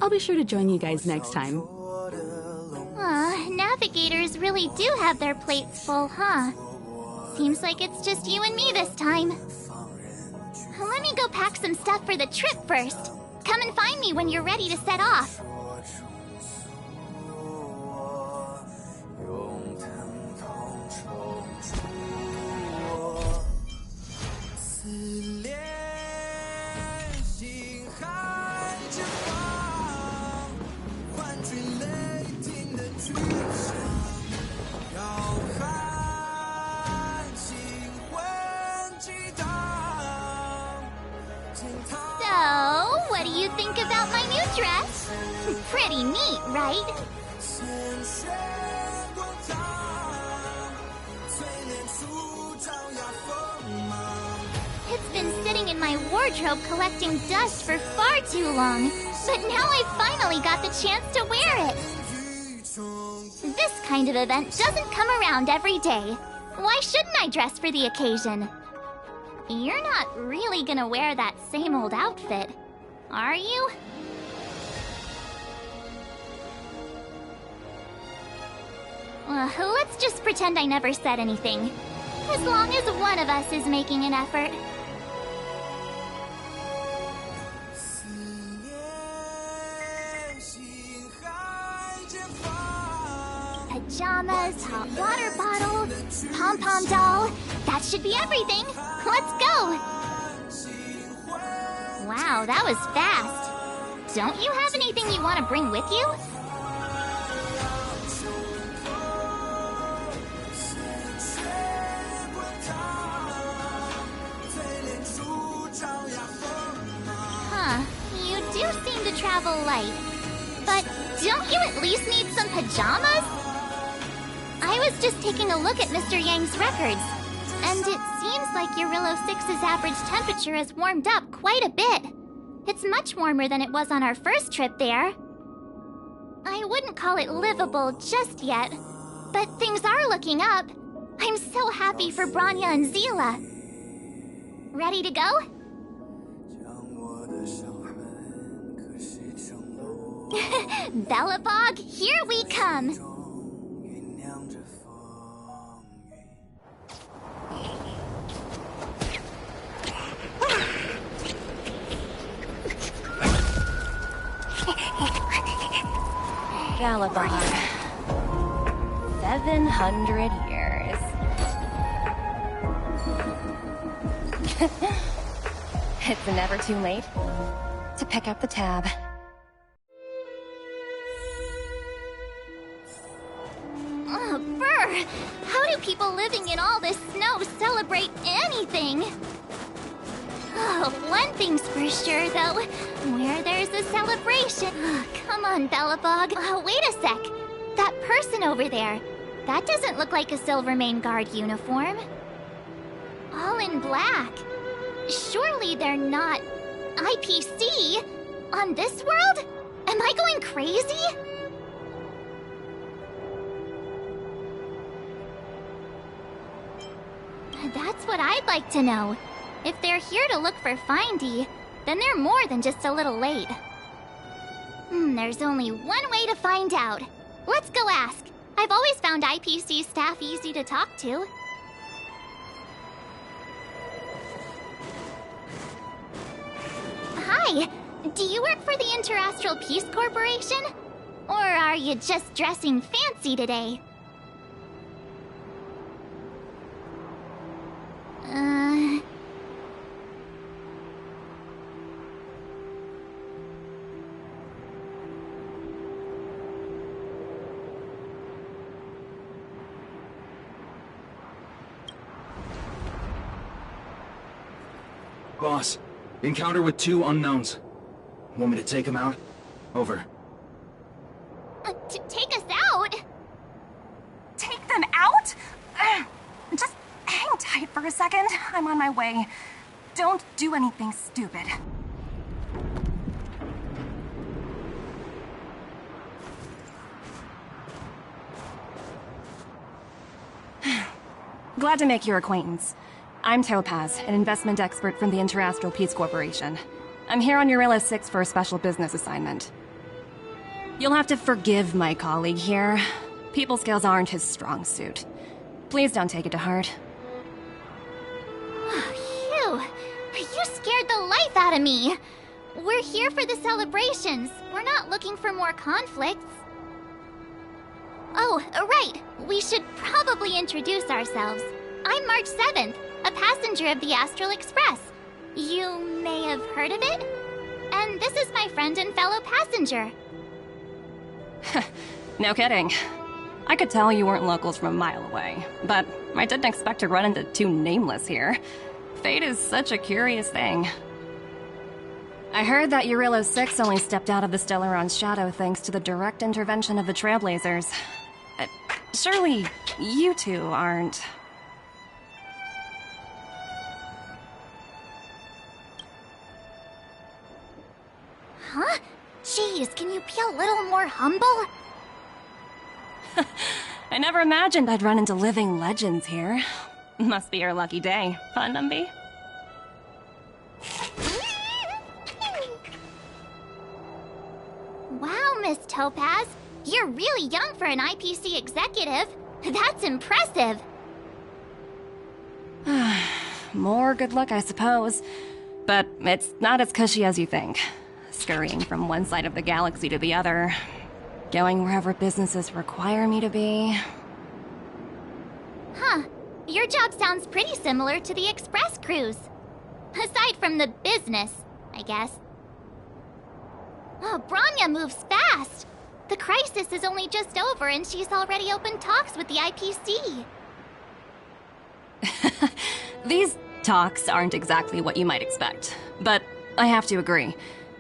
I'll be sure to join you guys next time. Navigators really do have their plates full, huh? Seems like it's just you and me this time. Let me go pack some stuff for the trip first. Come and find me when you're ready to set off. So, what do you think about my new dress? Pretty neat, right? It's been sitting in my wardrobe collecting dust for far too long, but now I finally got the chance to wear it. This kind of event doesn't come around every day. Why shouldn't I dress for the occasion? You're not really gonna wear that same old outfit, are you? Let's just pretend I never said anything. As long as one of us is making an effort. Pajamas, hot water bottle, pom-pom doll. That should be everything. Let's go. Wow, that was fast. Don't you have anything you want to bring with you? You do seem to travel light. But don't you at least need some pajamas? I was just taking a look at Mr. Yang's records, and it seems like Eurillo 6's average temperature has warmed up quite a bit. It's much warmer than it was on our first trip there. I wouldn't call it livable just yet, but things are looking up. I'm so happy for Bronya and Zila. Ready to go? Bellabog, here we come! Bellabog. 700 years. It's never too late to pick up the tab. Brr! How do people living in all this snow celebrate anything? Oh, one thing's for sure, though. Where there's a celebration... Come on, Belobog. Wait a sec. That person over there. That doesn't look like a Silvermane Guard uniform. All in black. Surely they're not... IPC? On this world? Am I going crazy? That's what I'd like to know. If they're here to look for Findy, then they're more than just a little late. There's only one way to find out. Let's go ask. I've always found IPC staff easy to talk to. Hi, do you work for the Interastral Peace Corporation? Or are you just dressing fancy today? Boss, encounter with 2 unknowns. Want me to take them out? Over. Take us out? Take them out? Just hang tight for a second. I'm on my way. Don't do anything stupid. Glad to make your acquaintance. I'm Topaz, an investment expert from the Interastral Peace Corporation. I'm here on Eurilla 6 for a special business assignment. You'll have to forgive my colleague here. People skills aren't his strong suit. Please don't take it to heart. Phew! You scared the life out of me! We're here for the celebrations. We're not looking for more conflicts. Oh, right. We should probably introduce ourselves. I'm March 7th, a passenger of the Astral Express. You may have heard of it? And this is my friend and fellow passenger. No kidding. I could tell you weren't locals from a mile away, but I didn't expect to run into 2 nameless here. Fate is such a curious thing. I heard that Eurilla 6 only stepped out of the Stellaron's shadow thanks to the direct intervention of the Trailblazers. Surely you 2 aren't... Huh? Jeez, can you be a little more humble? I never imagined I'd run into living legends here. Must be your lucky day, huh, Numby? Wow, Miss Topaz. You're really young for an IPC executive. That's impressive. More good luck, I suppose. But it's not as cushy as you think. Scurrying from one side of the galaxy to the other. Going wherever businesses require me to be. Huh. Your job sounds pretty similar to the express cruise. Aside from the business, I guess. Oh, Branya moves fast. The crisis is only just over and she's already opened talks with the IPC. These talks aren't exactly what you might expect. But I have to agree.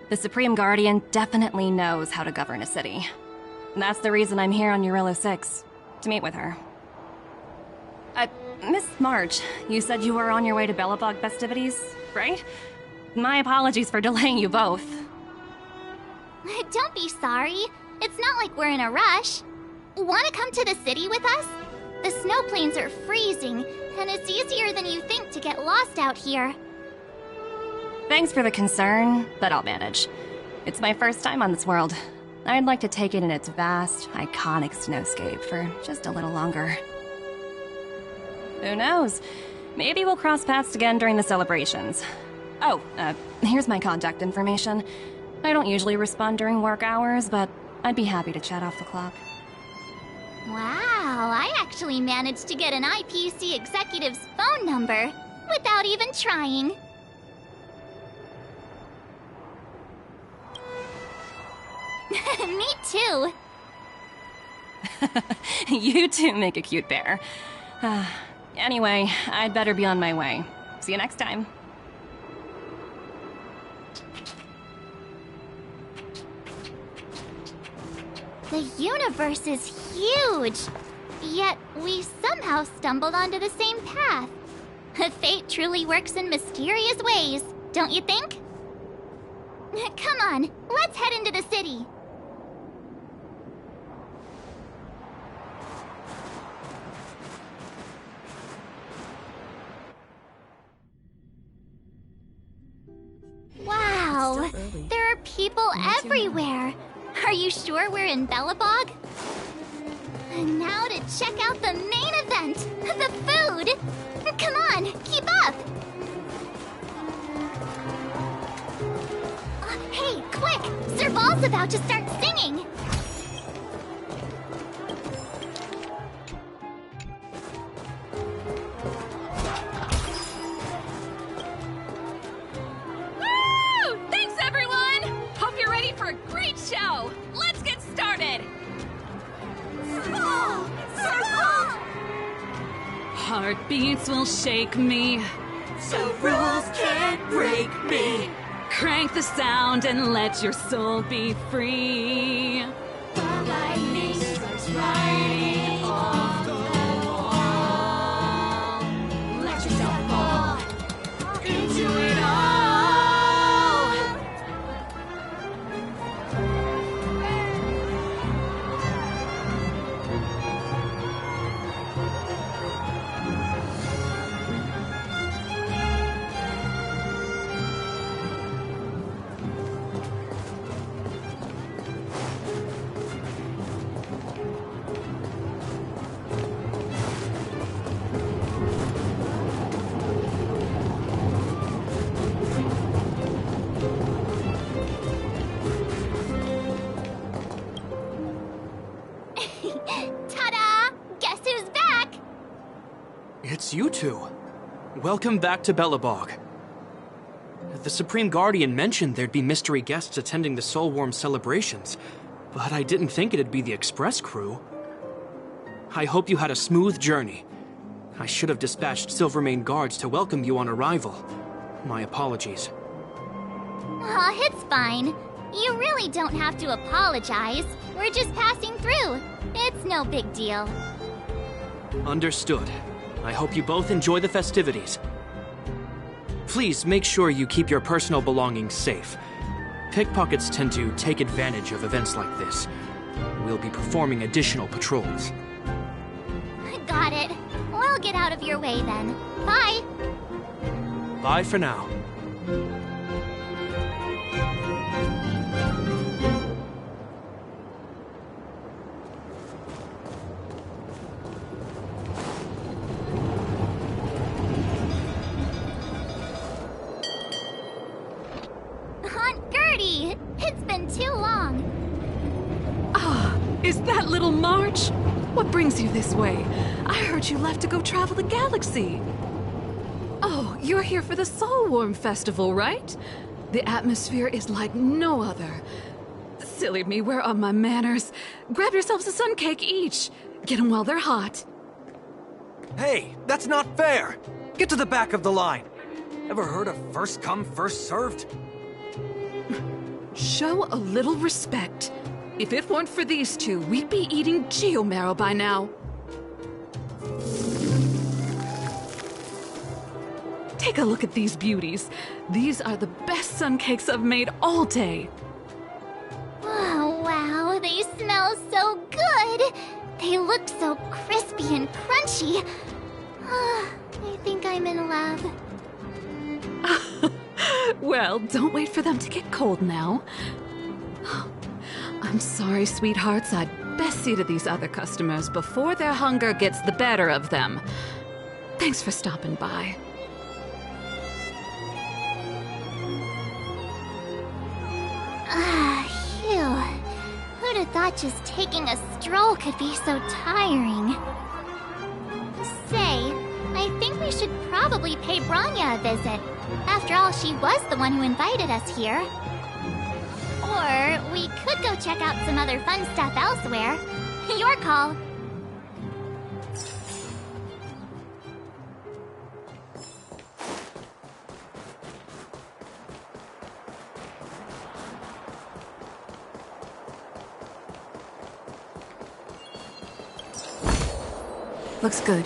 The Supreme Guardian definitely knows how to govern a city. That's the reason I'm here on Eurilla 6, to meet with her. Miss March, you said you were on your way to Belobog festivities, right? My apologies for delaying you both. Don't be sorry. It's not like we're in a rush. Want to come to the city with us? The snow plains are freezing, and it's easier than you think to get lost out here. Thanks for the concern, but I'll manage. It's my first time on this world. I'd like to take it in its vast, iconic snowscape for just a little longer. Who knows? Maybe we'll cross paths again during the celebrations. Oh, here's my contact information. I don't usually respond during work hours, but I'd be happy to chat off the clock. Wow, I actually managed to get an IPC executive's phone number. without even trying. Me too. You two make a cute pair. Anyway, I'd better be on my way. See you next time. The universe is huge, yet we somehow stumbled onto the same path. Fate truly works in mysterious ways, don't you think? Come on, let's head into the city. Wow, there are people everywhere. Are you sure we're in Belobog? And now to check out the main event, the food! Come on, keep up! Hey, quick! Serval's about to start singing! Woo! Thanks, everyone! Hope you're ready for a great show! Let's get started! Serval! Serval! Heartbeats will shake me, so rules can't break me. Crank the sound and let your soul be free. The lightning strikes right off the wall. Let yourself fall into it all. Ta-da! Guess who's back? It's you two. Welcome back to Belobog. The Supreme Guardian mentioned there'd be mystery guests attending the Soulworm celebrations, but I didn't think it'd be the Express crew. I hope you had a smooth journey. I should have dispatched Silvermane guards to welcome you on arrival. My apologies. Aw, it's fine. You really don't have to apologize. We're just passing through. It's no big deal. Understood. I hope you both enjoy the festivities. Please make sure you keep your personal belongings safe. Pickpockets tend to take advantage of events like this. We'll be performing additional patrols. Got it. We'll get out of your way then. Bye. Bye for now. Aunt Gertie! It's been too long. Ah, is that little March? What brings you this way? I heard you left to go travel the galaxy. Oh, you're here for the Soulworm Festival, right? The atmosphere is like no other. Silly me, where are my manners? Grab yourselves a sun cake each. Get them while they're hot. Hey, that's not fair! Get to the back of the line. Ever heard of first come, first served? Show a little respect. If it weren't for these two, we'd be eating geomarrow by now. Take a look at these beauties. These are the best sun cakes I've made all day. Oh, wow, they smell so good. They look so crispy and crunchy. I think I'm in love. Well, don't wait for them to get cold now. I'm sorry, sweethearts. I'd best see to these other customers before their hunger gets the better of them. Thanks for stopping by. Phew. Who'd have thought just taking a stroll could be so tiring? Say, I think we should probably probably pay Branya a visit. After all, she was the one who invited us here. Or we could go check out some other fun stuff elsewhere. Your call. Looks good.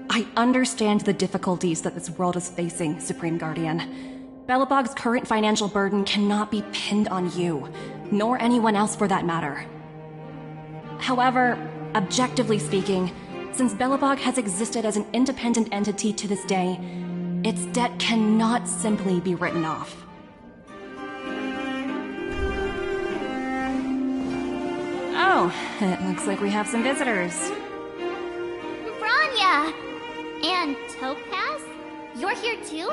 I understand the difficulties that this world is facing, Supreme Guardian. Belobog's current financial burden cannot be pinned on you, nor anyone else for that matter. However, objectively speaking, since Belobog has existed as an independent entity to this day, its debt cannot simply be written off. Oh, it looks like we have some visitors. Branya! And Topaz? You're here too?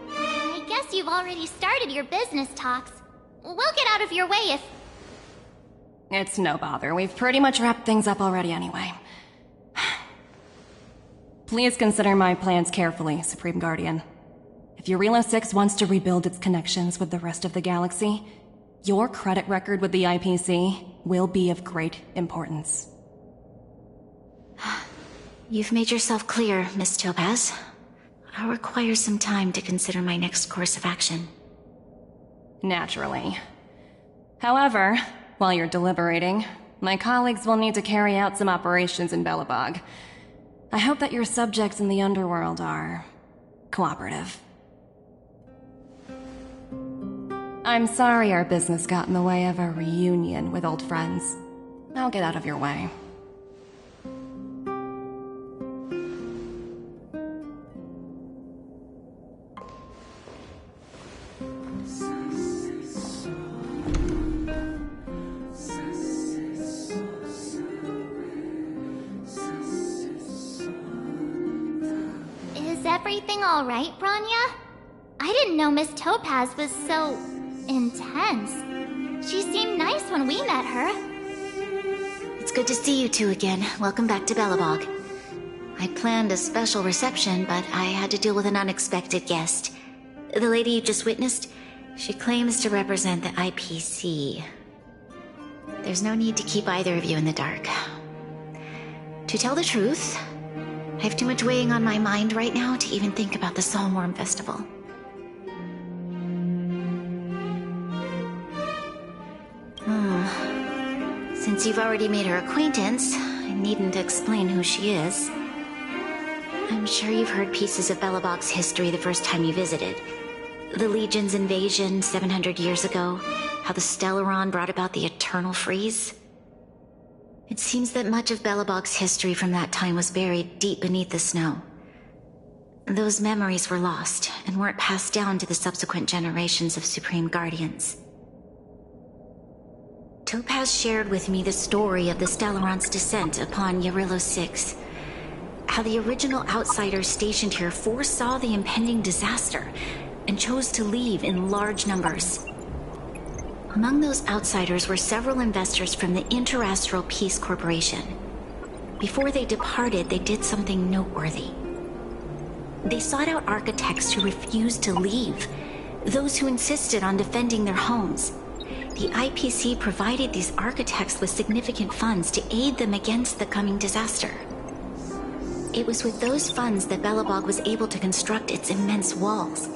I guess you've already started your business talks. We'll get out of your way if... It's no bother. We've pretty much wrapped things up already anyway. Please consider my plans carefully, Supreme Guardian. If Eurilo 6 wants to rebuild its connections with the rest of the galaxy, your credit record with the IPC will be of great importance. You've made yourself clear, Miss Topaz. I'll require some time to consider my next course of action. Naturally. However, while you're deliberating, my colleagues will need to carry out some operations in Belobog. I hope that your subjects in the underworld are cooperative. I'm sorry our business got in the way of a reunion with old friends. I'll get out of your way. Is everything all right, Branya? I didn't know Miss Topaz was so... intense. She seemed nice when we met her. It's good to see you two again. Welcome back to Belobog. I planned a special reception, but I had to deal with an unexpected guest. The lady you just witnessed, she claims to represent the IPC. There's no need to keep either of you in the dark. To tell the truth, I have too much weighing on my mind right now to even think about the Soulworm Festival. Since you've already made her acquaintance, I needn't explain who she is. I'm sure you've heard pieces of Belobog's history the first time you visited. The Legion's invasion 700 years ago, how the Stellaron brought about the Eternal Freeze. It seems that much of Belobog's history from that time was buried deep beneath the snow. Those memories were lost and weren't passed down to the subsequent generations of Supreme Guardians. Topaz shared with me the story of the Stellaron's descent upon Eurilo 6. How the original outsiders stationed here foresaw the impending disaster and chose to leave in large numbers. Among those outsiders were several investors from the Interastral Peace Corporation. Before they departed, they did something noteworthy. They sought out architects who refused to leave, those who insisted on defending their homes. The IPC provided these architects with significant funds to aid them against the coming disaster. It was with those funds that Belobog was able to construct its immense walls.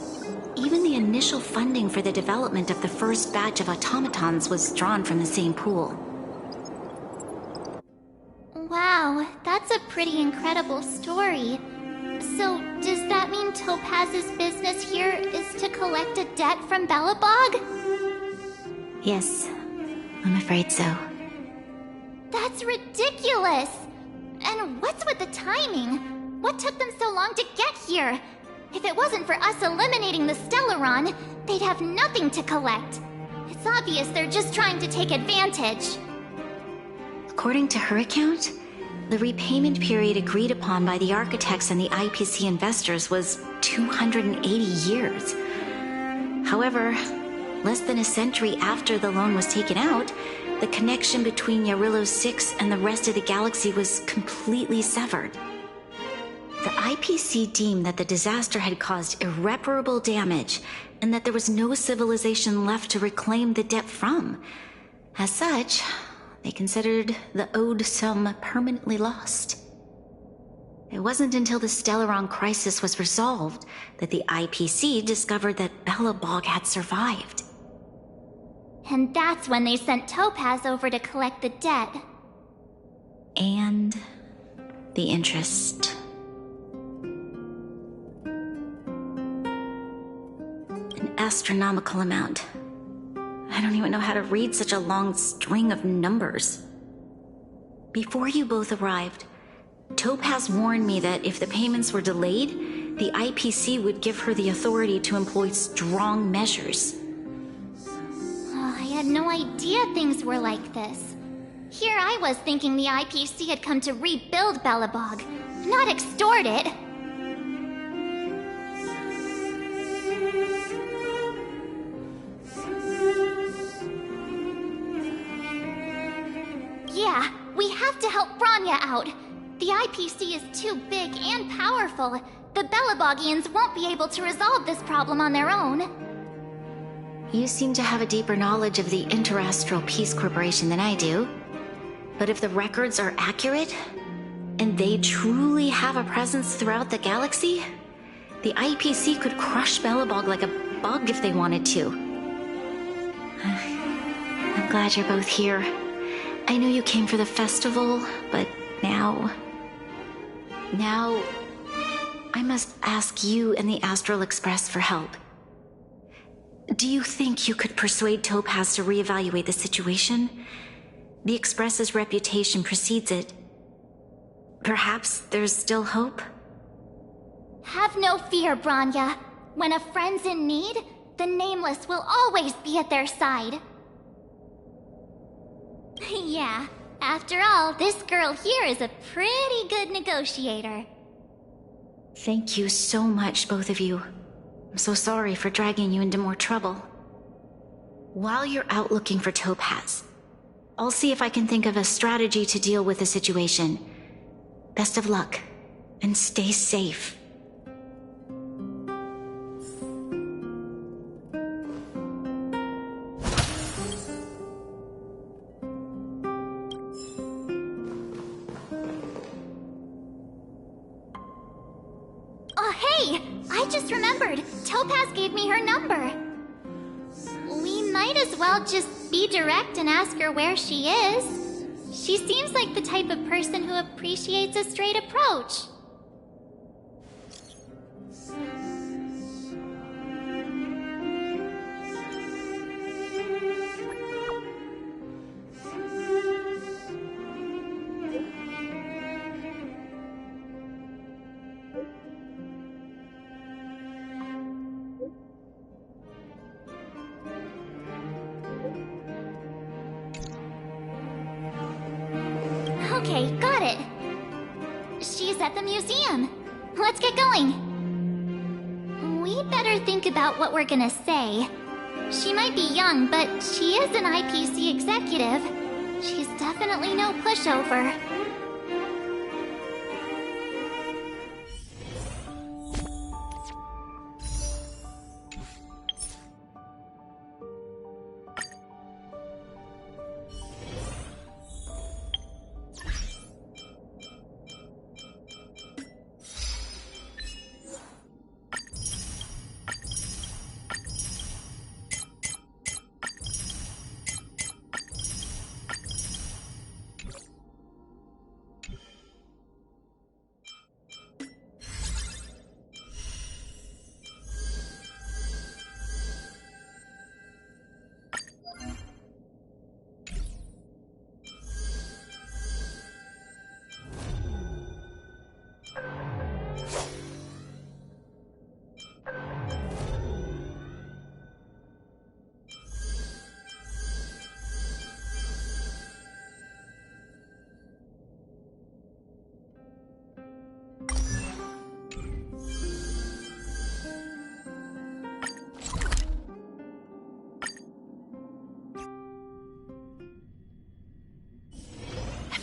Even the initial funding for the development of the first batch of automatons was drawn from the same pool. Wow, that's a pretty incredible story. So, does that mean Topaz's business here is to collect a debt from Belobog? Yes, I'm afraid so. That's ridiculous! And what's with the timing? What took them so long to get here? If it wasn't for us eliminating the Stellaron, they'd have nothing to collect. It's obvious they're just trying to take advantage. According to her account, the repayment period agreed upon by the architects and the IPC investors was 280 years. However, less than a century after the loan was taken out, the connection between Yarillo 6 and the rest of the galaxy was completely severed. The IPC deemed that the disaster had caused irreparable damage and that there was no civilization left to reclaim the debt from. As such, they considered the owed sum permanently lost. It wasn't until the Stellaron crisis was resolved that the IPC discovered that Belobog had survived. And that's when they sent Topaz over to collect the debt. And the interest. An astronomical amount. I don't even know how to read such a long string of numbers. Before you both arrived, Topaz warned me that if the payments were delayed, the IPC would give her the authority to employ strong measures. I had no idea things were like this. Here I was thinking the IPC had come to rebuild Belobog, not extort it. Yeah, we have to help Bronya out. The IPC is too big and powerful. The Belobogians won't be able to resolve this problem on their own. You seem to have a deeper knowledge of the Interastral Peace Corporation than I do. But if the records are accurate, and they truly have a presence throughout the galaxy, the IPC could crush Belobog like a bug if they wanted to. I'm glad you're both here. I know you came for the festival, but now I must ask you and the Astral Express for help. Do you think you could persuade Topaz to reevaluate the situation? The Express's reputation precedes it. Perhaps there's still hope? Have no fear, Bronya. When a friend's in need, the Nameless will always be at their side. Yeah, after all, this girl here is a pretty good negotiator. Thank you so much, both of you. I'm so sorry for dragging you into more trouble. While you're out looking for Topaz, I'll see if I can think of a strategy to deal with the situation. Best of luck, and stay safe. Hey! I just remembered. Topaz gave me her number. We might as well just be direct and ask her where she is. She seems like the type of person who appreciates a straight approach. Okay, got it. She's at the museum. Let's get going. We better think about what we're gonna say. She might be young, but she is an IPC executive. She's definitely no pushover.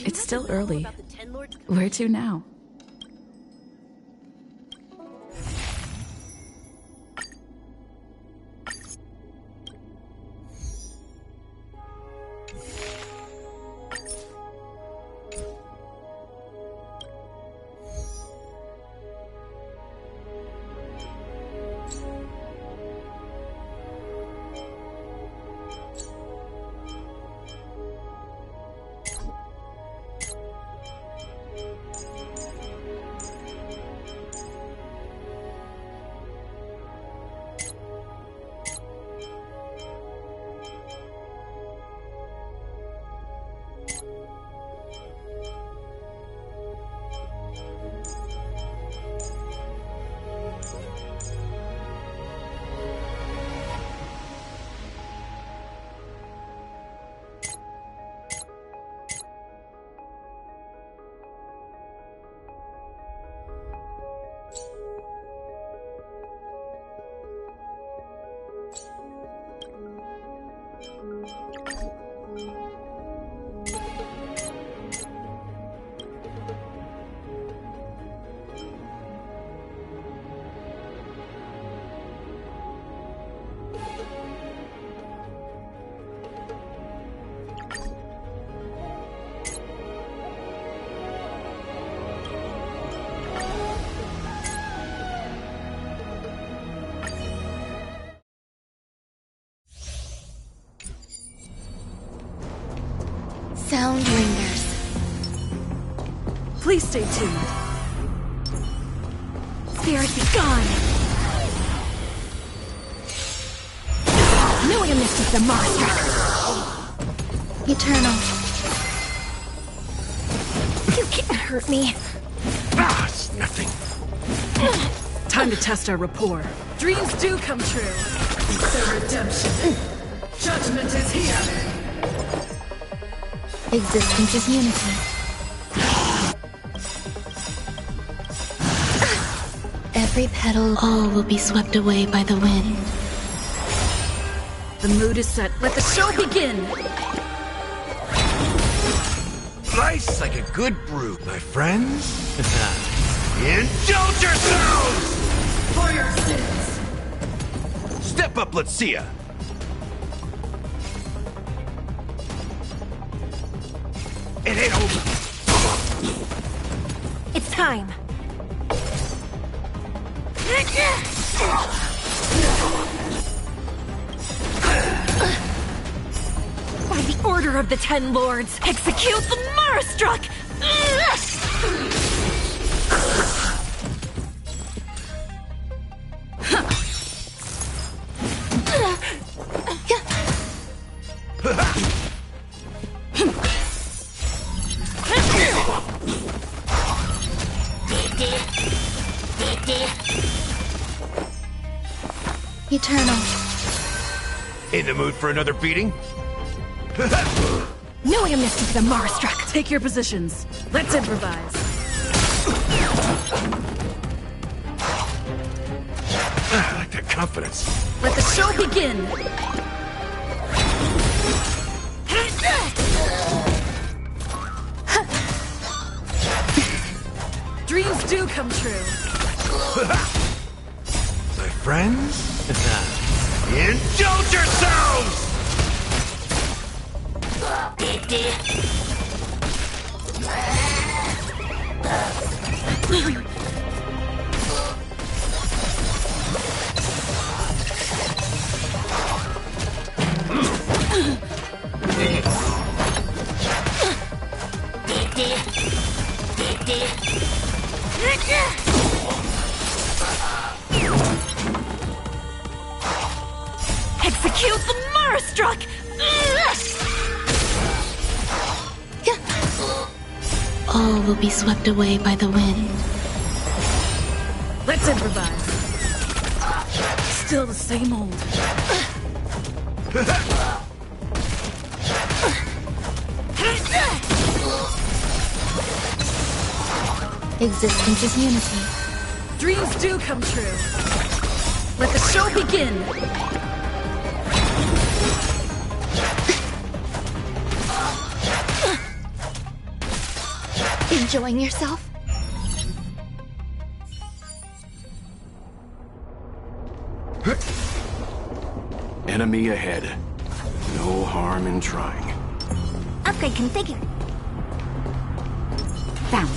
It's still early. Where to now? Sound lingers. Please stay tuned. Spirit be gone! Knew I missed the monster! Eternal. You can't hurt me. Ah, it's nothing. Time to test our rapport. Dreams do come true. The redemption. Judgment is here. Existence is unity. Every petal, all will be swept away by the wind. The mood is set. Let the show begin! Nice like a good brew, my friends. Indulge yourselves! For your sins! Step up, let's see ya. It ain't over. It's time. By the order of the Ten Lords, execute the Marastruck! Eternal. In the mood for another beating? Knew I missed the Marastruck! Take your positions. Let's improvise. I like that confidence. Let the show begin! Dreams do come true. My friends? Indulge yourselves! Execute the Marastruck! All will be swept away by the wind. Let's improvise. Still the same old. Existence is unity. Dreams do come true. Let the show begin. Enjoying yourself? Enemy ahead. No harm in trying. Upgrade configured. Found.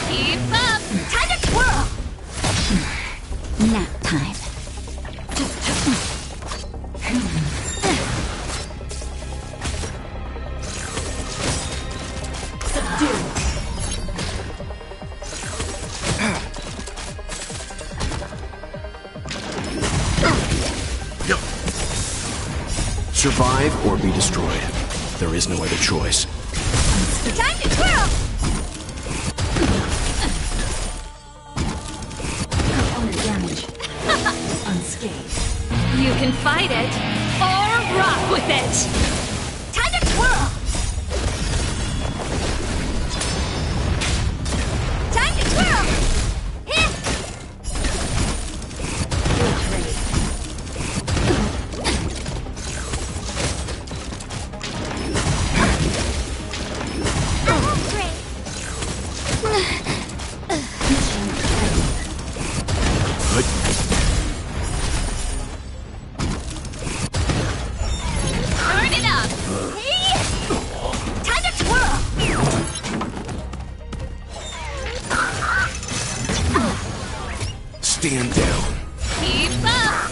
Keep up! Time to twirl! Nap time. Survive or be destroyed. There is no other choice. Time to twirl! Opponent damage. Unscathed. You can fight it, or rock with it! Time to twirl! Time to twirl! Hit! Turn it up! Hey! Time to twirl! Stand down. Keep up!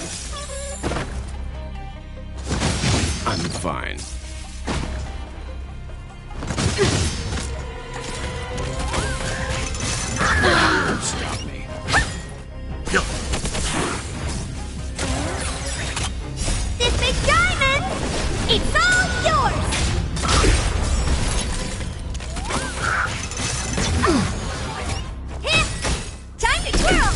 I'm fine. Don't stop me. This big diamond! It's all yours! Hit! Time to twirl!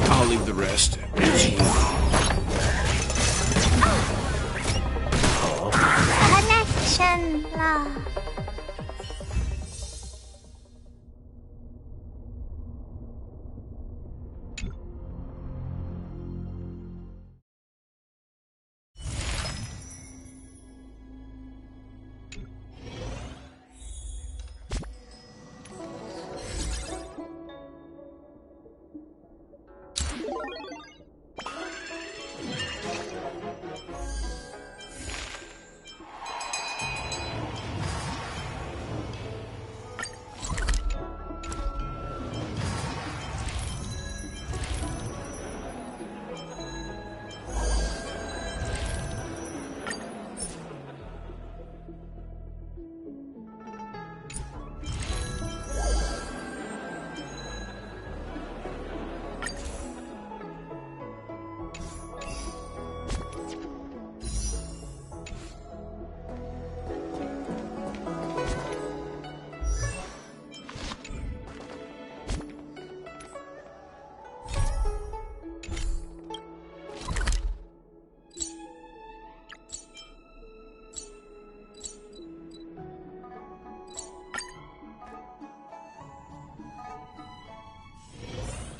I'll leave the rest to you. Connection love.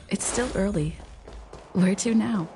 It's still early. Where to now?